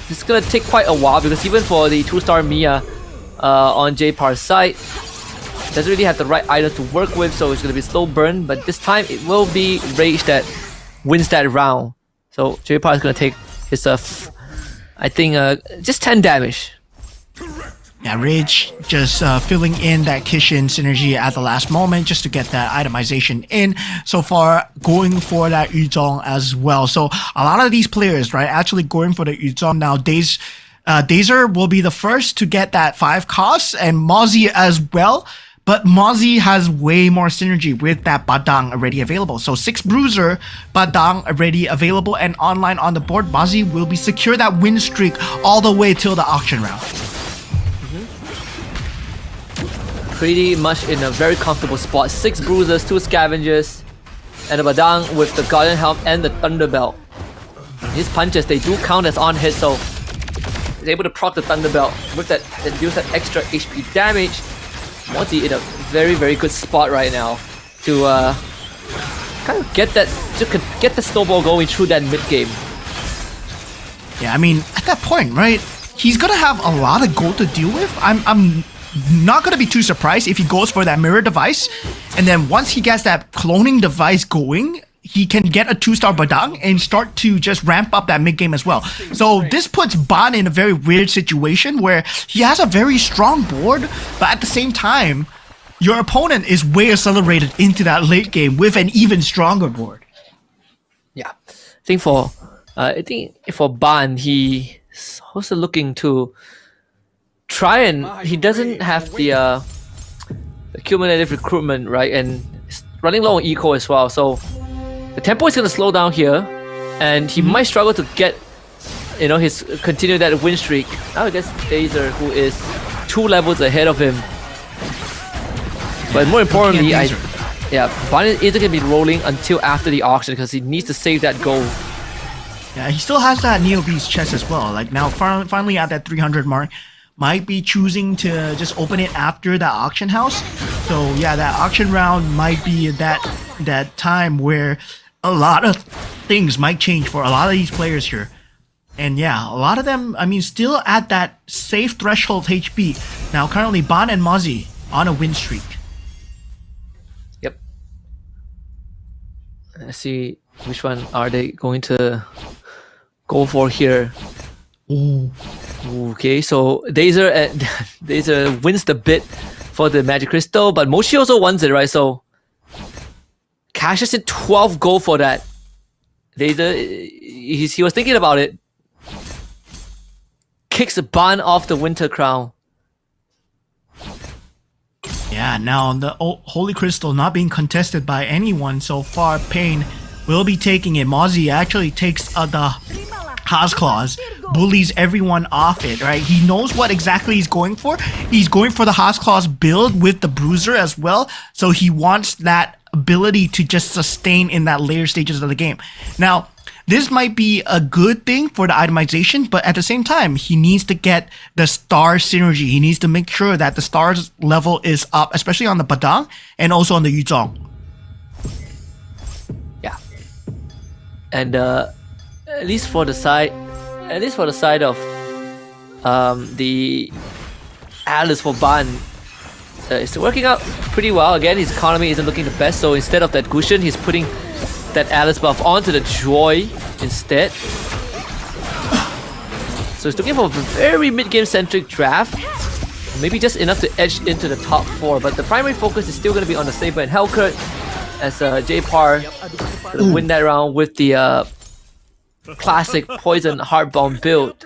this is gonna take quite a while because even for the 2-star Mia on J-Par's side, doesn't really have the right item to work with, so it's gonna be slow burn. But this time it will be Rage that wins that round. So J-Par is gonna take his I think just 10 damage. Yeah, Rage just filling in that Kishin synergy at the last moment just to get that itemization in. So far, going for that Yuzong as well. So a lot of these players, right, actually going for the Yuzong now. Dazer will be the first to get that 5 costs, and Mozzie as well. But Mozzie has way more synergy with that Badang already available. So 6 Bruiser, Badang already available, and online on the board, Mozzie will be secure that win streak all the way till the auction round. Pretty much in a very comfortable spot. 6 Bruisers, 2 Scavengers, and a Badang with the Guardian Helm and the Thunderbelt. His punches, they do count as on hit, so he's able to proc the Thunderbelt with that and use that extra HP damage. Monty in a very, very good spot right now to kind of get the snowball going through that mid game. Yeah, I mean, at that point, right, he's gonna have a lot of gold to deal with. I'm not gonna be too surprised if he goes for that mirror device, and then once he gets that cloning device going, he can get a 2-star Badang and start to just ramp up that mid game as well. So this puts Ban in a very weird situation where he has a very strong board, but at the same time, your opponent is way accelerated into that late game with an even stronger board. Yeah, I think for Ban, he's also looking to try and he doesn't have the cumulative recruitment, right, and he's running low on eco as well. So the tempo is going to slow down here, and he might struggle to get, his continue that win streak. Now I guess Dazer, who is 2 levels ahead of him. But more importantly, Ban isn't going to be rolling until after the auction because he needs to save that gold. Yeah, he still has that Neo Beast chest as well. Like now, finally at that 300 mark, might be choosing to just open it after the auction house. So yeah, that auction round might be that time where a lot of things might change for a lot of these players here. And yeah, a lot of them, I mean, still at that safe threshold HP. Now currently Ban and Mozzie on a win streak. Yep. Let's see which one are they going to go for here. Ooh. Okay, so Dazer wins the bid for the Magic Crystal, but Mochi also wants it, right? So cashes in 12 gold for that. Dazer, he was thinking about it. Kicks the Ban off the Winter Crown. Yeah, now the Holy Crystal not being contested by anyone so far. Pain will be taking it. Mozzie actually takes the Haas Claws, bullies everyone off it, right? He knows what exactly he's going for. He's going for the Haas Claws build with the Bruiser as well. So he wants that ability to just sustain in that later stages of the game. Now, this might be a good thing for the itemization, but at the same time, he needs to get the star synergy. He needs to make sure that the stars level is up, especially on the Badang and also on the Yuzong. Yeah. And at least for the side of the Alice for Ban, it's working out pretty well. Again, his economy isn't looking the best, so instead of that Gushen, he's putting that Alice buff onto the Joy instead. So he's looking for a very mid-game centric draft. Maybe just enough to edge into the top 4, but the primary focus is still going to be on the Saber and Hellcurt, as J-Par gonna win that round with the classic Poison Heartbound build.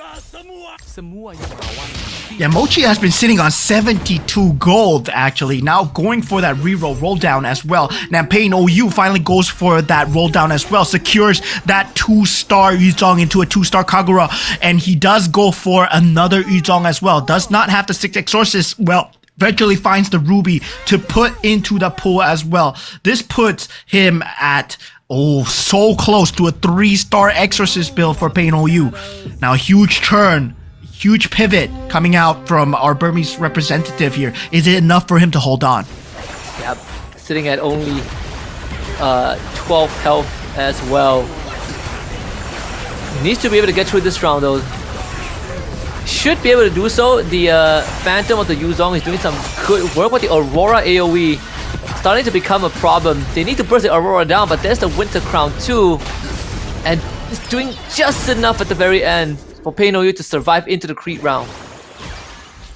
Yeah, Mochi has been sitting on 72 gold actually. Now going for that reroll roll down as well. Now Pain OU finally goes for that roll down as well. Secures that 2-star Yuzong into a 2-star Kagura. And he does go for another Yuzong as well. Does not have the 6 Exorcist. Well, eventually finds the Ruby to put into the pool as well. This puts him at so close to a 3-star Exorcist build for Pain OU. Now huge turn. Huge pivot coming out from our Burmese representative here. Is it enough for him to hold on? Yep, sitting at only 12 health as well. He needs to be able to get through this round though. Should be able to do so. The Phantom of the Yuzong is doing some good work, but the Aurora AoE starting to become a problem. They need to burst the Aurora down, but there's the Winter Crown too. And it's doing just enough at the very end for Pain OU to survive into the Creed round.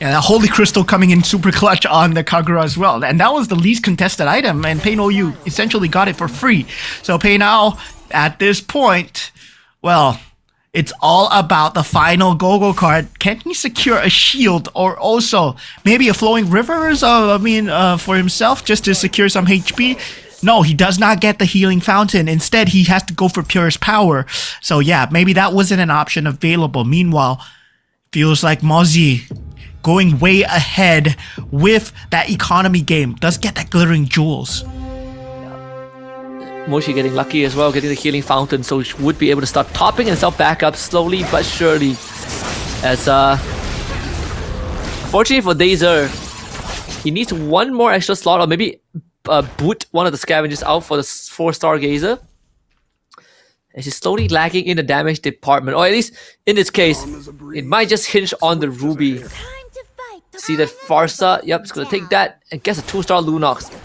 Yeah, that Holy Crystal coming in super clutch on the Kagura as well. And that was the least contested item, and Pain OU essentially got it for free. So Pain now, at this point, well, it's all about the final Gogo card. Can he secure a shield or also maybe a Flowing Rivers for himself just to secure some HP? No, he does not get the Healing Fountain. Instead, he has to go for Purest Power. So yeah, maybe that wasn't an option available. Meanwhile, feels like Mozzie going way ahead with that economy game. Does get that Glittering Jewels. Mochi getting lucky as well, getting the Healing Fountain, so he would be able to start topping himself back up slowly but surely. As fortunately for Dazer, he needs one more extra slot, or maybe boot one of the scavengers out for the 4-star Gazer. And she's slowly lagging in the damage department, or at least in this case, it might just hinge on the Ruby. See that Farsa? Yep, it's gonna take that and gets a 2-star Lunox.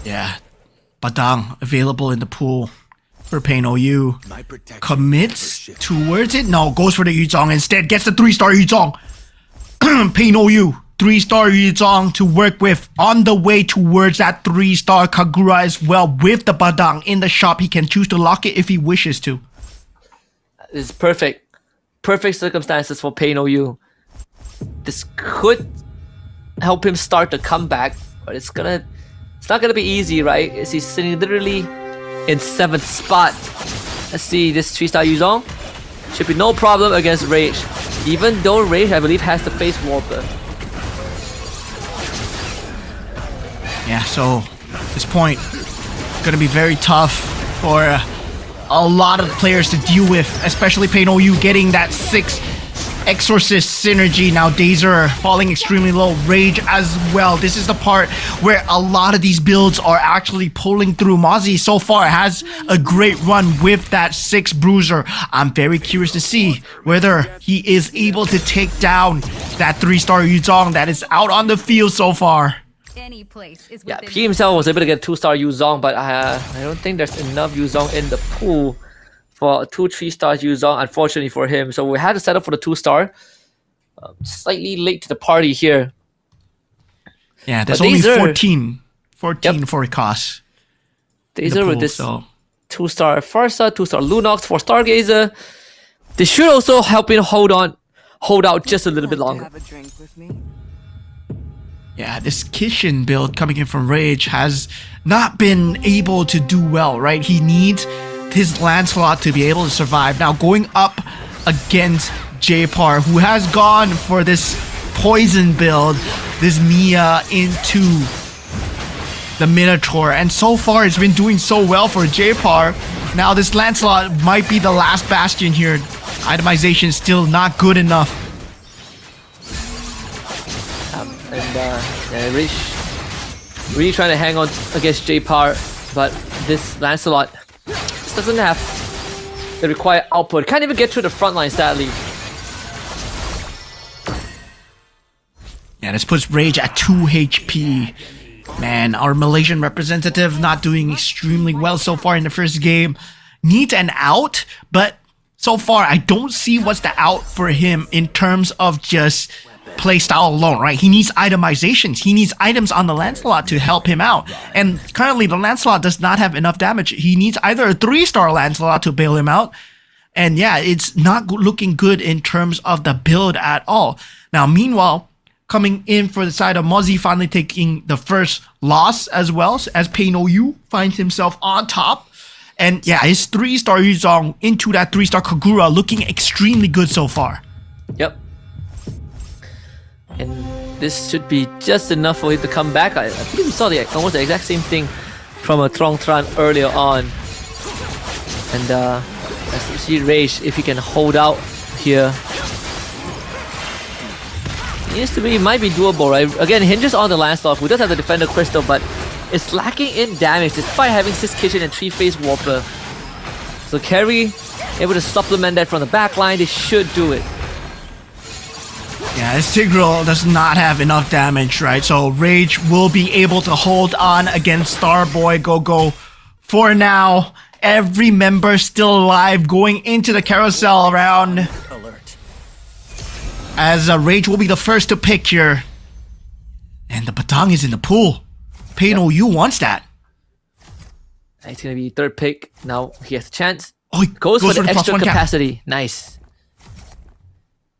Yeah, Badang available in the pool for Pain OU. Commits towards it? No, goes for the Yuzong instead. Gets the 3-star Yuzong. Pain OU, 3-star Yuzong to work with. On the way towards that 3-star Kagura as well with the Badang in the shop. He can choose to lock it if he wishes to. It's perfect. Perfect circumstances for Pain OU. This could help him start the comeback, but it's not gonna be easy, right? As he's sitting literally in 7th spot. Let's see, this 3-star Yuzong should be no problem against Rage. Even though Rage, I believe, has the Face Warper. Yeah, so this point gonna be very tough for a lot of players to deal with, especially Pain OU getting that 6 Exorcist synergy. Now Dazer falling extremely low. Rage as well. This is the part where a lot of these builds are actually pulling through. Mozzie so far has a great run with that 6 bruiser. I'm very curious to see whether he is able to take down that 3-star Yuzong that is out on the field so far. Any place is Yeah, he himself was able to get 2-star Yuzong, but I don't think there's enough Yuzong in the pool for 2-3-star Yuzong, unfortunately for him. So we had to settle for the 2-star. Slightly late to the party here. Yeah, there's But only Dazer- 14 for cost. Dazer with this So 2-star Farsa, 2-star Lunox, 4-star Stargazer. They should also help him hold out just a little bit longer. yeah, this Kishin build coming in from Rage has not been able to do well, right? He needs his Lancelot to be able to survive. Now going up against J-Par, who has gone for this poison build, this Mia into the Minotaur, and so far it's been doing so well for J-Par. Now this Lancelot might be the last bastion here. Itemization is still not good enough. And really trying to hang on against J-Par, but this Lancelot just doesn't have the required output. Can't even get through the front line, sadly. Yeah, this puts Rage at 2 HP. Man, our Malaysian representative not doing extremely well so far in the first game. Needs an out, but so far I don't see what's the out for him in terms of just playstyle alone, right? He needs itemizations. He needs items on the Lancelot to help him out. And currently the Lancelot does not have enough damage. He needs either a 3-star Lancelot to bail him out. And yeah, it's not looking good in terms of the build at all. Now, meanwhile, coming in for the side of Mozzie, finally taking the first loss as well, as Pain OU finds himself on top. And yeah, his 3-star Yuzong into that 3-star Kagura looking extremely good so far. Yep. And this should be just enough for him to come back. I think we saw almost the exact same thing from a Trong Tran earlier on. And let's see Rage if he can hold out here. Might be doable, right? Again, hinges on the Lancelot, who does have the Defender Crystal, but it's lacking in damage despite having 6 Kitchen and 3-Phase Warper. So Carry able to supplement that from the back line. They should do it. Yeah, this Tigreal does not have enough damage, right? So Rage will be able to hold on against Starboy Go-Go for now. Every member still alive going into the carousel round. As Rage will be the first to pick here. And the Batang is in the pool. Pain OU wants that. It's going to be 3rd pick. Now he has a chance. Oh, he goes for the plus extra 1 cap. capacity. Nice.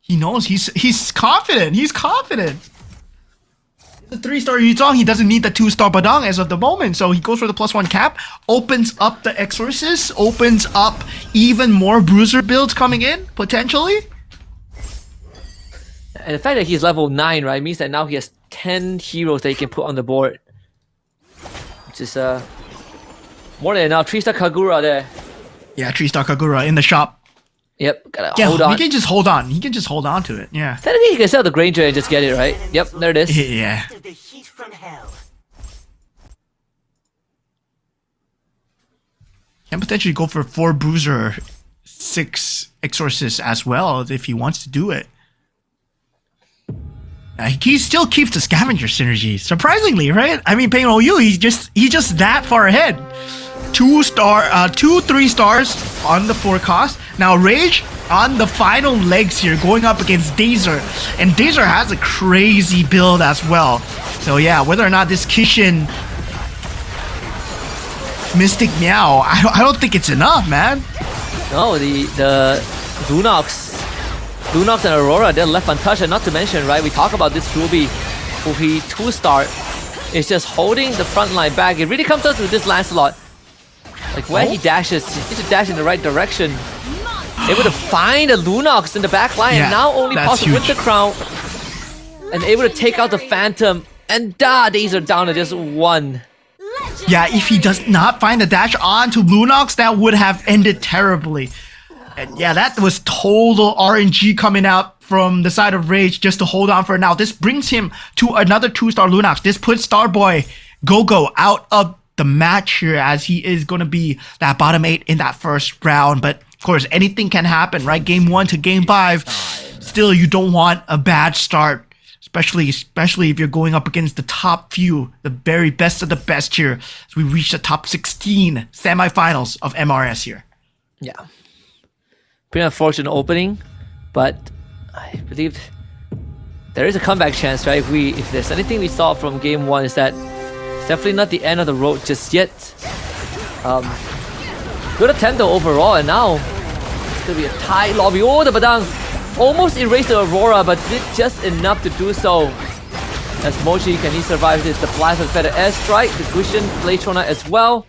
He knows. He's confident. He's confident. The 3-star Yuzong, he doesn't need the 2-star Badang as of the moment, so he goes for the +1 cap, opens up the Exorcist, opens up even more Bruiser builds coming in, potentially. And the fact that he's level 9, right, means that now he has 10 heroes that he can put on the board. Which is more than enough. 3-star Kagura there. Yeah, 3-star Kagura in the shop. Yep, gotta hold on. He can just hold on. He can just hold on to it, yeah. Technically, he can sell the Granger and just get it, right? Yep, there it is. Yeah. Can potentially go for 4 Bruiser, 6 Exorcists as well if he wants to do it. He still keeps the Scavenger synergy, surprisingly, right? I mean, Pain OU, he's just that far ahead. 2 3 stars on the forecast. Now Rage on the final legs here, going up against Dazer, and Dazer has a crazy build as well. So yeah, whether or not this Kishin Mystic Meow, I don't think it's enough, man. No, the Lunox and Aurora, they're left untouched, and not to mention, right, we talk about this Ruby, who he 2-star is just holding the front line back. It really comes down to this Lancelot. Like where he dashes, he needs to dash in the right direction. Able to find a Lunox in the back line, and now only possible with the crown. And able to take out the Phantom, and these are down to just 1. Yeah, if he does not find the dash onto Lunox, that would have ended terribly. And yeah, that was total RNG coming out from the side of Rage just to hold on for now. This brings him to another 2-star Lunox. This puts Starboy Gogo out of the match here, as he is going to be that bottom 8 in that first round. But of course, anything can happen, right? Game 1 to game 5. Still, you don't want a bad start. Especially if you're going up against the top few, the very best of the best here. So we reach the top 16 semifinals of MRS here. Yeah. Pretty unfortunate opening, but I believe there is a comeback chance, right? If there's anything we saw from game 1 is that it's definitely not the end of the road just yet. Good attempt though overall, and now it's gonna be a tight lobby. Oh, the Badang almost erased the Aurora, but did just enough to do so. As Mochi, can he survive this? The blast of feather airstrike, the Gusion Blade Trona as well.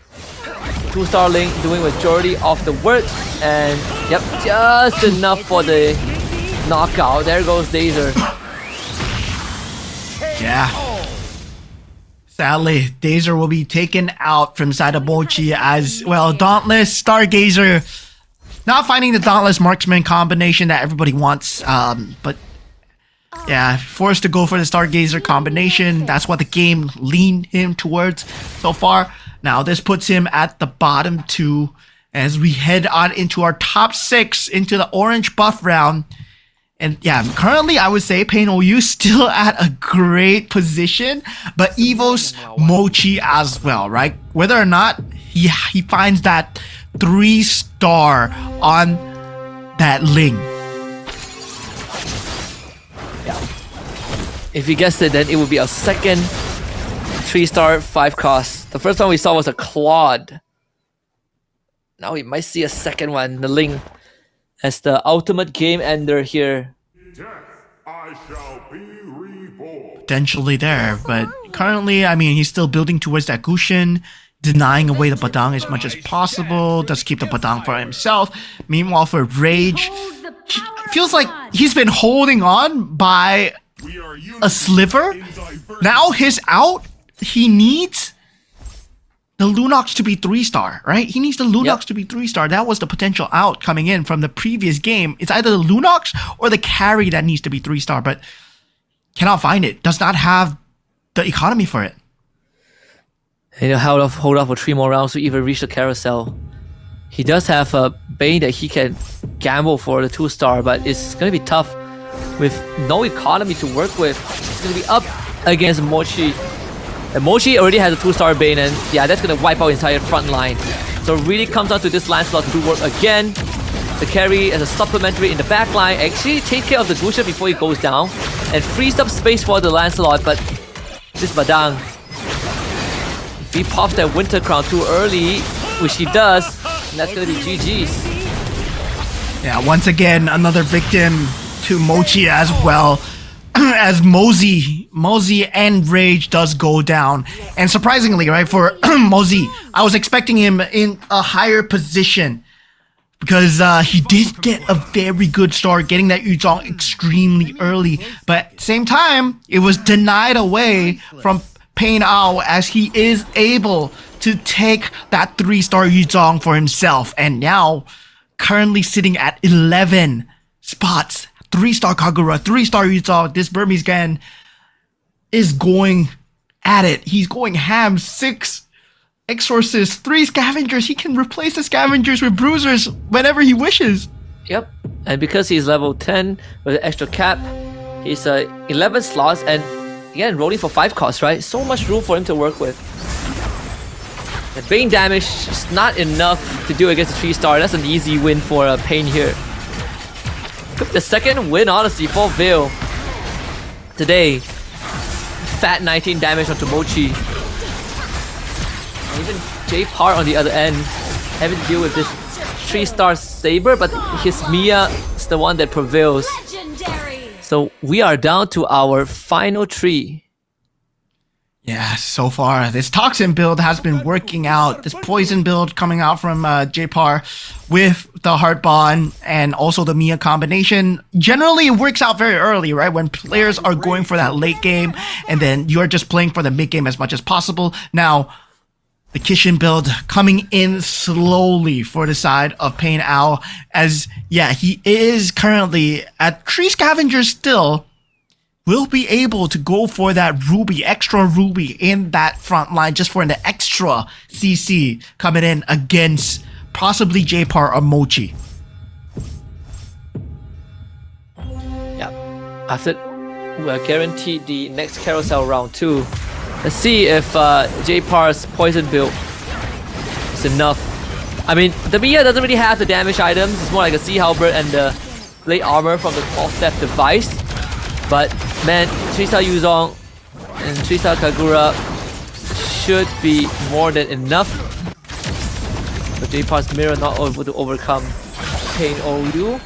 2-star Link doing majority of the work, and yep, just enough for the knockout. There goes Dazer. Yeah. Sadly, Dazer will be taken out from side of Mochi as well. Dauntless, Stargazer, not finding the Dauntless Marksman combination that everybody wants, but yeah, forced to go for the Stargazer combination. That's what the game leaned him towards so far. Now this puts him at the bottom 2 as we head on into our top 6 into the orange buff round. And yeah, currently I would say Pain OU still at a great position, but Evo's Mochi as well, right? Whether or not he finds that 3-star on that Ling. Yeah. If you guessed it, then it would be a second 3-star 5-cost. The first one we saw was a Claude. Now we might see a second one, the Ling, as the ultimate game ender here. Death, I shall be reborn. Potentially there, but currently, I mean, he's still building towards that Gusion, denying away the Badang as much as possible, does keep the Badang for himself. Meanwhile, for Rage, feels like he's been holding on by a sliver. Now he's out. He needs the Lunox to be 3-star, right? He needs the Lunox to be 3-star. That was the potential out coming in from the previous game. It's either the Lunox or the carry that needs to be 3-star, but cannot find it. Does not have the economy for it. You know, hold off for 3 more rounds to even reach the carousel. He does have a Bane that he can gamble for the 2-star, but it's gonna be tough with no economy to work with. It's gonna be up against Mochi. And Mochi already has a 2-star Bane, and yeah, that's gonna wipe out entire front line. So it really comes down to this Lancelot to do work again. The carry as a supplementary in the back line actually take care of the Gusion before he goes down and frees up space for the Lancelot, but this Badang, if he pops that Winter Crown too early, which he does, that's gonna be GG's. Yeah, once again, another victim to Mochi as well. As Mosey and Rage does go down. And surprisingly, right, for Mosey, I was expecting him in a higher position because he did get a very good start, getting that Yuzong extremely early. But at the same time, it was denied away from Pain Ao as he is able to take that 3-star Yuzong for himself. And now, currently sitting at 11 spots. 3-star Kagura, 3-star Yuzong. This Burmese Gan is going at it. He's going ham. 6 Exorcists, 3 Scavengers. He can replace the Scavengers with Bruisers whenever he wishes. Yep, and because he's level 10 with an extra cap, he's 11 slots, and again, rolling for 5 costs, right? So much room for him to work with. The Bane damage is not enough to do against a 3-star. That's an easy win for Pain here. Took the second win, honestly, for Veil today. Fat 19 damage onto Mochi. And even J-Par on the other end having to deal with this 3-star Saber, but his Mia is the one that prevails. So we are down to our final 3. Yeah, so far, this Toxin build has been working out. This Poison build coming out from J-Par with the Heart Bond and also the Mia combination. Generally, it works out very early, right? When players are going for that late game and then you're just playing for the mid game as much as possible. Now, The Kishin build coming in slowly for the side of Pain Owl, as he is currently at Tree Scavenger still. Will be able to go for that ruby, extra ruby in that front line just for an extra CC coming in against possibly J-Par or Mochi. Yeah, after we are guaranteed the next carousel round too. Let's see if J-Par's poison build is enough. I mean, the Mia doesn't really have the damage items. It's more like a Sea Halberd and the blade armor from the 12-step device. But man, 3-star Yuzong and 3-star Kagura should be more than enough. But J-Par's mirror not able to overcome Pain OU.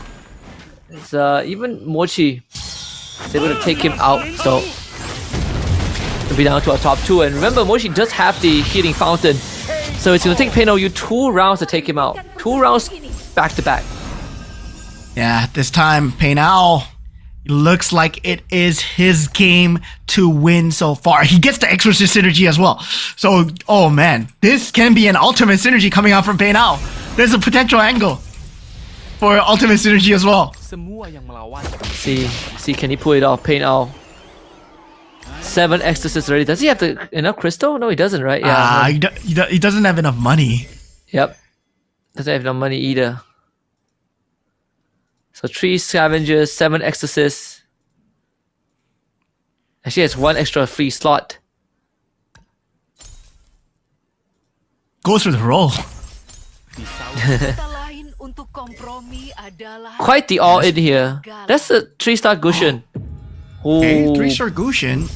It's even Mochi is able to take him out, so it'll be down to our top 2. And remember, Mochi does have the healing fountain, so it's gonna take Pain OU 2 rounds to take him out. 2 rounds back to back. Yeah, this time Pain Owl looks like it is his game to win so far. He gets the Exorcist synergy as well. So, oh man, this can be an ultimate synergy coming out from Pain Owl. There's a potential angle for ultimate synergy as well. See, can he pull it off? Pain Owl. 7 Exorcists already. Does he have enough crystal? No, he doesn't, right? Yeah. He doesn't have enough money. Yep. Doesn't have enough money either. So 3 Scavengers, 7 Exorcists. Actually, has 1 extra free slot. Goes for the roll. Quite the all-in here. That's a 3-star Gushin. Okay, 3-star Gushin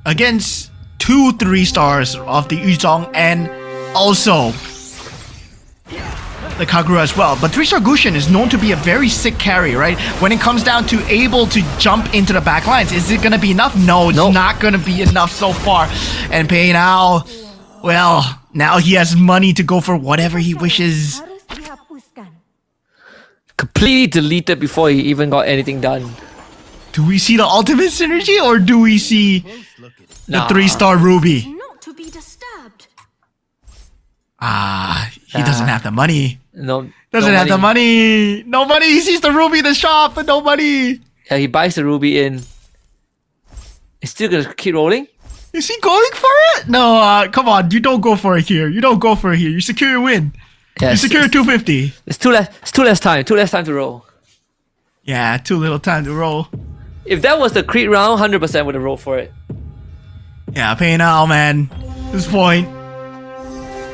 against 2 3-stars of the Yuzong and also the Kagura as well. But 3-star Gushin is known to be a very sick carry, right? When it comes down to able to jump into the back lines, is it gonna be enough? No, it's not gonna be enough so far. And Pain Owl, well, now he has money to go for whatever he wishes. Completely deleted before he even got anything done. Do we see the ultimate synergy or do we see the 3-star Ruby? Not to be disturbed. He doesn't have the money. No, Doesn't have the money. No money. He sees the ruby in the shop, but no money. Yeah, he buys the ruby in. He's still gonna keep rolling? Is he going for it? No, come on. You don't go for it here. You don't go for it here. You secure your win. Yeah, you secure 250. It's too less time. Too less time to roll. Yeah, too little time to roll. If that was the Creed round, 100% would have rolled for it. Yeah, Pain Owl, man. This point.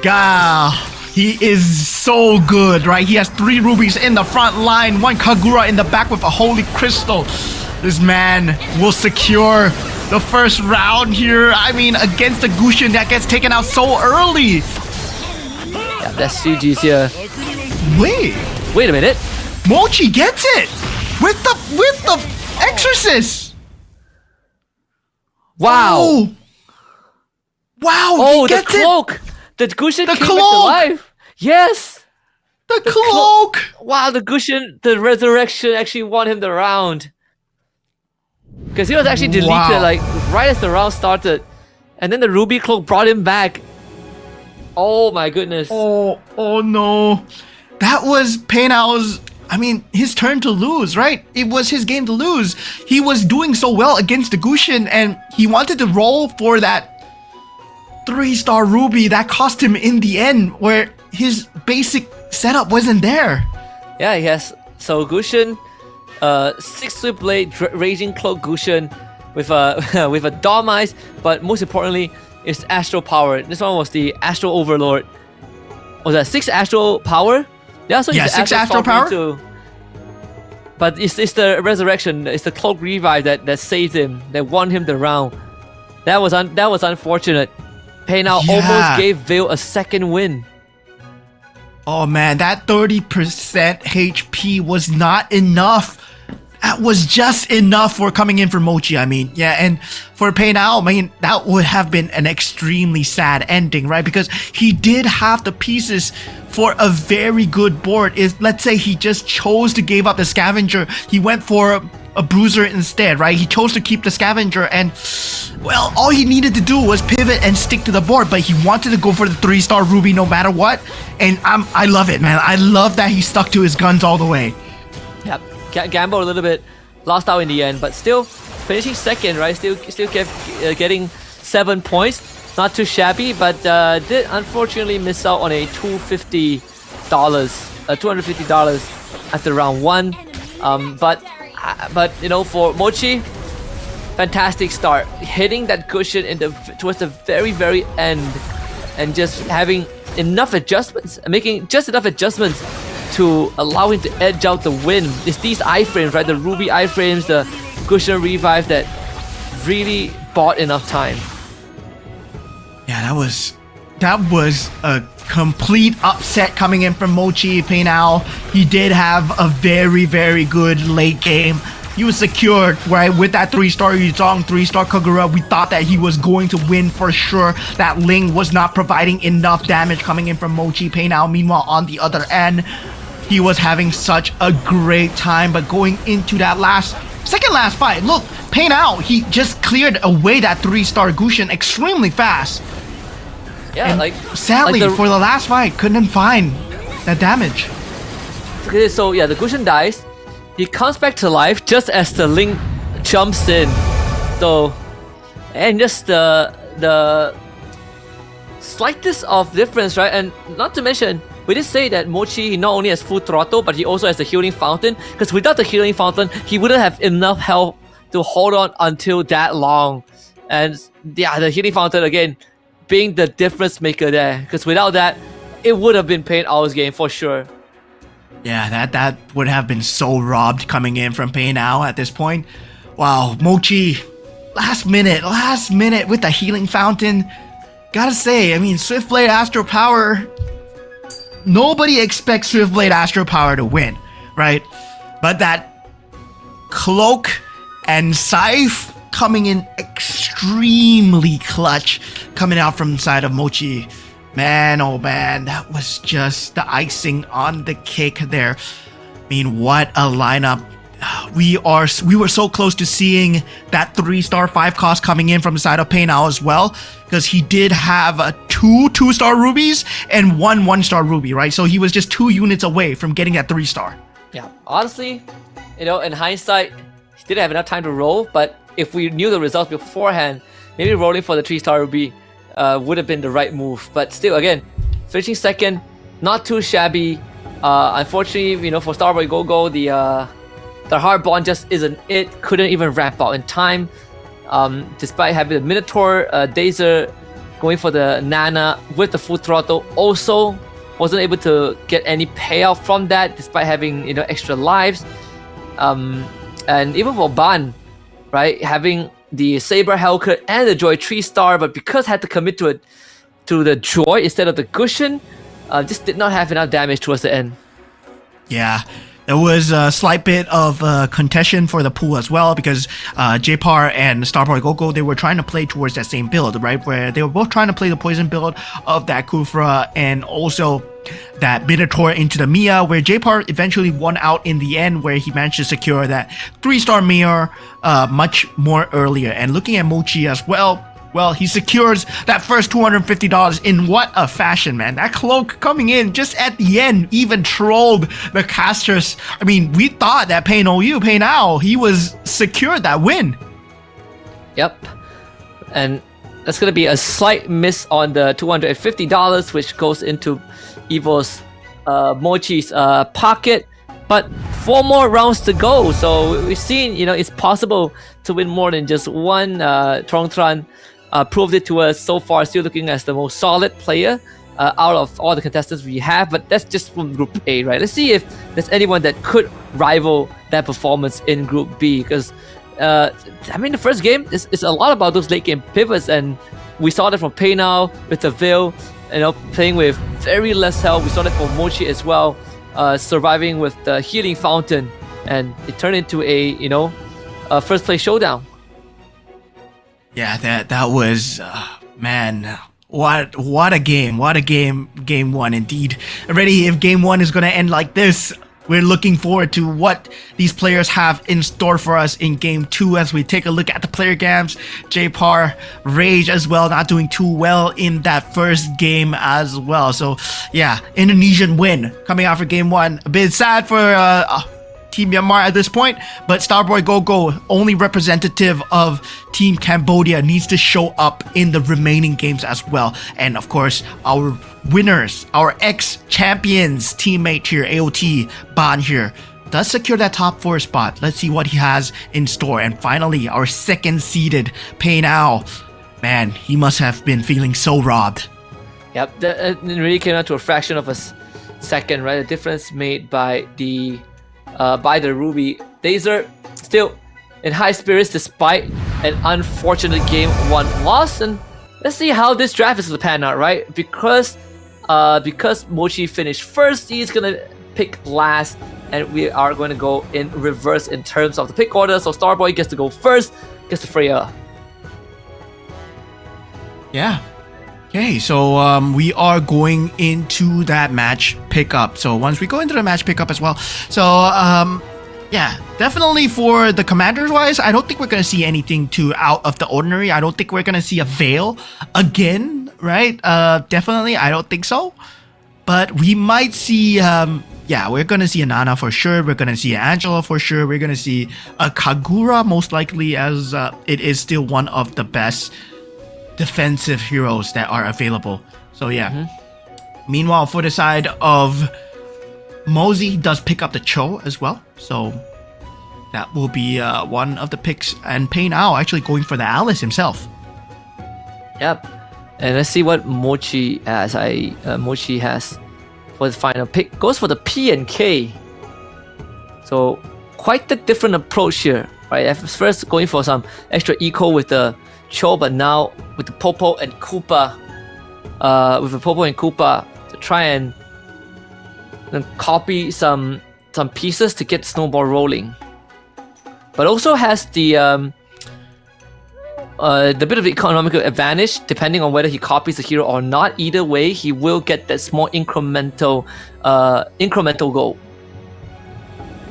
God, he is so good, right? He has 3 rubies in the front line, 1 Kagura in the back with a holy crystal. This man will secure the first round here. I mean, against the Gushin that gets taken out so early. Yeah, that's GG's here. Wait a minute. Mochi gets it with the Exorcist. Wow. Oh. Wow. Oh, the cloak. The Gushin came back to life. Yes. The cloak. Wow, the Gushin, the resurrection actually won him the round. Because he was actually deleted like right as the round started. And then the ruby cloak brought him back. Oh my goodness. Oh no. That was Pain Owl's, I mean, his turn to lose, right? It was his game to lose. He was doing so well against the Gushin and he wanted to roll for that 3-star ruby that cost him in the end where his basic setup wasn't there. Yeah, he has. So Gushin, 6 Swift Blade, Raging Cloak Gushin with a with a Dawn Eyes, but most importantly, it's Astral Power. This one was the Astral Overlord. Was that 6 Astral Power? Yeah, so yeah, 6 Astral Power too. But it's the resurrection, it's the cloak revive that saved him, that won him the round. That was unfortunate. Pain Owl almost gave Veil a second win. Oh man, that 30% HP was not enough. that was just enough for coming in for Mochi. I mean, yeah, and for Pei Nao, I mean, that would have been an extremely sad ending, right? Because he did have the pieces for a very good board. If, let's say, he just chose to give up the scavenger, he went for a bruiser instead, right? He chose to keep the scavenger, and well, all he needed to do was pivot and stick to the board, but he wanted to go for the 3-star ruby no matter what, and I love it, man. I love that he stuck to his guns all the way. Yep, gamble a little bit, lost out in the end, but still finishing second, right? Still getting 7 points. Not too shabby, but did unfortunately miss out on a $250 after round 1. But you know, for Mochi, fantastic start, hitting that cushion towards the very end, and just having enough adjustments, making just enough adjustments to allow him to edge out the win. It's these iframes, right? The ruby iframes, the cushion revive that really bought enough time. Yeah, that was a complete upset coming in from Mochi. Pei Nao, he did have a very good late game. He was secured, right, with that 3-star Yuzong, 3-star Kagura. We thought that he was going to win for sure. That Ling was not providing enough damage coming in from Mochi. Pei Nao, meanwhile, on the other end, he was having such a great time. But going into that second last fight, look, Pei Nao, he just cleared away that 3-star Gushin extremely fast. Yeah, and like sadly, for the last fight, couldn't find that damage. Okay, so yeah, the Gushin dies. He comes back to life just as the Ling jumps in. So, and just the slightest of difference, right? And not to mention, we did say that Mochi, he not only has full throttle, but he also has the healing fountain. Because without the healing fountain, he wouldn't have enough health to hold on until that long. And yeah, the healing fountain again being the difference maker there. Because without that, it would have been Pei Nao's game for sure. Yeah, that would have been so robbed coming in from Pei Nao at this point. Wow, Mochi, last minute with the healing fountain. Gotta say, I mean, Swiftblade Astro Power, nobody expects Swiftblade Astro Power to win, right? But that Cloak and Scythe coming in extremely clutch, coming out from the side of Mochi. Man, oh man, that was just the icing on the cake there. I mean, what a lineup. We were so close to seeing that 3-star 5 cost coming in from the side of Pei Nao as well, because he did have two 2-star rubies and one 1-star ruby, right? So he was just 2 units away from getting that 3-star. Yeah, honestly, you know, in hindsight, he didn't have enough time to roll, but if we knew the results beforehand, maybe rolling for the 3-star ruby would have been the right move. But still, again, finishing second, not too shabby. Unfortunately, you know, for Starboy Go-Go, the hard bond just isn't it. Couldn't even ramp out in time. Despite having the Minotaur, Dazer going for the Nana with the full throttle, also wasn't able to get any payoff from that, despite having, you know, extra lives. And even for Ban, right, having the Saber Hellcut and the Joy 3-star, but because had to commit to the Joy instead of the Gushin, just did not have enough damage towards the end. Yeah, there was a slight bit of contention for the pool as well, because J-Par and Starboy Go-Go, they were trying to play towards that same build, right? Where they were both trying to play the poison build of that Kufra and also that Minotaur into the Mia, where J-Par eventually won out in the end, where he managed to secure that 3-star Mia much more earlier. And looking at Mochi as well, he secures that first $250 in what a fashion, man. That Cloak coming in just at the end even trolled the casters. I mean, we thought that Pei Nao, he was secured that win. Yep. And that's going to be a slight miss on the $250, which goes into Evo's Mochi's pocket. But 4 more rounds to go. So we've seen, you know, it's possible to win more than just one. Trongtran proved it to us so far, still looking as the most solid player out of all the contestants we have. But that's just from Group A, right? Let's see if there's anyone that could rival that performance in Group B. Because, I mean, the first game is a lot about those late game pivots. And we saw that from Pei Nao with the Veil, you know, playing with very less health. We saw that for Mochi as well, surviving with the healing fountain. and it turned into a first place showdown. Yeah, that was man. What a game! What a game! Game one, indeed. Already, if game one is gonna end like this, we're looking forward to what these players have in store for us in game two as we take a look at the player cams. JPAR, Rage as well, not doing too well in that first game as well. So yeah, Indonesian win coming out for game one. A bit sad for Team Myanmar at this point, but Starboy Gogo, only representative of Team Cambodia, needs to show up in the remaining games as well. And of course, our winners, our ex-champions teammate here, AOT, Ban here, does secure that top 4 spot. Let's see what he has in store. And finally, our second seeded Pei Now. Man, he must have been feeling so robbed. Yep, it really came down to a fraction of a second, right? The difference made by the Ruby. Dazer still in high spirits despite an unfortunate game 1 loss, and let's see how this draft is going to pan out, right? Because Mochi finished first, he's gonna pick last, and we are going to go in reverse in terms of the pick order. So Starboy gets to go first, gets to Freya. Yeah. Okay, so we are going into that match pickup. So once we go into the match pickup as well, so yeah, definitely for the commanders wise, I don't think we're gonna see anything too out of the ordinary. I don't think we're gonna see a Veil again, right? Definitely, I don't think so. But we might see, yeah, we're gonna see a Nana for sure. We're gonna see Angela for sure. We're gonna see a Kagura most likely, as it is still one of the best defensive heroes that are available. So yeah. Meanwhile, for the side of Mosey, does pick up the Cho as well. So that will be one of the picks. And Pei Now actually going for the Alice himself. Yep. And let's see what Mochi has. Mochi has for the final pick. Goes for the P and K. So quite the different approach here, right? At first going for some extra eco with the Cho, but now with the Popo and Koopa, to try and copy some pieces to get Snowball rolling. But also has the bit of economical advantage depending on whether he copies the hero or not. Either way, he will get that small incremental goal.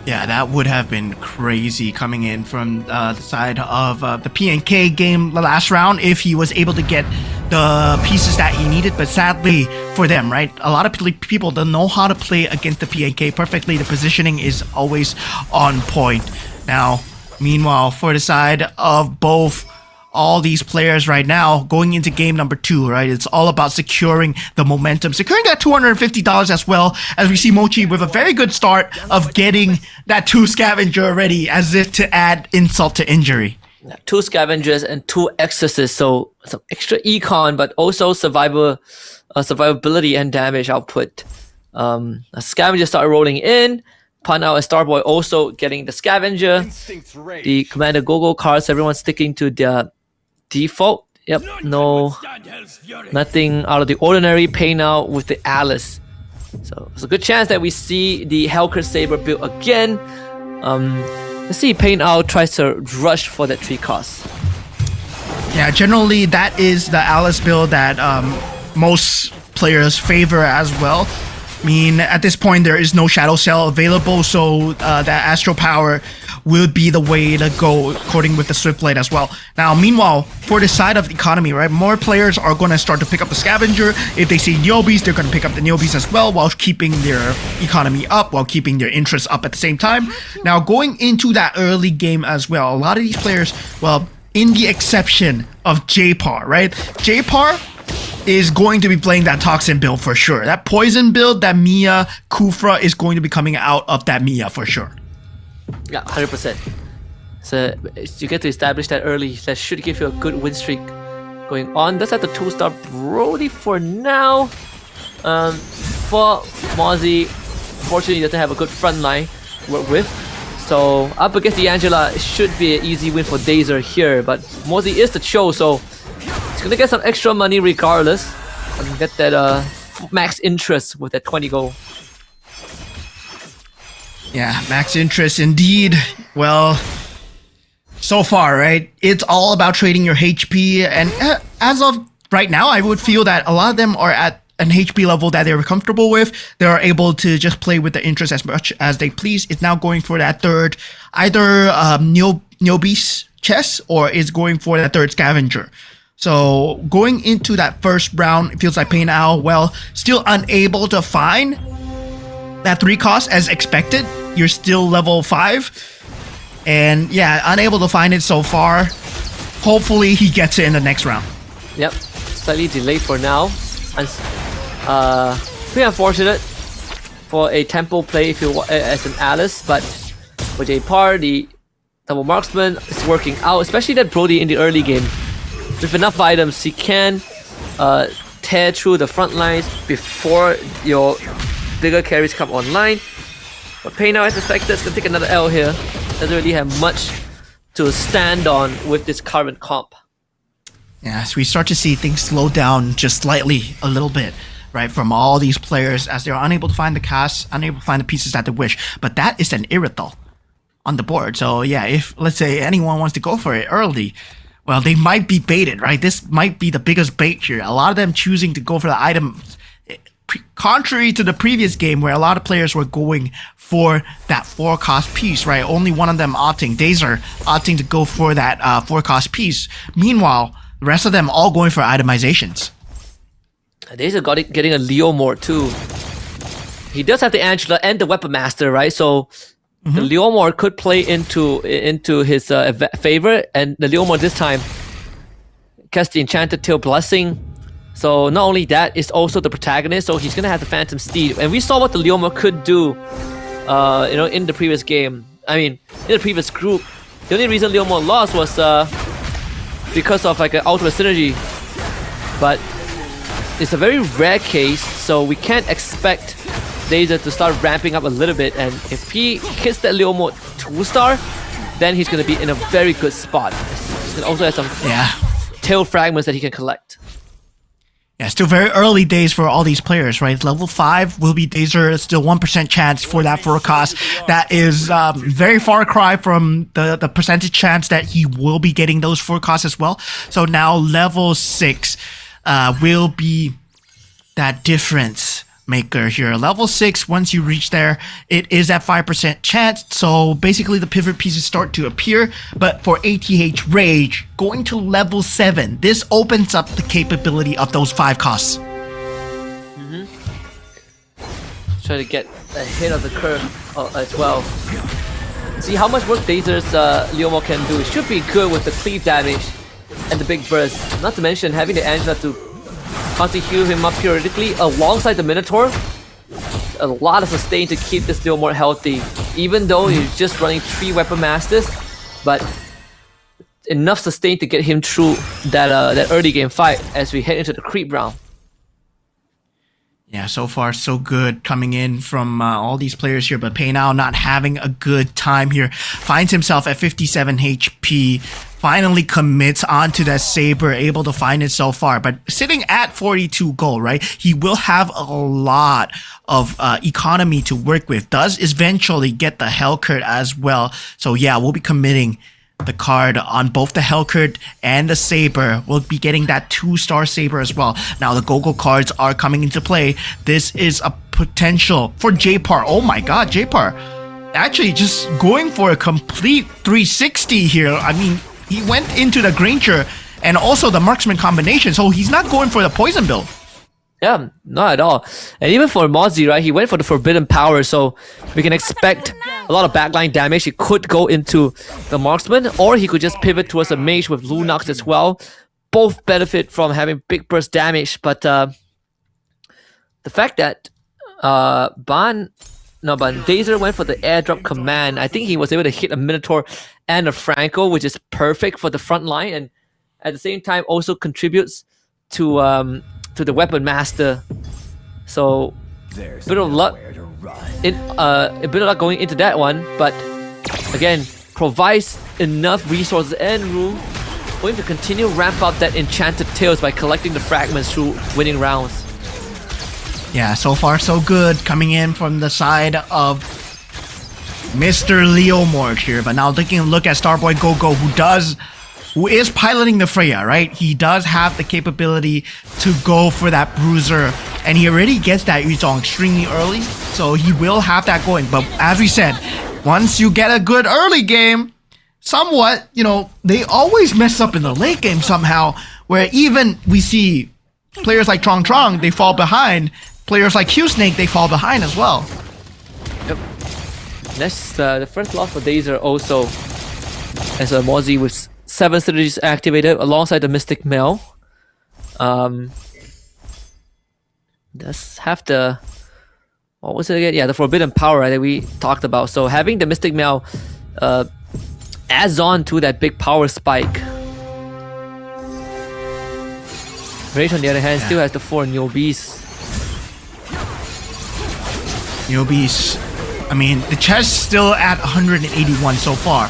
Yeah, that would have been crazy coming in from the side of the PNK game the last round if he was able to get the pieces that he needed. But sadly for them, right, a lot of people don't know how to play against the PNK perfectly. The positioning is always on point. Now, meanwhile, for the side of both all these players right now going into game number 2, right? It's all about securing the momentum, securing that $250 as well, as we see Mochi with a very good start of getting that 2 scavenger already, as if to add insult to injury. 2 scavengers and 2 excesses, so some extra econ, but also survivability and damage output. A scavenger started rolling in. Panao and Starboy also getting the scavenger. The Commander Gogo cards, everyone's sticking to the default. Yep, nothing out of the ordinary. Pei Now with the Alice. So it's a good chance that we see the Hellcurt Saber build again. Let's see, Pei Now tries to rush for that 3 cost. Yeah, generally that is the Alice build that most players favor as well. I mean, at this point, there is no Shadow Cell available, so that Astro Power will be the way to go, according with the Swiftblade as well. Now, meanwhile, for the side of the economy, right, more players are going to start to pick up the Scavenger. If they see Neobies, they're going to pick up the Neobies as well, while keeping their economy up, while keeping their interest up at the same time. Now, going into that early game as well, a lot of these players, well, in the exception of JPAR, right? JPAR is going to be playing that Toxin build for sure. That Poison build, that Mia Kufra is going to be coming out of that Mia for sure. Yeah, 100%. So you get to establish that early. That should give you a good win streak going on. Let's have the 2-star Brody for now. For Mozzie, fortunately, he doesn't have a good front line to work with. So up against the Angela, it should be an easy win for Dazer here. But Mozzie is the Cho, so he's gonna get some extra money regardless and get that max interest with that 20 goal. Yeah, max interest indeed. Well, so far, right? It's all about trading your HP, and as of right now, I would feel that a lot of them are at an HP level that they're comfortable with. They are able to just play with the interest as much as they please. It's now going for that third, either Niobe's chest or is going for that third scavenger. So going into that first round, it feels like Pei Now, well, still unable to find that 3 cost as expected. You're still level 5. And yeah, unable to find it so far. Hopefully he gets it in the next round. Yep, slightly delayed for now. And pretty unfortunate for a tempo play if you as an Alice, but for J-Par, the double marksman is working out, especially that Brody in the early game. With enough items, he can tear through the front lines before your bigger carries come online. But Pei Now, as expected, is going to take another L here. Doesn't really have much to stand on with this current comp. Yeah, so we start to see things slow down just slightly, a little bit, right, from all these players as they're unable to find the casts, unable to find the pieces that they wish. But that is an Irithel on the board. So yeah, if, let's say, anyone wants to go for it early, well, they might be baited, right? This might be the biggest bait here. A lot of them choosing to go for the item, contrary to the previous game where a lot of players were going for that 4-cost piece, right? Only one of them opting, Dazer, opting to go for that 4-cost piece. Meanwhile, the rest of them all going for itemizations. Dazer getting a Leomord too. He does have the Angela and the Weapon Master, right? So the Leomord could play into his favor, and the Leomord this time casts the Enchanted Tail Blessing. So not only that, it's also the protagonist, so he's gonna have the Phantom Steed. And we saw what the Leomord could do, in the previous game. I mean, in the previous group. The only reason Leomord lost was because of like an ultimate synergy. But it's a very rare case, so we can't expect Dazer to start ramping up a little bit. And if he hits that Leomord 2-star, then he's gonna be in a very good spot. He's gonna also have some tail fragments that he can collect. Yeah, still very early days for all these players, right? Level 5 will be Dazer, still 1% chance for that 4-cost. That is very far cry from the percentage chance that he will be getting those 4-costs as well. So now level 6 will be that difference maker here. Level 6, once you reach there, it is at 5% chance. So basically the pivot pieces start to appear. But for ATH Rage, going to level 7, this opens up the capability of those 5 costs. Try to get ahead of the curve as well. See how much work Dazer's Leomord can do. It should be good with the cleave damage and the big burst. Not to mention having the Angela to constantly heal him up periodically alongside the Minotaur. A lot of sustain to keep this Leomord healthy, even though he's just running 3 Weapon Masters, but enough sustain to get him through that early game fight as we head into the creep round. Yeah, so far so good coming in from all these players here, but Pei Now not having a good time here. Finds himself at 57 HP, finally commits onto that Saber, able to find it so far, but sitting at 42 gold, right? He will have a lot of economy to work with, does eventually get the Hellcurt as well. So yeah, we'll be committing the card on both the Hellcurt and the Saber. We'll be getting that 2-star Saber as well. Now the Gogo cards are coming into play. This is a potential for J-Par. Oh my god, J-Par actually just going for a complete 360 here. I mean, he went into the Granger and also the Marksman combination, so he's not going for the poison build. Yeah, not at all. And even for Mozzie, right, he went for the Forbidden Power, so we can expect a lot of backline damage. He could go into the Marksman, or he could just pivot towards a Mage with Lunox as well. Both benefit from having big burst damage, but the fact that Dazer went for the airdrop command, I think he was able to hit a Minotaur and a Franco, which is perfect for the front line, and at the same time also contributes to the Weapon Master. So a bit of luck going into that one, but again, provides enough resources and room for him to continue ramp up that Enchanted Tails by collecting the fragments through winning rounds. Yeah, so far so good coming in from the side of Mr. Leo Morg here. But now taking a look at Starboy Gogo, who is piloting the Freya, right? He does have the capability to go for that bruiser, and he already gets that Yuzong extremely early, so he will have that going. But as we said, once you get a good early game, somewhat, they always mess up in the late game somehow, where even we see players like Trong, they fall behind. Players like Q-Snake, they fall behind as well. Yep. That's the first loss for Dazer also, as a Mozzie with 7 synergies activated alongside the Mystic Mail. Does have the, what was it again? Yeah, the Forbidden Power, right, that we talked about. So having the Mystic Mail adds on to that big power spike. Rage on the other hand still has the 4 Neobees. I mean, the chest still at 181 so far,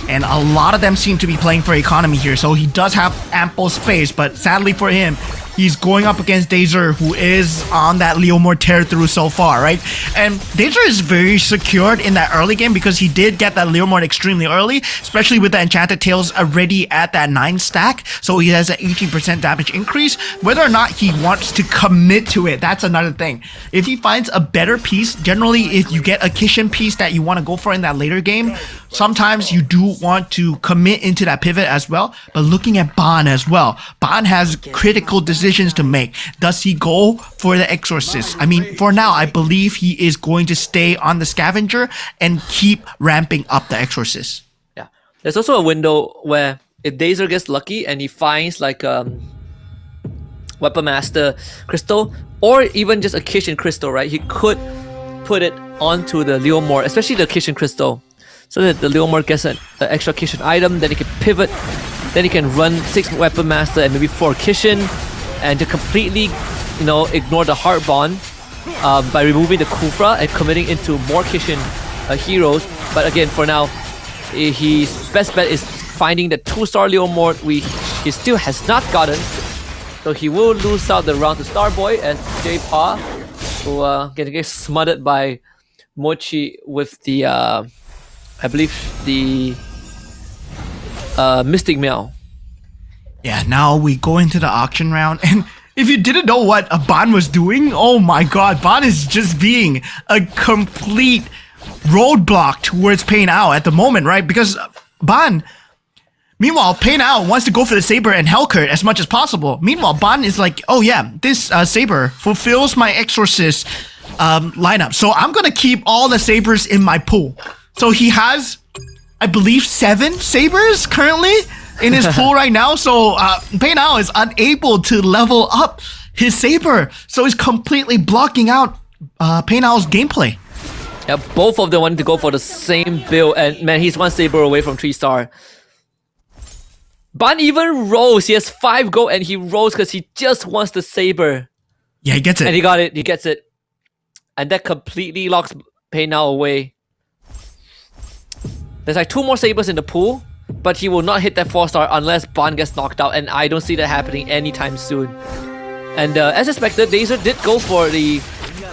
and a lot of them seem to be playing for economy here, so he does have ample space, but sadly for him, he's going up against Dazer, who is on that Leomord tear through so far, right? And Dazer is very secured in that early game because he did get that Leomord extremely early, especially with the Enchanted Tails already at that 9 stack, so he has an 18% damage increase. Whether or not he wants to commit to it, that's another thing. If he finds a better piece, generally if you get a Kishin piece that you want to go for in that later game, sometimes you do want to commit into that pivot as well. But looking at Ban as well, Ban has critical decisions to make. Does he go for the Exorcist? I mean, for now, I believe he is going to stay on the Scavenger and keep ramping up the Exorcist. Yeah, there's also a window where if Dazer gets lucky and he finds like Weapon Master Crystal or even just a Kishin Crystal, right? He could put it onto the Leomord, especially the Kishin Crystal, so that the Leomord gets an extra Kishin item, then he can pivot, then he can run 6 Weapon Master and maybe 4 Kishin, and to completely, ignore the Heart Bond by removing the Kufra and committing into more Kishin heroes. But again, for now, his best bet is finding the 2-star Leomord he still has not gotten. So he will lose out the round to Starboy as J-Pa, who gets smothered by Mochi with the, I believe, the Mystic Mail. Yeah, now we go into the auction round, and if you didn't know what Ban was doing, oh my god, Ban is just being a complete roadblock towards Pain Owl at the moment, right? Because meanwhile, Pain Owl wants to go for the Saber and Hellcurt as much as possible. Meanwhile, Ban is like, oh yeah, this Saber fulfills my Exorcist lineup, so I'm gonna keep all the Sabers in my pool. So he has, I believe, 7 Sabers currently in his pool right now, so Pain Owl is unable to level up his Saber, so he's completely blocking out Pain Owl's gameplay. Yeah, both of them wanted to go for the same build, and man, he's 1 Saber away from 3-star. Ban even rolls. He has 5 gold and he rolls because he just wants the Saber. Yeah, he gets it. And he got it. He gets it. And that completely locks Pain Owl away. There's like 2 more Sabers in the pool, but he will not hit that 4-star unless Ban gets knocked out, and I don't see that happening anytime soon. And as expected, Dazer did go for the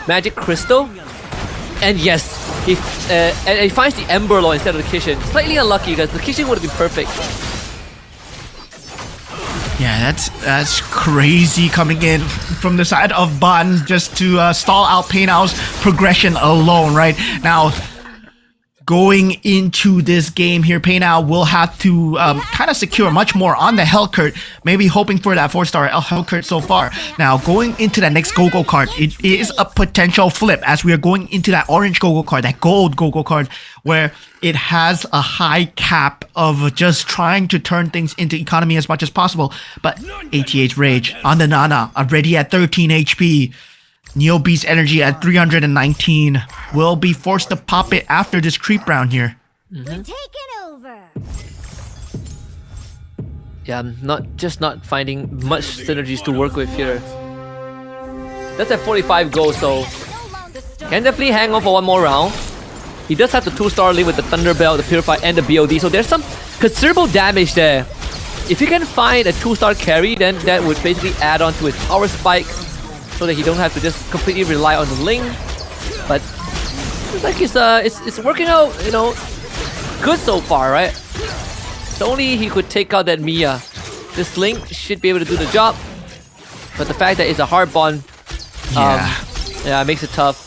Magic Crystal. And yes, he finds the Ember Law instead of the Kishin. Slightly unlucky because the Kishin would have been perfect. Yeah, that's crazy coming in from the side of Ban just to stall out Pain Owl's progression alone, right? Now, going into this game here, Pain Owl will have to kind of secure much more on the Hellcurt, maybe hoping for that 4-star Hellcurt so far. Now, going into that next Gogo card, it is a potential flip as we are going into that orange Gogo card, that gold Gogo card, where it has a high cap of just trying to turn things into economy as much as possible. But ATH Rage on the Nana, already at 13 HP. Neo Beast energy at 319 will be forced to pop it after this creep round here. We're taking over. Yeah, I'm not finding much synergies to work with here. That's at 45 gold, so can definitely hang on for 1 more round. He does have the 2-star lead with the Thunder Belt, the Purify, and the BOD, so there's some considerable damage there. If he can find a 2-star carry, then that would basically add on to his power spike, so that he don't have to just completely rely on the Ling. But It's like it's working out, good so far, right? If only he could take out that Mia. This Link should be able to do the job. But the fact that it's a hard bond, makes it tough.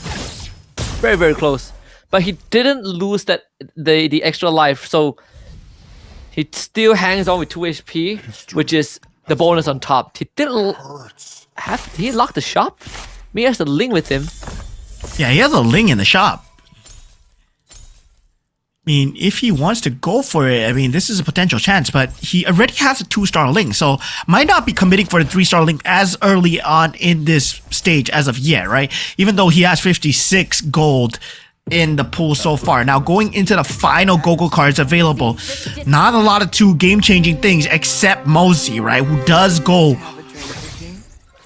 Very, very close. But he didn't lose the extra life, so he still hangs on with 2 HP, which is the bonus on top. He didn't he locked the shop? He has the Link with him. Yeah, he has a Ling in the shop. I mean, if he wants to go for it, I mean, this is a potential chance, but he already has a 2-star Link, so might not be committing for the 3-star Link as early on in this stage as of yet, right? Even though he has 56 gold in the pool so far. Now, going into the final Gogo cards available, not a lot of 2 game-changing things except Mosey, right? Who does go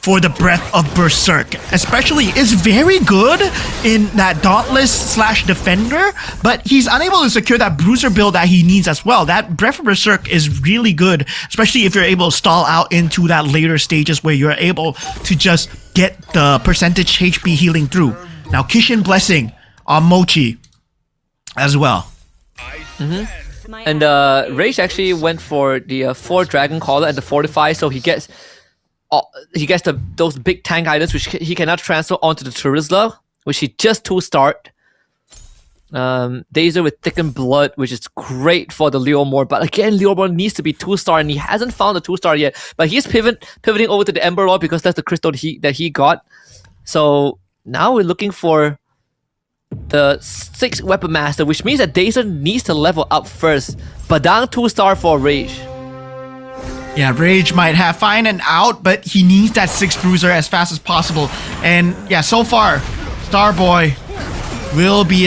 for the Breath of Berserk, especially is very good in that Dauntless / Defender, but he's unable to secure that Bruiser build that he needs as well. That Breath of Berserk is really good, especially if you're able to stall out into that later stages where you're able to just get the percentage HP healing through. Now, Kishin Blessing on Mochi as well. And Rage actually went for the 4 Dragon Caller and the Fortify, so he gets those big tank items which he cannot transfer onto the Charizla, which he just 2-starred. Dazer with Thickened Blood, which is great for the Leomord, but again, Leomord needs to be 2-star and he hasn't found a 2-star yet. But he's pivoting over to the Ember Lord because that's the crystal that he got. So now we're looking for the 6 Weapon Master, which means that Dazer needs to level up first. But down 2-star for Rage. Yeah, Rage might have fine and out, but he needs that 6 Bruiser as fast as possible. And yeah, so far, Starboy will be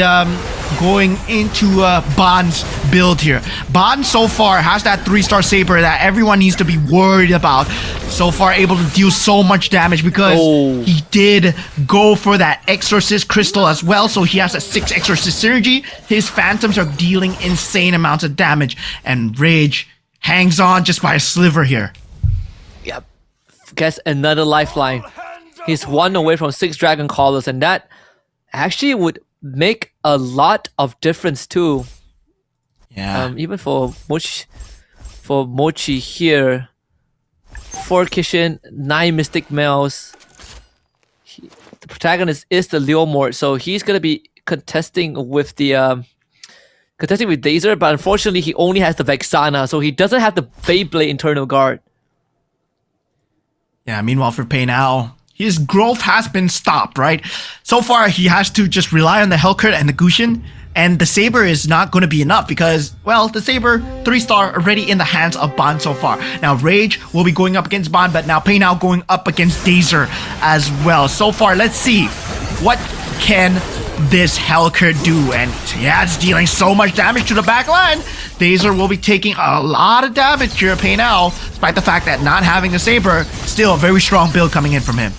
going into Bond's build here. Bond so far has that 3-star Saber that everyone needs to be worried about. So far able to deal so much damage because he did go for that Exorcist Crystal as well. So he has a 6 Exorcist Synergy. His Phantoms are dealing insane amounts of damage. And Rage hangs on just by a sliver here. Yep. Gets another lifeline. He's 1 away from 6 Dragon Callers, and that actually would make a lot of difference too. Yeah. Even for Mochi here. 4 Kishin, 9 Mystic Males. The protagonist is the Leomord, so he's gonna be contesting with Dazer, but unfortunately he only has the Vexana, so he doesn't have the Beyblade Internal Guard. Yeah, meanwhile for Pei Now, his growth has been stopped, right? So far, he has to just rely on the Hellcurt and the Gushin, and the Saber is not going to be enough because, well, the Saber 3-star already in the hands of Bond so far. Now, Rage will be going up against Bond, but now Pei Now going up against Dazer as well. So far, let's see what can this Hellcurt do, and yeah, it's dealing so much damage to the back line. Dazer will be taking a lot of damage here, Pei Now, despite the fact that not having the Saber, still a very strong build coming in from him.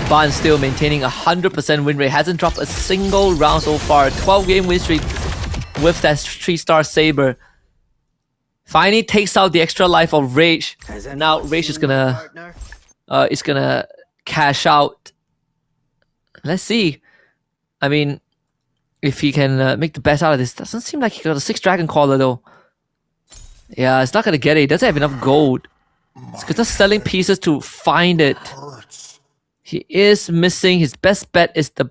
Bond still maintaining 100% win rate, hasn't dropped a single round so far. 12-game win streak with that 3-star Saber. Finally takes out the extra life of Rage. Now Rage is gonna cash out. Let's see. I mean, if he can make the best out of this. Doesn't seem like he got a 6 Dragon Caller though. Yeah, it's not gonna get it. He doesn't have enough gold. It's just selling pieces to find it. He is missing. His best bet is the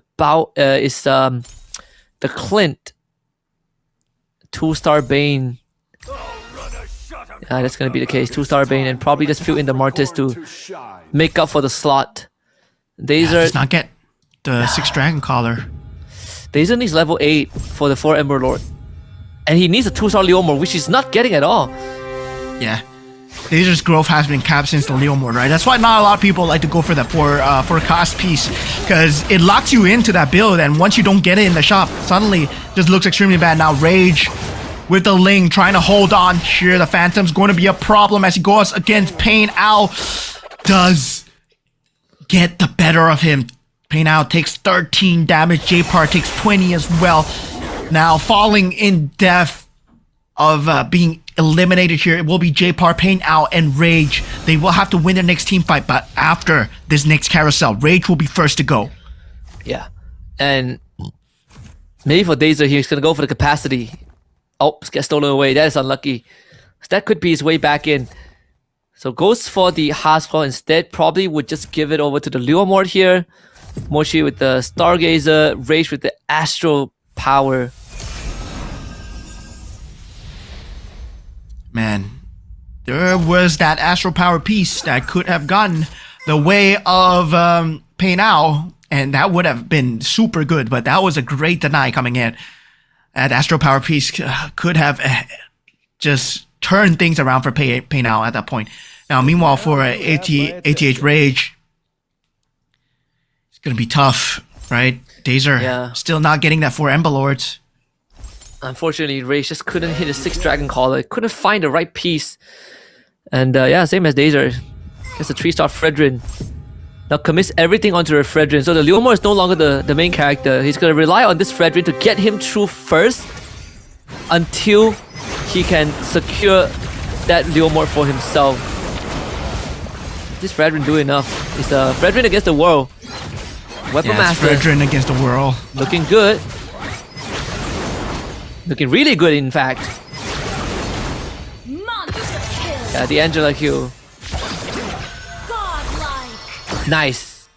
Clint 2-star Bane. Yeah, that's gonna be the case. 2-star Bane, and probably just fill in the Mortis to make up for the slot. Dazer does not get the 6 Dragon Caller. Dazer needs level 8 for the 4 Ember Lord. And he needs a 2-star Leomord, which he's not getting at all. Yeah. Dazer's growth has been capped since the Leomord, right? That's why not a lot of people like to go for that for cost piece, because it locks you into that build, and once you don't get it in the shop, suddenly it just looks extremely bad. Now Rage with the Ling trying to hold on here. The Phantom's going to be a problem as he goes against Pei Now. Does get the better of him. Pei Now takes 13 damage. J-Par takes 20 as well. Now falling in death of being eliminated here, it will be J-Par, Pei Now, and Rage. They will have to win their next team fight, but after this next carousel, Rage will be first to go. Yeah. And Maybe for Dazer, he's gonna go for the capacity. Oh, gets stolen away. That is unlucky. So that could be his way back in. So goes for the Haskell instead. Probably would just give it over to the Leomord here. Moshi with the Stargazer. Rage with the Astral Power. Man, there was that Astral Power piece that could have gotten the way of Pei Now, and that would have been super good, but that was a great deny coming in. That Astral Power piece could have just turned things around for Pei Now at that point. Now, meanwhile, for ATH Rage, it's going to be tough, right? Dazer still not getting that 4 Ember Lords. Unfortunately, Rage just couldn't hit a 6 Dragon Caller. Couldn't find the right piece. And yeah, same as Dazer. Gets a 3-star Fredrin. Now commits everything onto a Fredrin. So the Leomord is no longer the main character. He's going to rely on this Fredrin to get him through first until he can secure that Leomord for himself. This Fredrin do enough. It's a Fredrin against the world. Weapon Master. Fredrin against the world. Looking good. Looking really good, in fact. Monster kill. Yeah, the Angela Q. Godlike. Nice.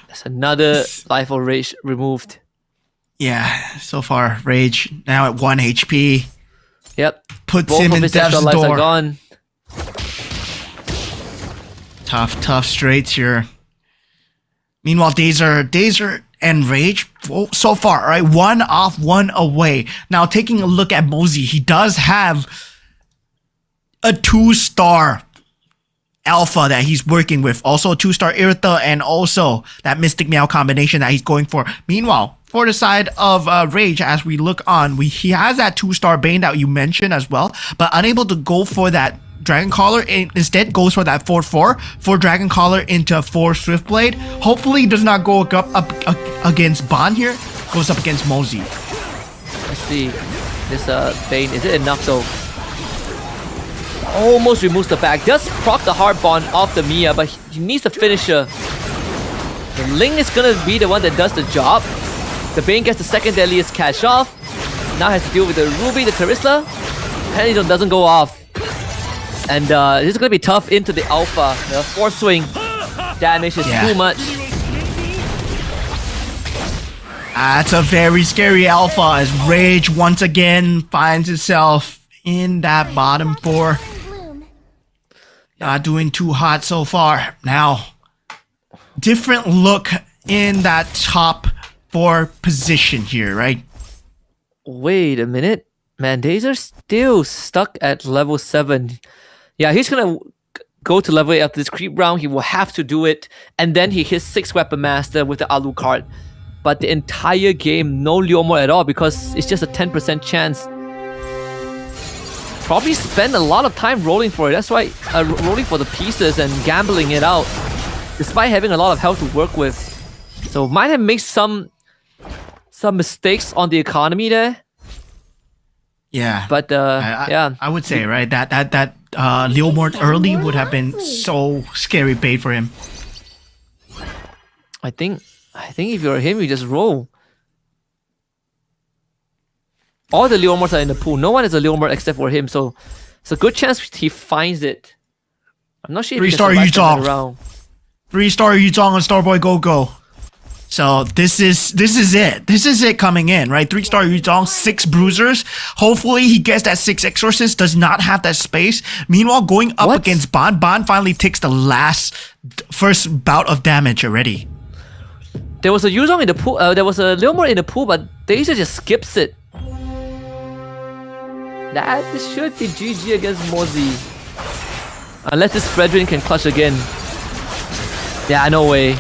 That's another life of Rage removed. Yeah, so far, Rage now at 1 HP. Yep. Puts Both him of in his death's extra lives are door. gone. Tough straights here. Meanwhile, Dazer and Rage, so far, right? 1 off, 1 away. Now, taking a look at Mosey, he does have a 2-star Alpha that he's working with. Also, a 2-star Irritha and also that Mystic Meow combination that he's going for. Meanwhile, for the side of Rage, as we look on, he has that 2-star Bane that you mentioned as well, but unable to go for that Dragon Caller, instead goes for that 4-4 for Dragon Caller into 4 Swiftblade. Hopefully does not go up against Bond here, goes up against Mosey. Let's see. This Bane, is it enough though? Almost removes the back. Does proc the hard bond off the Mia, but he needs a finisher. The Ling is gonna be the one that does the job. The Bane gets the second deadliest catch off. Now has to deal with the Ruby, the Carissa. Penny doesn't go off. And this is going to be tough into the Alpha. The 4 swing damage is too much. That's a very scary Alpha as Rage once again finds itself in that bottom 4. Not doing too hot so far. Now, different look in that top 4 position here, right? Wait a minute. Man, Dazer's still stuck at level 7. Yeah, he's gonna go to level 8 after this creep round. He will have to do it. And then he hits 6 Weapon Master with the Alucard. But the entire game, no Leomord at all because it's just a 10% chance. Probably spend a lot of time rolling for it. That's why rolling for the pieces and gambling it out. Despite having a lot of health to work with. So might have made some mistakes on the economy there. Yeah. But yeah. I would say, right, that Leomord early would have been so scary bait for him. I think if you're him, you just roll. All the Leomords are in the pool. No one is a Leomord except for him, so it's a good chance he finds it. I'm not sure if he can 3-star survive Yuzong. around. 3-star Yuzong on Starboy Go-Go. So this is it. This is it coming in, right? 3-star Yuzong, 6 bruisers. Hopefully he gets that 6 exorcist, does not have that space. Meanwhile, going up against Bond. Bond finally takes the first bout of damage already. There was a Yuzong in the pool, there was a Leomord in the pool, but Daisy just skips it. That should be GG against Mosey. Unless this Fredrin can clutch again. Yeah, no way.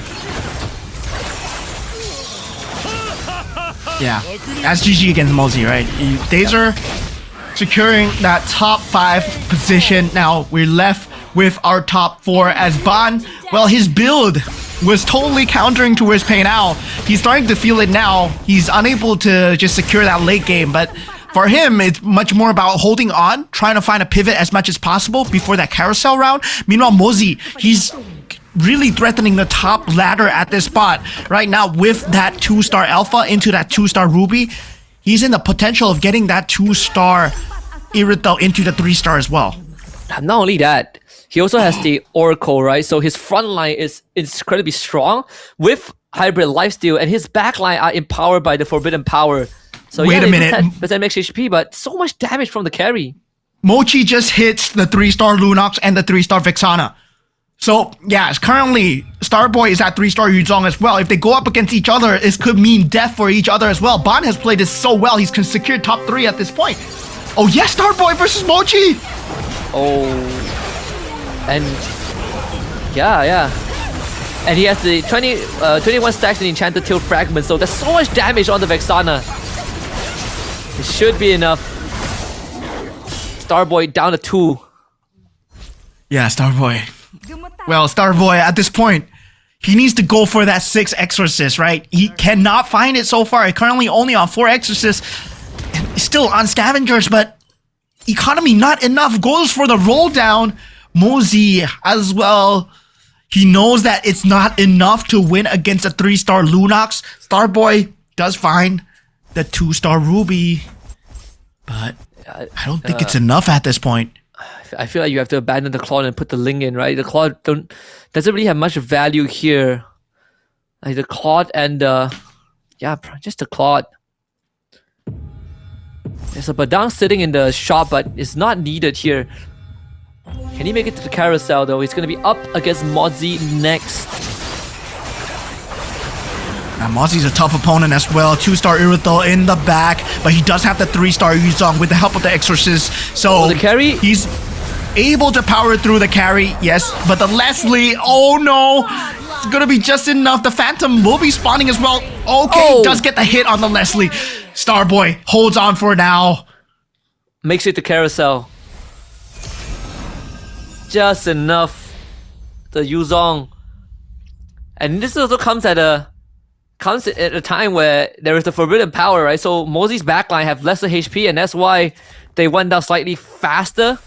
Yeah, that's GG against Mosey, right? Dazer securing that top 5 position. Now we're left with our top 4 as Bond. Well, his build was totally countering towards Pei Now. He's starting to feel it now. He's unable to just secure that late game, but for him, it's much more about holding on, trying to find a pivot as much as possible before that carousel round. Meanwhile, Mosey, he's really threatening the top ladder at this spot. Right now, with that 2-star Alpha into that 2-star Ruby, he's in the potential of getting that 2-star Irithel into the 3-star as well. Not only that, he also has the Oracle, right? So his front line is incredibly strong with Hybrid Lifesteal, and his back line are empowered by the Forbidden Power. So Wait a minute. 10% max HP, but so much damage from the carry. Mochi just hits the 3-star Lunox and the 3-star Vexana. So, yeah, currently, Starboy is at 3-star Yuzong as well. If they go up against each other, it could mean death for each other as well. Ban has played this so well, he's secured top 3 at this point. Oh, yes, Starboy versus Mochi! Oh. And yeah. And he has the 21 stacks in Enchanted Tail Fragment, so there's so much damage on the Vexana. It should be enough. Starboy down to 2. Yeah, Starboy. Well, Starboy, at this point, he needs to go for that 6 Exorcist, right? He cannot find it so far. Currently only on 4 Exorcists. And still on Scavengers, but economy not enough. Goes for the roll down. Mosey as well. He knows that it's not enough to win against a 3-star Lunox. Starboy does find the 2-star Ruby. But I don't think it's enough at this point. I feel like you have to abandon the Claw and put the Ling in, right? The Claw doesn't really have much value here. Like the Claw and just the Claw. There's a Badang sitting in the shop, but it's not needed here. Can he make it to the carousel though? He's gonna be up against Mozzie next. Now, Mozzie's a tough opponent as well. 2-star Irithel in the back, but he does have the 3-star Yuzong with the help of the Exorcist. So the carry? He's able to power through the carry, yes. But the Leslie, oh no! It's gonna be just enough. The Phantom will be spawning as well. Okay, does get the hit on the Leslie. Starboy holds on for now. Makes it to carousel. Just enough. The Yuzong. And this also comes at a time where there is the Forbidden Power, right? So Mosey's backline have lesser HP, and that's why they went down slightly faster.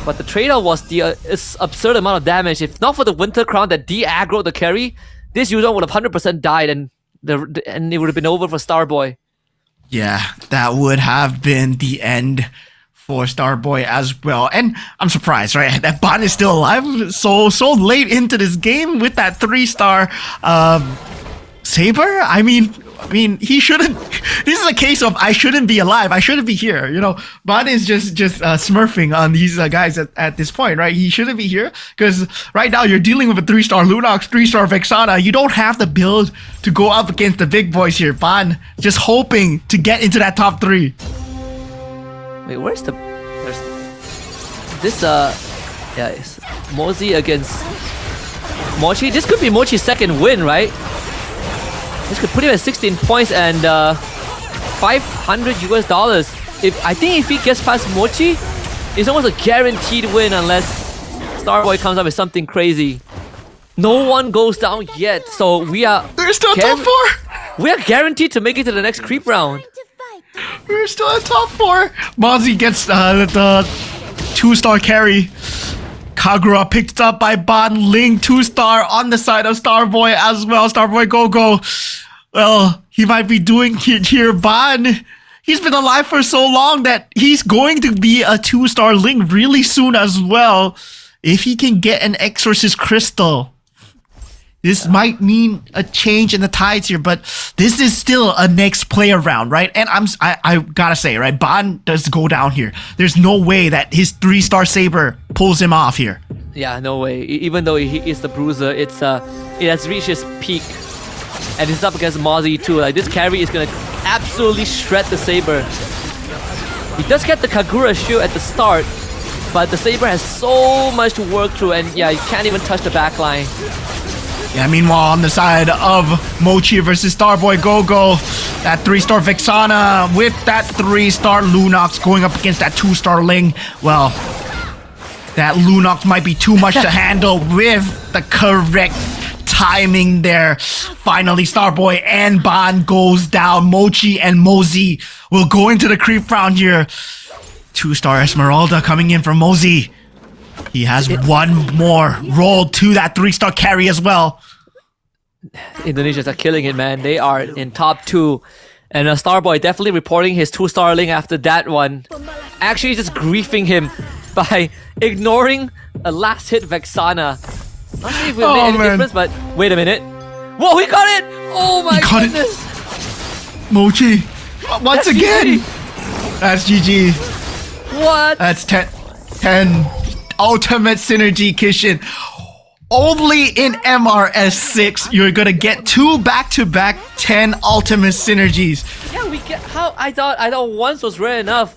But the trade-off was the absurd amount of damage. If not for the Winter Crown that de-aggroed the carry, this Yuzong would have 100% died, and it would have been over for Starboy. Yeah, that would have been the end for Starboy as well. And I'm surprised, right? That bot is still alive so late into this game with that 3-star Saber. I mean, he shouldn't. This is a case of I shouldn't be alive. I shouldn't be here. You know, Bot is just smurfing on these guys at this point, right? He shouldn't be here because right now you're dealing with a 3-star Lunox, 3-star Vexana. You don't have the build to go up against the big boys here. Ban just hoping to get into that top 3. Wait, there's this it's Mosey against Mochi. This could be Mochi's second win, right? This could put him at 16 points and $500 US. I think if he gets past Mochi, it's almost a guaranteed win unless Starboy comes up with something crazy. No one goes down yet, so There's still top 4. We are guaranteed to make it to the next creep round. We're still at top 4. Mozzie gets the 2-star carry. Kagura picked up by Ban. Ling 2-star on the side of Starboy as well. Starboy go. Well, he might be doing it here. Ban, he's been alive for so long that he's going to be a 2-star Ling really soon as well. If he can get an Exorcist Crystal. This might mean a change in the tides here, but this is still a next player round, right? And I gotta say, right, Ban does go down here. There's no way that his 3-star Saber pulls him off here. Yeah, no way. Even though he is the bruiser, it has reached its peak, and it's up against Mozzie too. Like this carry is gonna absolutely shred the Saber. He does get the Kagura shield at the start, but the Saber has so much to work through, and yeah, you can't even touch the backline. Yeah, meanwhile, on the side of Mochi versus Starboy Go-Go, that 3-star Vexana with that 3-star Lunox going up against that 2-star Ling. Well, that Lunox might be too much to handle with the correct timing there. Finally, Starboy and Ban goes down. Mochi and Mosey will go into the creep round here. 2-star Esmeralda coming in from Mosey. He has one more roll to that 3-star carry as well. Indonesians are killing it, man. They are in top 2. And Starboy definitely reporting his 2-star link after that one. Actually just griefing him by ignoring a last hit Vexana. Not sure if it made any difference, but wait a minute. Whoa, he got it! Oh my goodness! Mochi, once again! That's GG. What? That's 10 ultimate synergy Kishin. Only in MRS6 you're gonna get 2 back-to-back 10 ultimate synergies. Yeah, we get how I thought once was rare enough.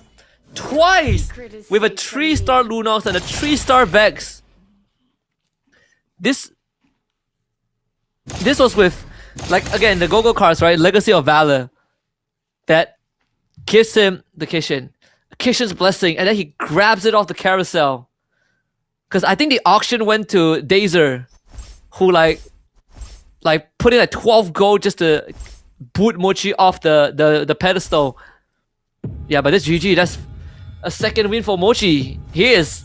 Twice with a 3-star Lunox and a 3-star Vex. This was with, like, again, the Go-Go cards, right? Legacy of Valor. That gives him the Kishin's blessing, and then he grabs it off the carousel. Because I think the auction went to Dazer, who like put in like 12 gold just to boot Mochi off the pedestal. Yeah, but this GG, that's a second win for Mochi. He is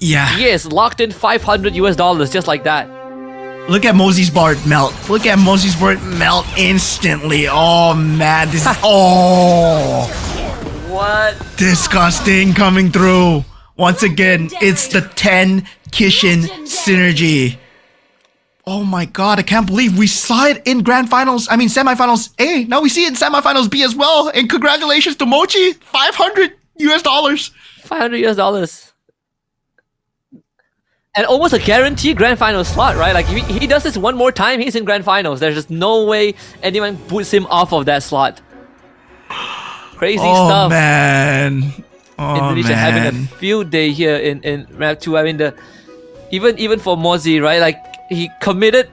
locked in $500 just like that. Look at Mosey's board melt. Look at Mosey's board melt instantly. Oh man, this is What? disgusting coming through. Once again, it's the 10 Kishin synergy. Oh my god, I can't believe we saw it in semifinals A. Now we see it in semifinals B as well. And congratulations to Mochi, $500. $500. And almost a guaranteed grand final slot, right? Like, if he does this one more time, he's in grand finals. There's just no way anyone boots him off of that slot. Crazy stuff. Indonesia having a field day here in Map 2. I mean, even for Mozi, right? Like, he committed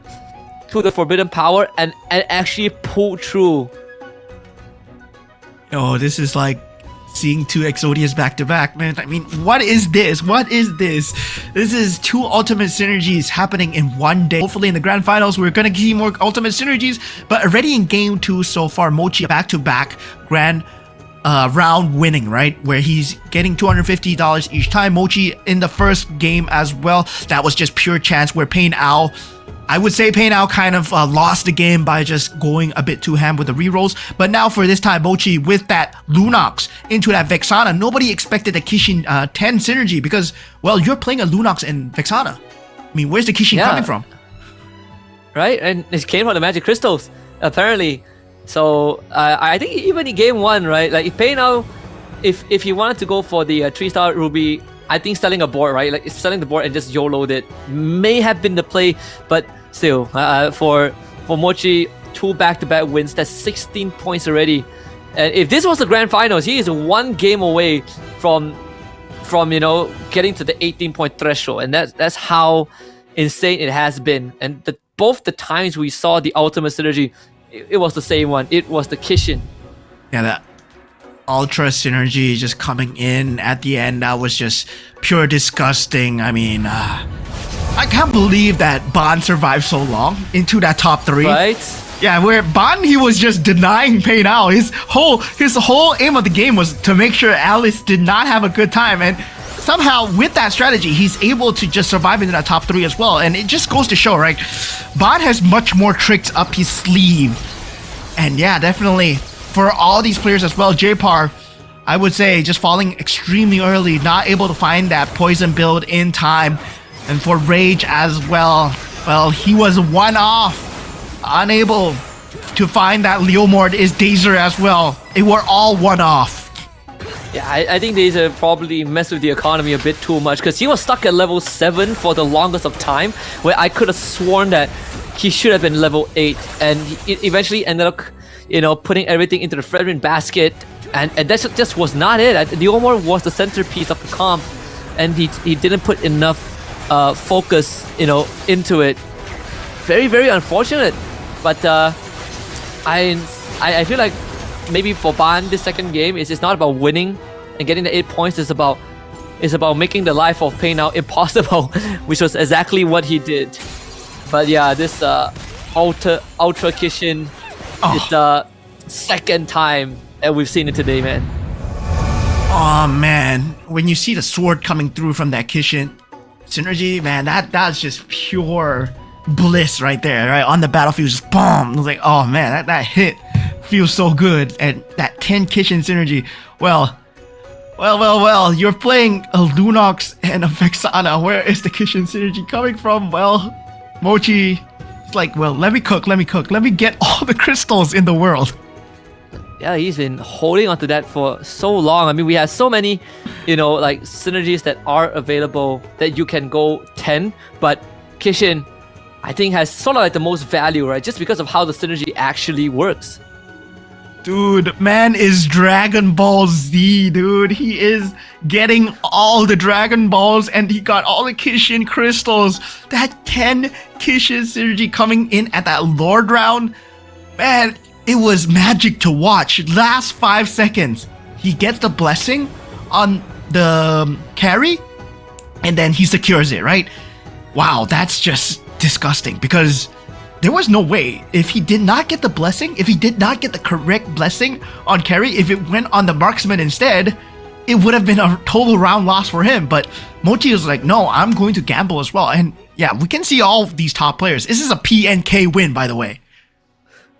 to the Forbidden Power and actually pulled through. Oh, this is like seeing 2 Exodius back to back, man. I mean, what is this? What is this? This is 2 ultimate synergies happening in one day. Hopefully in the grand finals, we're gonna see more ultimate synergies, but already in game 2 so far, Mochi back to back grand round winning, right? Where he's getting $250 each time. Mochi in the first game as well. That was just pure chance where Pain Owl, I would say Pain Owl kind of lost the game by just going a bit too ham with the rerolls. But now for this time, Mochi with that Lunox into that Vexana, nobody expected the Kishin 10 synergy because, well, you're playing a Lunox and Vexana. I mean, where's the Kishin coming from? Right? And it came from the Magic Crystals, apparently. So I think even in game 1, right? Like, if Pain Owl, if he wanted to go for the 3-star Ruby, I think selling a board, right? Like, selling the board and just YOLO'd it may have been the play, but still, for Mochi, 2 back-to-back wins. That's 16 points already. And if this was the grand finals, he is 1 game away from getting to the 18-point threshold, and that's how insane it has been. And both the times we saw the ultimate synergy, it was the same one. It was the Kishin. Yeah, that ultra synergy just coming in at the end, that was just pure disgusting. I mean, I can't believe that Ban survived so long into that top 3. Right? Yeah, where Ban, he was just denying Pain Owl. His whole aim of the game was to make sure Alice did not have a good time, and somehow with that strategy, he's able to just survive into that top 3 as well. And it just goes to show, right? Ban has much more tricks up his sleeve. And yeah, definitely for all these players as well, J-Par, I would say just falling extremely early, not able to find that poison build in time. And for Rage as well, he was one off, unable to find that Leomord is Dazer as well. They were all one off. Yeah, I think Dazer probably messed with the economy a bit too much because he was stuck at level 7 for the longest of time, where I could have sworn that he should have been level 8, and he eventually ended up, putting everything into the Fredrin basket, and that just was not it. Leomord was the centerpiece of the comp, and he didn't put enough focus, into it. Very, very unfortunate. But I feel like maybe for Ban, this second game it's not about winning and getting the 8 points. It's about making the life of Pain Owl impossible, which was exactly what he did. But yeah, this Ultra Kishin is the second time that we've seen it today, man. Oh man, when you see the sword coming through from that Kishin, Synergy, man, that's just pure bliss right there, right? On the battlefield, just boom. I was like, oh man, that hit feels so good. And that 10 Kishin synergy, well, you're playing a Lunox and a Vexana. Where is the Kishin synergy coming from? Well, Mochi, it's like, well, let me cook. Let me get all the crystals in the world. Yeah, he's been holding onto that for so long. I mean, we have so many, like synergies that are available that you can go 10, but Kishin, I think, has sort of like the most value, right? Just because of how the synergy actually works. Dude, man is Dragon Ball Z, dude. He is getting all the Dragon Balls and he got all the Kishin crystals. That 10 Kishin synergy coming in at that Lord round, man, it was magic to watch. Last 5 seconds, he gets the blessing on the carry and then he secures it, right? Wow, that's just disgusting because there was no way if he did not get the blessing, if he did not get the correct blessing on carry, if it went on the marksman instead, it would have been a total round loss for him. But Mochi was like, no, I'm going to gamble as well. And yeah, we can see all of these top players. This is a PNK win, by the way.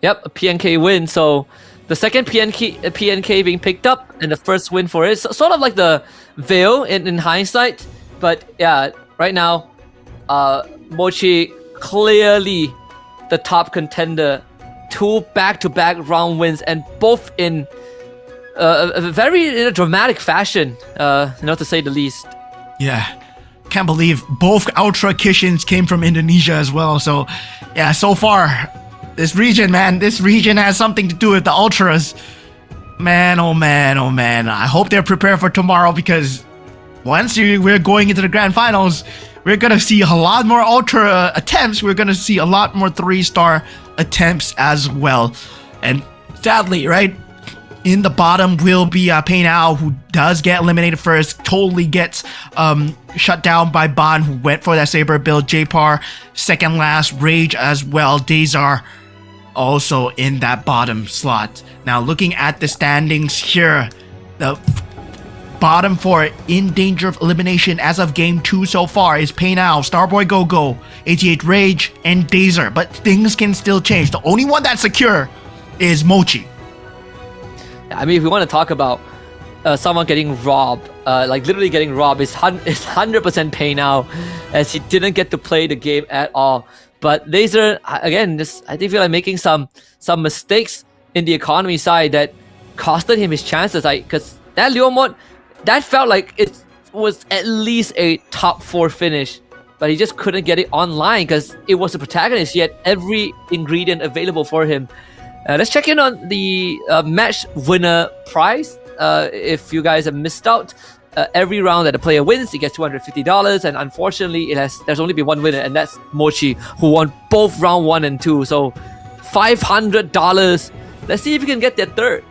Yep, a PNK win. So the second PNK being picked up and the first win for it. So, sort of like the Veil in hindsight. But yeah, right now, Mochi clearly the top contender. 2 back-to-back round wins and both in a very dramatic fashion, to say the least. Yeah. Can't believe both Ultra Kishins came from Indonesia as well. So yeah, so far, this region has something to do with the Ultras. Man, oh man. I hope they're prepared for tomorrow because once we're going into the grand finals, we're going to see a lot more Ultra attempts. We're going to see a lot more 3-star attempts as well. And sadly, right, in the bottom will be Pei Nao, who does get eliminated first, totally gets shut down by Ban, who went for that Saber build. J-Par, second last, Rage as well. Dazar also in that bottom slot. Now looking at the standings here, the bottom 4 in danger of elimination as of game 2 so far is Pei Nao, Starboy Go-Go, 88 Rage, and Dazar. But things can still change. The only one that's secure is Mochi. I mean, if we want to talk about someone getting robbed, like literally getting robbed, it's 100% Pei Nao, as he didn't get to play the game at all. But Laser, again, I think feel like making some mistakes in the economy side that costed him his chances. Because that Leo mode, that felt like it was at least a top 4 finish, but he just couldn't get it online because it was the protagonist. He had every ingredient available for him. Let's check in on the match winner prize. If you guys have missed out, every round that a player wins, he gets $250, and unfortunately, there's only been one winner, and that's Mochi, who won both round 1 and 2. So $500. Let's see if he can get that third.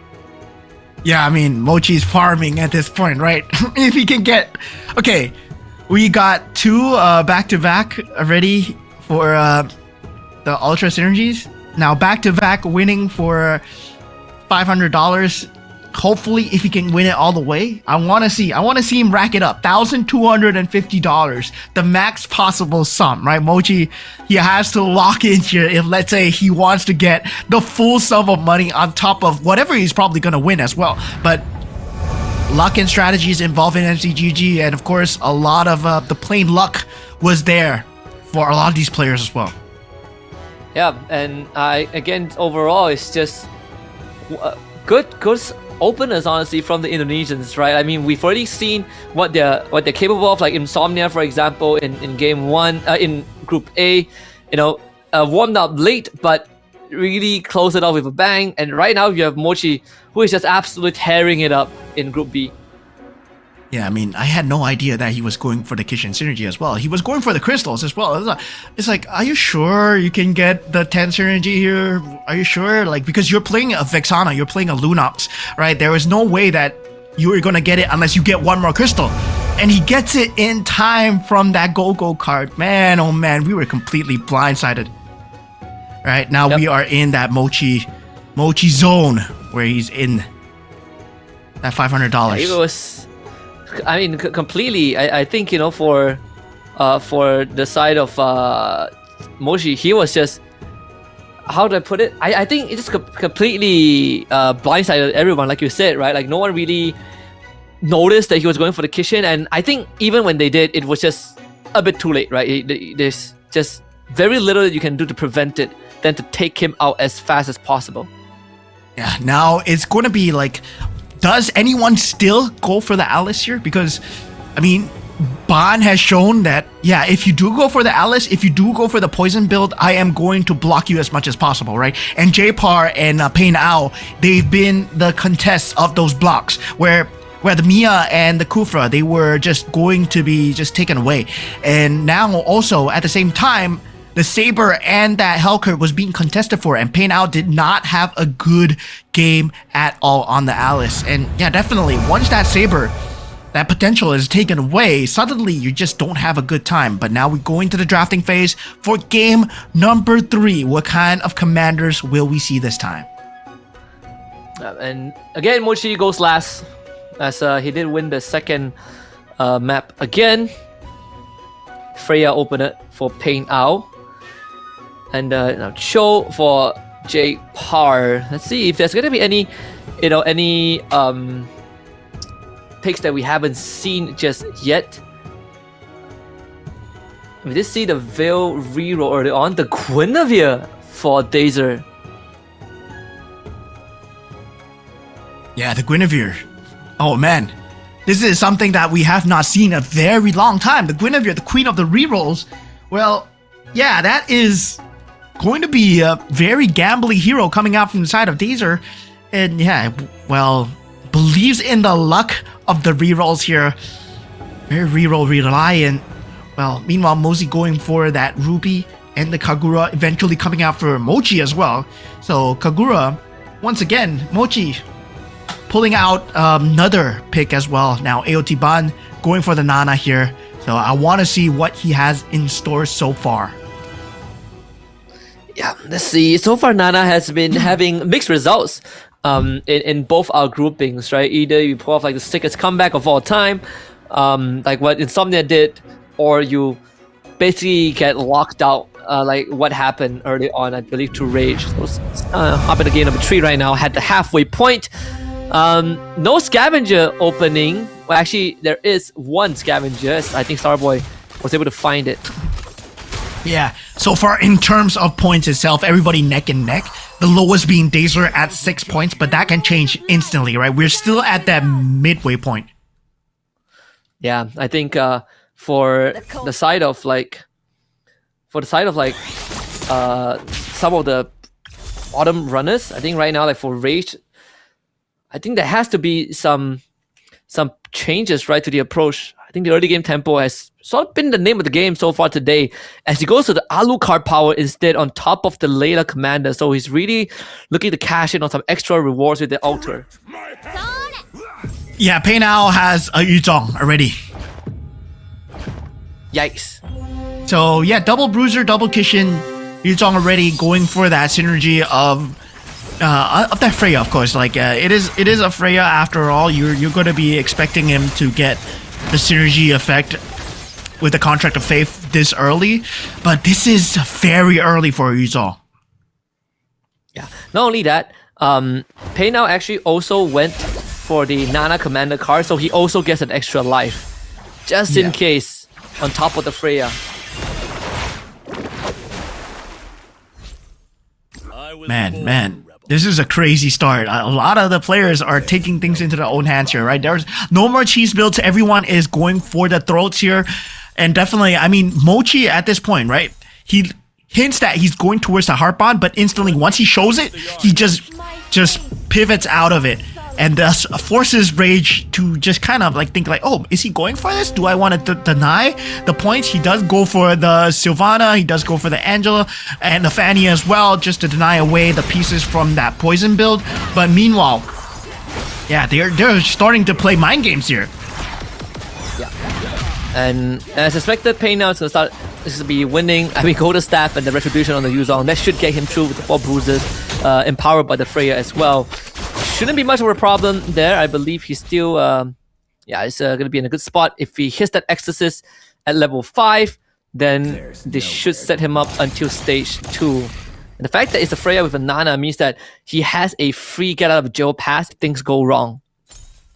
Yeah, I mean, Mochi's farming at this point, right? If he can get... Okay, we got 2 back-to-back already for the Ultra Synergies. Now, back-to-back winning for $500. Hopefully, if he can win it all the way, I want to see him rack it up. $1,250, the max possible sum, right? Mochi, he has to lock in here if, let's say, he wants to get the full sum of money on top of whatever he's probably going to win as well. But luck and strategies involved in MCGG, and of course, a lot of the plain luck was there for a lot of these players as well. Yeah, and again, overall, it's just good openers, honestly, from the Indonesians, right? I mean, we've already seen what they're capable of, like Insomnia, for example, in game 1, in Group A, warmed up late, but really closed it off with a bang. And right now, you have Mochi, who is just absolutely tearing it up in Group B. Yeah, I mean, I had no idea that he was going for the Kishin Synergy as well. He was going for the crystals as well. It's like, are you sure you can get the 10 Synergy here? Are you sure? Like, because you're playing a Vexana, you're playing a Lunox, right? There is no way that you are going to get it unless you get one more crystal. And he gets it in time from that Go-Go card. Man, oh man, we were completely blindsided. Right, now we are in that Mochi zone where he's in that $500. Yeah, it was... I mean, completely. I think, for for the side of Mochi, he was just, how do I put it? I think it just completely blindsided everyone, like you said, right? Like no one really noticed that he was going for the Kishin, and I think even when they did, it was just a bit too late, right? There's just very little that you can do to prevent it than to take him out as fast as possible. Yeah, now it's going to be like, does anyone still go for the Alice here? Because, I mean, Ban has shown that, yeah, if you do go for the Alice, if you do go for the poison build, I am going to block you as much as possible, right? And J-Par and Pain Ao, they've been the contests of those blocks where the Mia and the Kufra, they were just going to be just taken away. And now also, at the same time, the Saber and that Hellcurt was being contested for, and Pain Out did not have a good game at all on the Alice. And yeah, definitely, once that Saber, that potential is taken away, suddenly you just don't have a good time. But now we go into the drafting phase for game number 3. What kind of commanders will we see this time? And again, Mochi goes last, as he did win the second map again. Freya opened it for Pain Ao. And now Cho for J-Par. Let's see if there's gonna be any picks that we haven't seen just yet. We did see the Veil reroll early on. The Guinevere for Dazer. Yeah, the Guinevere. Oh man, this is something that we have not seen a very long time. The Guinevere, the queen of the rerolls. Well, yeah, that is going to be a very gambly hero coming out from the side of Dazer. And yeah, well, believes in the luck of the rerolls here. Very reroll reliant. Well, meanwhile, Mozi going for that Ruby, and the Kagura eventually coming out for Mochi as well. So Kagura, once again, Mochi pulling out another pick as well. Now AOT Ban going for the Nana here. So I want to see what he has in store so far. Yeah, let's see. So far, Nana has been having mixed results in both our groupings, right? Either you pull off like the sickest comeback of all time, like what Insomnia did, or you basically get locked out, like what happened early on, I believe, to Rage. So hop into game number 3 right now, had the halfway point. No scavenger opening. Well, actually, there is one scavenger. I think Starboy was able to find it. Yeah, so far in terms of points itself, everybody neck and neck. The lowest being Dazer at 6 points, but that can change instantly, right? We're still at that midway point. Yeah, I think for the side of like some of the bottom runners, I think right now, like for Rage, I think there has to be some changes, right, to the approach. I think the early game tempo has sort of been the name of the game so far today, as he goes to the Alucard power instead on top of the Layla commander. So he's really looking to cash in on some extra rewards with the altar. Yeah, Pain Ao has a Yuzong already. Yikes. So yeah, double Bruiser, double Kishin, Yuzong already going for that synergy of that Freya, of course. Like it is a Freya after all. You're going to be expecting him to get the synergy effect with the Contract of Faith this early, but this is very early for Yuzong. Yeah. Not only that, Pain Ao actually also went for the Nana commander card, so he also gets an extra life, just in case, on top of the Freya. Man, this is a crazy start. A lot of the players are taking things into their own hands here, right? There's no more cheese builds. Everyone is going for the throats here. And definitely, I mean, Mochi at this point, right? He hints that he's going towards the heart bond, but instantly, once he shows it, he just pivots out of it. And thus forces Rage to just kind of like think like, oh, is he going for this? Do I want to deny the points? He does go for the Sylvana, he does go for the Angela and the Fanny as well, just to deny away the pieces from that poison build. But meanwhile, yeah, they're starting to play mind games here. Yeah. And as expected, Pain Ao is going to be winning. I mean, Golden Staff and the Retribution on the Yuzong. That should get him through with the 4 bruises, empowered by the Freya as well. Shouldn't be much of a problem there. I believe he's still, it's going to be in a good spot. If he hits that Exorcist at level 5, then they should set him up until stage 2. And the fact that it's a Freya with a Nana means that he has a free get out of jail pass if things go wrong.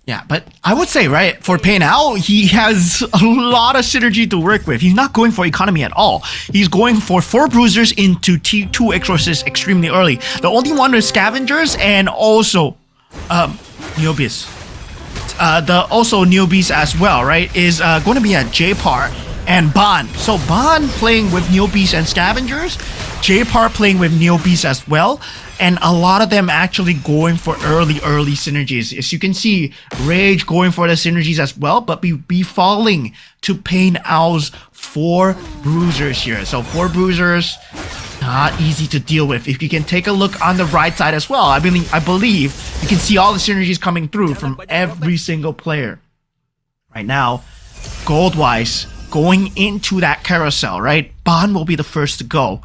Yeah, but I would say, right, for Pei Now, he has a lot of synergy to work with. He's not going for economy at all. He's going for 4 bruisers into T2 exorcists extremely early. The only one is scavengers and also Neobeast. Also Neobeast as well, right, is going to be at J-Par and Ban. So Ban playing with Neobeast and scavengers, J-Par playing with Neobeast as well. And a lot of them actually going for early synergies. As you can see, Rage going for the synergies as well, but be falling to Pain Owl's 4 bruisers here. So 4 bruisers, not easy to deal with. If you can take a look on the right side as well, I believe you can see all the synergies coming through from every single player. Right now, gold-wise, going into that carousel, right? Ban will be the first to go.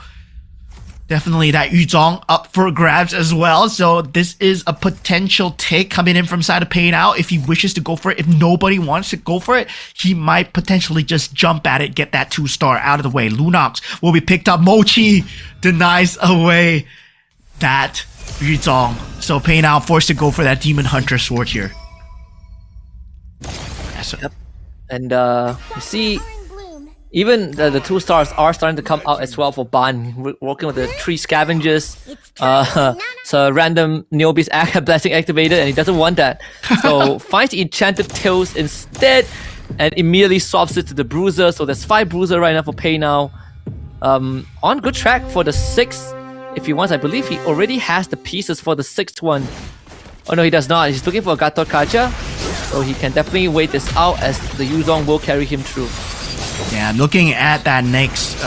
Definitely that Yuzong up for grabs as well. So this is a potential take coming in from side of Pain Out if he wishes to go for it. If nobody wants to go for it, he might potentially just jump at it, get that 2-star out of the way. Lunox will be picked up. Mochi denies away that Yuzong. So Pain Out forced to go for that Demon Hunter sword here. Yeah, so Yep. And you see, even the 2 stars are starting to come out as well for Ban, working with the 3 scavengers. So random Neobeast blessing activated, and he doesn't want that. So finds the enchanted tails instead, and immediately swaps it to the bruiser. So there's 5 bruiser right now for Pei Now. On good track for the 6th. If he wants, I believe he already has the pieces for the 6th one. Oh no, he does not. He's looking for a Gato Kacha. So he can definitely wait this out as the Yuzong will carry him through. yeah, looking at that next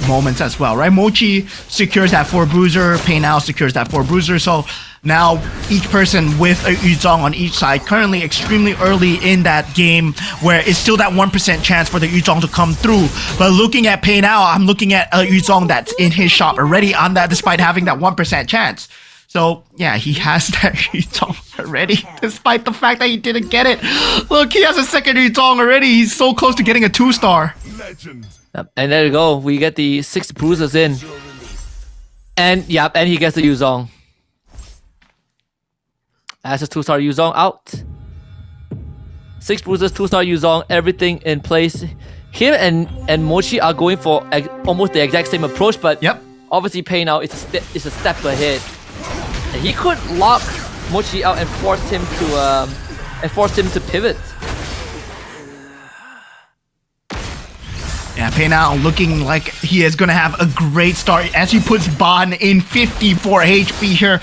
moments as well, right? Mochi secures that 4 bruiser, Pei Now secures that 4 bruiser, so now each person with a Yuzong on each side, currently extremely early in that game where it's still that 1% chance for the Yuzong to come through. But looking at Pei Now, I'm looking at a Yuzong that's in his shop already on that despite having that 1% chance. So yeah, he has that Yuzong already, despite the fact that he didn't get it. Look, he has a second Yuzong already. He's so close to getting a 2-star. Yep, and there you go. We get the 6 bruisers in. And yep, and he gets the Yuzong. As a 2-star Yuzong out. 6 bruisers, 2-star Yuzong, everything in place. Him and Mochi are going for almost the exact same approach, but Yep. obviously Pei Now is a step ahead. And he could lock Mochi out and force him to pivot. Yeah, Pei Now looking like he is going to have a great start as he puts Ban in 54 HP here.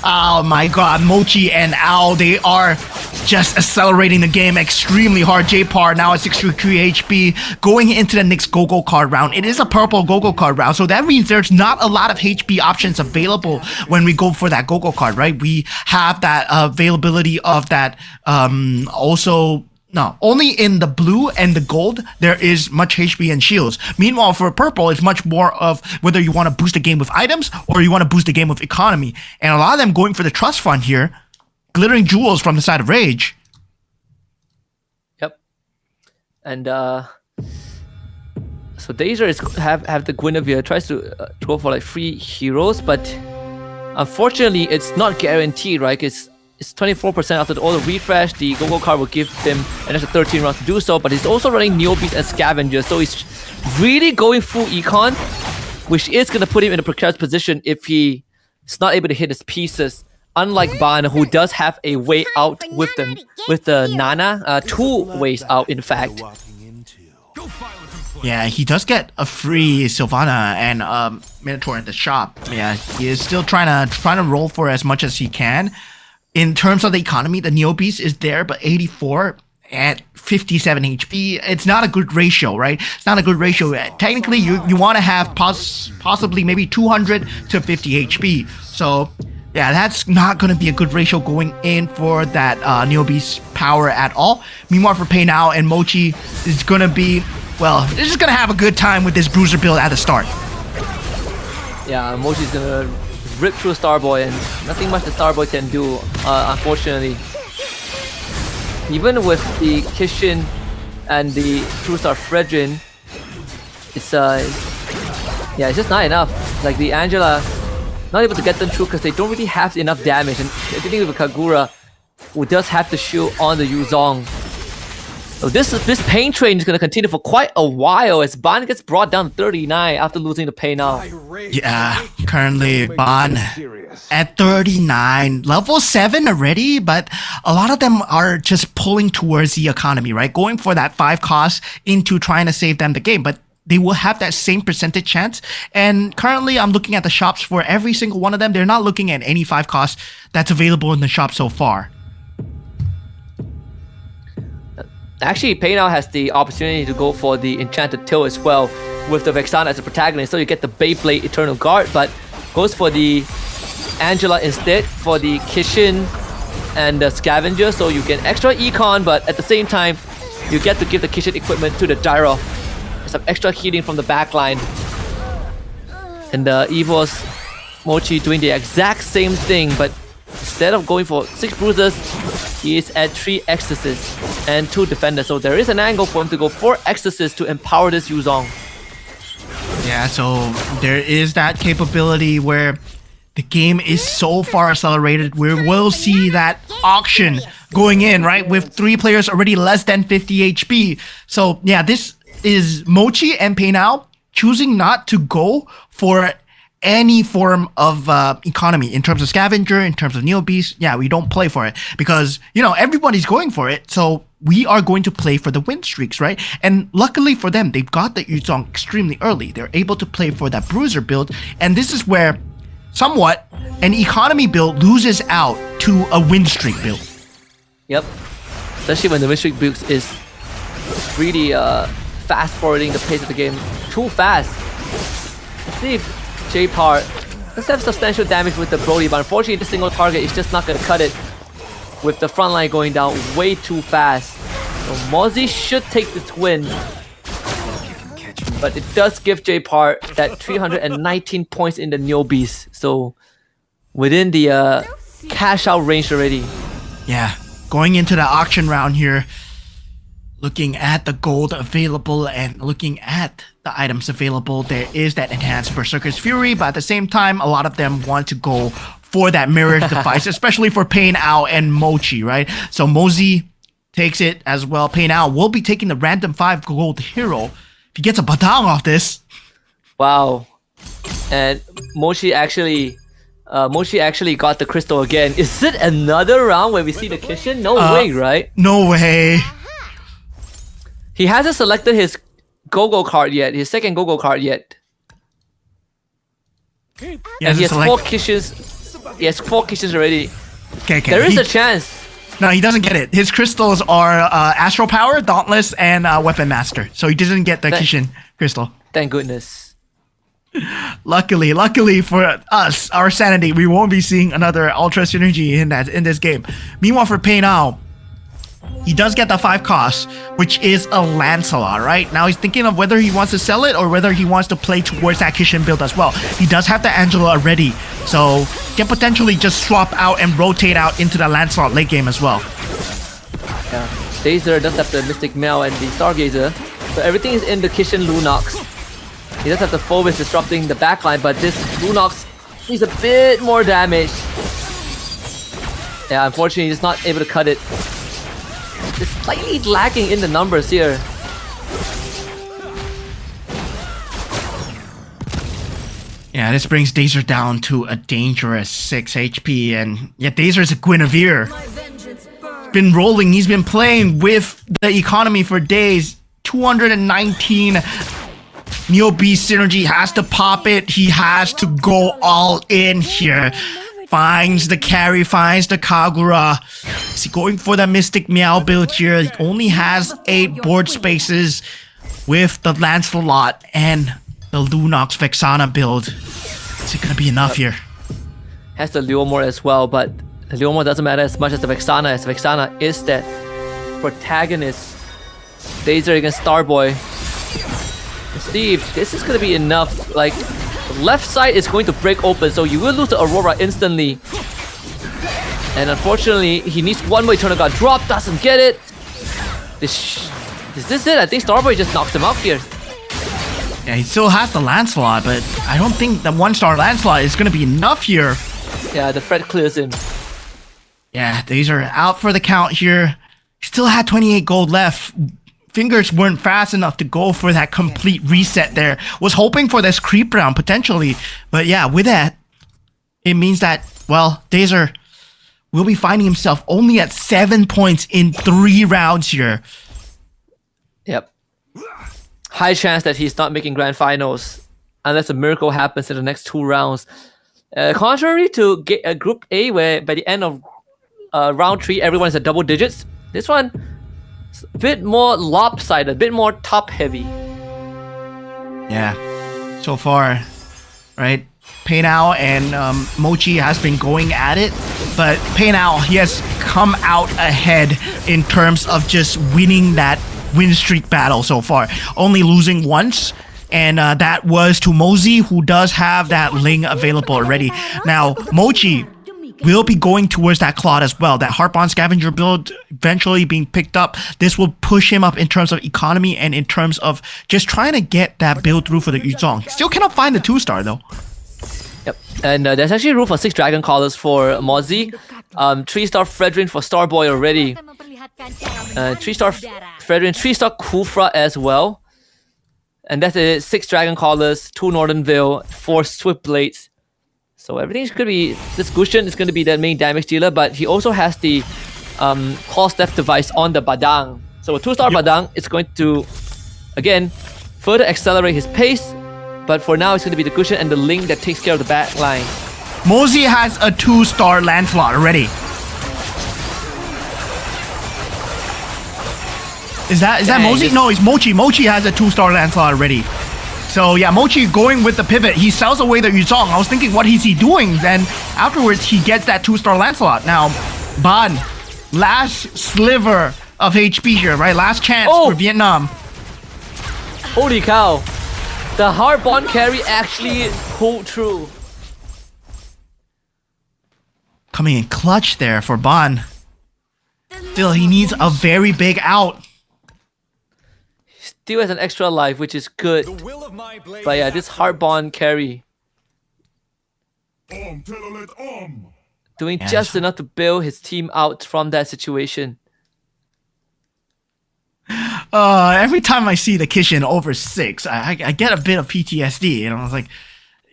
Oh my god, Mochi and Owl, they are just accelerating the game extremely hard. J-Par now at 63 HP, going into the next Go-Go card round. It is a purple Go-Go card round, so that means there's not a lot of HP options available when we go for that Go-Go card, right? We have that availability of that also... No, only in the blue and the gold, there is much HP and shields. Meanwhile, for purple, it's much more of whether you want to boost the game with items or you want to boost the game with economy. And a lot of them going for the trust fund here. Glittering jewels from the side of Rage. Yep. And so Dazer is have the Guinevere, tries to go for like 3 heroes, but unfortunately it's not guaranteed, right? It's 24% after all the refresh. The Go-Go card will give him an extra 13 rounds to do so, but he's also running Neobeast and Scavenger, so he's really going full econ, which is going to put him in a precarious position if he's not able to hit his pieces. Unlike Ban, who does have a way out with the Nana, 2 ways out in fact. Yeah, he does get a free Sylvana and Minotaur in the shop. Yeah, he is still trying to roll for as much as he can. In terms of the economy, the Neobeast is there, but 84 at 57 HP. It's not a good ratio, right? It's not a good ratio. Technically, you want to have possibly maybe 200 to 50 HP. So, yeah, that's not going to be a good ratio going in for that Neobeast power at all. Meanwhile, for Pei Now and Mochi, is going to be, well, they're just going to have a good time with this bruiser build at the start. Yeah, Mochi's going to rip through Starboy, and nothing much the Starboy can do, unfortunately. Even with the Kishin and the True Star Fredrin, it's yeah, it's just not enough. Like the Angela, not able to get them through because they don't really have enough damage, and dealing with a Kagura who does have to shield on the Yuzong. So this pain train is going to continue for quite a while as Ban gets brought down to 39 after losing the Pain now. Yeah, currently Ban at 39, level 7 already, but a lot of them are just pulling towards the economy, right? Going for that 5 cost into trying to save them the game, but they will have that same percentage chance. And currently I'm looking at the shops for every single one of them. They're not looking at any 5 cost that's available in the shop so far. Actually, Pei now has the opportunity to go for the Enchanted Tail as well with the Vexana as a protagonist. So you get the Beyblade Eternal Guard, but goes for the Angela instead for the Kishin and the Scavenger. So you get extra econ, but at the same time, you get to give the Kishin equipment to the Gyro. Some extra healing from the backline. And the Evo's Mochi doing the exact same thing, but instead of going for 6 bruises, he is at 3 Exorcists and 2 Defenders. So there is an angle for him to go 4 Exorcists to empower this Yuzong. Yeah, so there is that capability where the game is so far accelerated. We will see that auction going in, right? With 3 players already less than 50 HP. So yeah, this is Mochi and Peinao choosing not to go for any form of economy in terms of Scavenger, in terms of Neo Beast. Yeah, we don't play for it because, you know, everybody's going for it. So we are going to play for the win streaks, right? And luckily for them, they've got the Yuzong extremely early. They're able to play for that Bruiser build. And this is where somewhat an economy build loses out to a win streak build. Yep. Especially when the win streak build is really fast forwarding the pace of the game too fast. Let's see if J-Par does have substantial damage with the Brody, but unfortunately the single target is just not going to cut it with the front line going down way too fast. So Mozzie should take this win, but it does give J-Par that 319 points in the Neo Beast. So within the cash out range already. Yeah, going into the auction round here, looking at the gold available and looking at the items available, there is that enhanced Berserker's Fury, but at the same time, a lot of them want to go for that Mirror's Device, especially for Peinao and Mochi, right? So Mozzie takes it as well. Peinao will be taking the random 5 gold hero. If he gets a batang off this. Wow. And Mochi actually got the crystal again. Is it another round where we see the Kishin? No way, right? No way. He hasn't selected his Go-Go card yet, his second Go-Go card yet. And he has 4 Kishins. He has 4 Kishins already. Okay. There is a chance. No, he doesn't get it. His crystals are Astral Power, Dauntless, and Weapon Master. So he doesn't get the Kishin crystal. Thank goodness. Luckily for us, our sanity, we won't be seeing another Ultra Synergy in this game. Meanwhile, for Peinao, he does get the 5 cost, which is a Lancelot, right? Now he's thinking of whether he wants to sell it or whether he wants to play towards that Kishin build as well. He does have the Angela already, so can potentially just swap out and rotate out into the Lancelot late game as well. Yeah, Dazer does have the Mystic Mail and the Stargazer, so everything is in the Kishin Lunox. He does have the Phobos disrupting the backline, but this Lunox needs a bit more damage. Yeah, unfortunately he's not able to cut it. It's slightly lacking in the numbers here. Yeah, this brings Dazer down to a dangerous 6 HP, and yeah, Dazer's a Guinevere. Been rolling, he's been playing with the economy for days. 219 Neo Beast Synergy, has to pop it. He has to go all in here. Finds the carry, finds the Kagura. Is he going for the Mystic Meow build here? He only has 8 board spaces with the Lancelot and the Lunox Vexana build. Is it gonna be enough here? Has the Leomore as well, but the Leomore doesn't matter as much as the Vexana, as Vexana is that protagonist. Dazer against Starboy. Steve, this is gonna be enough. Like, the left side is going to break open, so you will lose the Aurora instantly. And unfortunately, he needs one more Eternal God drop, doesn't get it. This Is this it? I think Starboy just knocks him out here. Yeah, he still has the Lancelot, but I don't think the 1-star Lancelot is going to be enough here. Yeah, the threat clears him. Yeah, these are out for the count here. Still had 28 gold left. Fingers weren't fast enough to go for that complete reset there. Was hoping for this creep round potentially. But yeah, with that, it means that, well, Dazer will be finding himself only at 7 points in 3 rounds here. Yep. High chance that he's not making grand finals unless a miracle happens in the next 2 rounds. Contrary to Group A, where by the end of round 3, everyone is at double digits. This one, a bit more lopsided, a bit more top heavy. Yeah, so far, right? Painao and Mochi has been going at it, but Painao, he has come out ahead in terms of just winning that win streak battle so far. Only losing once, and that was to Mosey, who does have that Ling available already. Now, Mochi will be going towards that Claude as well. That Harp-on Scavenger build eventually being picked up. This will push him up in terms of economy and in terms of just trying to get that build through for the Yuzong. Still cannot find the 2-star though. Yep, and there's actually room for 6 Dragon Callers for Mozzie. 3-star Fredrin for Starboy already. 3-star Fredrin, 3-star Kufra as well. And that's it, 6 Dragon Callers, 2 Northern Veil, 4 Swift Blades. So everything's going to be, this Gushen is going to be the main damage dealer, but he also has the Pulse Death device on the Badang. So a 2-star Badang is going to, again, further accelerate his pace, but for now it's going to be the Gushen and the Ling that takes care of the back line. Mosey has a 2-star Lancelot already. Is that Mosey? No, it's Mochi. Mochi has a 2-star Lancelot already. So yeah, Mochi going with the pivot. He sells away the Yuzong. I was thinking, what is he doing? Then afterwards, he gets that 2-star Lancelot. Now, Ban, last sliver of HP here, right? Last chance for Vietnam. Holy cow. The Harp-on carry actually pulled through. Coming in clutch there for Ban. Still, he needs a very big out. Still has an extra life, which is good. But yeah, this Harp-on carry doing just enough to bail his team out from that situation. Every time I see the Kishin over 6, I get a bit of PTSD, and I was like,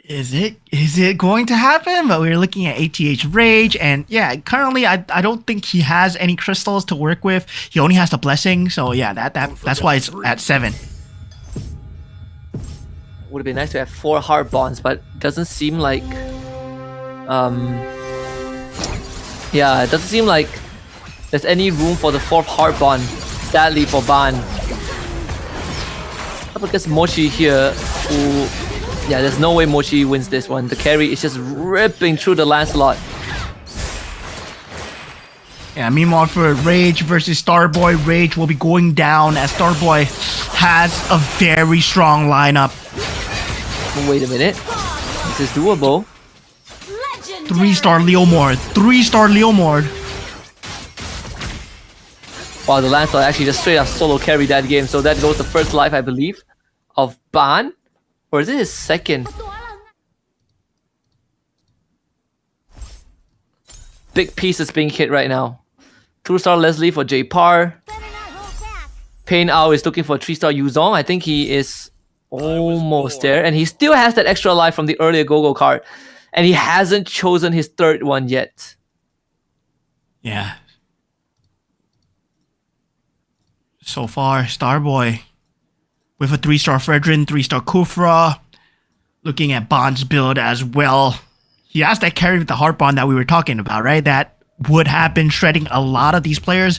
is it going to happen? But we're looking at ATH Rage, and yeah, currently I don't think he has any crystals to work with. He only has the blessing, so yeah, that's why it's at 7. Would have been nice to have 4 hard bonds, but doesn't seem like yeah, it doesn't seem like there's any room for the 4th hard bond, sadly for Ban. Up against Mochi here, who, yeah, there's no way Mochi wins this one. The carry is just ripping through the Lancelot. Yeah, meanwhile for Rage versus Starboy, Rage will be going down as Starboy has a very strong lineup. Wait a minute. This is doable. 3-star Leomord. 3-star Leomord. Wow, the Lancelot actually just straight up solo carried that game. So that goes the first life, I believe, of Ban. Or is it his second? Big pieces being hit right now. 2-star Leslie for J Par. Pain Ao is looking for 3-star Yuzong. I think he is almost there. And he still has that extra life from the earlier Gogo card. And he hasn't chosen his 3rd one yet. Yeah. So far, Starboy with a 3-star Fredrin, 3-star Kufra. Looking at Bond's build as well. He has that carry with the Harp-on that we were talking about, right? That would have been shredding a lot of these players.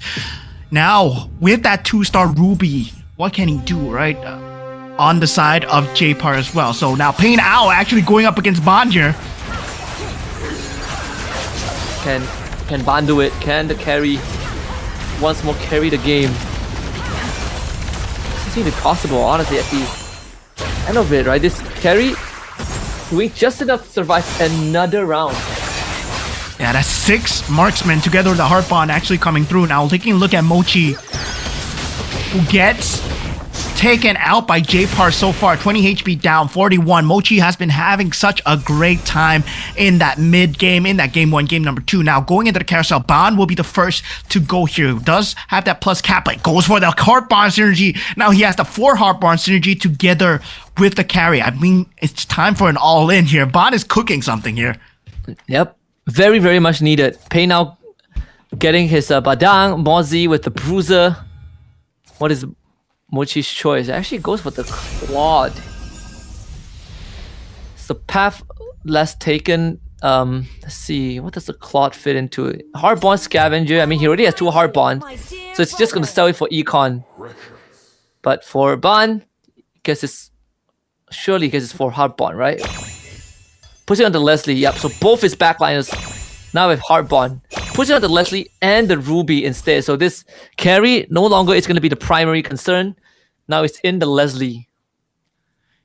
Now, with that 2-star Ruby, what can he do, right? On the side of J-Par as well. So now Pain Ao actually going up against Bond here. Can Ban do it? Can the carry once more carry the game? This seems possible, honestly, at the end of it, right? This carry doing just enough to survive another round. Yeah, that's 6 marksmen together with the Harp-on actually coming through. Now taking a look at Mochi. who gets taken out by J-Par so far. 20 HP down, 41. Mochi has been having such a great time in that mid game, in that game 1, game number 2. Now going into the carousel, Ban will be the first to go here. Does have that plus cap, but goes for the heart bond synergy. Now he has the 4 heart bond synergy together with the carry. I mean, it's time for an all-in here. Ban is cooking something here. Yep, very, very much needed. Pei now getting his Badang, Mozi with the Bruiser. What is Mochi's choice? It actually goes for the Claude. It's the path less taken. Let's see, what does the Claude fit into? Hardbond Scavenger. I mean, he already has 2 Hardbond, so it's just going to sell it for Econ. But for Ban, guess it's surely guess it's for Hardbond, right? Puts it on the Leslie. Yep. So both his backliners now with Hardbond. Puts it on the Leslie and the Ruby instead. So this carry no longer is going to be the primary concern. Now it's in the Leslie.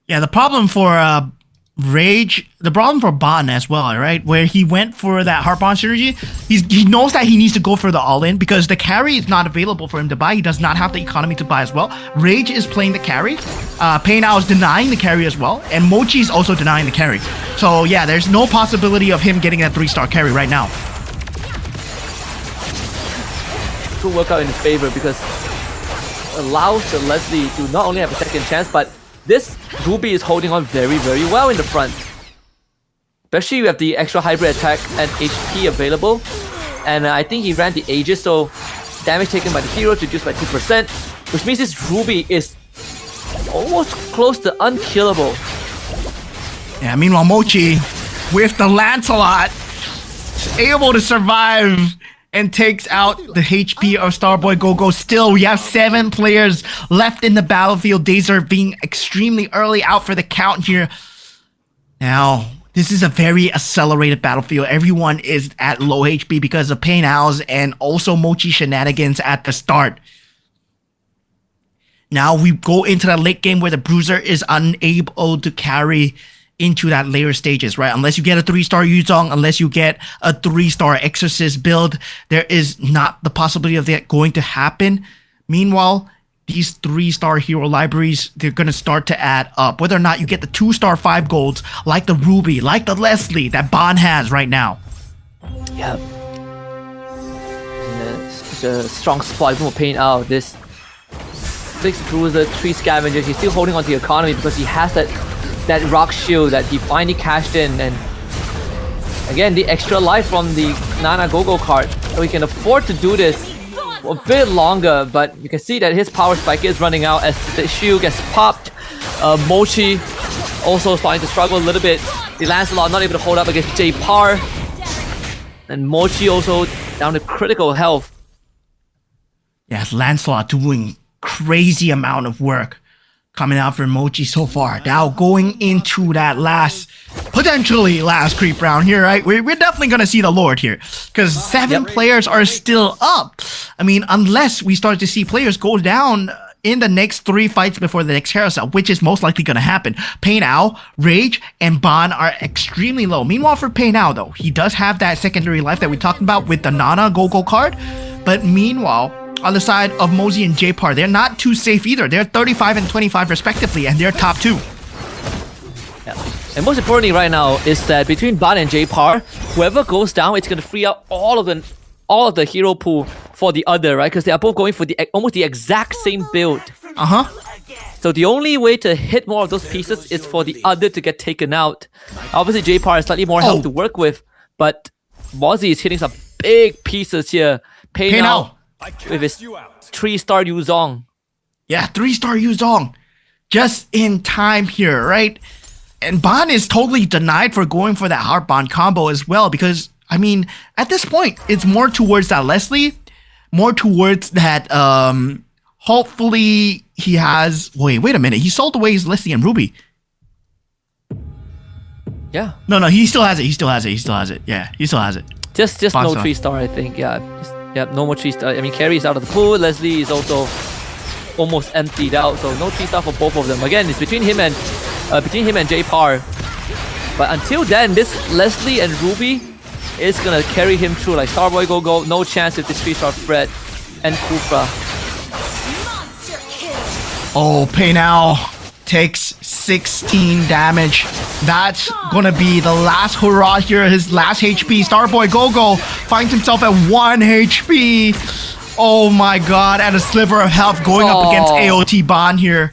Yeah, the problem for Rage, the problem for Ban as well, right? Where he went for that Heartbond synergy, he knows that he needs to go for the all-in because the carry is not available for him to buy. He does not have the economy to buy as well. Rage is playing the carry. Pei now is denying the carry as well. And Mochi is also denying the carry. So yeah, there's no possibility of him getting that 3-star carry right now. Could work out in his favor because it allows the Leslie to not only have a second chance, but this Ruby is holding on very, very well in the front. Especially you have the extra hybrid attack and HP available. And I think he ran the Aegis, so damage taken by the hero reduced by 2%. Which means this Ruby is almost close to unkillable. Yeah, meanwhile Mochi, with the Lancelot, is able to survive and takes out the HP of Starboy Go-Go. Still, we have 7 players left in the battlefield. Dazer being extremely early out for the count here. Now, this is a very accelerated battlefield. Everyone is at low HP because of Pain Owls and also Mochi shenanigans at the start. Now we go into the late game where the Bruiser is unable to carry into that later stages, right? Unless you get a 3-star Yuzong, unless you get a 3-star Exorcist build, there is not the possibility of that going to happen. Meanwhile, these 3-star hero libraries, they're going to start to add up. Whether or not you get the 2-star 5 golds, like the Ruby, like the Leslie that Ban has right now. Yeah. Such a strong spot even for Pain out. This 6 Bruiser, 3 Scavengers, he's still holding on to the economy because he has that rock shield that he finally cashed in, and again the extra life from the Nana Gogo card, so he can afford to do this for a bit longer. But you can see that his power spike is running out as the shield gets popped. Mochi also starting to struggle a little bit. The Lancelot not able to hold up against J-Par, and Mochi also down to critical health. Yeah, Lancelot doing crazy amount of work coming out for Mochi so far. Now going into that potentially last creep round here, right? We're definitely going to see the Lord here because 7 players are still up. I mean, unless we start to see players go down in the next 3 fights before the next carousel, which is most likely going to happen. Pain Owl, Rage, and Ban are extremely low. Meanwhile, for Pain Owl, though, he does have that secondary life that we talked about with the Nana Gogo card. But meanwhile, on the side of Mosey and J-Par, they're not too safe either. They're 35 and 25 respectively, and they're top 2. Yeah. And most importantly right now is that between Ban and J-Par, whoever goes down, it's going to free up all of the hero pool for the other, right? Because they are both going for almost the exact same build. So the only way to hit more of those pieces is for the other to get taken out. Obviously J-Par has slightly more health to work with, but Mozzie is hitting some big pieces here. Pei now with his 3-star Yuzong. Yeah, 3-star Yuzong. Just in time here, right? And Ban is totally denied for going for that Heartbond combo as well because, I mean, at this point, it's more towards that Leslie, more towards that, hopefully he has... Wait a minute. He sold away his Leslie and Ruby. Yeah. No, he still has it. He still has it. Yeah, he still has it. Just no 3-star, I think. Yeah. No more 3-star. I mean, Carrie is out of the pool. Leslie is also almost emptied out. So no 3-star for both of them. Again, it's between him and J-Par. But until then, this Leslie and Ruby is gonna carry him through. Like Starboy Go, no chance with this 3-star Fred and Kufra. Oh, Paynal takes 16 damage. That's gonna be the last hurrah here, his last HP. Starboy Gogo finds himself at 1 HP. Oh my god, and a sliver of health going up against AOT Ban here.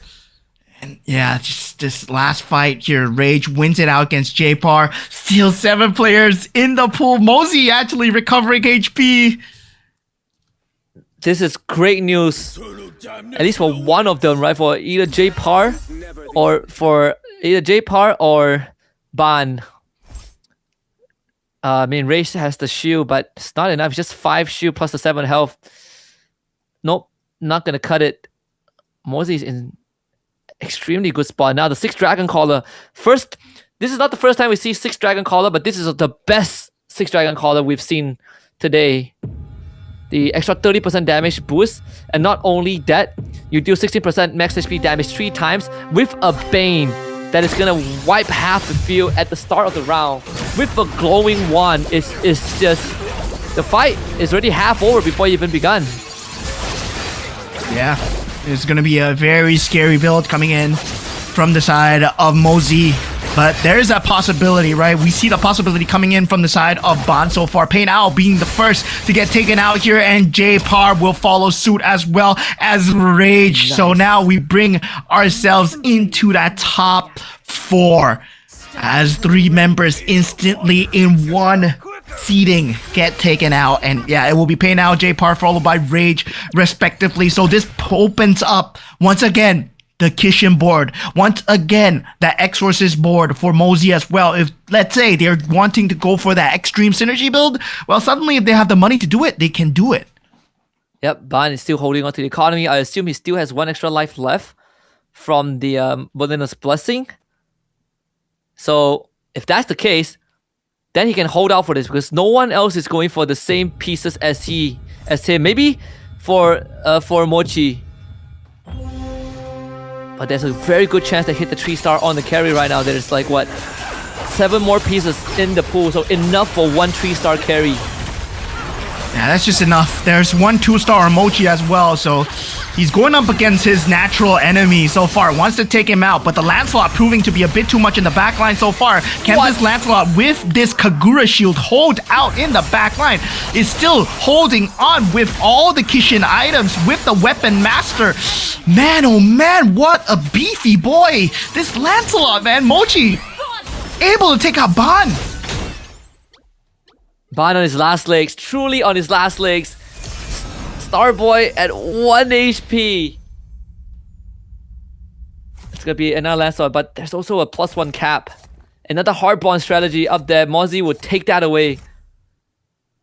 And yeah, just this last fight here, Rage wins it out against JPAR. Still 7 players in the pool. Mosey actually recovering HP. This is great news. At least for one of them, right? For either JPAR or Ban. I mean, Rage has the shield, but it's not enough. It's just 5 shield plus the 7 health. Nope, not gonna cut it. Mosey's in extremely good spot. Now the 6 Dragon Caller. First, this is not the first time we see 6 Dragon Caller, but this is the best 6 Dragon Caller we've seen today. The extra 30% damage boost, and not only that, you deal 16% max HP damage 3 times with a Bane that is gonna wipe half the field at the start of the round. With a glowing wand, it's just the fight is already half over before you even begun. Yeah, it's gonna be a very scary build coming in from the side of Mosey. But there's that possibility, right? We see the possibility coming in from the side of Ban so far. Paynal being the first to get taken out here, and JPAR will follow suit as well as Rage. Nice. So now we bring ourselves into that top 4 as 3 members instantly in one seating get taken out. And yeah, it will be Paynal, JPAR, followed by Rage respectively. So this opens up once again the Kishin board. Once again, the Exorcist board for Mosey as well. If, let's say, they're wanting to go for that extreme synergy build, well, suddenly if they have the money to do it, they can do it. Yep, Ban is still holding on to the economy. I assume he still has 1 extra life left from the Wilderness Blessing. So if that's the case, then he can hold out for this because no one else is going for the same pieces as him. Maybe for Mochi. But there's a very good chance to hit the 3-star on the carry right now. There's like, what, 7 more pieces in the pool. So enough for 1 3-star carry. Yeah, that's just enough. There's 1 2-star Mochi as well. So he's going up against his natural enemy so far. Wants to take him out. But the Lancelot proving to be a bit too much in the backline so far. Can this Lancelot with this Kagura shield hold out in the backline? Is still holding on with all the Kishin items with the Weapon Master. Man, oh man, what a beefy boy. This Lancelot, man. Mochi able to take out Ban. Ban on his last legs. Truly on his last legs. Starboy at 1 HP. It's gonna be another Lancelot, but there's also a +1 cap. Another hardbond strategy up there. Mozzie will take that away.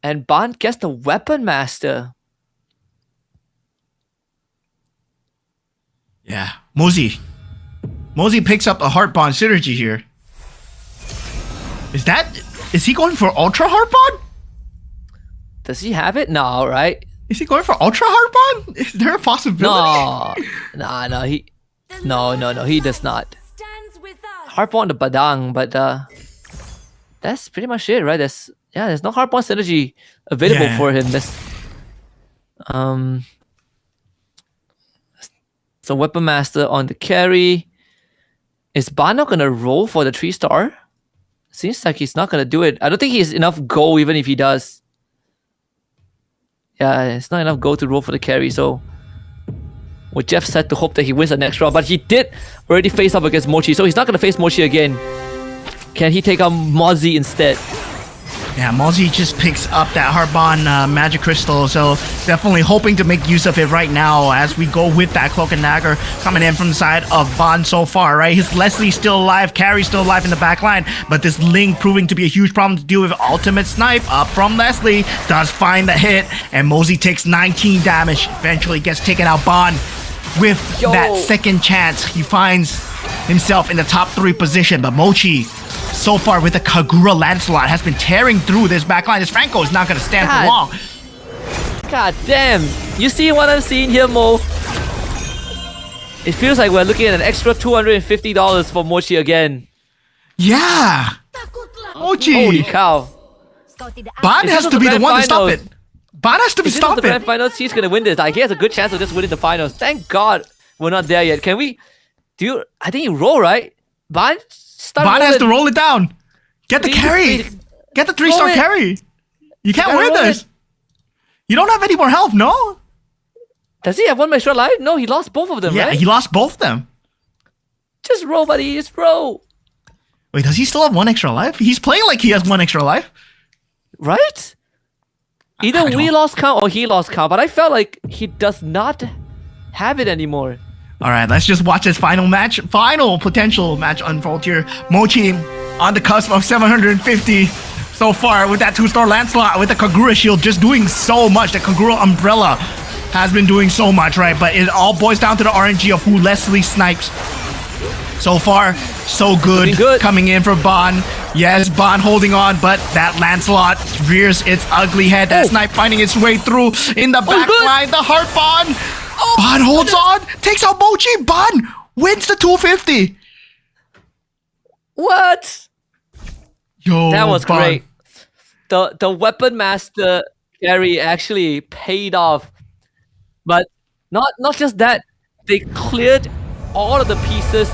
And Ban gets the Weapon Master. Yeah, Mosey picks up a hardbond synergy here. Is he going for ultra hardbond? Does he have it? No, right? Is he going for ultra hardbond? Is there a possibility? No, he does not. Hardbond the Badang, but that's pretty much it, right? There's no hardbond synergy available for him. So Weapon Master on the carry. Is Ban not gonna roll for the 3-star? Seems like he's not gonna do it. I don't think he has enough gold even if he does. Yeah, it's not enough gold to roll for the carry, so with Jeff said to hope that he wins the next round, but he did already face up against Mochi, so he's not gonna face Mochi again. Can he take out Mozzie instead? Yeah, Mozzie just picks up that Harbon Magic Crystal, so definitely hoping to make use of it right now as we go with that Cloak and Dagger coming in from the side of Ban so far, right? His Leslie still alive, Carrie still alive in the back line, but this Ling proving to be a huge problem to deal with. Ultimate Snipe up from Leslie, does find the hit, and Mozzie takes 19 damage, eventually gets taken out. Ban with that second chance, he finds himself in the top 3 position, but Mochi so far with the Kagura Lancelot has been tearing through this backline. This Franco is not going to stand for long. God damn. You see what I'm seeing here, Mo? It feels like we're looking at an extra $250 for Mochi again. Yeah. Mochi. Holy cow. Ban has to be the one to stop it. Ban has to be stopped. If the grand finals, he's going to win this. Like, he has a good chance of just winning the finals. Thank God we're not there yet. Can we? I think you roll, right? Ban Ban has to roll it down. Get the carry. Get the 3-star carry. You can't win this. You don't have any more health, no? Does he have one extra life? No, he lost both of them, Yeah, right? he lost both of them. Just roll, buddy. Just roll. Wait, does he still have one extra life? He's playing like he has one extra life. Right? Either we lost count or he lost count, but I felt like he does not have it anymore. All right, let's just watch this final potential match unfold here. Mochi on the cusp of 750 so far with that 2-star Lancelot with the Kagura shield just doing so much. The Kagura umbrella has been doing so much, right? But it all boils down to the RNG of who Leslie snipes. So far, so good. Coming in for Ban. Yes, Ban holding on, but that Lancelot rears its ugly head. That snipe finding its way through in the back line. The heart Ban. Ban holds on, takes out Mochi. Ban wins the 250. What? Yo, that was Ban. great. The Weapon Master carry actually paid off. But not just that, they cleared all of the pieces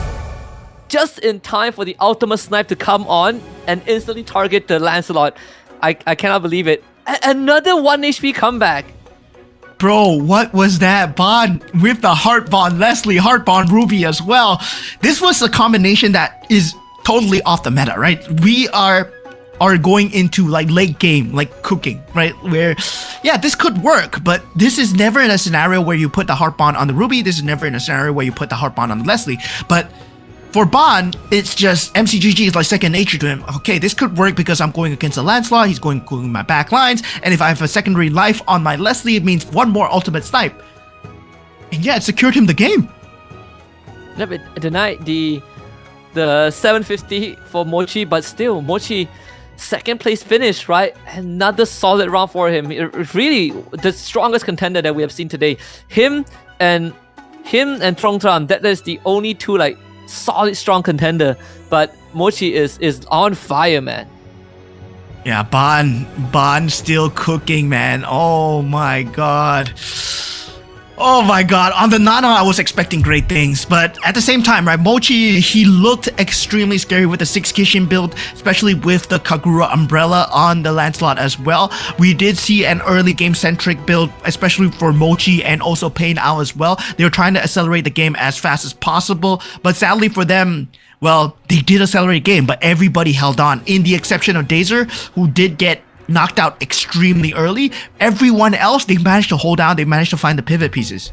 just in time for the ultimate snipe to come on and instantly target the Lancelot. I cannot believe it. Another 1 HP comeback. Bro, what was that? Ban with the Heart Bond, Leslie, Heart Bond, Ruby as well. This was a combination that is totally off the meta, right? We are going into like late game, like cooking, right? Where, yeah, this could work, but this is never in a scenario where you put the Heart Bond on the Ruby. This is never in a scenario where you put the Heart Bond on the Leslie. But for Ban, it's just MCGG is like second nature to him. Okay, this could work because I'm going against a Lancelot. He's going my back lines. And if I have a secondary life on my Leslie, it means one more ultimate snipe. And yeah, it secured him the game. Yeah, but denied the 750 for Mochi, but still, Mochi second place finish, right? Another solid round for him. Really the strongest contender that we have seen today. Him and Trong Tram, that is the only two like solid strong contender, but Mochi is on fire, man. Yeah, Ban still cooking, man. Oh my god. Oh my god. On the Nana, I was expecting great things, but at the same time, right, Mochi, he looked extremely scary with the 6 Kishin build, especially with the Kagura umbrella on the Lancelot as well. We did see an early game centric build, especially for Mochi and also Pain Out as well. They were trying to accelerate the game as fast as possible, but sadly for them, well, they did accelerate the game, but everybody held on, in the exception of Dazer, who did get knocked out extremely early. Everyone else, they managed to hold down. They managed to find the pivot pieces.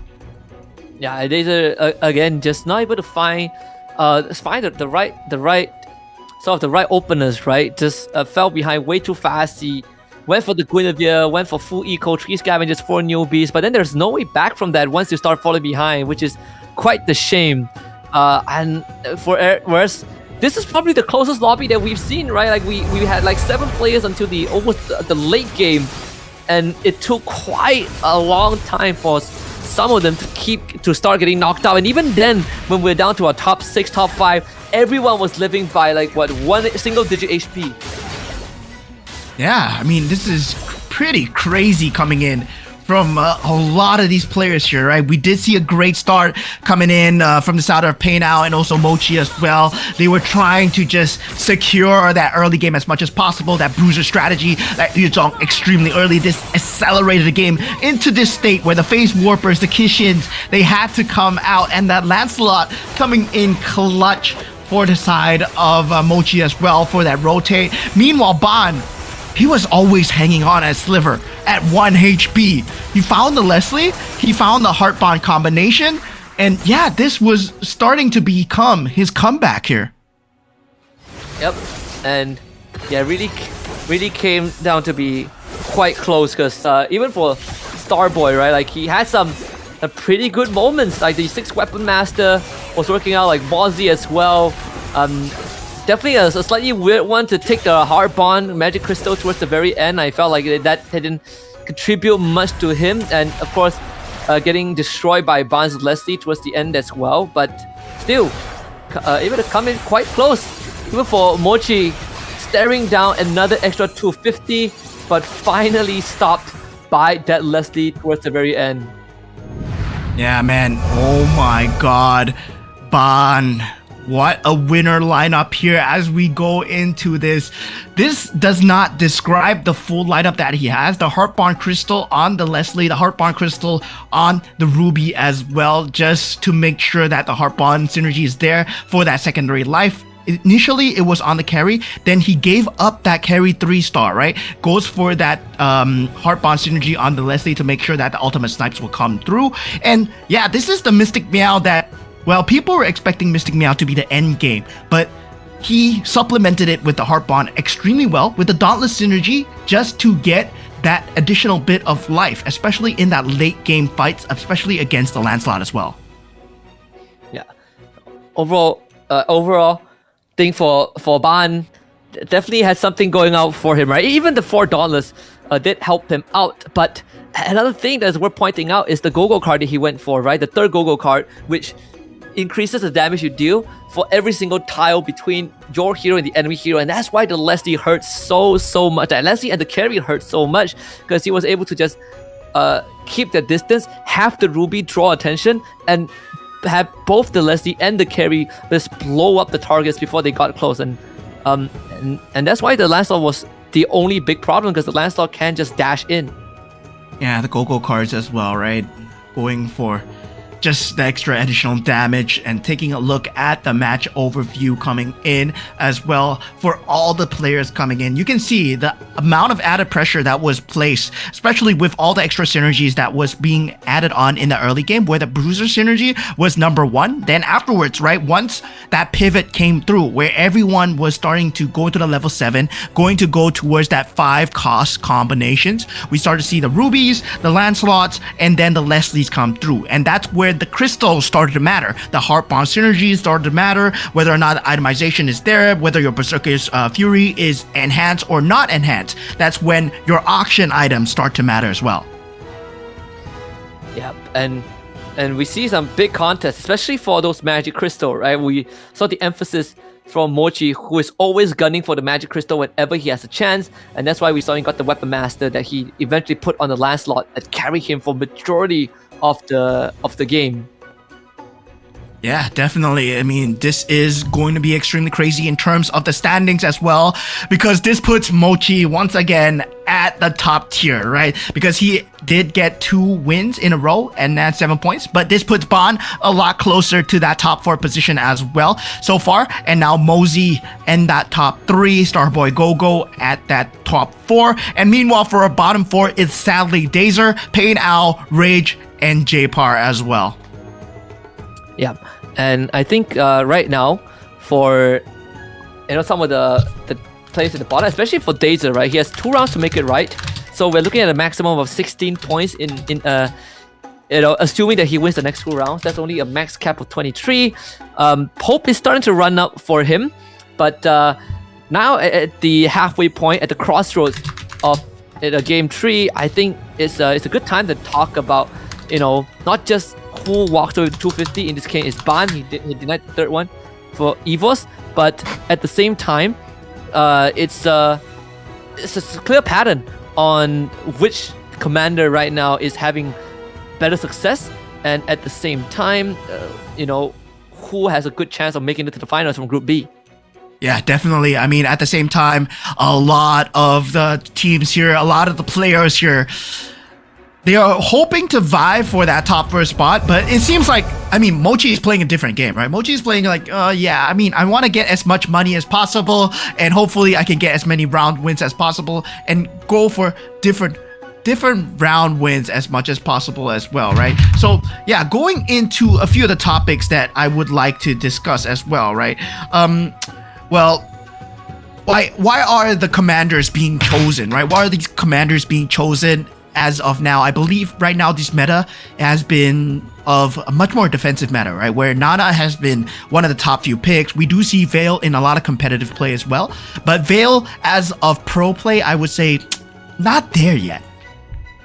Yeah, Dazer again just not able to find the right openers, right? Just fell behind way too fast. He went for the Guinevere, went for full eco, 3 scavengers, 4 newbies, but then there's no way back from that once you start falling behind, which is quite the shame. And for whereas this is probably the closest lobby that we've seen, right? Like we had like 7 players until the late game, and it took quite a long time for some of them to start getting knocked out. And even then, when we're down to our top 6, top 5, everyone was living by like what, 1 single digit HP. Yeah, I mean, this is pretty crazy coming in from a lot of these players here, right? We did see a great start coming in from the side of Pain Out and also Mochi as well. They were trying to just secure that early game as much as possible, that bruiser strategy that you saw extremely early. This accelerated the game into this state where the Phase Warpers, the Kishins, they had to come out, and that Lancelot coming in clutch for the side of Mochi as well for that rotate. Meanwhile, Ban, he was always hanging on as Sliver at 1 HP. He found the Leslie, he found the Heart Bond combination, and yeah, this was starting to become his comeback here. Yep, and yeah, really came down to be quite close, because even for Starboy, right, like he had some pretty good moments, like the 6 Weapon Master was working out, like Bozzy as well. Definitely a slightly weird one to take the Heart Bond Magic Crystal towards the very end. I felt like that didn't contribute much to him, and of course getting destroyed by Ban's Leslie towards the end as well, but still able to come in quite close, even for Mochi staring down another extra 250, but finally stopped by that Leslie towards the very end. Yeah, man. Oh my god. Ban. What a winner lineup here as we go into this. This does not describe the full lineup that he has. The Heartbond Crystal on the Leslie, the Heartbond Crystal on the Ruby as well, just to make sure that the Heartbond synergy is there for that secondary life. Initially, it was on the carry, then he gave up that carry 3-star, right? Goes for that Heartbond synergy on the Leslie to make sure that the ultimate snipes will come through. And yeah, this is the Mystic Meow that, well, people were expecting Mystic Meow to be the end game, but he supplemented it with the Heartbond extremely well with the Dauntless synergy just to get that additional bit of life, especially in that late game fights, especially against the Lancelot as well. Yeah. Overall, thing for Ban definitely has something going out for him, right? Even the 4 Dauntless did help him out, but another thing that's worth pointing out is the Go-Go card that he went for, right? The third Go-Go card, which increases the damage you deal for every single tile between your hero and the enemy hero, and that's why the Leslie hurts so much. The Leslie and the carry hurt so much because he was able to just keep the distance, have the Ruby draw attention, and have both the Leslie and the carry just blow up the targets before they got close. And that's why the Lancelot was the only big problem, because the Lancelot can just dash in. Yeah, the Go-Go cards as well, right? Going for just the extra additional damage, and taking a look at the match overview coming in as well for all the players coming in. You can see the amount of added pressure that was placed, especially with all the extra synergies that was being added on in the early game, where the Bruiser synergy was number 1. Then afterwards, right, once that pivot came through, where everyone was starting to go to the level 7, going to go towards that 5 cost combinations, we started to see the Rubies, the Lancelots, and then the Leslies come through. And that's where the crystals started to matter. The Heartbond synergy started to matter, whether or not itemization is there, whether your Berserker's Fury is enhanced or not enhanced. That's when your auction items start to matter as well. Yeah, and we see some big contests, especially for those Magic Crystal, right? We saw the emphasis from Mochi, who is always gunning for the Magic Crystal whenever he has a chance, and that's why we saw he got the Weapon Master that he eventually put on the Lancelot that carried him for majority of the game. Yeah, definitely. I mean, this is going to be extremely crazy in terms of the standings as well, because this puts Mochi once again at the top tier, right? Because he did get 2 wins in a row and that's 7 points, but this puts Ban a lot closer to that top 4 position as well so far. And now Mosey in that top 3, Starboy Go-Go at that top 4. And meanwhile, for a bottom 4, it's sadly Dazer, Pain Owl, Rage, and J-Par as well. Yeah, and I think right now for some of the players at the bottom, especially for Dazer, right? He has 2 rounds to make it right, so we're looking at a maximum of 16 points in assuming that he wins the next 2 rounds. That's only a max cap of 23. Hope is starting to run up for him, but now at the halfway point, at the crossroads of game 3, I think it's a good time to talk about not just who walked away with 250. In this case, it's Ban. He denied the 3rd one for Evos, but at the same time, it's a clear pattern on which commander right now is having better success, and at the same time, who has a good chance of making it to the finals from Group B. Yeah, definitely. I mean, at the same time, a lot of the teams here, a lot of the players here, they are hoping to vie for that top 1st spot, but it seems like, I mean, Mochi is playing a different game, right? Mochi is playing like, yeah, I mean, I want to get as much money as possible, and hopefully I can get as many round wins as possible, and go for different round wins as much as possible as well, right? So yeah, going into a few of the topics that I would like to discuss as well, right? Well, why are the commanders being chosen, right? Why are these commanders being chosen? As of now, I believe right now this meta has been of a much more defensive meta, right? Where Nana has been one of the top few picks. We do see Veil in a lot of competitive play as well, but Veil as of pro play, I would say not there yet.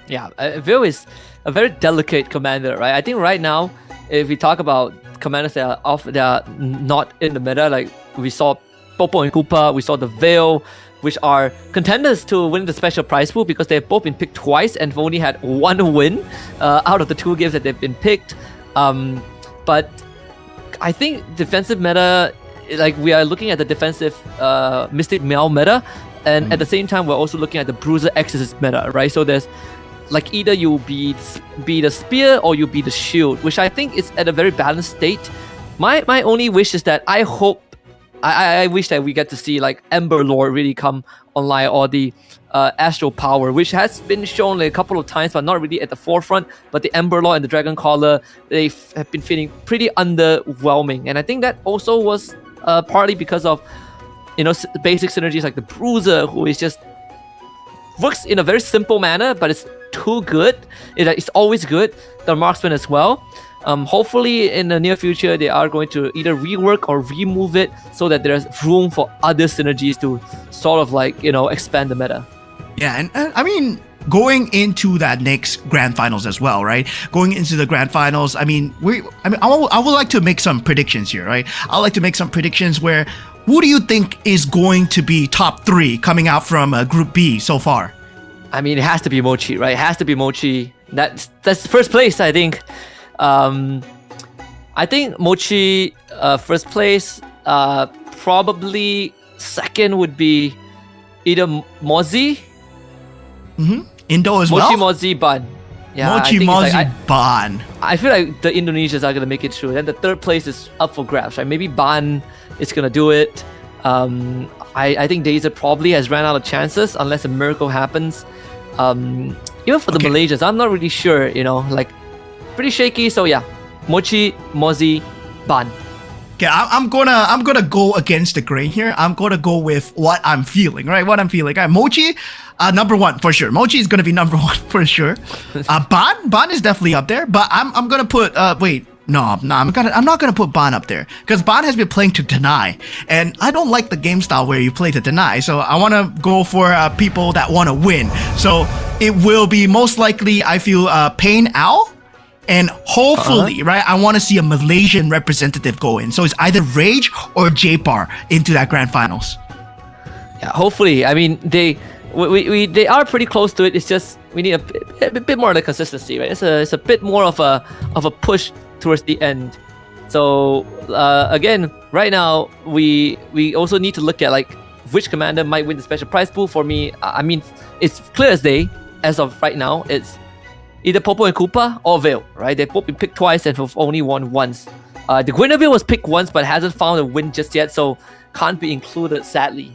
Yeah, Veil is a very delicate commander, right? I think right now, if we talk about commanders that are not in the meta, like we saw Popo and Koopa, we saw the Veil, which are contenders to win the special prize pool because they've both been picked twice and have only had one win out of the 2 games that they've been picked. But I think defensive meta, like we are looking at the defensive Mystic Meow meta, and at the same time we're also looking at the Bruiser Exorcist meta, right? So there's like either you be the spear or you be the shield, which I think is at a very balanced state. My only wish is that I wish that we get to see like Ember Lord really come online, or the Astral Power, which has been shown like a couple of times but not really at the forefront. But the Ember Lord and the Dragon Caller, they have been feeling pretty underwhelming, and I think that also was partly because of basic synergies like the Bruiser, who is just works in a very simple manner, but it's too good. It's always good. The Marksman as well. Hopefully in the near future they are going to either rework or remove it so that there's room for other synergies to sort of like expand the meta. Yeah, and I mean, going into that next grand finals as well, right? Going into the grand finals, I would like to make some predictions here, right? I'd like to make some predictions where, who do you think is going to be top 3 coming out from Group B so far? I mean, it has to be Mochi, right? It has to be Mochi. That's first place, I think. I think Mochi first place. Probably second would be either Mozi. Indo as Mochi, well? Mozi, Ban. Yeah, Mochi, Mozi, Ban. I feel like the Indonesians are going to make it through. Then the third place is up for grabs, right? Maybe Ban is going to do it. I think Dazer probably has ran out of chances unless a miracle happens. Even for the Malaysians, I'm not really sure, like pretty shaky. So yeah, Mochi, Mozi, Ban. Okay, I'm gonna go against the grain here. I'm gonna go with what I'm feeling, right? What I'm feeling. Mochi, number 1 for sure. Mochi is gonna be number 1 for sure. Ban is definitely up there, but I'm gonna put I'm not gonna put Ban up there because Ban has been playing to deny, and I don't like the game style where you play to deny. So I want to go for people that want to win. So it will be most likely, I feel, Pain Owl. And hopefully, right, I want to see a Malaysian representative go in. So it's either Rage or J-Bar into that grand finals. Yeah, hopefully. I mean, they are pretty close to it. It's just we need a bit more of the consistency, right? It's a bit more of a push towards the end. So again, right now we also need to look at like which commander might win the special prize pool. For me, I mean, it's clear as day as of right now. It's either Popo and Koopa or Veil, right? They've both been picked twice and have only won once. The Guinevere was picked once but hasn't found a win just yet, so can't be included, sadly.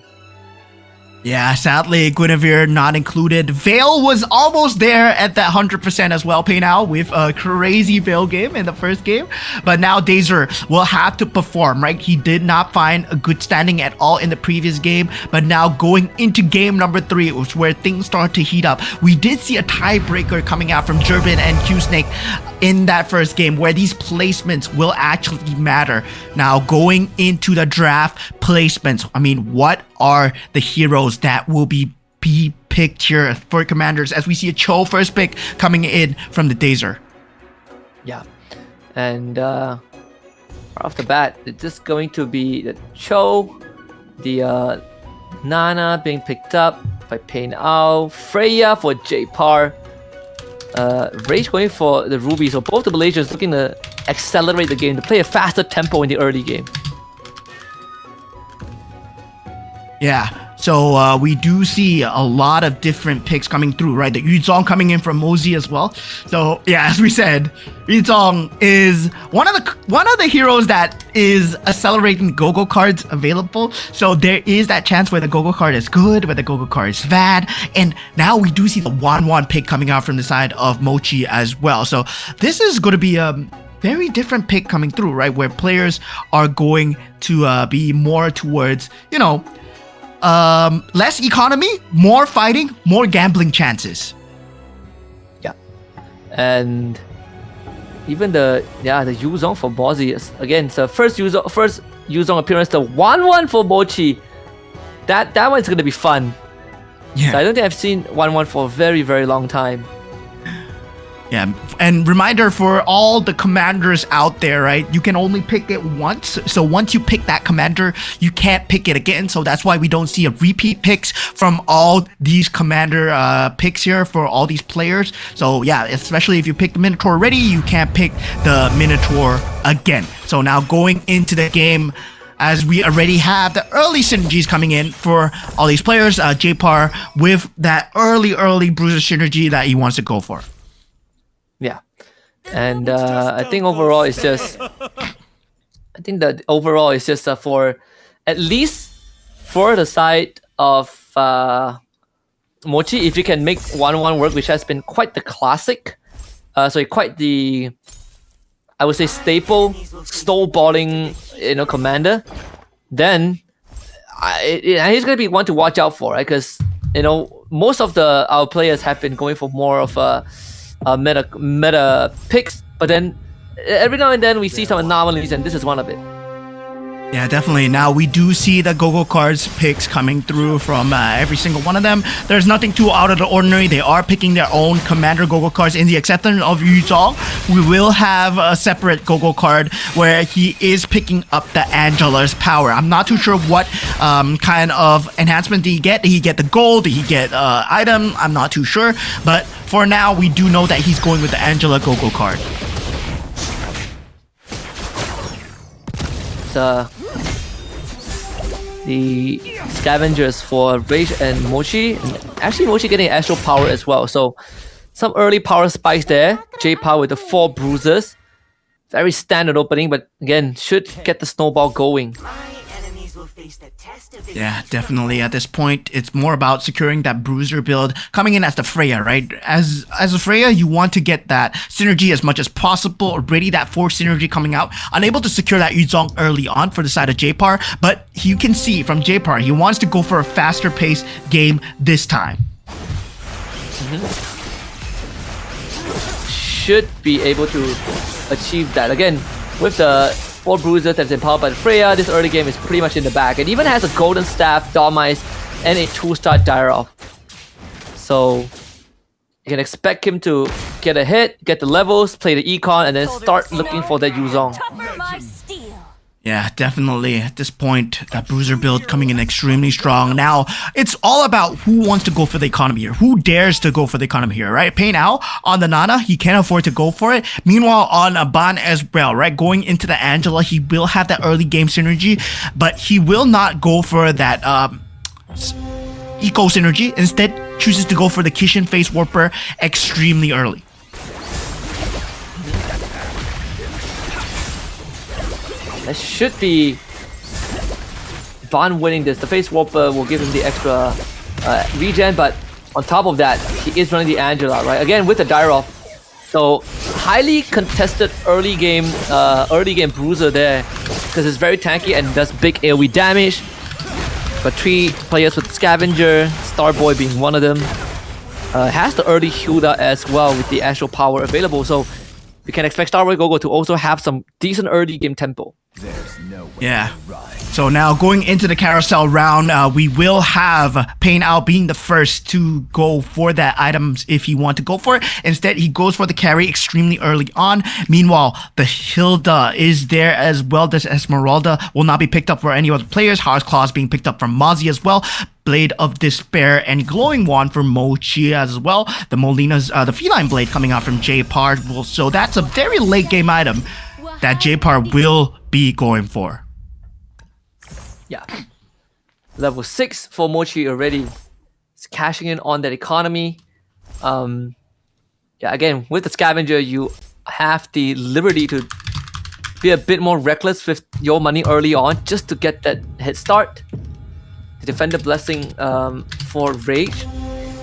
Yeah, sadly, Guinevere not included. Veil was almost there at that 100% as well, Paynal, with a crazy Veil game in the first game. But now Dazer will have to perform, right? He did not find a good standing at all in the previous game. But now going into game number 3, was where things start to heat up. We did see a tiebreaker coming out from Durbin and Q-Snake in that first game, where these placements will actually matter. Now, going into the draft placements, I mean, what are the heroes that will be picked here for commanders, as we see a Cho first pick coming in from the Dazer? Yeah, and right off the bat, it's just going to be the Cho, the Nana being picked up by Pain Ao, Freya for J-Par, Rage going for the Ruby. So both the Malaysians looking to accelerate the game, to play a faster tempo in the early game. Yeah, so we do see a lot of different picks coming through, right? The Yuzong coming in from Mozi as well. So yeah, as we said, Yuzong is one of the heroes that is accelerating Go-Go cards available. So there is that chance where the Go-Go card is good, where the Go-Go card is bad. And now we do see the Wan pick coming out from the side of Mochi as well. So this is going to be a very different pick coming through, right? Where players are going to be more towards, less economy, more fighting, more gambling chances. Yeah, and even the Yuzong for Bozi, again, it's the first Yuzong appearance, the 1-1 for Mochi. That one's gonna be fun. Yeah, so I don't think I've seen 1-1 for a very, very long time. Yeah, and reminder for all the commanders out there, right? You can only pick it once. So once you pick that commander, you can't pick it again. So that's why we don't see a repeat picks from all these commander picks here for all these players. So yeah, especially if you pick the Minotaur already, you can't pick the Minotaur again. So now going into the game, as we already have the early synergies coming in for all these players, JPAR with that early bruiser synergy that he wants to go for. Yeah, and I think overall it's just, for at least for the side of Mochi, if you can make 1-1 work, which has been quite the classic, quite the, I would say, staple snowballing, commander, then he's gonna be one to watch out for, right? Because most of our players have been going for more of a meta picks, but then every now and then we see some anomalies, and this is one of it. Yeah, definitely. Now we do see the Go-Go cards picks coming through from every single one of them. There's nothing too out of the ordinary. They are picking their own commander Go-Go cards. In the exception of Yuzong, we will have a separate Go-Go card where he is picking up the Angela's power. I'm not too sure what kind of enhancement did he get. Did he get the gold? Did he get item? I'm not too sure. But for now, we do know that he's going with the Angela Go-Go card. The scavengers for Rage and Mochi. Actually, Mochi getting astral power as well. So some early power spikes there. J-Power with the 4 bruises. Very standard opening, but again, should get the snowball going. Yeah, definitely. At this point, it's more about securing that bruiser build coming in as the Freya, right? As a Freya, you want to get that synergy as much as possible. Already that 4 synergy coming out. Unable to secure that Yuzong early on for the side of JPAR, but you can see from JPAR, he wants to go for a faster paced game this time. Should be able to achieve that. Again, with the 4 bruisers that's empowered by the Freya, this early game is pretty much in the bag. It even has a golden staff, Dormice, and a 2-star Dyrov. So you can expect him to get a hit, get the levels, play the econ, and then start looking for that Yuzong. Yeah, definitely. At this point, that bruiser build coming in extremely strong. Now, it's all about who wants to go for the economy here. Who dares to go for the economy here, right? Pei Now on the Nana, he can't afford to go for it. Meanwhile, on Ban as well, right? Going into the Angela, he will have that early game synergy, but he will not go for that eco synergy. Instead, chooses to go for the Kishin Face Warper extremely early. That should be Ban winning this. The Face Warper will give him the extra regen, but on top of that, he is running the Angela, right? Again, with the Dyrov. So, highly contested early game bruiser there, because it's very tanky and does big AoE damage. But 3 players with Scavenger, Starboy being one of them. Has the early Hilda as well with the Astral Power available, so we can expect Starboy Gogo to also have some decent early game tempo. Yeah. So now going into the carousel round, we will have Pei Now being the first to go for that items if he want to go for it. Instead, he goes for the carry extremely early on. Meanwhile, the Hilda is there as well. This Esmeralda will not be picked up for any other players. Heart's Claws being picked up from Mozzie as well. Blade of Despair and Glowing Wand for Mochi as well. The Molina's, the Feline Blade coming out from JPAR. So that's a very late game item that JPAR will be going for. Yeah. Level 6 for Mochi already. It's cashing in on that economy. Yeah, again, with the Scavenger, you have the liberty to be a bit more reckless with your money early on just to get that head start. The Defender Blessing for Rage,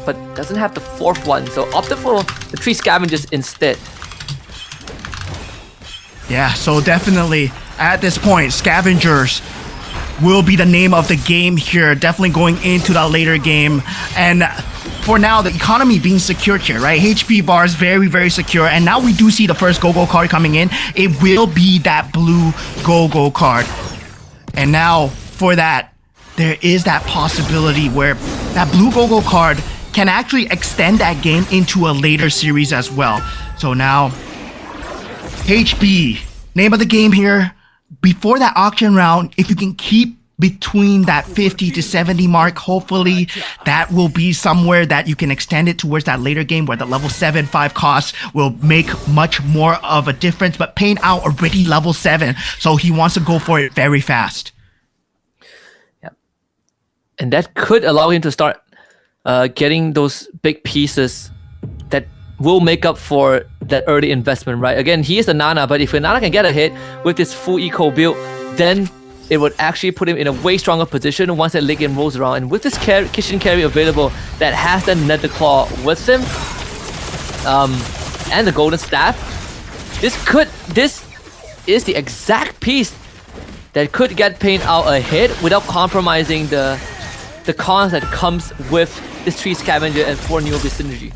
but doesn't have the 4th one, so opted for the 3 Scavengers instead. Yeah, so definitely at this point, Scavengers will be the name of the game here. Definitely going into the later game. And for now, the economy being secured here, right? HP bar is very, very secure. And now we do see the first Go-Go card coming in. It will be that blue Go-Go card. And now for that, there is that possibility where that blue Go-Go card can actually extend that game into a later series as well. So now, HB, name of the game here. Before that auction round, if you can keep between that 50 to 70 mark, hopefully that will be somewhere that you can extend it towards that later game where the level 7 5 cost will make much more of a difference. But Pain Out already level 7, so he wants to go for it very fast. Yeah, and that could allow him to start getting those big pieces that will make up for that early investment, right? Again, he is a Nana, but if a Nana can get a hit with this full eco build, then it would actually put him in a way stronger position once that late game rolls around. And with this kitchen carry available that has the Nether Claw with him, and the Golden Staff, this is the exact piece that could get Pain Out a hit without compromising the cons that comes with this 3 Scavenger and 4 Neobi synergy.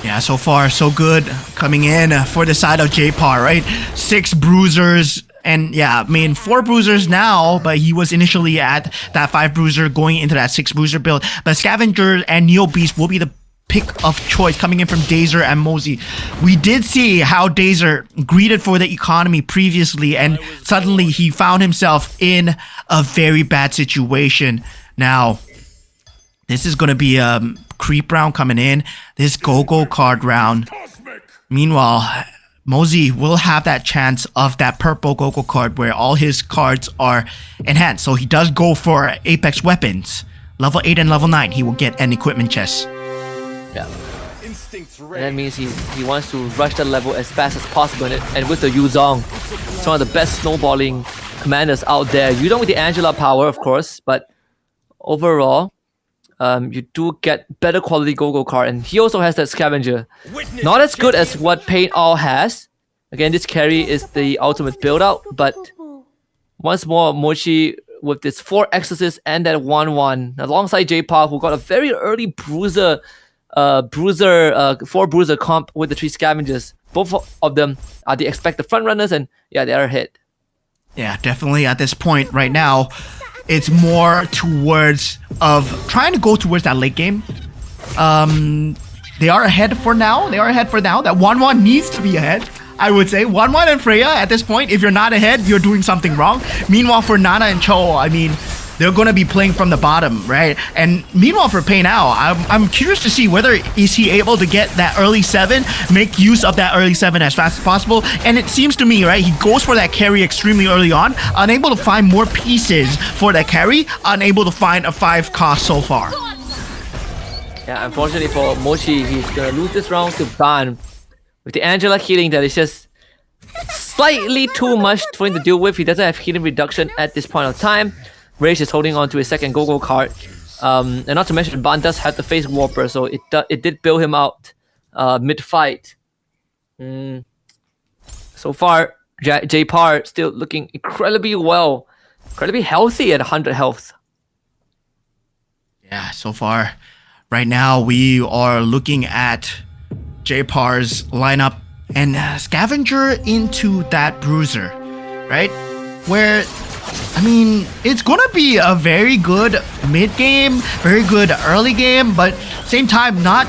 Yeah, so far so good coming in for the side of J-Par, right? 6 bruisers. And yeah, I mean, 4 bruisers now, but he was initially at that 5 bruiser going into that 6 bruiser build. But Scavenger and Neo Beast will be the pick of choice coming in from Dazer and Mosey. We did see how Dazer greeted for the economy previously, and suddenly he found himself in a very bad situation. Now, this is going to be a creep round coming in. This go-go card round. Meanwhile, Mosey will have that chance of that purple go-go card where all his cards are enhanced. So he does go for Apex weapons. Level 8 and level 9, he will get an equipment chest. Yeah. And that means he wants to rush the level as fast as possible. And with the Yuzong, it's one of the best snowballing commanders out there. You don't with the Angela power, of course, but overall, you do get better quality go-go card, and he also has that Scavenger. Not as good as what Pain All has. Again, this carry is the ultimate build-out, but once more, Mochi with this 4 Exorcists and that 1-1, alongside J-Paw, who got a very early bruiser, 4 bruiser comp with the 3 Scavengers. Both of them are the expected frontrunners, and yeah, they are hit. Yeah, definitely at this point right now, it's more towards of trying to go towards that late game. They are ahead for now. That 1-1 needs to be ahead, I would say. 1-1 and Freya at this point, if you're not ahead, you're doing something wrong. Meanwhile, for Nana and Cho, I mean, they're going to be playing from the bottom, right? And meanwhile, for Pain Out, I'm curious to see whether is he able to get that early 7, make use of that early 7 as fast as possible. And it seems to me, right, he goes for that carry extremely early on, unable to find more pieces for that carry, unable to find a 5 cost so far. Yeah, unfortunately for Mochi, he's gonna lose this round to Ban. With the Angela healing that is just slightly too much for him to deal with. He doesn't have healing reduction at this point of time. Rage is holding on to his second go-go card. And not to mention, Ban does have the face warper, so it did bail him out mid-fight. So far, J-Par still looking incredibly well. Incredibly healthy at 100 health. Yeah, so far, right now, we are looking at J-Par's lineup and Scavenger into that Bruiser, right? Where, I mean, it's gonna be a very good mid game, very good early game, but same time not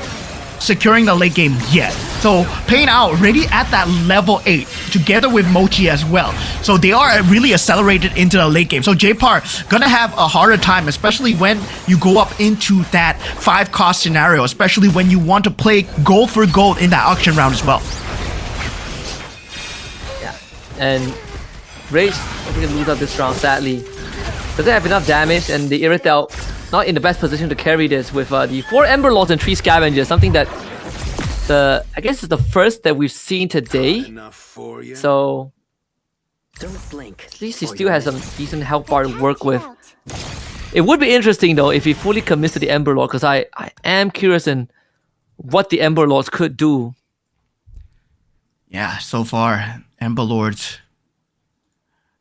securing the late game yet. So Pain Out already at that level 8 together with Mochi as well. So they are really accelerated into the late game. So J-Par gonna have a harder time, especially when you go up into that 5 cost scenario, especially when you want to play gold for gold in that auction round as well. Yeah, and Rage, I think, lose out this round, sadly. Doesn't have enough damage, and the Irritel not in the best position to carry this with the 4 Ember Lords and 3 Scavengers, something that I guess is the first that we've seen today. So Don't blink. at least he still has some decent health bar to work with. It would be interesting though if he fully commits to the Ember Lord, because I am curious in what the Ember Lords could do. Yeah, so far, Ember Lords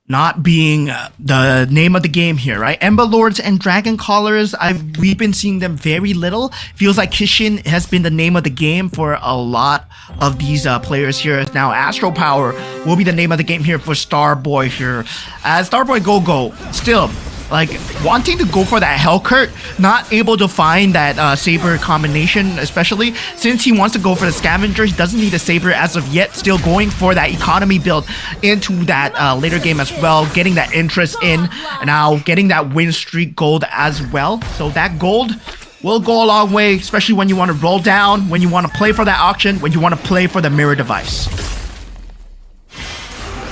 not being the name of the game here, right? Ember Lords and Dragon Callers, we've been seeing them very little. Feels like Kishin has been the name of the game for a lot of these players here. Now, Astro Power will be the name of the game here for Starboy here. As Starboy Go-Go, still like wanting to go for that Hellcurt, not able to find that Saber combination, especially since he wants to go for the Scavenger. He doesn't need a Saber as of yet, still going for that economy build into that later game as well, getting that interest in, and now getting that win streak gold as well. So that gold will go a long way, especially when you want to roll down, when you want to play for that auction, when you want to play for the mirror device.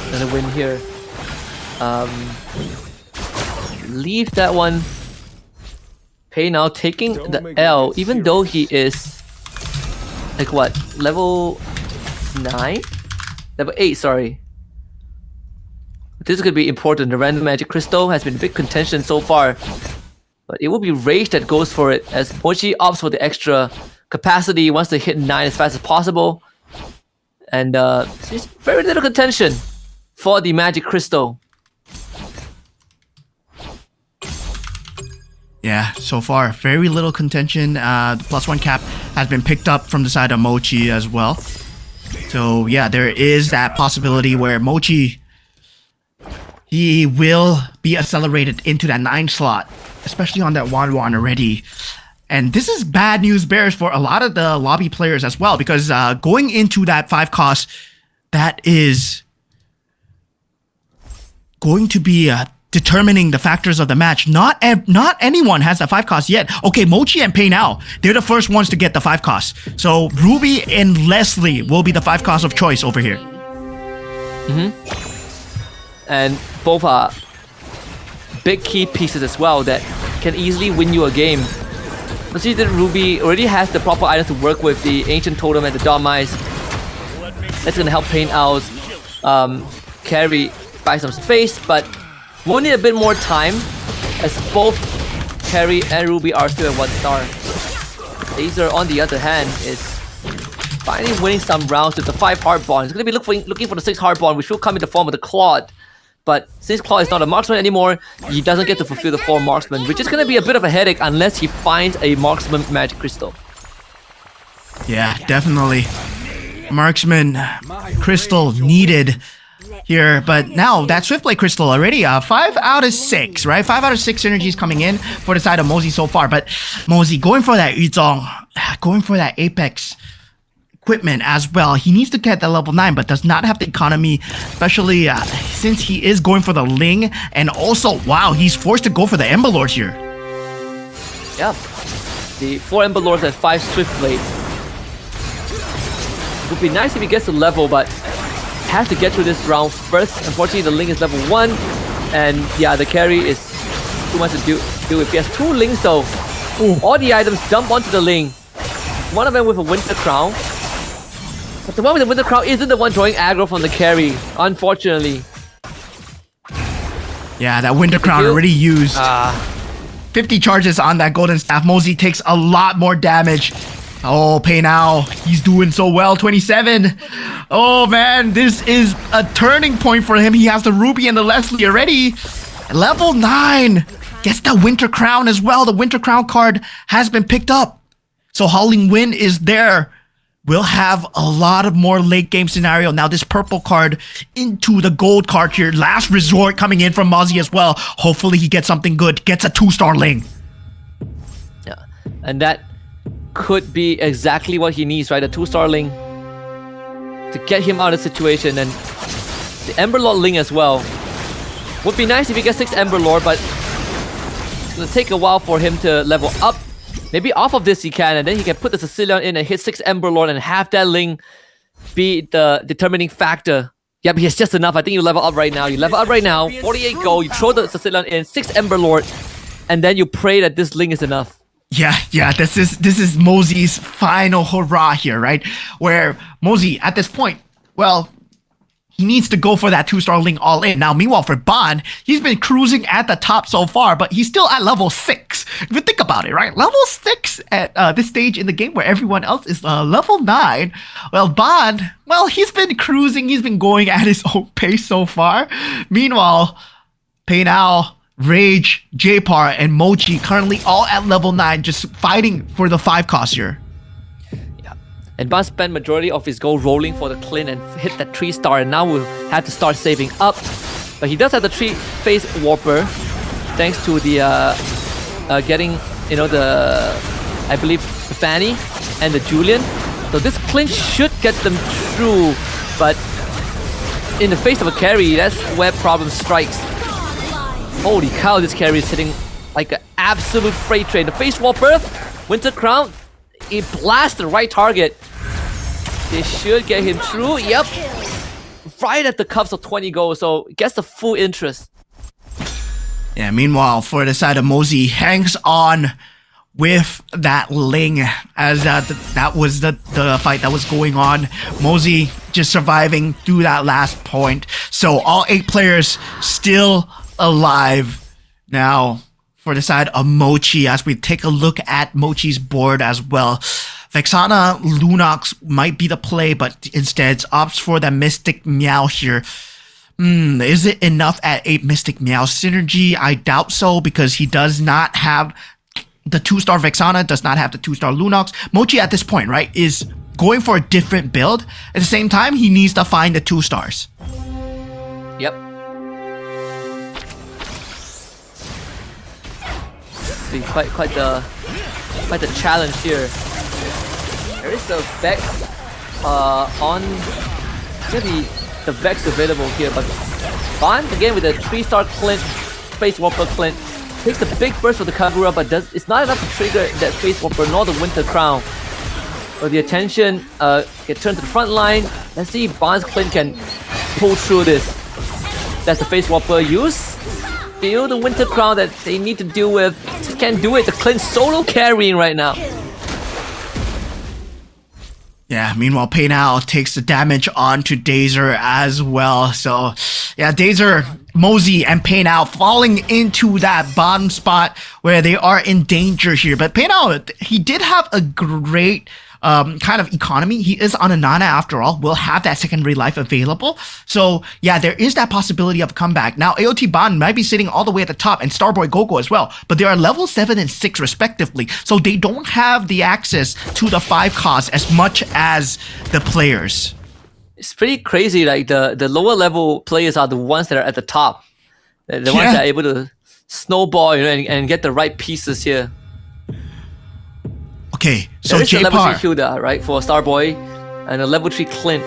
Another win here. Leave that one. Pei now taking the L, even though he is like what, level 9? Level 8, sorry. This is going to be important. The random magic crystal has been big contention so far. But it will be Rage that goes for it, as Mochi opts for the extra capacity, wants to hit 9 as fast as possible. And there's very little contention for the magic crystal. Yeah, so far, very little contention. The +1 cap has been picked up from the side of Mochi as well. So yeah, there is that possibility where Mochi, he will be accelerated into that 9 slot, especially on that Wan already. And this is bad news bears for a lot of the lobby players as well, because going into that 5 cost, that is going to be determining the factors of the match. Not anyone has the 5 cost yet. Okay, Mochi and Pei now, they're the first ones to get the 5 cost. So Ruby and Leslie will be the 5 cost of choice over here. And both are big key pieces as well that can easily win you a game. You see that Ruby already has the proper items to work with, the Ancient Totem and the Dawn Mice. That's gonna help Pain out carry by some space, but we'll need a bit more time, as both Carry and Ruby are still at 1 star. Acer, on the other hand, is finally winning some rounds with the 5 hard bond. He's gonna be looking for the 6 hard bond, which will come in the form of the Claude. But since Claude is not a marksman anymore, he doesn't get to fulfill the 4 marksman, which is gonna be a bit of a headache unless he finds a marksman magic crystal. Yeah, definitely. Marksman crystal needed here, but now that Swiftblade crystal already 5 out of 6, right? 5 out of 6 synergies coming in for the side of Mosey so far, but Mosey going for that Yuzong, going for that Apex equipment as well. He needs to get that level 9, but does not have the economy, especially since he is going for the Ling, and also, wow, he's forced to go for the Ember Lords here. Yeah, the 4 Ember Lords and 5 Swiftblades. It would be nice if he gets to level, but has to get through this round first. Unfortunately, the Ling is level 1, and yeah, the carry is too much to do with. He has 2 Lings though. All the items dump onto the Ling. One of them with a Winter Crown, but the one with the Winter Crown isn't the one drawing aggro from the carry, unfortunately. Yeah, that Winter Crown already used. 50 charges on that Golden Staff. Mosey takes a lot more damage. Oh, Pei now, he's doing so well, 27. Oh man, this is a turning point for him. He has the Ruby and the Leslie already. Level 9, gets the Winter Crown as well. The Winter Crown card has been picked up. So Howling Wind is there. We'll have a lot of more late game scenario. Now this purple card into the gold card here. Last resort coming in from Mozzie as well. Hopefully he gets something good. Gets a 2-star Ling. Yeah, and that could be exactly what he needs, right? A 2-star Ling to get him out of the situation, and the Ember Lord Ling as well. Would be nice if he gets 6 Ember Lord, but it's gonna take a while for him to level up. Maybe off of this he can, and then he can put the Sicilian in and hit 6 Ember Lord and have that Ling be the determining factor. Yep, he has just enough. I think you level up right now. You level up right now. 48 gold. You throw the Sicilian in, 6 Ember Lord, and then you pray that this Ling is enough. Yeah, this is Mosey's final hurrah here, right? Where Mosey, at this point, well, he needs to go for that 2-star Ling all in. Now, meanwhile, for Bond, he's been cruising at the top so far, but he's still at level 6. If you think about it, right? Level 6 at this stage in the game where everyone else is level 9. Well, Bond, well, he's been cruising. He's been going at his own pace so far. Meanwhile, Pei now, Rage, J-Par, and Mochi currently all at level 9, just fighting for the 5 cost here. Yeah, and Bond spent majority of his gold rolling for the Clint and hit that 3-star, and now will have to start saving up. But he does have the 3-phase Warper. thanks to the getting, you know, the, I believe, the Fanny and the Julian. So this clinch should get them through, but in the face of a carry, that's where problem strikes. Holy cow, this carry is hitting like an absolute freight train. The face whopper, Winter Crown, it blasts the right target. They should get him through. Yep. Right at the cups of 20 goals, so it gets the full interest. Yeah, meanwhile, for the side of Mosey, hangs on with that Ling, as that was the fight that was going on. Mosey just surviving through that last point. So all 8 players still alive. Now, for the side of Mochi, as we take a look at Mochi's board as well, Vexana Lunox might be the play, but instead opts for the Mystic Meow here. Is it enough at 8 Mystic Meow synergy? I doubt so, because he does not have the 2-star Vexana, does not have the 2-star Lunox. Mochi at this point, right, is going for a different build. At the same time, he needs to find the 2 stars. Yep. It's been quite the challenge here. There is the Vex on. It's gonna be the Vex available here, but Bond again with a 3-star Clint, Face Whopper Clint. Takes the big burst for the Kagura, but it's not enough to trigger that Face Whopper nor the Winter Crown. So the attention get turned to the front line. Let's see if Bond's Clint can pull through this. That's the Face Whopper use. Feel the Winter Crown that they need to deal with. Just can't do it. The Clint solo carrying right now. Yeah, meanwhile, Paynal takes the damage onto Dazer as well. So, yeah, Dazer, Mosey, and Paynal falling into that bottom spot where they are in danger here. But Paynal, he did have a great kind of economy. He is on a Nana after all, will have that secondary life available. So, yeah, there is that possibility of a comeback. Now, AOT Bond might be sitting all the way at the top, and Starboy Gogo as well, but they are level 7 and 6 respectively, so they don't have the access to the 5 cost as much as the players. It's pretty crazy, like the lower level players are the ones that are at the top. The ones that are able to snowball, you know, and get the right pieces here. Okay, so there is a level 3 J-Par, Hilda, right, for Starboy, and a level 3 Clint.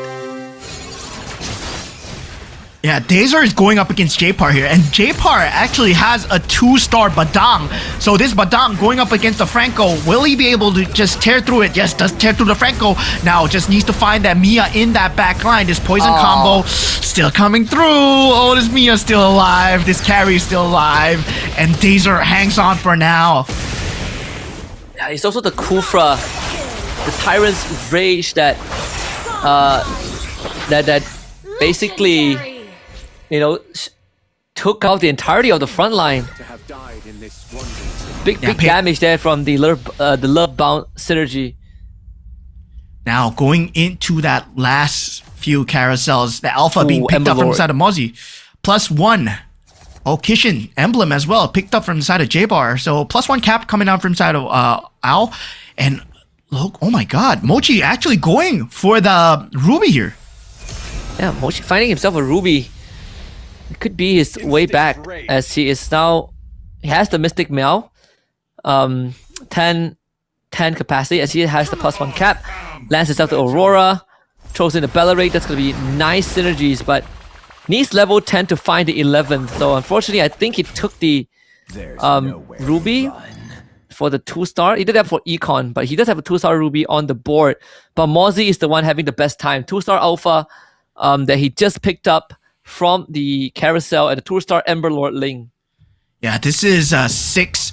yeah, Dazer is going up against J-Par here, and J-Par actually has a 2-star Badang. So this Badang going up against the Franco, will he be able to just tear through it? Yes, does tear through the Franco. Now just needs to find that Mia in that back line. This poison combo still coming through. Oh, this Mia's still alive. This carry is still alive, and Dazer hangs on for now. Yeah, it's also the Kufra, the Tyrant's Rage that basically, you know, took out the entirety of the front line. Big damage there from the Love Bound synergy. Now going into that last few carousels, the Alpha being picked up from the side of Mozzie. +1. Oh, Kishin Emblem as well, picked up from the side of J-Bar. So +1 cap coming out from the side of Al. And look, oh my god, Mochi actually going for the Ruby here. Yeah, Mochi finding himself a Ruby. It could be his way back, as he is now, he has the Mystic Meow, 10 capacity, as he has the +1 cap, lands himself to Aurora, throws in the Bellerate. That's going to be nice synergies, but needs level 10 to find the 11th. So unfortunately, I think he took the Ruby for the 2-star. He did that for Econ, but he does have a 2-star Ruby on the board. But Mozzie is the one having the best time. 2-star Alpha that he just picked up from the carousel, and the 2-star Emberlord Ling. Yeah, this is 6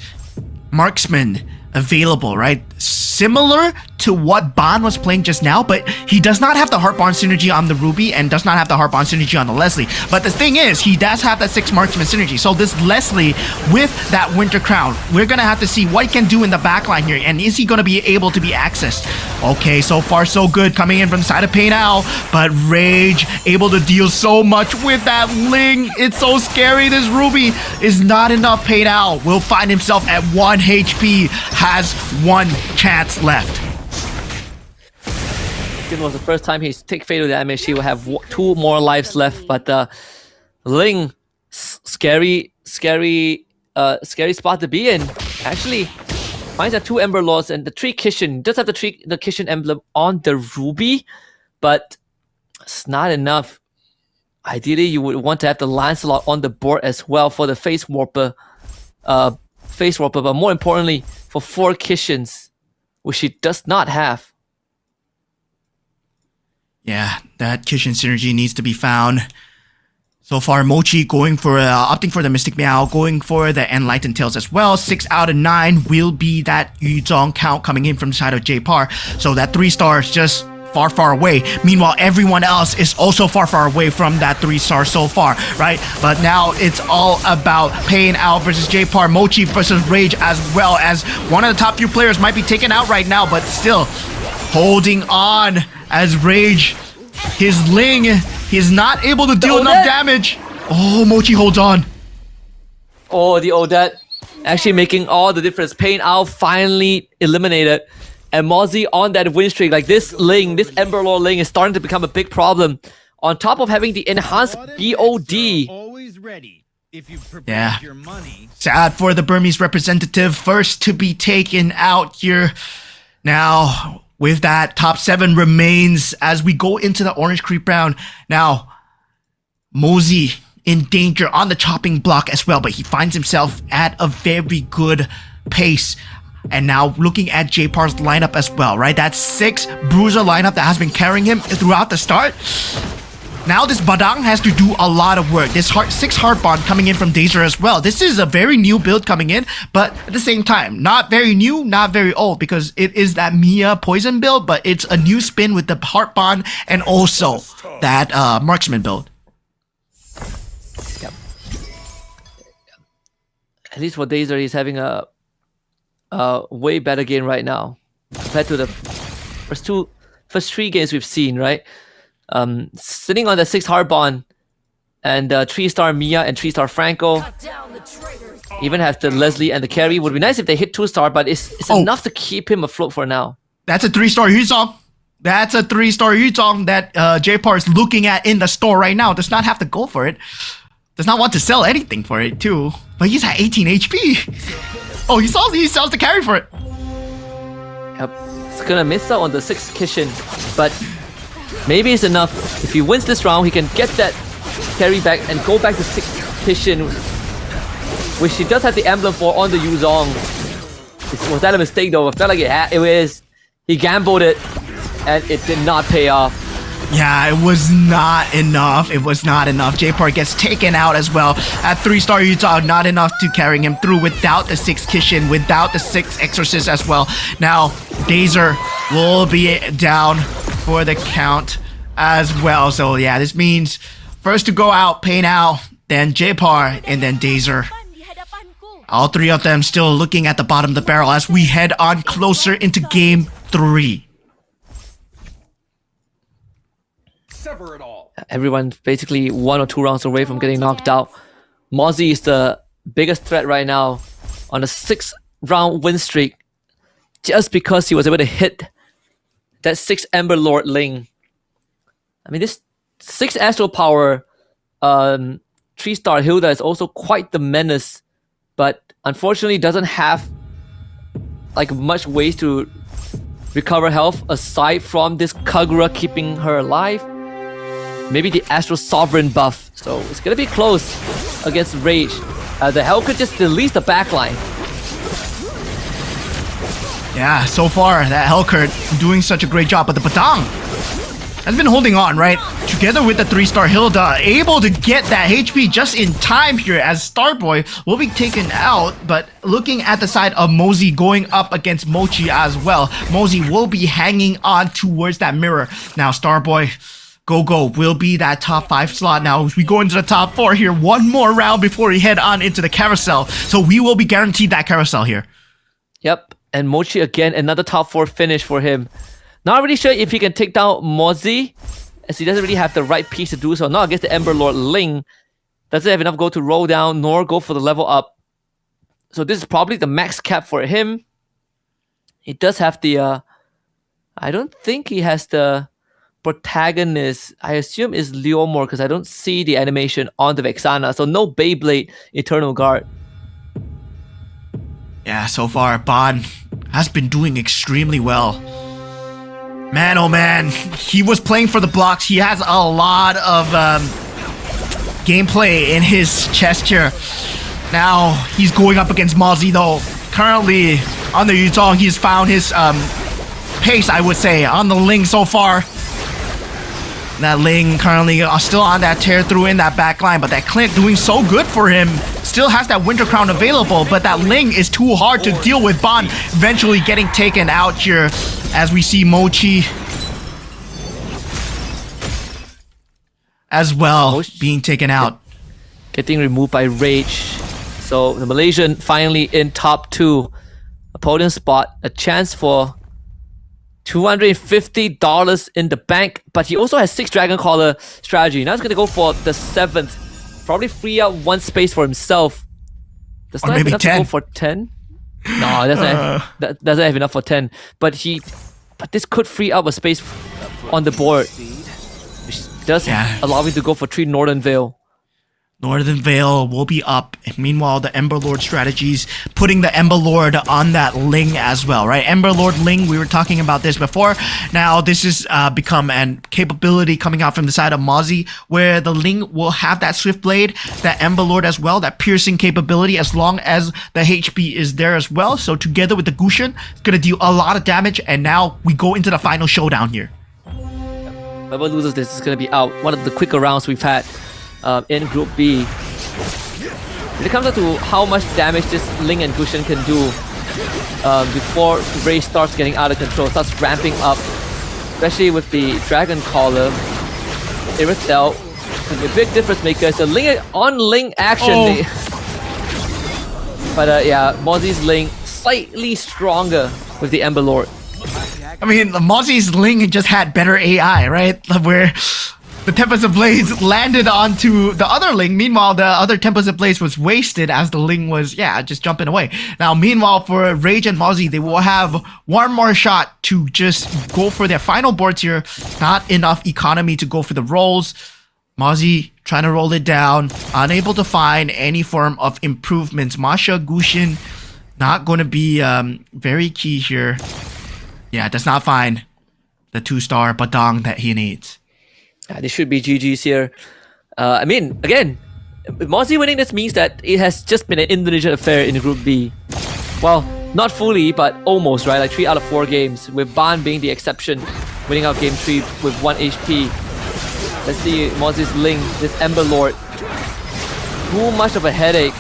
marksmen available, right? Similar to what Ban was playing just now, but he does not have the Heartborn synergy on the Ruby and does not have the Heartborn synergy on the Leslie. But the thing is, he does have that 6 marksman synergy. So this Leslie with that Winter Crown, we're gonna have to see what he can do in the backline here, and is he gonna be able to be accessed? Okay, so far so good coming in from the side of Paynal, but Rage able to deal so much with that Ling. It's so scary. This Ruby is not enough. Paynal will find himself at 1 HP, has 1 chance left. It was the first time he's take fatal damage. He will have 2 more lives left, but Ling, scary scary spot to be in. Actually, finds the 2 Ember Lords and the 3 Kishin. Does have the Kishin emblem on the Ruby, but it's not enough. Ideally, you would want to have the Lancelot on the board as well for the Face Warper. But more importantly, for 4 Kishins, which she does not have. Yeah, that Kishin synergy needs to be found. So far, Mochi going for opting for the Mystic Meow, going for the Enlightened Tails as well. 6 out of 9 will be that Yuzong count coming in from the side of J-Par. So that 3 stars just far away. Meanwhile, everyone else is also far away from that 3 star so far, right? But now it's all about Paying Out versus J-Par, Mochi versus Rage, as well as one of the top few players might be taken out right now, but still holding on as Rage, his Ling, he's not able to deal enough damage. Oh, Mochi holds on. Oh, the Odette actually making all the difference. Paying Out finally eliminated. And Mozzie on that win streak, like this Ling, this Ember Lord Ling is starting to become a big problem. On top of having the enhanced BOD. Always ready. If you Yeah. your money. Sad for the Burmese representative, first to be taken out here. Now, with that, top 7 remains as we go into the Orange Creep round. Now, Mozzie in danger on the chopping block as well, but he finds himself at a very good pace. And now looking at J-Par's lineup as well, right? That 6 Bruiser lineup that has been carrying him throughout the start. Now this Badang has to do a lot of work. This 6 Heart Bond coming in from Dazer as well. This is a very new build coming in, but at the same time, not very new, not very old, because it is that Mia Poison build, but it's a new spin with the Heart Bond and also that Marksman build. Yep. At least for Dazer, he's having a way better game right now compared to the first 3 games we've seen, right? Sitting on the 6 Hard Bond and 3-star Mia and 3-star Franco. Even have the Leslie and the carry. Would be nice if they hit 2-star, but it's enough to keep him afloat for now. That's a 3-star Yuzong. That's a 3-star Yuzong that J-Par is looking at in the store right now. Does not have to go for it. Does not want to sell anything for it too. But he's at 18 HP. Oh, he sells the carry for it. Yep. It's gonna miss out on the 6 Kishin, but maybe it's enough. If he wins this round, he can get that carry back and go back to 6 Kishin, which he does have the emblem for on the Yuzong. Was that a mistake though? I felt like it was. He gambled it, and it did not pay off. Yeah, it was not enough. It was not enough. J-Par gets taken out as well. At 3-star Utah, not enough to carrying him through without the 6 Kishin, without the 6 Exorcist as well. Now, Dazer will be down for the count as well. So yeah, this means first to go out, Paying Out, then J-Par, and then Dazer. All 3 of them still looking at the bottom of the barrel as we head on closer into game 3. Everyone's basically 1 or 2 rounds away from getting knocked out. Mozzie is the biggest threat right now on a 6-round win streak, just because he was able to hit that 6 Ember Lord Ling. I mean, this 6 Astral Power 3-star Hilda is also quite the menace, but unfortunately doesn't have like much ways to recover health aside from this Kagura keeping her alive. Maybe the Astral Sovereign buff. So it's gonna be close against Rage. The Hell could just delete the backline. Yeah, so far that Hellcurt doing such a great job, but the Badang has been holding on, right? Together with the 3-star Hilda, able to get that HP just in time here as Starboy will be taken out, but looking at the side of Mozzie going up against Mochi as well, Mozzie will be hanging on towards that mirror. Now Starboy, go will be that top 5 slot. Now as we go into the top 4 here, one more round before we head on into the carousel. So we will be guaranteed that carousel here. Yep, and Mochi again, another top 4 finish for him. Not really sure if he can take down Mozzie, as he doesn't really have the right piece to do so. Not against the Ember Lord Ling. Doesn't have enough gold to roll down, nor go for the level up. So this is probably the max cap for him. He does have the... I don't think he has the protagonist. I assume is Leomor, because I don't see the animation on the Vexana. So no Beyblade Eternal Guard. Yeah, so far, Ban has been doing extremely well. Man, oh man, he was playing for the blocks. He has a lot of gameplay in his chest here. Now, he's going up against Mozzie though. Currently, on the Yuzong, he's found his pace, I would say, on the Ling so far. That Ling currently still on that tear through in that back line, but that Clint doing so good for him. Still has that Winter Crown available, but that Ling is too hard to deal with. Ban eventually getting taken out here as we see Mochi as well being taken out. Getting removed by Rage. So the Malaysian finally in top 2. Opponent spot, a chance for $250 in the bank, but he also has 6 Dragon Caller strategy. Now he's gonna go for the 7th. Probably free up 1 space for himself. Does not have enough 10. To go for 10? No, that doesn't have enough for 10. But this could free up a space on the board, which does allow him to go for 3 Northern Veil. Northern Veil will be up. And meanwhile, the Ember Lord strategies, putting the Ember Lord on that Ling as well, right? Ember Lord Ling, we were talking about this before. Now, this has become a capability coming out from the side of Mozzie, where the Ling will have that Swift Blade, that Ember Lord as well, that piercing capability, as long as the HP is there as well. So together with the Gushin, it's going to deal a lot of damage. And now we go into the final showdown here. Whoever loses this is going to be out. One of the quicker rounds we've had in Group B. When it comes down to how much damage this Ling and Gushin can do before Ray starts getting out of control, starts ramping up, especially with the Dragon Caller, Irithel can be a big difference maker. It's a Ling on Ling action. But yeah, Mozzie's Ling slightly stronger with the Ember Lord. I mean, Mozzie's Ling just had better AI, right? Where the Tempest of Blades landed onto the other Ling. Meanwhile, the other Tempest of Blades was wasted as the Ling was, just jumping away. Now, meanwhile, for Rage and Mozzie, they will have one more shot to just go for their final boards here. Not enough economy to go for the rolls. Mozzie trying to roll it down. Unable to find any form of improvements. Masha, Gushin, not going to be very key here. Yeah, does not find the 2-star Badang that he needs. This should be GG's here. I mean, again, Mozzie winning this means that it has just been an Indonesian affair in Group B. Well, not fully, but almost, right? Like 3 out of 4 games, with Ban being the exception, winning out Game 3 with 1 HP. Let's see Mozzie's Ling, this Ember Lord. Too much of a headache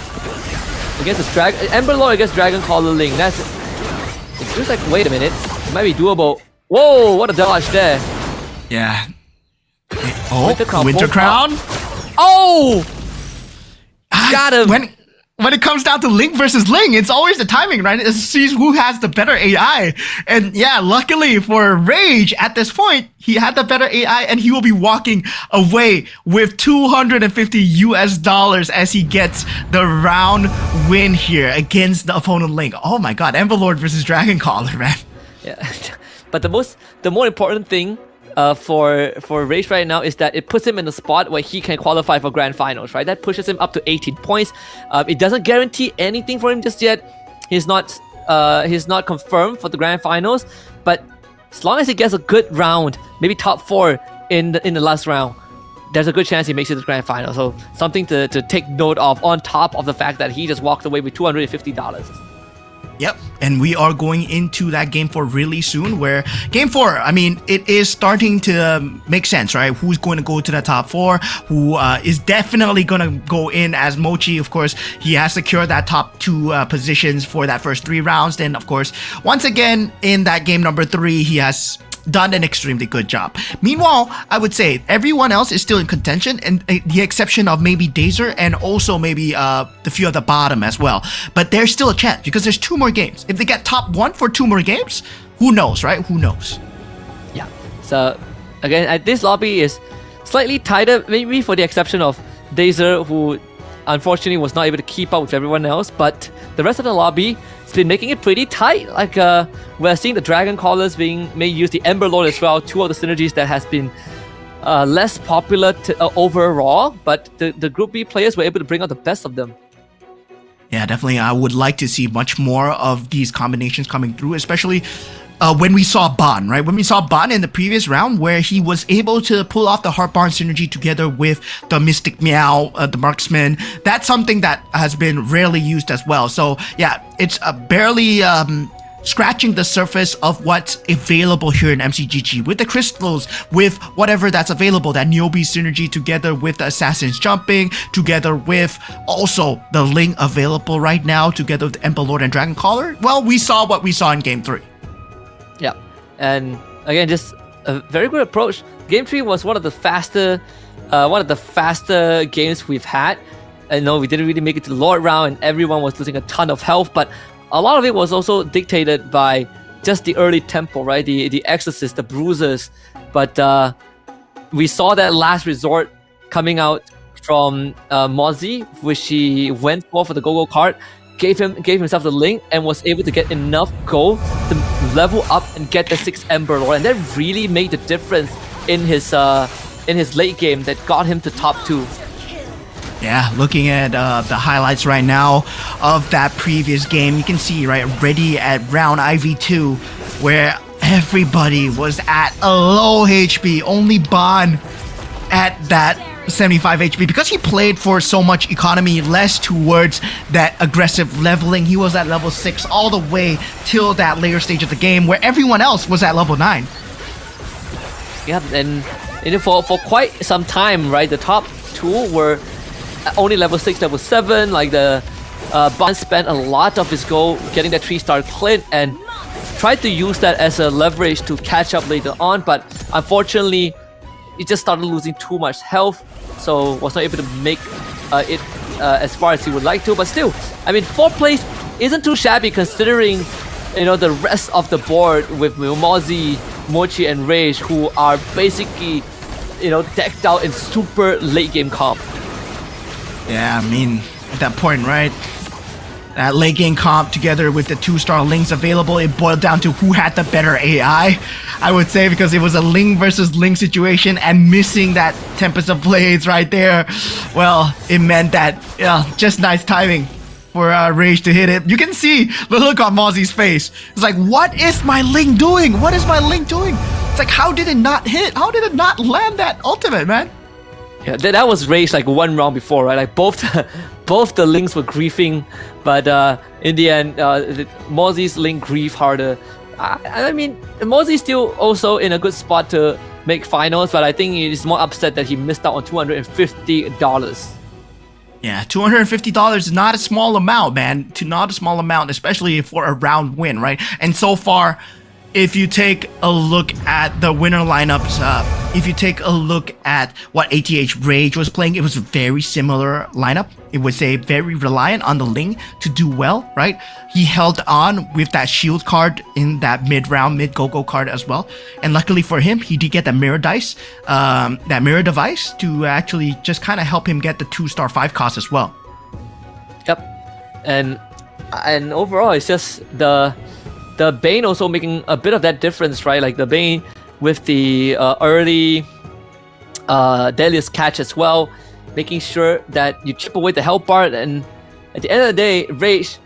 against the Ember Lord against Dragon Caller Ling. It feels like, wait a minute, it might be doable. Whoa, what a dodge there. Yeah. Winter Crown. Oh! Got him. When it comes down to Ling versus Ling, it's always the timing, right? It sees who has the better AI. And yeah, luckily for Rage, at this point, he had the better AI and he will be walking away with $250 as he gets the round win here against the opponent Ling. Oh my god, Ember Lord versus Dragon Caller, man. Yeah. But the more important thing for Rage right now is that it puts him in a spot where he can qualify for Grand Finals, right? That pushes him up to 18 points. It doesn't guarantee anything for him just yet. He's not confirmed for the Grand Finals, but as long as he gets a good round, maybe top 4 in the last round, there's a good chance he makes it to the Grand Final. So something to take note of, on top of the fact that he just walked away with $250. Yep, and we are going into that Game 4 really soon, where Game 4, I mean, it is starting to make sense, right? Who's going to go to the top 4, who is definitely going to go in as Mochi. Of course, he has secured that top 2 positions for that first 3 rounds. Then, of course, once again, in that game number 3, he has done an extremely good job. Meanwhile, I would say everyone else is still in contention, and the exception of maybe Dazer and also maybe the few at the bottom as well. But there's still a chance because there's 2 more games. If they get top 1 for 2 more games, who knows, right? Who knows? Yeah. So again, this lobby is slightly tighter, maybe for the exception of Dazer, who unfortunately was not able to keep up with everyone else. But the rest of the lobby has been making it pretty tight. Like we're seeing the Dragon Callers may use the Ember Lord as well. 2 of the synergies that has been less popular overall, but the Group B players were able to bring out the best of them. Yeah, definitely. I would like to see much more of these combinations coming through, especially when we saw Ban, right? When we saw Ban in the previous round, where he was able to pull off the Heartbarn synergy together with the Mystic Meow, the Marksman. That's something that has been rarely used as well. So yeah, it's barely scratching the surface of what's available here in MCGG with the crystals, with whatever that's available, that Niobe synergy together with the Assassin's Jumping, together with also the Ling available right now, together with Emperor Lord and Dragon Caller. Well, we saw what we saw in Game 3. Yeah, and again, just a very good approach. Game 3 was one of the faster games we've had. I know we didn't really make it to the Lord round, and everyone was losing a ton of health, but a lot of it was also dictated by just the early tempo, right? The Exorcist, the Bruisers. But we saw that last resort coming out from Mozzie, which he went for the go-go card, gave himself the link, and was able to get enough gold to level up and get the 6 Ember Lord. And that really made the difference in his late game that got him to top 2. Yeah, looking at the highlights right now of that previous game, you can see, right, already at round IV2, where everybody was at a low HP, only Ban at that 75 HP. Because he played for so much economy, less towards that aggressive leveling, he was at level 6 all the way till that later stage of the game, where everyone else was at level 9. Yeah, and for quite some time, right, the top 2 were only level 6, level 7. Like the Ban spent a lot of his gold getting that 3-star Clint and tried to use that as a leverage to catch up later on, but unfortunately he just started losing too much health, so was not able to make it as far as he would like to. But still, I mean, 4th place isn't too shabby considering, you know, the rest of the board with Mozzie, Mochi and Rage, who are basically, you know, decked out in super late game comp. Yeah, I mean, at that point, right? That late game comp together with the 2-star Lings available, it boiled down to who had the better AI, I would say, because it was a Ling versus Ling situation, and missing that Tempest of Blades right there, well, it meant that, yeah, just nice timing for Rage to hit it. You can see the look on Mozzie's face. It's like, what is my Ling doing? What is my Ling doing? It's like, how did it not hit? How did it not land that ultimate, man? Yeah, that was Rage like one round before, right? Like both the Lings were griefing, but in the end, Mozzie's Link grieved harder. I mean, Mozzie's still also in a good spot to make finals, but I think he's more upset that he missed out on $250. Yeah, $250 is not a small amount, man. Not a small amount, especially for a round win, right? And so far, if you take a look at the winner lineups, if you take a look at what ATH Rage was playing, it was a very similar lineup. It was a very reliant on the Ling to do well, right? He held on with that shield card in that mid-round, mid-go-go card as well. And luckily for him, he did get the mirror dice, that mirror device to actually just kind of help him get the 2-star 5 cost as well. Yep. And overall, it's just the Bane also making a bit of that difference, right? Like the Bane with the early Delia's catch as well, making sure that you chip away the health bar, and at the end of the day, Rage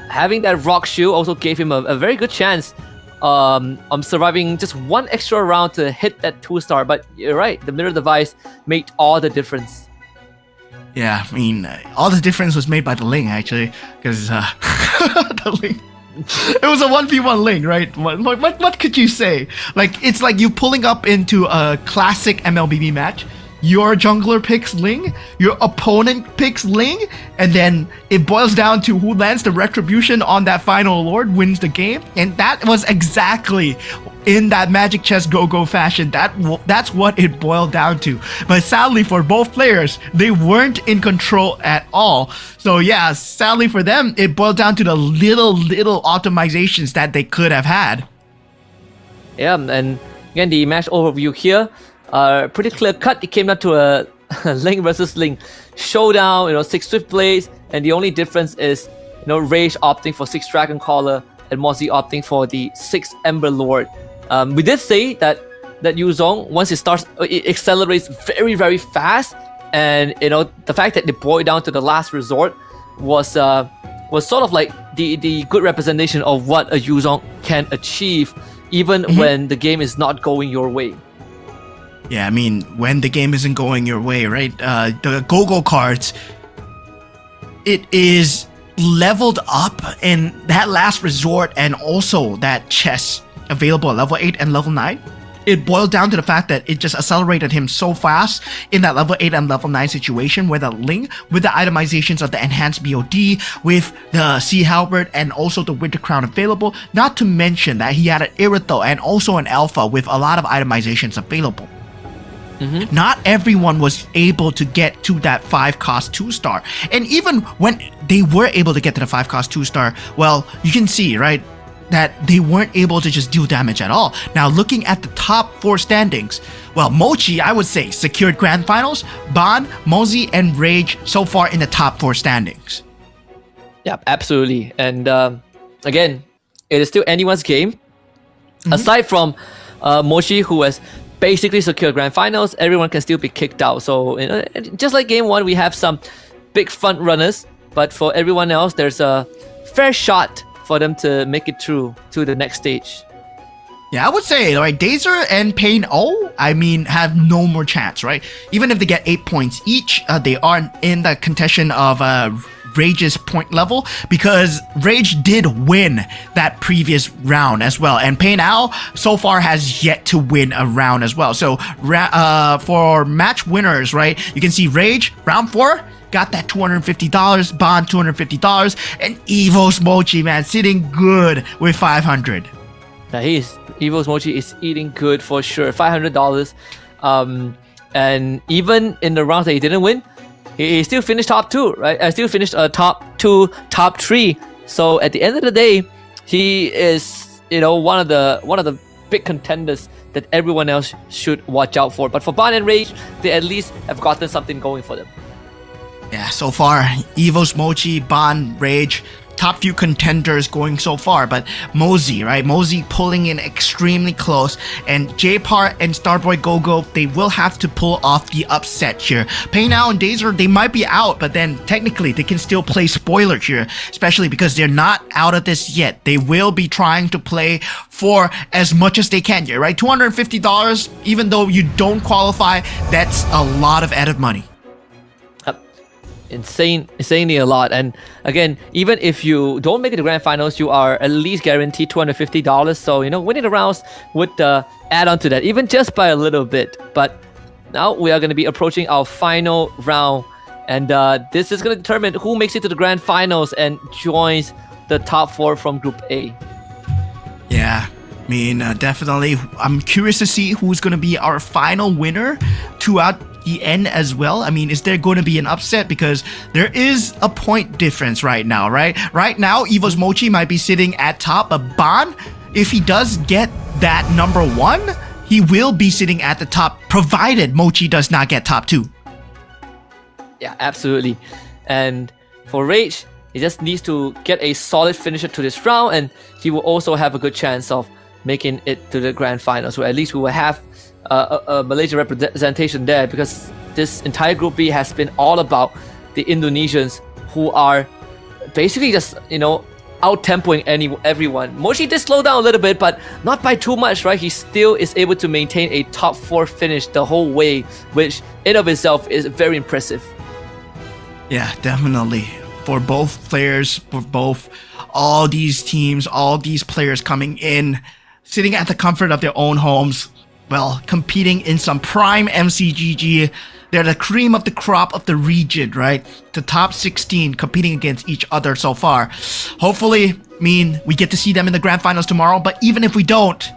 having that rock shield also gave him a very good chance surviving just one extra round to hit that 2-star. But you're right, the mirror device made all the difference. Yeah, I mean, all the difference was made by the Ling, actually, because the Ling. It was a 1v1 Ling, right? What could you say? Like, it's like you pulling up into a classic MLBB match. Your jungler picks Ling, your opponent picks Ling, and then it boils down to who lands the retribution on that final lord wins the game. And that was exactly in that Magic Chess Go-Go fashion. That's what it boiled down to. But sadly for both players, they weren't in control at all. So yeah, sadly for them, it boiled down to the little optimizations that they could have had. Yeah, and again, the match overview here, pretty clear cut. It came down to a Ling versus Ling showdown, 6 Swift Blades, and the only difference is, Rage opting for 6 Dragon Caller and Mozzie opting for the 6 Ember Lord. We did say that Yuzong, once it starts, it accelerates very, very fast, and the fact that they boiled down to the last resort was was sort of like the good representation of what a Yuzong can achieve even when the game is not going your way. Yeah, I mean, when the game isn't going your way, right? The go-go cards, it is leveled up in that last resort, and also that chess available at level 8 and level 9. It boiled down to the fact that it just accelerated him so fast in that level 8 and level 9 situation where the Ling, with the itemizations of the enhanced BOD, with the Sea Halberd and also the Winter Crown available, not to mention that he had an Irithel and also an Alpha with a lot of itemizations available. Not everyone was able to get to that 5 cost 2-star. And even when they were able to get to the 5 cost 2-star, well, you can see, right, that they weren't able to just deal damage at all. Now, looking at the top 4 standings, well, Mochi, I would say, secured Grand Finals, Ban, Mozi, and Rage so far in the top 4 standings. Yeah, absolutely. And again, it is still anyone's game. Aside from Mochi, who has basically secured Grand Finals, everyone can still be kicked out. So, you know, just like Game 1, we have some big front runners, but for everyone else, there's a fair shot for them to make it through to the next stage. Yeah, I would say, right, Dazer and Pain O, I mean, have no more chance, right? Even if they get 8 points each, they are in the contention of Rage's point level, because Rage did win that previous round as well, and Pain Ao so far has yet to win a round as well. So for match winners, right, you can see Rage round 4 got that $250, Bond $250, and Evo's Mochi, man, sitting good with $500. Now Evo's Mochi is eating good for sure, $500. And even in the rounds that he didn't win, he still finished top 2, right? I still finished top 2, top 3. So at the end of the day, he is, you know, one of the big contenders that everyone else should watch out for. But for Ban and Rage, they at least have gotten something going for them. Yeah, so far, Evo's Mochi, Ban, Rage, top few contenders going so far, but Mozi, right? Mozi pulling in extremely close, and J-Part and Starboy Go-Go, they will have to pull off the upset here. Pain Ao and Dazer, they might be out, but then technically they can still play spoiler here, especially because they're not out of this yet. They will be trying to play for as much as they can here, right? $250, even though you don't qualify, that's a lot of added money. Insanely a lot. And again, even if you don't make it to Grand Finals, you are at least guaranteed $250. So, you know, winning the rounds would add on to that, even just by a little bit. But now we are going to be approaching our final round, and this is going to determine who makes it to the Grand Finals and joins the top 4 from Group A. Yeah, I mean, definitely. I'm curious to see who's going to be our final winner throughout the end as well. I mean, is there going to be an upset? Because there is a point difference right now, right? Right now, Evo's Mochi might be sitting at top, but Ban, if he does get that number 1, he will be sitting at the top, provided Mochi does not get top 2. Yeah, absolutely. And for Rage, he just needs to get a solid finisher to this round, and he will also have a good chance of making it to the Grand Finals. So at least we will have a Malaysian representation there, because this entire Group B has been all about the Indonesians, who are basically just, you know, out-tempoing everyone. Mochi did slow down a little bit, but not by too much, right? He still is able to maintain a top 4 finish the whole way, which in of itself is very impressive. Yeah, definitely. For both players, for both all these teams, all these players coming in, sitting at the comfort of their own homes, well, competing in some prime MCGG. They're the cream of the crop of the region, right? The top 16 competing against each other so far. Hopefully, I mean, we get to see them in the Grand Finals tomorrow, but even if we don't,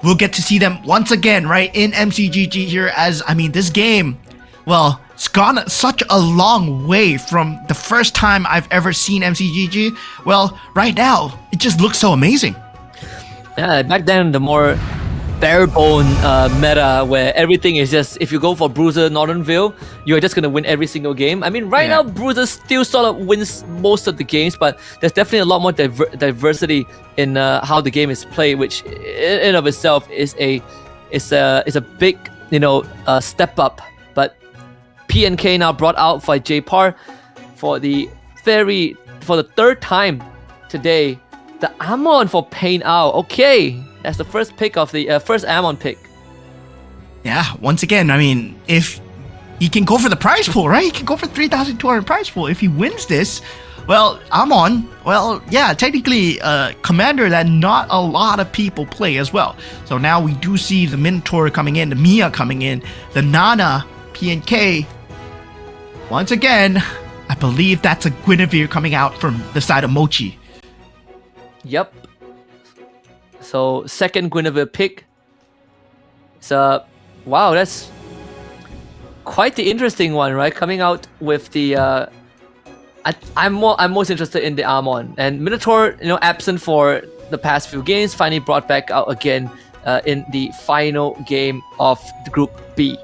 we'll get to see them once again, right, in MCGG here, as, I mean, this game, well, it's gone such a long way from the first time I've ever seen MCGG. Well, right now, it just looks so amazing. Yeah, back then, the more bare bone meta where everything is just, if you go for Bruiser Northernville, you're just going to win every single game. I mean, right now, Bruiser still sort of wins most of the games, but there's definitely a lot more diversity in how the game is played, which in of itself is a big, you know, step up. But PNK now brought out by J-Par for the very for the third time today, the Amon for Pain Out. Okay, that's the first pick of the first Amon pick. Yeah, once again, I mean, if he can go for the prize pool, right? He can go for 3,200 prize pool. If he wins this, well, Amon, well, yeah, technically commander that not a lot of people play as well. So now we do see the Minotaur coming in, the Mia coming in, the Nana, PNK. Once again, I believe that's a Guinevere coming out from the side of Mochi. Yep. So second Guinevere pick. So wow, that's quite the interesting one, right? Coming out with the I'm most interested in the Amon, and Minotaur, absent for the past few games, finally brought back out again in the final game of the Group B.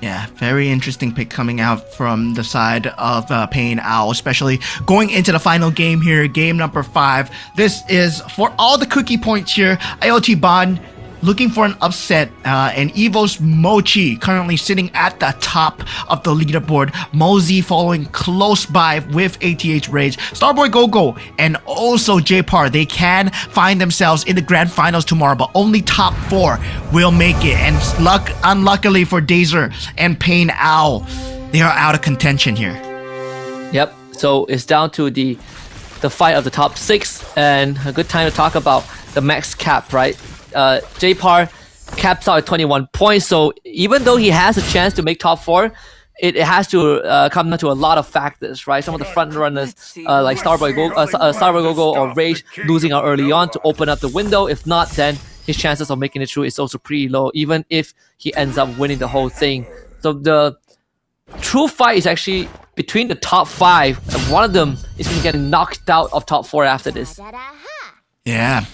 Yeah, very interesting pick coming out from the side of Pain Owl, especially going into the final game here, game number 5. This is for all the cookie points here. IoT Bond looking for an upset, and Evo's Mochi currently sitting at the top of the leaderboard. Mosey following close by with ATH Rage. Starboy Gogo and also J-Par, they can find themselves in the grand finals tomorrow, but only top 4 will make it. And unluckily for Dazer and Pain Owl, they are out of contention here. Yep. So it's down to the fight of the top 6, and a good time to talk about the max cap, right? J-Par caps out at 21 points, so even though he has a chance to make top 4, it has to come down to a lot of factors, right? Some of the front runners, like Starboy Gogo or Rage, losing out early on to open up the window. If not, then his chances of making it through is also pretty low, even if he ends up winning the whole thing. So the true fight is actually between the top 5, and one of them is going to get knocked out of top 4 after this. Yeah.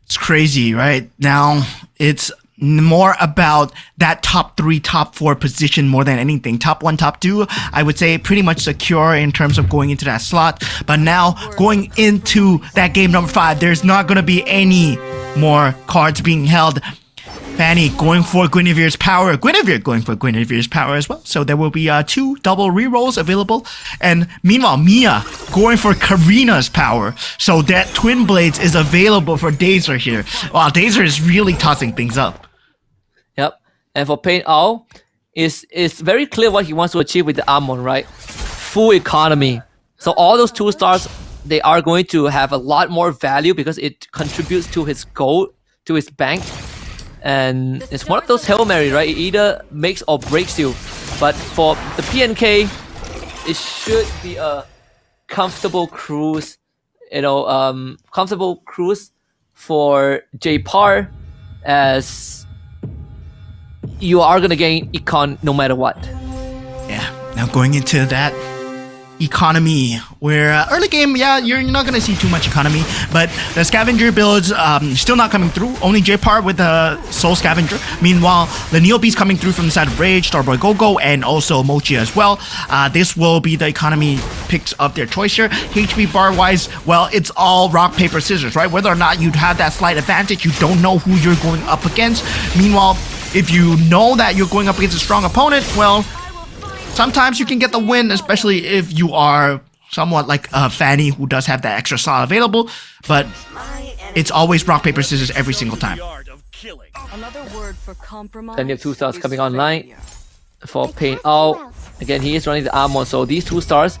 It's crazy, right? Now, it's more about that top 3, top 4 position more than anything. Top 1, top 2, I would say pretty much secure in terms of going into that slot. But now, going into that game number 5, there's not going to be any more cards being held. Fanny going for Guinevere's power. Guinevere going for Guinevere's power as well. So there will be 2 double rerolls available. And meanwhile, Mia going for Karina's power. So that Twin Blades is available for Dazer here. Wow, Dazer is really tossing things up. Yep. And for Pain Owl, it's very clear what he wants to achieve with the Amon, right? Full economy. So all those 2 stars, they are going to have a lot more value because it contributes to his gold, to his bank. And it's one of those Hail Mary, right? It either makes or breaks you. But for the PNK, it should be a comfortable cruise, comfortable cruise for J-Par, as you are going to gain econ no matter what. Yeah, now going into that economy, where early game, yeah, you're not gonna see too much economy, but the scavenger builds still not coming through. Only J-Par with the soul scavenger. Meanwhile, the Neo Beast coming through from the side of Rage, Starboy Gogo, and also Mochi as well. This will be the economy picks of their choice here. HP bar wise, well, it's all rock paper scissors, right? Whether or not you'd have that slight advantage, you don't know who you're going up against. Meanwhile, if you know that you're going up against a strong opponent, well, sometimes you can get the win, especially if you are somewhat like Fanny, who does have that extra slot available, but it's always rock, paper, scissors every single time. Plenty of 2 stars coming online for Pain Out. Again, he is running the Amon, so these 2 stars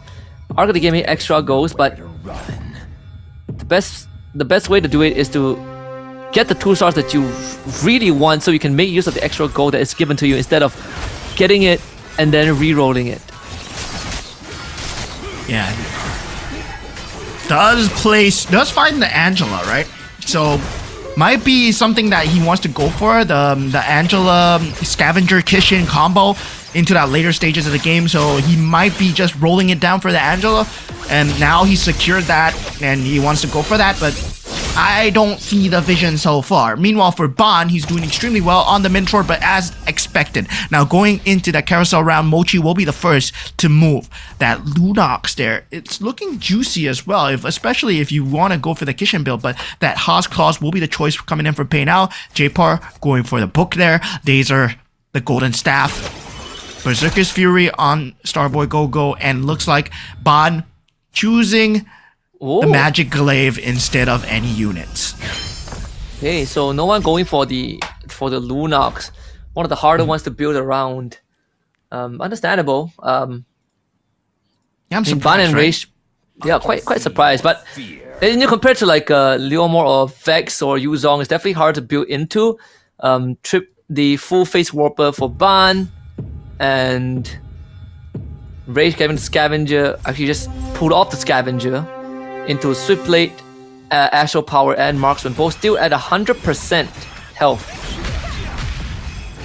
are going to give me extra goals, but the best way to do it is to get the 2 stars that you really want, so you can make use of the extra gold that is given to you instead of getting it and then re-rolling it. Yeah. Does find the Angela, right? So might be something that he wants to go for, the Angela Scavenger Kishin combo into that later stages of the game. So he might be just rolling it down for the Angela, and now he's secured that and he wants to go for that, but I don't see the vision so far. Meanwhile, for Bond, he's doing extremely well on the Minotaur, but as expected. Now, going into that carousel round, Mochi will be the first to move. That Lunox there, it's looking juicy as well, especially if you want to go for the Kishin build, but that Haas Claws will be the choice coming in for Pain Out. J-Par going for the book there. Dazer, the Golden Staff. Berserker's Fury on Starboy Gogo, and looks like Bond choosing Ooh. the Magic Glaive instead of any units. Okay, so no one going for the Lunox, one of the harder ones to build around. Understandable. Yeah, I'm Ban surprised, and right? Rage, yeah, quite surprised. But and you compare to like Leomor or Vex or Yuzong, it's definitely hard to build into. Trip the full face warper for Ban, and Rage having the Scavenger actually just pulled off the Scavenger into Swift Blade, Astral Power, and Marksman, both still at 100% health.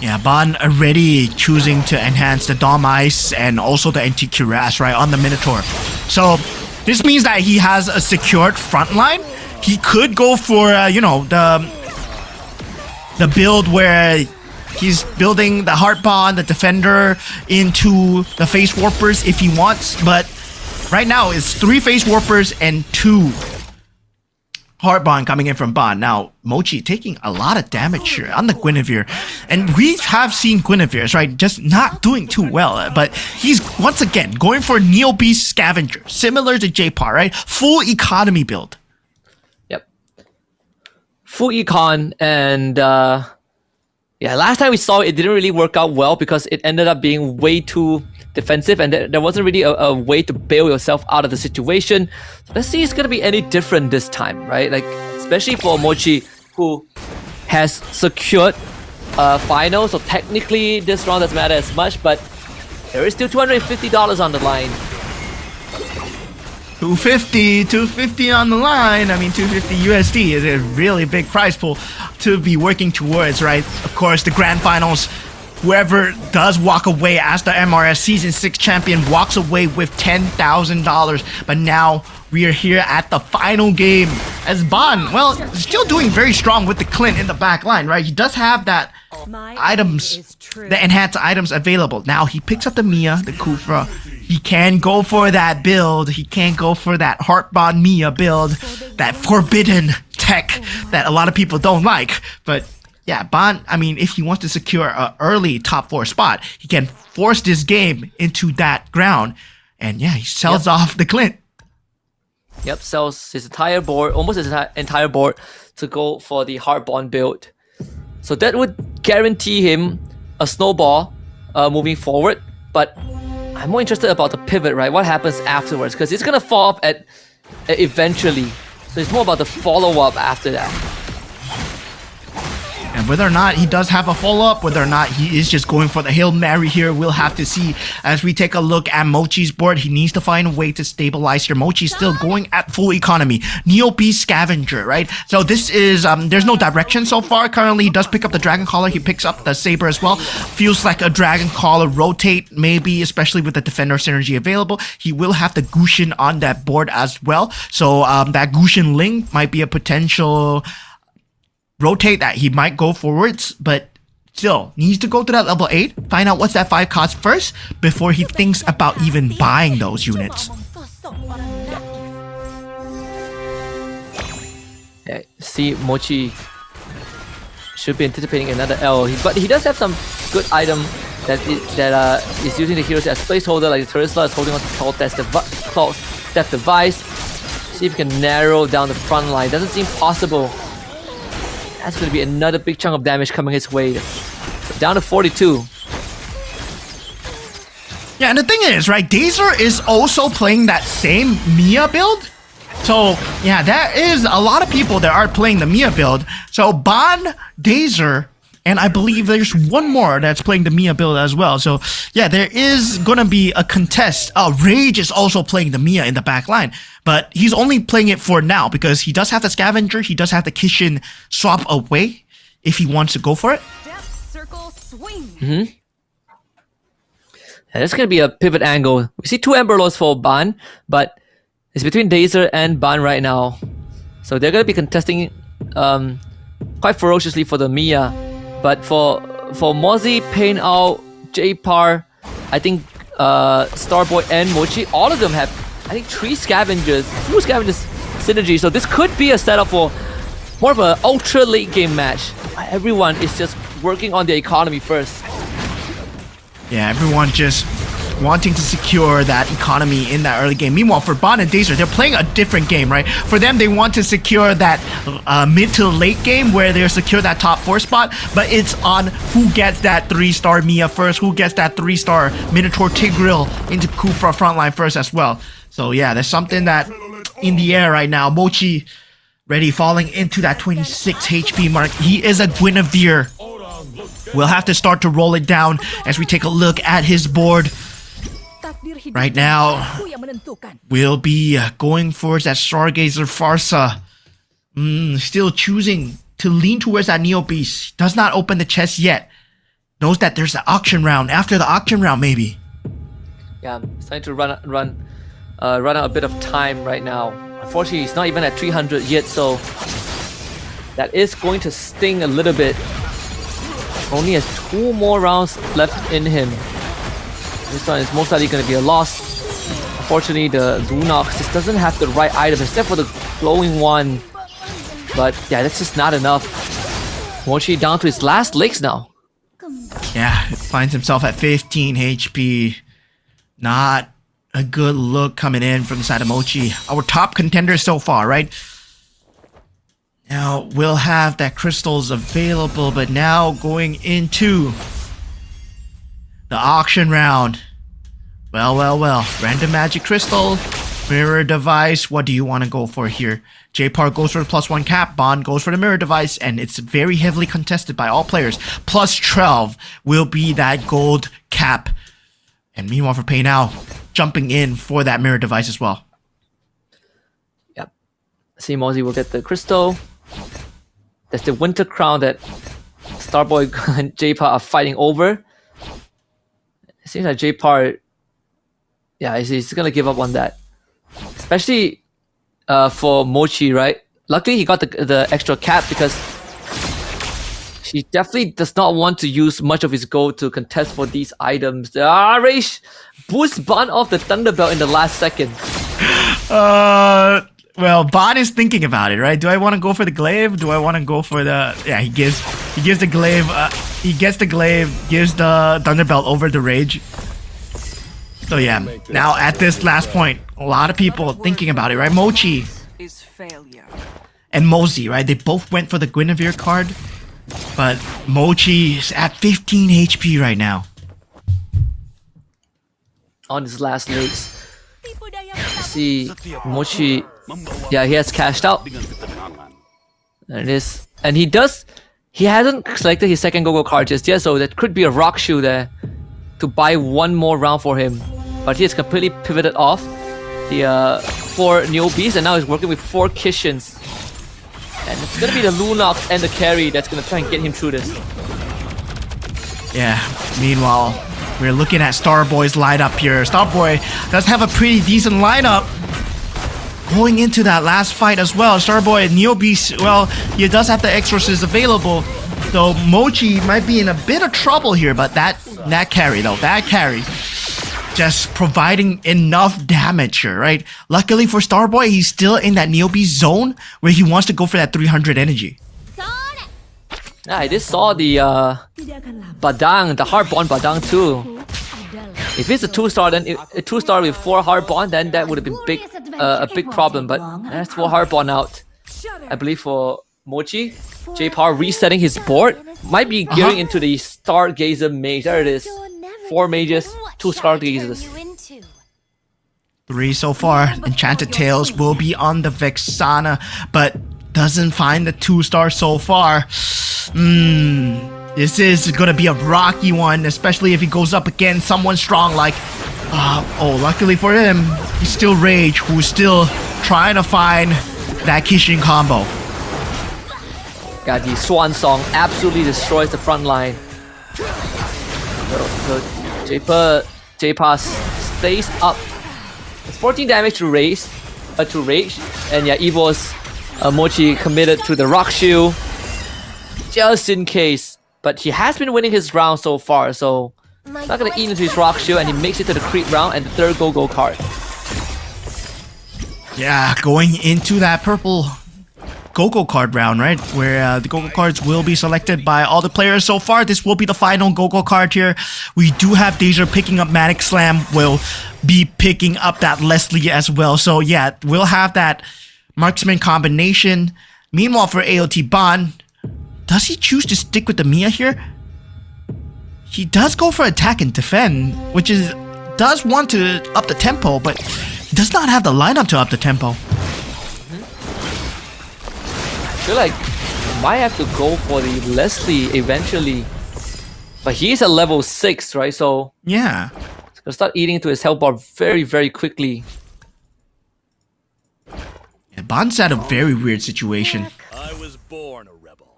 Yeah, Ban already choosing to enhance the Dom Ice and also the Anti-Cuirass, right, on the Minotaur. So this means that he has a secured front line. He could go for, the build where he's building the Heart Bond, the Defender, into the Face Warpers if he wants. But right now, it's 3 Face Warpers and 2 Heart Bond coming in from Ban. Now, Mochi taking a lot of damage here on the Guinevere. And we have seen Guinevere's, right, just not doing too well. But he's, once again, going for Neo Beast Scavenger, similar to J-Par, right? Full economy build. Yep. Full econ, and yeah, last time we saw it, it didn't really work out well because it ended up being way too defensive, and there wasn't really a way to bail yourself out of the situation. So let's see if it's gonna be any different this time, right? Like, especially for Mochi, who has secured final, so technically this round doesn't matter as much, but there is still $250 on the line. 250 on the line. I mean, 250 USD is a really big prize pool to be working towards, right? Of course, the grand finals, whoever does walk away as the MRS Season 6 champion walks away with $10,000. But now we are here at the final game as Ban, well, still doing very strong with the Clint in the back line, right? He does have that items, the enhanced items available. Now he picks up the Mia, the Kufra. He can go for that build. He can't go for that Heartbond Mia build, that forbidden tech that a lot of people don't like. But yeah, Ban, I mean, if he wants to secure an early top 4 spot, he can force this game into that ground. And yeah, he sells off the Clint. Yep, sells his entire board, almost his entire board, to go for the Heartbond build. So that would guarantee him a snowball moving forward. But I'm more interested about the pivot, right? What happens afterwards? Because it's gonna fall up at eventually. So it's more about the follow-up after that. And whether or not he does have a follow-up, whether or not he is just going for the Hail Mary here, we'll have to see as we take a look at Mochi's board. He needs to find a way to stabilize here. Mochi's still going at full economy. Neo Beast Scavenger, right? So this is, there's no direction so far. Currently, he does pick up the Dragon Collar. He picks up the Saber as well. Feels like a Dragon Collar rotate, maybe, especially with the Defender synergy available. He will have the Gushin on that board as well. So that Gushin Ling might be a potential rotate that he might go forwards, but still needs to go to that level 8, find out what's that 5 cost first before he thinks about even buying those units. Yeah, see, Mochi should be anticipating another L, but he does have some good item that is using the heroes as placeholder, like Terisla is holding on to Cloud Death Device. See if he can narrow down the front line. Doesn't seem possible. That's going to be another big chunk of damage coming his way. So down to 42. Yeah, and the thing is, right, Dazer is also playing that same Mia build. So, yeah, there is a lot of people that are playing the Mia build. So, Ban, Dazer, and I believe there's one more that's playing the Mia build as well. So, yeah, there is going to be a contest. Rage is also playing the Mia in the back line. But he's only playing it for now because he does have the Scavenger. He does have the Kishin swap away if he wants to go for it. Yeah, that's going to be a pivot angle. We see 2 Ember Lords for Ban, but it's between Dazer and Ban right now. So they're going to be contesting quite ferociously for the Mia. But for Mozzie, Pain Out, J-Par, I think Starboy and Mochi, all of them have, I think, 3 Scavengers, 2 Scavengers synergy. So this could be a setup for more of an ultra late game match. Everyone is just working on the economy first. Yeah, everyone just wanting to secure that economy in that early game. Meanwhile, for Bond and Dazer, they're playing a different game, right? For them, they want to secure that mid to late game where they're secure that top 4 spot, but it's on who gets that 3-star Mia first, who gets that 3-star Minotaur Tigreal into Kufra frontline first as well. So yeah, there's something that in the air right now. Mochi ready, falling into that 26 HP mark. He is a Guinevere. We'll have to start to roll it down as we take a look at his board. Right now, we'll be going for that Stargazer Farsa. Still choosing to lean towards that Neo Beast. Does not open the chest yet. Knows that there's an auction round. After the auction round, maybe. Yeah, I'm starting to run out a bit of time right now. Unfortunately, he's not even at 300 yet, so that is going to sting a little bit. Only has 2 more rounds left in him. This one is most likely going to be a loss. Unfortunately, the Lunox just doesn't have the right item except for the glowing one. But yeah, that's just not enough. Mochi down to his last legs now. Yeah, finds himself at 15 HP. Not a good look coming in from the side of Mochi. Our top contender so far, right? Now, we'll have that crystals available, but now going into the auction round. Well. Random magic crystal, mirror device. What do you want to go for here? J-Par goes for the +1 cap, Bond goes for the mirror device, and it's very heavily contested by all players. Plus 12 will be that gold cap. And meanwhile for Pei now, jumping in for that mirror device as well. Yep. See, Mozzie will get the crystal. There's the winter crown that Starboy and J-Par are fighting over. It seems like J-Par, yeah, he's gonna give up on that. Especially for Mochi, right? Luckily he got the extra cap because he definitely does not want to use much of his gold to contest for these items. Raish boosts Bond off the Thunderbelt in the last second. Well, Bond is thinking about it, right? Do I want to go for the glaive? Do I want to go for the... Yeah, he gives the glaive. He gets the glaive, gives the Thunderbelt over the rage. So yeah, now at this last point, a lot of people thinking about it, right? Mochi and Mozzie, right? They both went for the Guinevere card, but Mochi is at 15 HP right now. On his last legs. See, Mochi, yeah, he has cashed out. There it is. And he hasn't selected his second go-go card just yet, so that could be a rock shoe there to buy 1 more round for him. But he has completely pivoted off the 4 Neo Beasts, and now he's working with 4 Kishins. And it's gonna be the Lunox and the carry that's gonna try and get him through this. Yeah, meanwhile, we're looking at Starboy's lineup here. Starboy does have a pretty decent lineup going into that last fight as well. Starboy, Neo Beast, well, he does have the Exorcist available. So Mochi might be in a bit of trouble here, but that carry though, that carry just providing enough damage here, right? Luckily for Starboy, he's still in that Neo Beast zone where he wants to go for that 300 energy. Yeah, I just saw the Badang, the hard bond Badang too. If it's a 2-star, then a 2-star with 4 hard bond, then that would have been a big problem. But that's 4 hard bond out. I believe for Mochi, J-Par resetting his board, might be gearing into the Stargazer mage. There it is. 4 mages, 2 Stargazers. 3 so far. Enchanted Tales will be on the Vexana, but doesn't find the 2-star so far. This is gonna be a rocky one, especially if he goes up against someone strong like... luckily for him, he's still Rage, who's still trying to find that Kishin combo. Yeah, the Swan Song absolutely destroys the front line. So J-Pass stays up. It's 14 damage to Rage, and yeah, Evo's Mochi committed to the Rock Shield just in case. But he has been winning his round so far, so he's not gonna eat into his Rock Shield, and he makes it to the creep round and the 3rd go-go card. Yeah, going into that purple Gogo card round, right? Where the Gogo cards will be selected by all the players so far. This will be the final Gogo card here. We do have Deja picking up Manic Slam. Will be picking up that Leslie as well. So yeah, we'll have that marksman combination. Meanwhile, for AOT Ban, does he choose to stick with the Mia here? He does go for attack and defend, which is does want to up the tempo, but he does not have the lineup to up the tempo. I feel like might have to go for the Leslie eventually. But he's at level 6, right? So yeah, he's gonna start eating into his health bar very, very quickly. Yeah, Bon's at a very weird situation.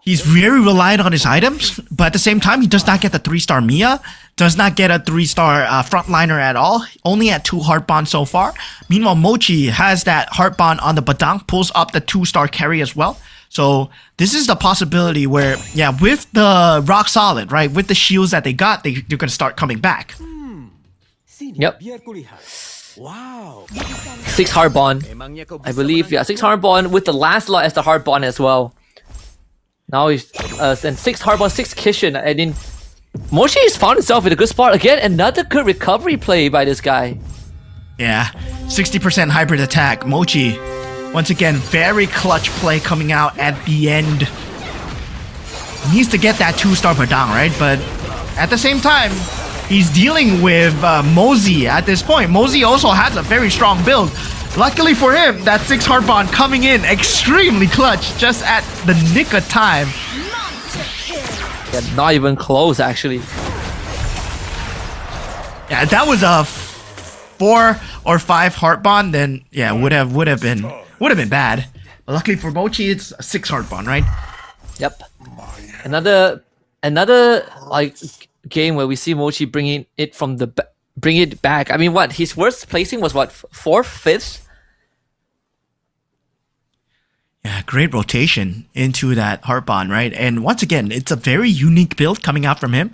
He's very reliant on his items, but at the same time, he does not get the 3-star Mia, does not get a 3-star frontliner at all, only at 2 Heart Bond so far. Meanwhile, Mochi has that Heart Bond on the Badang, pulls up the 2-star carry as well. So this is the possibility where, yeah, with the Rock Solid, right, with the shields that they got, they're going to start coming back. Yep. Wow. 6 Heart Bond, I believe. Yeah, 6 Heart Bond with the last lot as the Heart Bond as well. Now he's and 6 Heart Bond, 6 Kishin, and then Mochi has found himself in a good spot again. Another good recovery play by this guy. Yeah, 60% hybrid attack. Mochi, once again, very clutch play coming out at the end. He needs to get that 2-star Badang, right? But at the same time, he's dealing with Mosey at this point. Mosey also has a very strong build. Luckily for him, that 6 Heart Bond coming in extremely clutch just at the nick of time. Yeah, not even close actually. Yeah, that was a 4 or 5 Heart Bond, then yeah, would have been bad. But luckily for Mochi, it's a 6 Heart Bond, right? Yep. Another like game where we see Mochi bringing it from the bring it back. I mean, what his worst placing was what 4th, 5th. Yeah, great rotation into that Heart Bond, right? And once again, it's a very unique build coming out from him.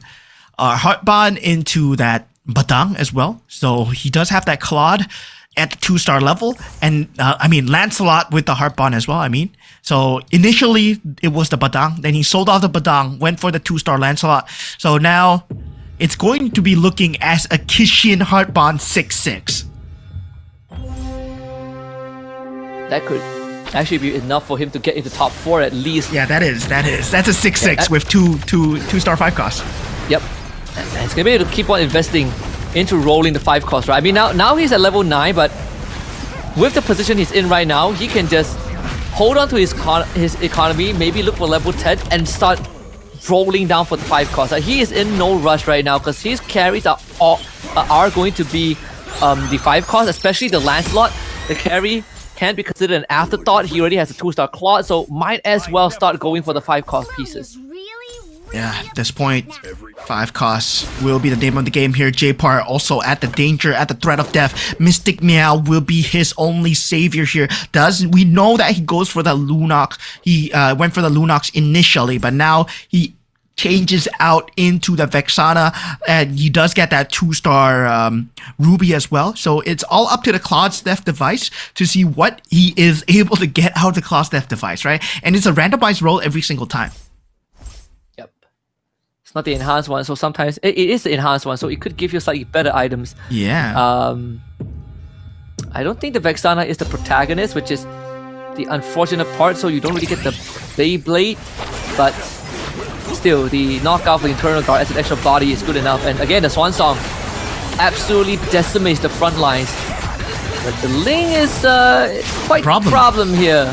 Heart Bond into that Badang as well. So he does have that Claude at the 2-star level. And I mean, Lancelot with the Heart Bond as well, I mean. So initially, it was the Badang. Then he sold off the Badang, went for the 2-star Lancelot. So now, it's going to be looking as a Kishin Heart Bond 6-6. That could actually be enough for him to get into top 4 at least. Yeah, that is. That's a 6-6 with 2-star 5 costs. Yep. And it's gonna be able to keep on investing into rolling the 5 cost, right? I mean, now he's at level 9, but with the position he's in right now, he can just hold on to his economy, maybe look for level 10 and start rolling down for the 5 cost. He is in no rush right now because his carries are going to be the 5 cost, especially the Lancelot. The carry can't be considered an afterthought. He already has a 2-star Claude, so might as well start going for the 5 cost pieces. Yeah, at this point, 5 costs will be the name of the game here. J-Par also at the danger, at the threat of death. Mystic Meow will be his only savior here. We know that he goes for the Lunox. He went for the Lunox initially, but now he changes out into the Vexana, and he does get that 2-star Ruby as well. So it's all up to the Claude's Death device to see what he is able to get out of the Claude's Death device, right? And it's a randomized roll every single time. Yep. It's not the enhanced one, so sometimes it is the enhanced one, so it could give you slightly better items. Yeah. I don't think the Vexana is the protagonist, which is the unfortunate part, so you don't really get the Beyblade, but still, the knockout for the internal guard as an extra body is good enough. And again, the Swan Song absolutely decimates the front lines. But the Ling is quite a problem here.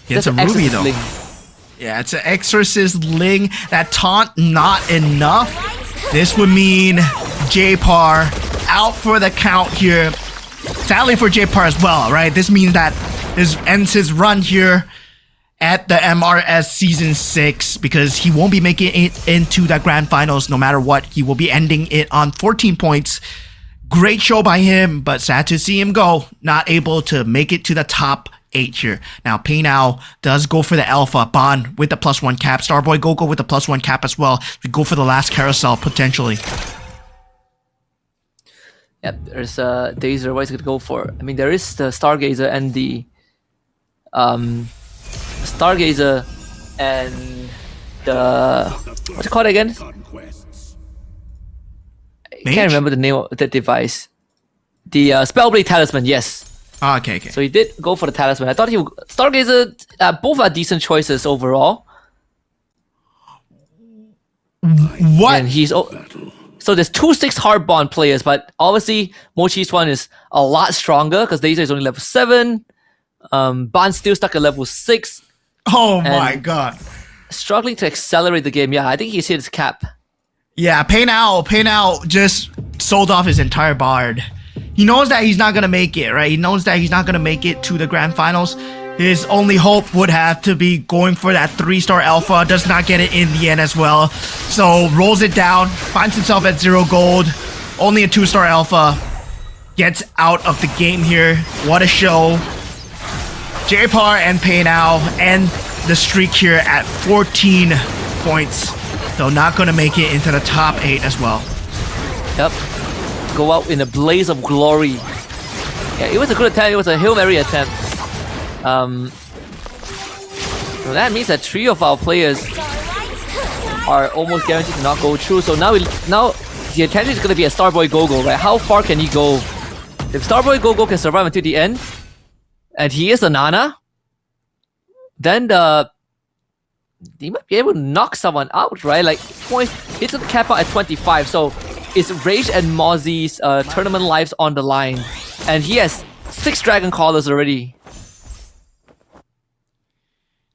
Yeah, it's a Ruby though. Ling. Yeah, it's an Exorcist Ling. That taunt, not enough. This would mean J-Par out for the count here. Sadly for J-Par as well, right? This means that this ends his run here at the MRS Season 6 because he won't be making it into the Grand Finals no matter what. He will be ending it on 14 points. Great show by him, but sad to see him go. Not able to make it to the top 8 here. Now, Paynow does go for the Alpha. Bond with the +1 cap. Starboy Gogo with the +1 cap as well. We go for the last carousel, potentially. Yep, there's Dazer. What is it going to go for? I mean, there is the Stargazer and the Stargazer and the what's it called again? I can't remember the name of the device. The Spellblade Talisman, yes. Oh, okay. So he did go for the Talisman. I thought Stargazer, both are decent choices overall. What? And so there's 2/6 Hardbond players, but obviously Mochi's one is a lot stronger because Dazer is only level 7. Ban's still stuck at level 6. Oh my god. Struggling to accelerate the game. Yeah, I think he's hit his cap. Yeah, Pay Now just sold off his entire board. He knows that he's not gonna make it, right? He knows that he's not gonna make it to the grand finals. His only hope would have to be going for that 3-star alpha. Does not get it in the end as well. So rolls it down, finds himself at 0 gold. Only a 2-star alpha. Gets out of the game here. What a show. JPAR and Pay Now end the streak here at 14 points. So not gonna make it into the top 8 as well. Yep. Go out in a blaze of glory. Yeah, it was a good attempt. It was a Hail Mary attempt. So that means that 3 of our players are almost guaranteed to not go through. So now the attention is going to be a Starboy Gogo, right? How far can he go? If Starboy Gogo can survive until the end, and he is a Nana, then he might be able to knock someone out, right? Like, points, it's a cap out at 25, so it's Rage and Mozzie's tournament lives on the line. And he has 6 Dragon Callers already.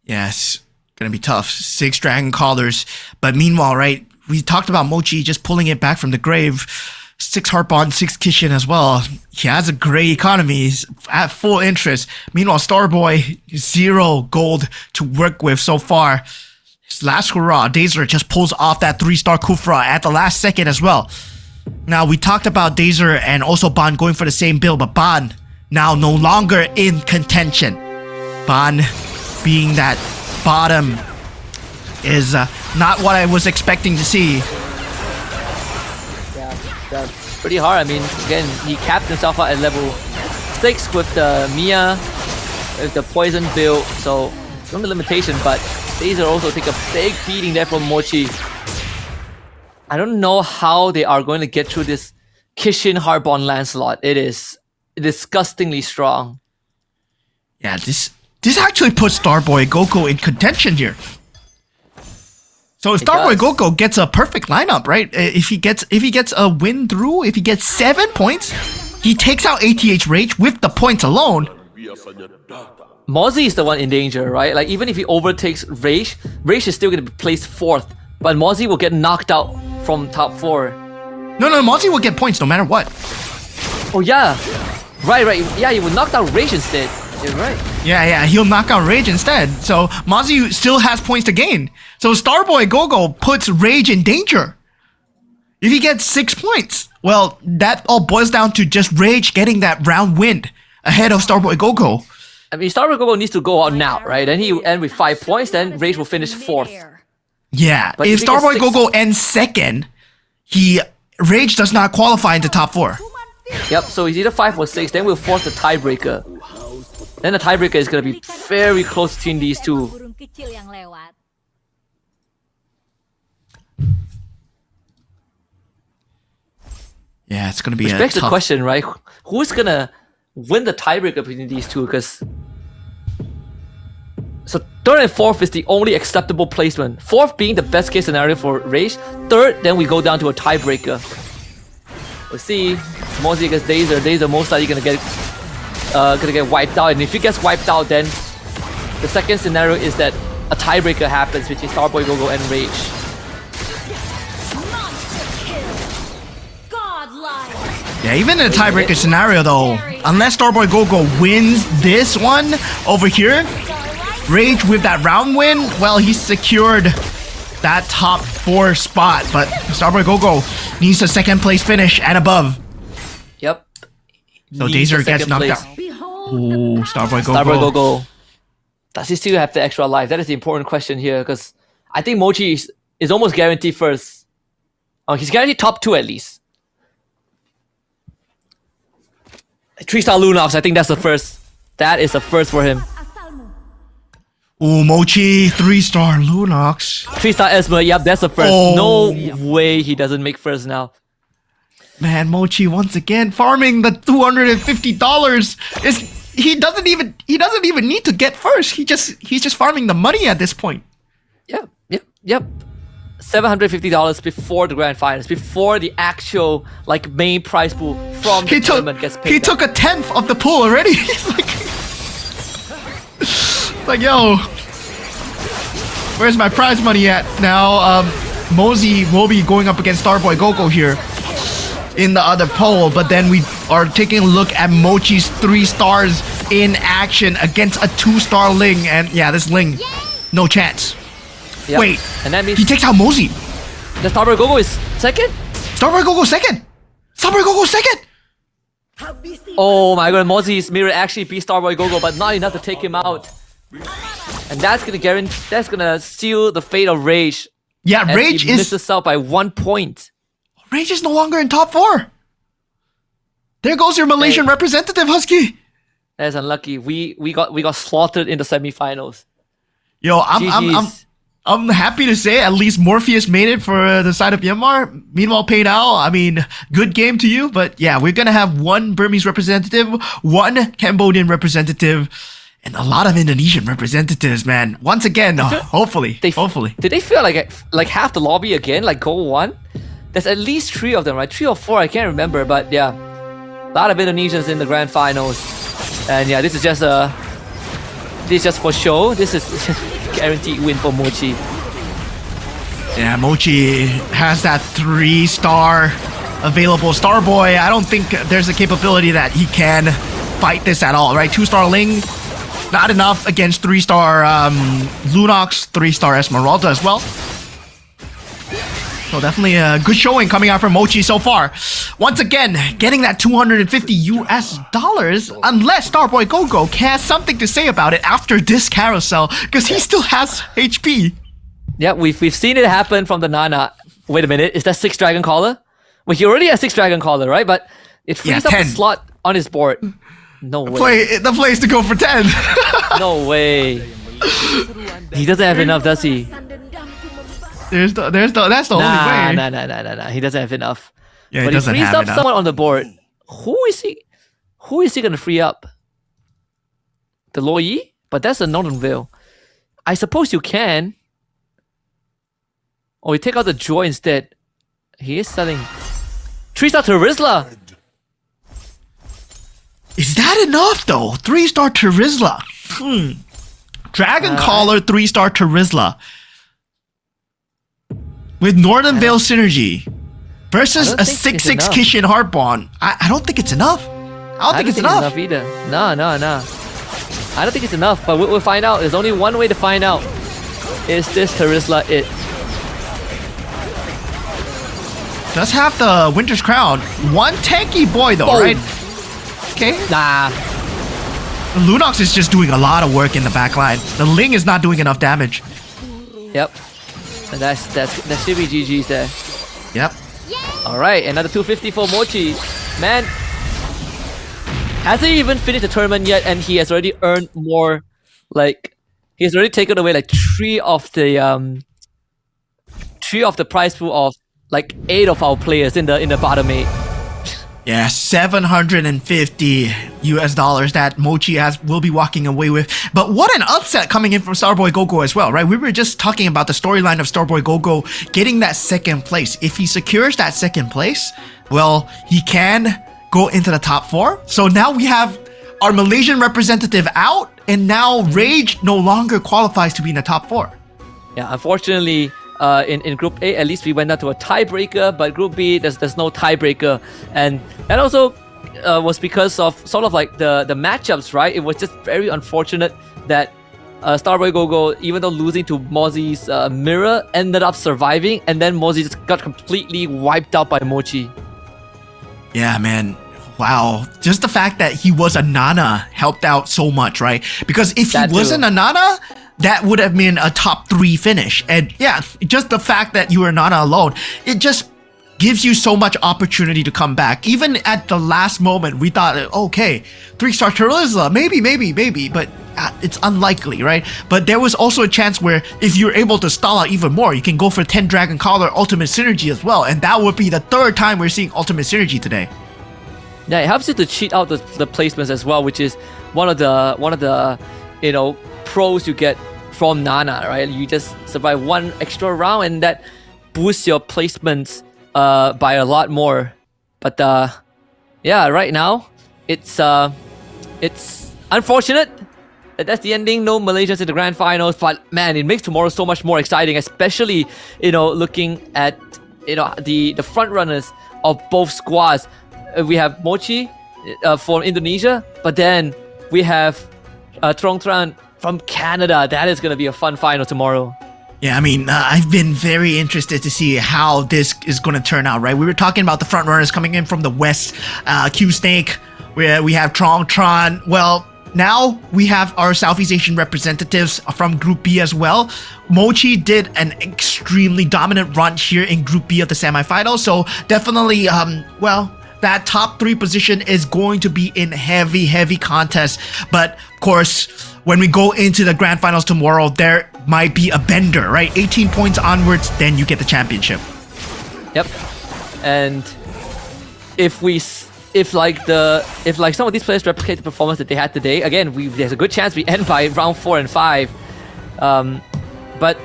Yes, gonna be tough. 6 Dragon Callers. But meanwhile, right, we talked about Mochi just pulling it back from the grave. 6 Heartbond, 6 Kishin as well. He has a great economy. He's at full interest. Meanwhile, Starboy, 0 gold to work with so far. His last hurrah, Dazer just pulls off that 3-star Kufra at the last second as well. Now, we talked about Dazer and also Ban going for the same build, but Ban now no longer in contention. Ban being that bottom is not what I was expecting to see. That's pretty hard. I mean, again, he capped himself out at level 6 with the Mia, with the poison build, so it's on the limitation, but Dazer also take a big beating there from Mochi. I don't know how they are going to get through this Kishin Harbon Lancelot. It is disgustingly strong. Yeah, this actually puts Starboy Goku in contention here. So if Starboy Goku gets a perfect lineup, right? If he gets a win through, if he gets 7 points, he takes out ATH Rage with the points alone. Mozzie is the one in danger, right? Like, even if he overtakes Rage, Rage is still going to be placed 4th, but Mozzie will get knocked out from top 4. No, Mozzie will get points no matter what. Oh yeah, right. Yeah, he will knock out Rage instead. You're right. Yeah, he'll knock out Rage instead. So Mozzie still has points to gain. So Starboy Gogo puts Rage in danger. If he gets 6 points, well, that all boils down to just Rage getting that round win ahead of Starboy Gogo. I mean, Starboy Gogo needs to go out now, right? Then he will end with 5 points, then Rage will finish 4th. Yeah, But if if he gets Starboy 6 Gogo ends 2nd, Rage does not qualify into top 4. Yep, so it's either 5 or 6, then we'll force the tiebreaker. Then the tiebreaker is going to be very close between these two. Burung kecil yang lewat. Yeah, it's gonna be Which a begs the tough... question, right? Who's going to win the tiebreaker between these two? Because so 3rd and 4th is the only acceptable placement. 4th being the best case scenario for Rage. 3rd, then we go down to a tiebreaker. We'll see. Mozzie against Dazer. Dazer most likely gonna get wiped out, and if he gets wiped out, then the second scenario is that a tiebreaker happens between Starboy Gogo and Rage. Monster kill. Godlike. Yeah, even in a tiebreaker scenario though, unless Starboy Gogo wins this one over here, Rage with that round win, well, he secured that top 4 spot, but Starboy Gogo needs a 2nd place finish and above. Yep. So Needs the Dazer gets second knocked place. out. Ooh, Starboy Gogo. Starboy Gogo. Does he still have the extra life? That is the important question here, because I think Mochi is almost guaranteed 1st. Oh, he's guaranteed top 2 at least. 3-star Lunox, I think that's the first. That is the first for him. Asalmu. Oh, Mochi, 3-star Lunox. 3-star Esmer, yep, that's the first. Oh. No way he doesn't make first now. Man, Mochi once again farming the $250. He doesn't even need to get first. He's just farming the money at this point. Yep. $750 before the grand finals, before the actual like main prize pool from the tournament gets paid. He took a tenth of the pool already. He's like, yo, where's my prize money at? Now, Mosey will be going up against Starboy Gogo here in the other poll, but then we are taking a look at Mochi's 3 stars in action against a 2-star Ling, and yeah, this Ling, no chance. Yep. Wait, and that means he takes out Mosey. the Starboy Gogo is second? Starboy Gogo second. Starboy Gogo second. Oh my god, Mosey's mirror actually beat Starboy Gogo, but not enough to take him out. And that's gonna seal the fate of Rage. Yeah, as Rage he misses out by 1 point. Rage is no longer in top 4. There goes your Malaysian representative, Husky. That's unlucky. We got slaughtered in the semifinals. Yo, GG's. I'm happy to say at least Morpheus made it for the side of Myanmar. Meanwhile, Paydow, I mean, good game to you, but yeah, we're gonna have 1 Burmese representative, 1 Cambodian representative, and a lot of Indonesian representatives, man. Once again, hopefully. Did they feel like half the lobby again, like goal 1? There's at least 3 of them, right? 3 or 4, I can't remember, but yeah, a lot of Indonesians in the grand finals, and yeah, this is just for show. This is guaranteed win for Mochi. Yeah, Mochi has that 3-star available. Starboy, I don't think there's a capability that he can fight this at all, right? 2-star Ling, not enough against 3-star Lunox, 3-star Esmeralda as well. So definitely a good showing coming out from Mochi so far. Once again, getting that $250 unless Starboy Gogo has something to say about it after this carousel, because he still has HP. Yeah, we've seen it happen from the Nana. Wait a minute, is that 6 Dragon Caller? Well, he already has 6 Dragon Caller, right? But it frees up a slot on his board. No way. The play is to go for 10. No way. He doesn't have enough, does he? That's the only way. Nah. He doesn't have enough. Yeah, but he frees up someone on the board. Who is he gonna free up? The Lo Yi? But that's a Northern Veil. I suppose you can. Or you take out the Joy instead. He is selling 3-star Terizla. Is that enough though? 3-star Terizla. Dragon Caller 3-star Terizla. With Northern Veil synergy versus a 6-6 Kishin Heartbond. I don't think it's enough. I don't think it's enough either. No. I don't think it's enough, but we'll find out. There's only one way to find out. Is this Terizla it? Does have the Winter's Crown. 1 tanky boy though, right? Okay. Nah. Lunox is just doing a lot of work in the back line. The Ling is not doing enough damage. Yep. And that should be GG's there. Yep. Alright, another 250 for Mochi. Man, hasn't even finished the tournament yet, and he has already earned more. Like, he has already taken away like 3 of the prize pool of like 8 of our players in the bottom 8. Yeah, $750 that Mochi will be walking away with. But what an upset coming in from Starboy Gogo as well, right? We were just talking about the storyline of Starboy Gogo getting that 2nd place. If he secures that 2nd place, well, he can go into the top 4. So now we have our Malaysian representative out, and now Rage no longer qualifies to be in the top 4. Yeah, unfortunately, in Group A, at least we went down to a tiebreaker, but Group B, there's no tiebreaker, and that also was because of sort of like the matchups, right? It was just very unfortunate that Starboy Gogo, even though losing to Mozzie's mirror, ended up surviving, and then Mozzie just got completely wiped out by Mochi. Yeah, man. Wow. Just the fact that he was a Nana helped out so much, right? Because if he wasn't a Nana, that would have been a top 3 finish. And yeah, just the fact that you were Nana alone, it just gives you so much opportunity to come back. Even at the last moment, we thought, okay, 3-star Charizla, maybe, but it's unlikely, right? But there was also a chance where if you're able to stall out even more, you can go for 10 Dragon Collar Ultimate Synergy as well, and that would be the third time we're seeing Ultimate Synergy today. Yeah, it helps you to cheat out the placements as well, which is one of the pros you get from Nana, right? You just survive one extra round and that boosts your placements by a lot more. But right now it's unfortunate that that's the ending. No Malaysians in the grand finals, but man, it makes tomorrow so much more exciting, especially looking at the front runners of both squads. We have Mochi from Indonesia, but then we have Trong Tran from Canada. That is going to be a fun final tomorrow. Yeah, I mean, I've been very interested to see how this is going to turn out, right? We were talking about the front runners coming in from the West, Q Snake, where we have Trong Tran. Well, now we have our Southeast Asian representatives from Group B as well. Mochi did an extremely dominant run here in Group B of the semifinals, so definitely, that top 3 position is going to be in heavy contest. But of course, when we go into the grand finals tomorrow, there might be a bender, right? 18 points onwards, then you get the championship. Yep. And if some of these players replicate the performance that they had today, again, there's a good chance we end by round 4 and 5. But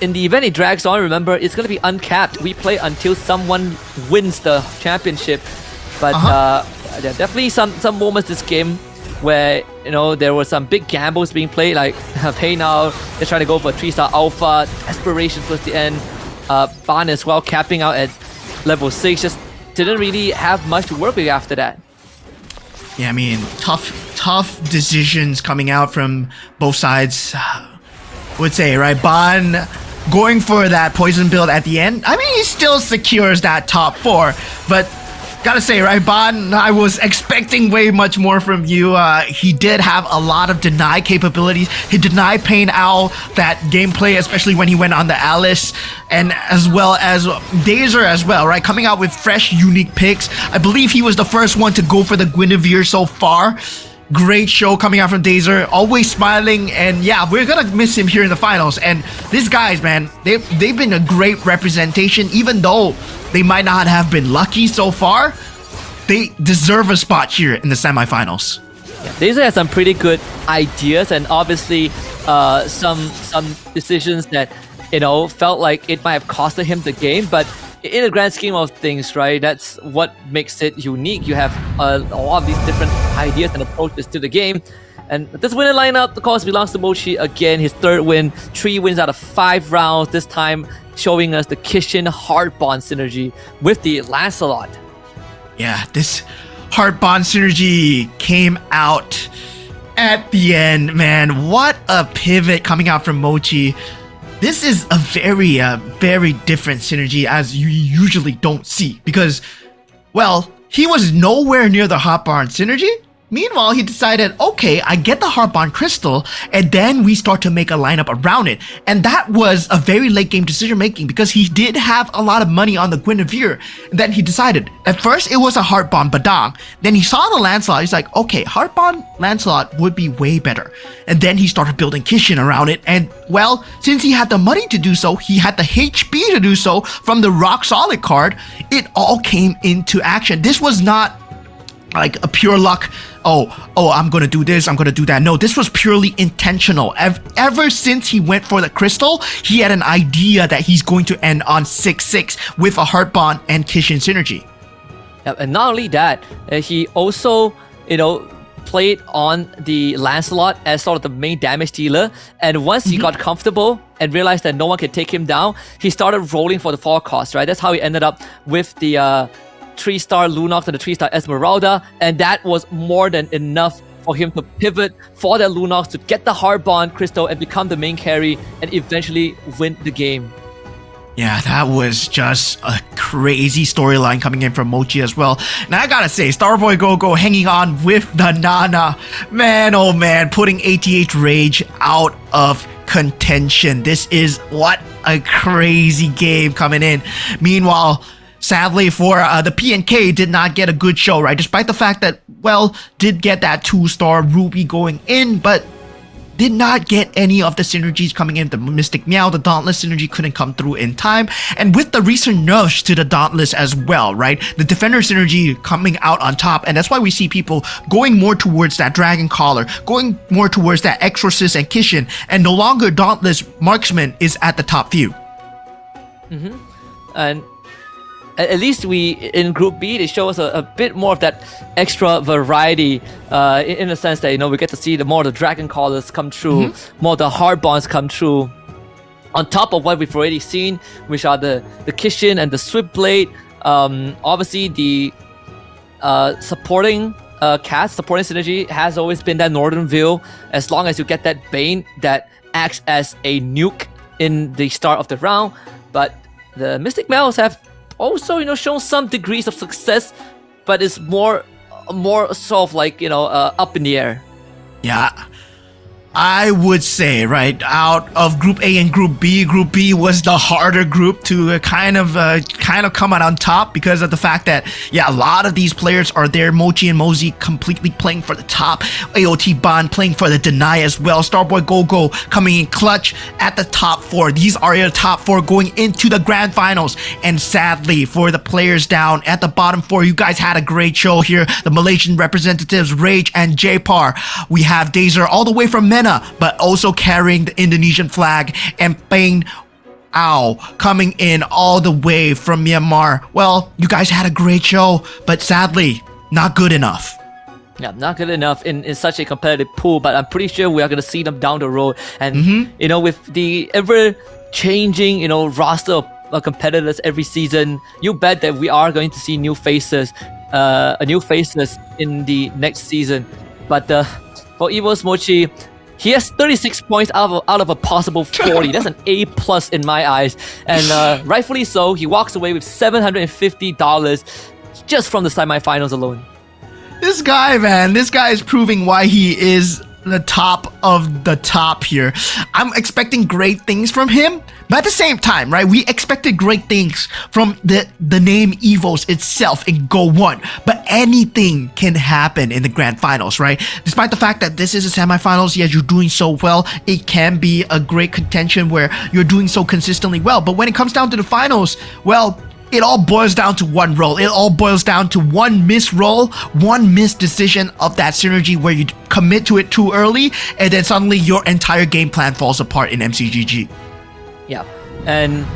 in the event it drags on, remember, it's going to be uncapped. We play until someone wins the championship. But there are definitely some moments this game where there were some big gambles being played, like Pay Now, they're trying to go for a 3-star Alpha, Desperation towards the end, Ban as well, capping out at level 6, just didn't really have much to work with after that. Yeah, I mean, tough decisions coming out from both sides. Would say, right? Ban going for that poison build at the end. I mean, he still secures that top 4, but gotta say, right, Ban, I was expecting way much more from you. He did have a lot of deny capabilities. He denied Pain Owl that gameplay, especially when he went on the Alice, and as well as Dazer as well, right? Coming out with fresh, unique picks. I believe he was the first one to go for the Guinevere so far. Great show coming out from Dazer, always smiling, and yeah, we're gonna miss him here in the finals. And these guys, man, they've been a great representation, even though they might not have been lucky so far. They deserve a spot here in the semifinals. Dazer has some pretty good ideas, and obviously some decisions that felt like it might have costed him the game, but in the grand scheme of things, right, that's what makes it unique. You have a lot of these different ideas and approaches to the game. And this winner lineup, of course, belongs to Mochi again. His 3rd win, 3 wins out of 5 rounds, this time showing us the Kishin Heart Bond synergy with the Lancelot. Yeah, this Heart Bond synergy came out at the end, man. What a pivot coming out from Mochi. This is a very different synergy as you usually don't see because, well, he was nowhere near the Heart Bond synergy. Meanwhile, he decided, okay, I get the Heart Bond Crystal, and then we start to make a lineup around it. And that was a very late game decision making because he did have a lot of money on the Guinevere. And then he decided, at first it was a Heart Bond Badang. Then he saw the Lancelot, he's like, okay, Heart Bond Lancelot would be way better. And then he started building Kishin around it. And well, since he had the money to do so, he had the HP to do so from the Rock Solid card, it all came into action. This was not like a pure luck, I'm gonna do this, I'm gonna do that. No, this was purely intentional. Ever since he went for the crystal, he had an idea that he's going to end on 6-6 with a Heart Bond and Kishin synergy. Yep, and not only that, he also, played on the Lancelot as sort of the main damage dealer. And once he got comfortable and realized that no one can take him down, he started rolling for the 4 cost, right? That's how he ended up with the 3-star Lunox and the 3-star Esmeralda, and that was more than enough for him to pivot for that Lunox to get the Heart Bond Crystal and become the main carry and eventually win the game. Yeah, that was just a crazy storyline coming in from Mochi as well. Now I gotta say, Starboy Go hanging on with the Nana. Man, oh man, putting ATH Rage out of contention. This is what a crazy game coming in. Meanwhile, sadly for the PNK did not get a good show, right? Despite the fact that, well, did get that 2-star Ruby going in, but did not get any of the synergies coming in. The Mystic Meow, the Dauntless synergy couldn't come through in time. And with the recent nerfs to the Dauntless as well, right? The Defender synergy coming out on top. And that's why we see people going more towards that Dragon Collar, going more towards that Exorcist and Kishin. And no longer Dauntless Marksman is at the top few. And at least we in Group B, they show us a bit more of that extra variety in the sense that, you know, we get to see the more of the Dragon Callers come through, more of the Hard Bonds come through, on top of what we've already seen, which are the Kishin and the Swiftblade. Obviously, the supporting cast, supporting synergy has always been that Northern Veil, as long as you get that Bane that acts as a nuke in the start of the round. But the Mystic Males have also, you know, shown some degrees of success, but it's more sort of like, you know, up in the air. Yeah, I would say, right, out of Group A and Group B was the harder group to kind of come out on top because of the fact that, yeah, a lot of these players are there. Mochi and Mosey completely playing for the top. AOT Bond playing for the deny as well. Starboy Gogo coming in clutch at the top 4. These are your top 4 going into the grand finals. And sadly, for the players down at the bottom 4, you guys had a great show here. The Malaysian representatives, Rage and J-Par. We have Dazer all the way from MENA, but also carrying the Indonesian flag, and Peng Ao coming in all the way from Myanmar. Well, you guys had a great show, but sadly, not good enough. Yeah, not good enough in such a competitive pool, but I'm pretty sure we are going to see them down the road. And, you know, with the ever-changing, you know, roster of competitors every season, you bet that we are going to see new faces in the next season. But for Evo's Mochi, he has 36 points out of a possible 40. That's an A+ in my eyes. And rightfully so, he walks away with $750 just from the semifinals alone. This guy, man, this guy is proving why he is the top of the top here. I'm expecting great things from him, but at the same time, right, we expected great things from the name EVOS itself in Go 1, but anything can happen in the grand finals, right? Despite the fact that this is a semifinals, yes, you're doing so well, it can be a great contention where you're doing so consistently well, but when it comes down to the finals, well, it all boils down to one roll. It all boils down to one missed roll, one missed decision of that synergy where you commit to it too early, and then suddenly your entire game plan falls apart in MCGG. Yeah, and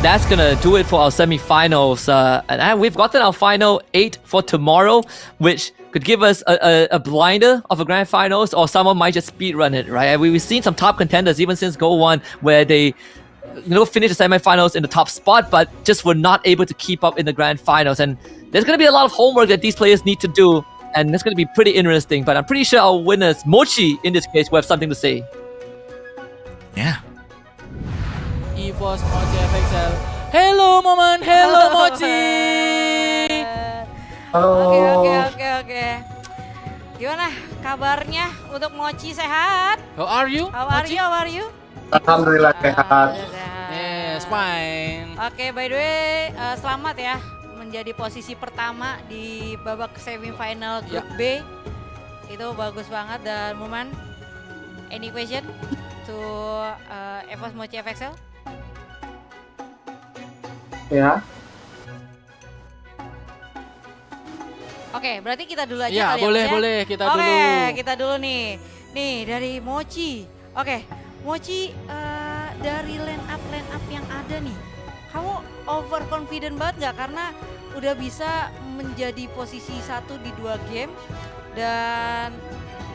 that's gonna do it for our semifinals. And we've gotten our final 8 for tomorrow, which could give us a blinder of a grand finals, or someone might just speedrun it, right? And we've seen some top contenders even since Go 1 where they, you know, finished the semifinals in the top spot, but just were not able to keep up in the grand finals. And there's going to be a lot of homework that these players need to do, and it's going to be pretty interesting. But I'm pretty sure our winners, Mochi in this case, will have something to say. Yeah. EVOS Mochi FXL. Hello, Momen. Hello, Mochi. Oke. Gimana kabarnya untuk Mochi, sehat? How are you? How are you? Alhamdulillah sehat. Yes, fine. Oke, by the way, selamat ya menjadi posisi pertama di babak semifinal Grup B. Itu bagus banget. Dan Muman, any question to EVOS Mochi FXL? Ya. Oke, berarti kita dulu aja Ya, kali boleh, ya, Mas, ya? boleh, kita dulu. Oke, kita dulu nih. Nih, dari Mochi. Oke, Mochi, dari line up yang ada nih, kamu overconfident banget nggak? Karena udah bisa menjadi posisi 1 di 2 game, dan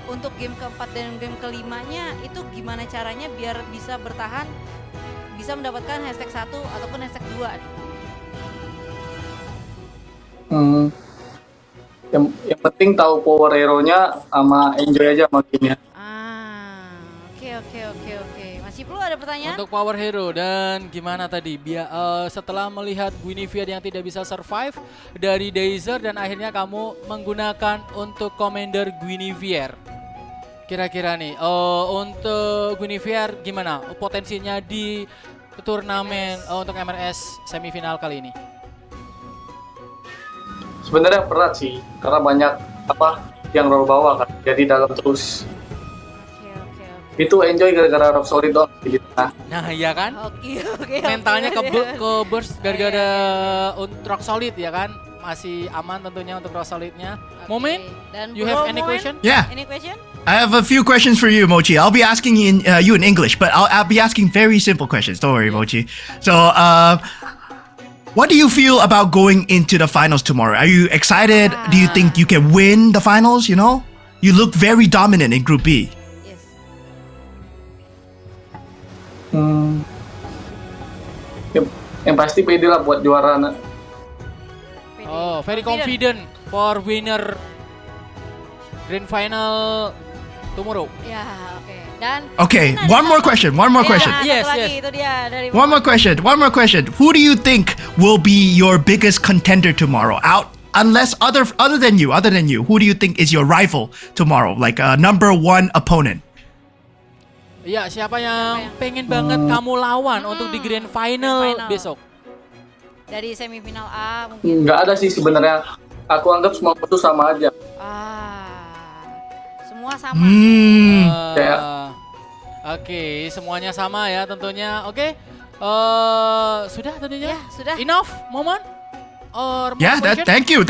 untuk game keempat dan game kelimanya itu gimana caranya biar bisa bertahan, bisa mendapatkan hashtag 1 ataupun hashtag 2 nih? Yang penting tahu power hero-nya sama enjoy aja sama game-nya. Oke. Masih perlu ada pertanyaan? Untuk power hero, dan gimana tadi setelah melihat Guinevere yang tidak bisa survive dari Dazer dan akhirnya kamu menggunakan untuk Commander Guinevere. Kira-kira nih untuk Guinevere gimana potensinya di turnamen untuk MRS semifinal kali ini? Sebenarnya berat sih, karena banyak yang roll bawah kan. Jadi dalam terus. Itu enjoy gara-gara rock solid doang di tengah. Nah, iya kan? Oke. Mentalnya ke burst gara-gara rock solid ya kan? Masih aman tentunya untuk rock solidnya. Momen, you have any question? Yeah. Any question? I have a few questions for you, Mochi. I'll be asking you in English, but I'll be asking very simple questions. Don't worry, Mochi. So, what do you feel about going into the finals tomorrow? Are you excited? Do you think you can win the finals, you know? You look very dominant in Group B. Yes. Yang pasti pede lah buat juara. Oh, very confident for winner grand final tomorrow. Ya, oke. Dan Okay, one more question. Yes. Itu dia dari One more question. Who do you think will be your biggest contender tomorrow? Unless other than you, who do you think is your rival tomorrow? Like a number one opponent? Ya, siapa yang pengen banget kamu lawan untuk di grand final besok? Dari semifinal A mungkin. Nggak ada sih sebenarnya. Aku anggap semua itu sama aja. Semua sama. Oke, semuanya sama ya tentunya. Oke. Sudah tentunya? Ya, sudah. Enough, Momen? Or Yeah, thank you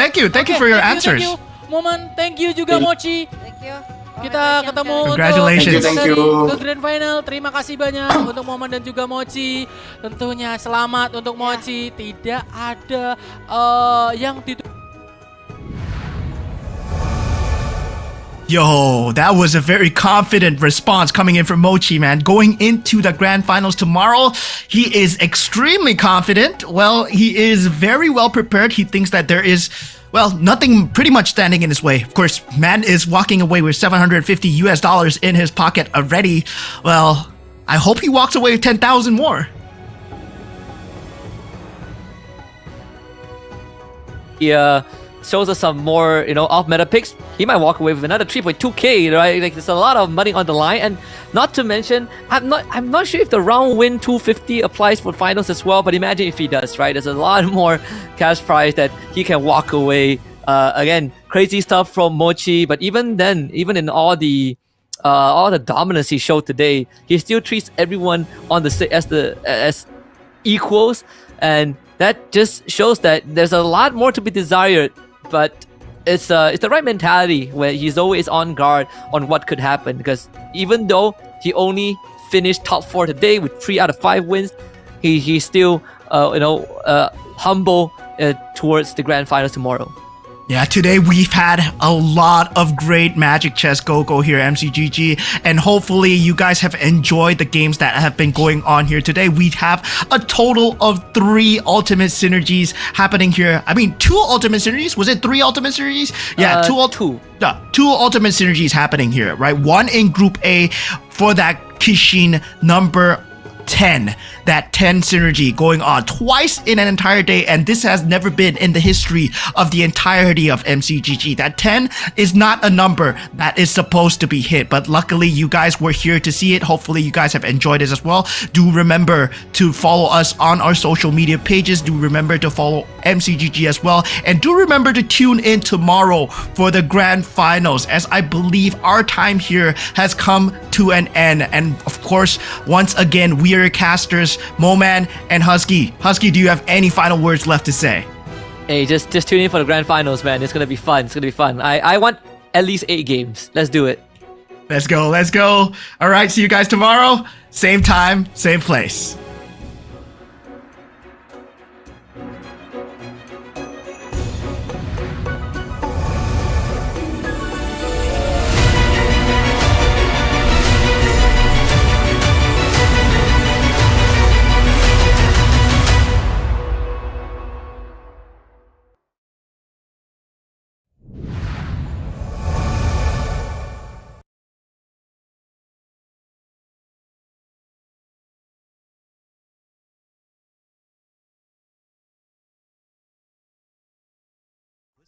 for your answers. Thank you, Momen. Thank you juga Mochi. Thank you. Kita ketemu Congratulations. untuk ke grand final. Terima kasih banyak untuk Momen dan juga Mochi. Tentunya selamat untuk Mochi. Tidak ada yang Yo, that was a very confident response coming in from Mochi, man. Going into the grand finals tomorrow, he is extremely confident. Well, he is very well prepared. He thinks that there is, well, nothing pretty much standing in his way. Of course, man is walking away with $750 in his pocket already. Well, I hope he walks away with 10,000 more. Yeah. Shows us some more, off-meta picks. He might walk away with another 3.2k, right? Like there's a lot of money on the line, and not to mention, I'm not sure if the round win 250 applies for finals as well. But imagine if he does, right? There's a lot more cash prize that he can walk away. Again, crazy stuff from Mochi, but even then, even in all the dominance he showed today, he still treats everyone on as equals, and that just shows that there's a lot more to be desired. But it's the right mentality where he's always on guard on what could happen, because even though he only finished top 4 today with 3 out of 5 wins, he's still humble towards the grand finals tomorrow. Yeah, today we've had a lot of great Magic Chess Go here at MCGG, and hopefully you guys have enjoyed the games that have been going on here today. We have a total of 3 ultimate synergies happening here. I mean, 2 ultimate synergies? Was it 3 ultimate synergies? Yeah, 2 ultimate synergies happening here, right? One in Group A for that Kishin number 10, that 10 synergy going on twice in an entire day, and this has never been in the history of the entirety of MCGG. That 10 is not a number that is supposed to be hit, but luckily you guys were here to see it. Hopefully you guys have enjoyed it as well. Do remember to follow us on our social media pages. Do remember to follow MCGG as well, and do remember to tune in tomorrow for the grand finals, as I believe our time here has come to an end. And of course, once again, we are casters, Moman and Husky. Husky, do you have any final words left to say? Hey, just tune in for the grand finals, man. It's gonna be fun. I want at least 8 games. Let's do it. Let's go. All right, see you guys tomorrow. Same time, same place.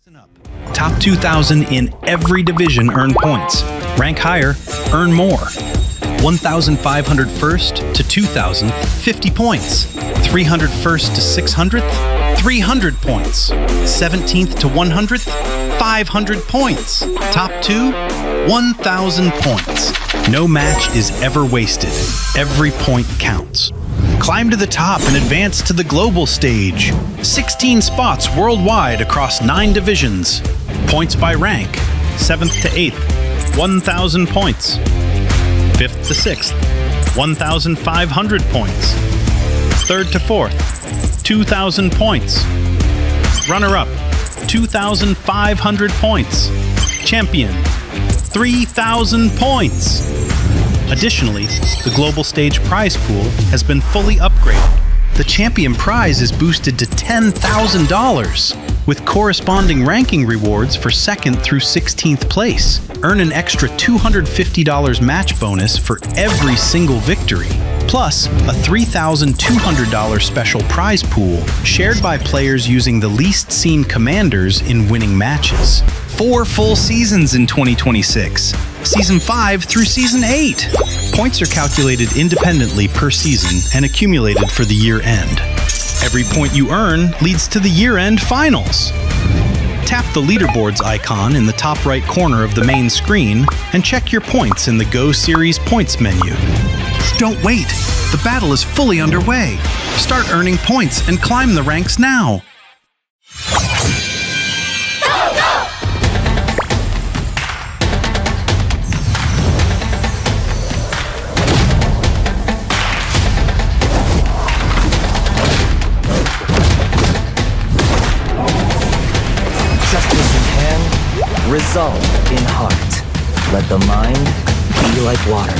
Listen up. Top 2,000 in every division earn points. Rank higher, earn more. 1,500 first to 2,000, 50 points. 300 first to 600th, 300 points. 17th to 100th, 500 points. Top 2, 1,000 points. No match is ever wasted. Every point counts. Climb to the top and advance to the global stage. 16 spots worldwide across 9 divisions. Points by rank. 7th to 8th, 1,000 points. 5th to 6th, 1,500 points. 3rd to 4th, 2,000 points. Runner-up, 2,500 points. Champion, 3,000 points. Additionally, the global stage prize pool has been fully upgraded. The champion prize is boosted to $10,000, with corresponding ranking rewards for 2nd through 16th place. Earn an extra $250 match bonus for every single victory, plus a $3,200 special prize pool shared by players using the least seen commanders in winning matches. 4 full seasons in 2026, Season 5 through Season 8. Points are calculated independently per season and accumulated for the year end. Every point you earn leads to the year-end finals. Tap the leaderboards icon in the top right corner of the main screen and check your points in the Go Series points menu. Don't wait! The battle is fully underway. Start earning points and climb the ranks now. Justice in hand, resolve in heart. Let the mind be like water.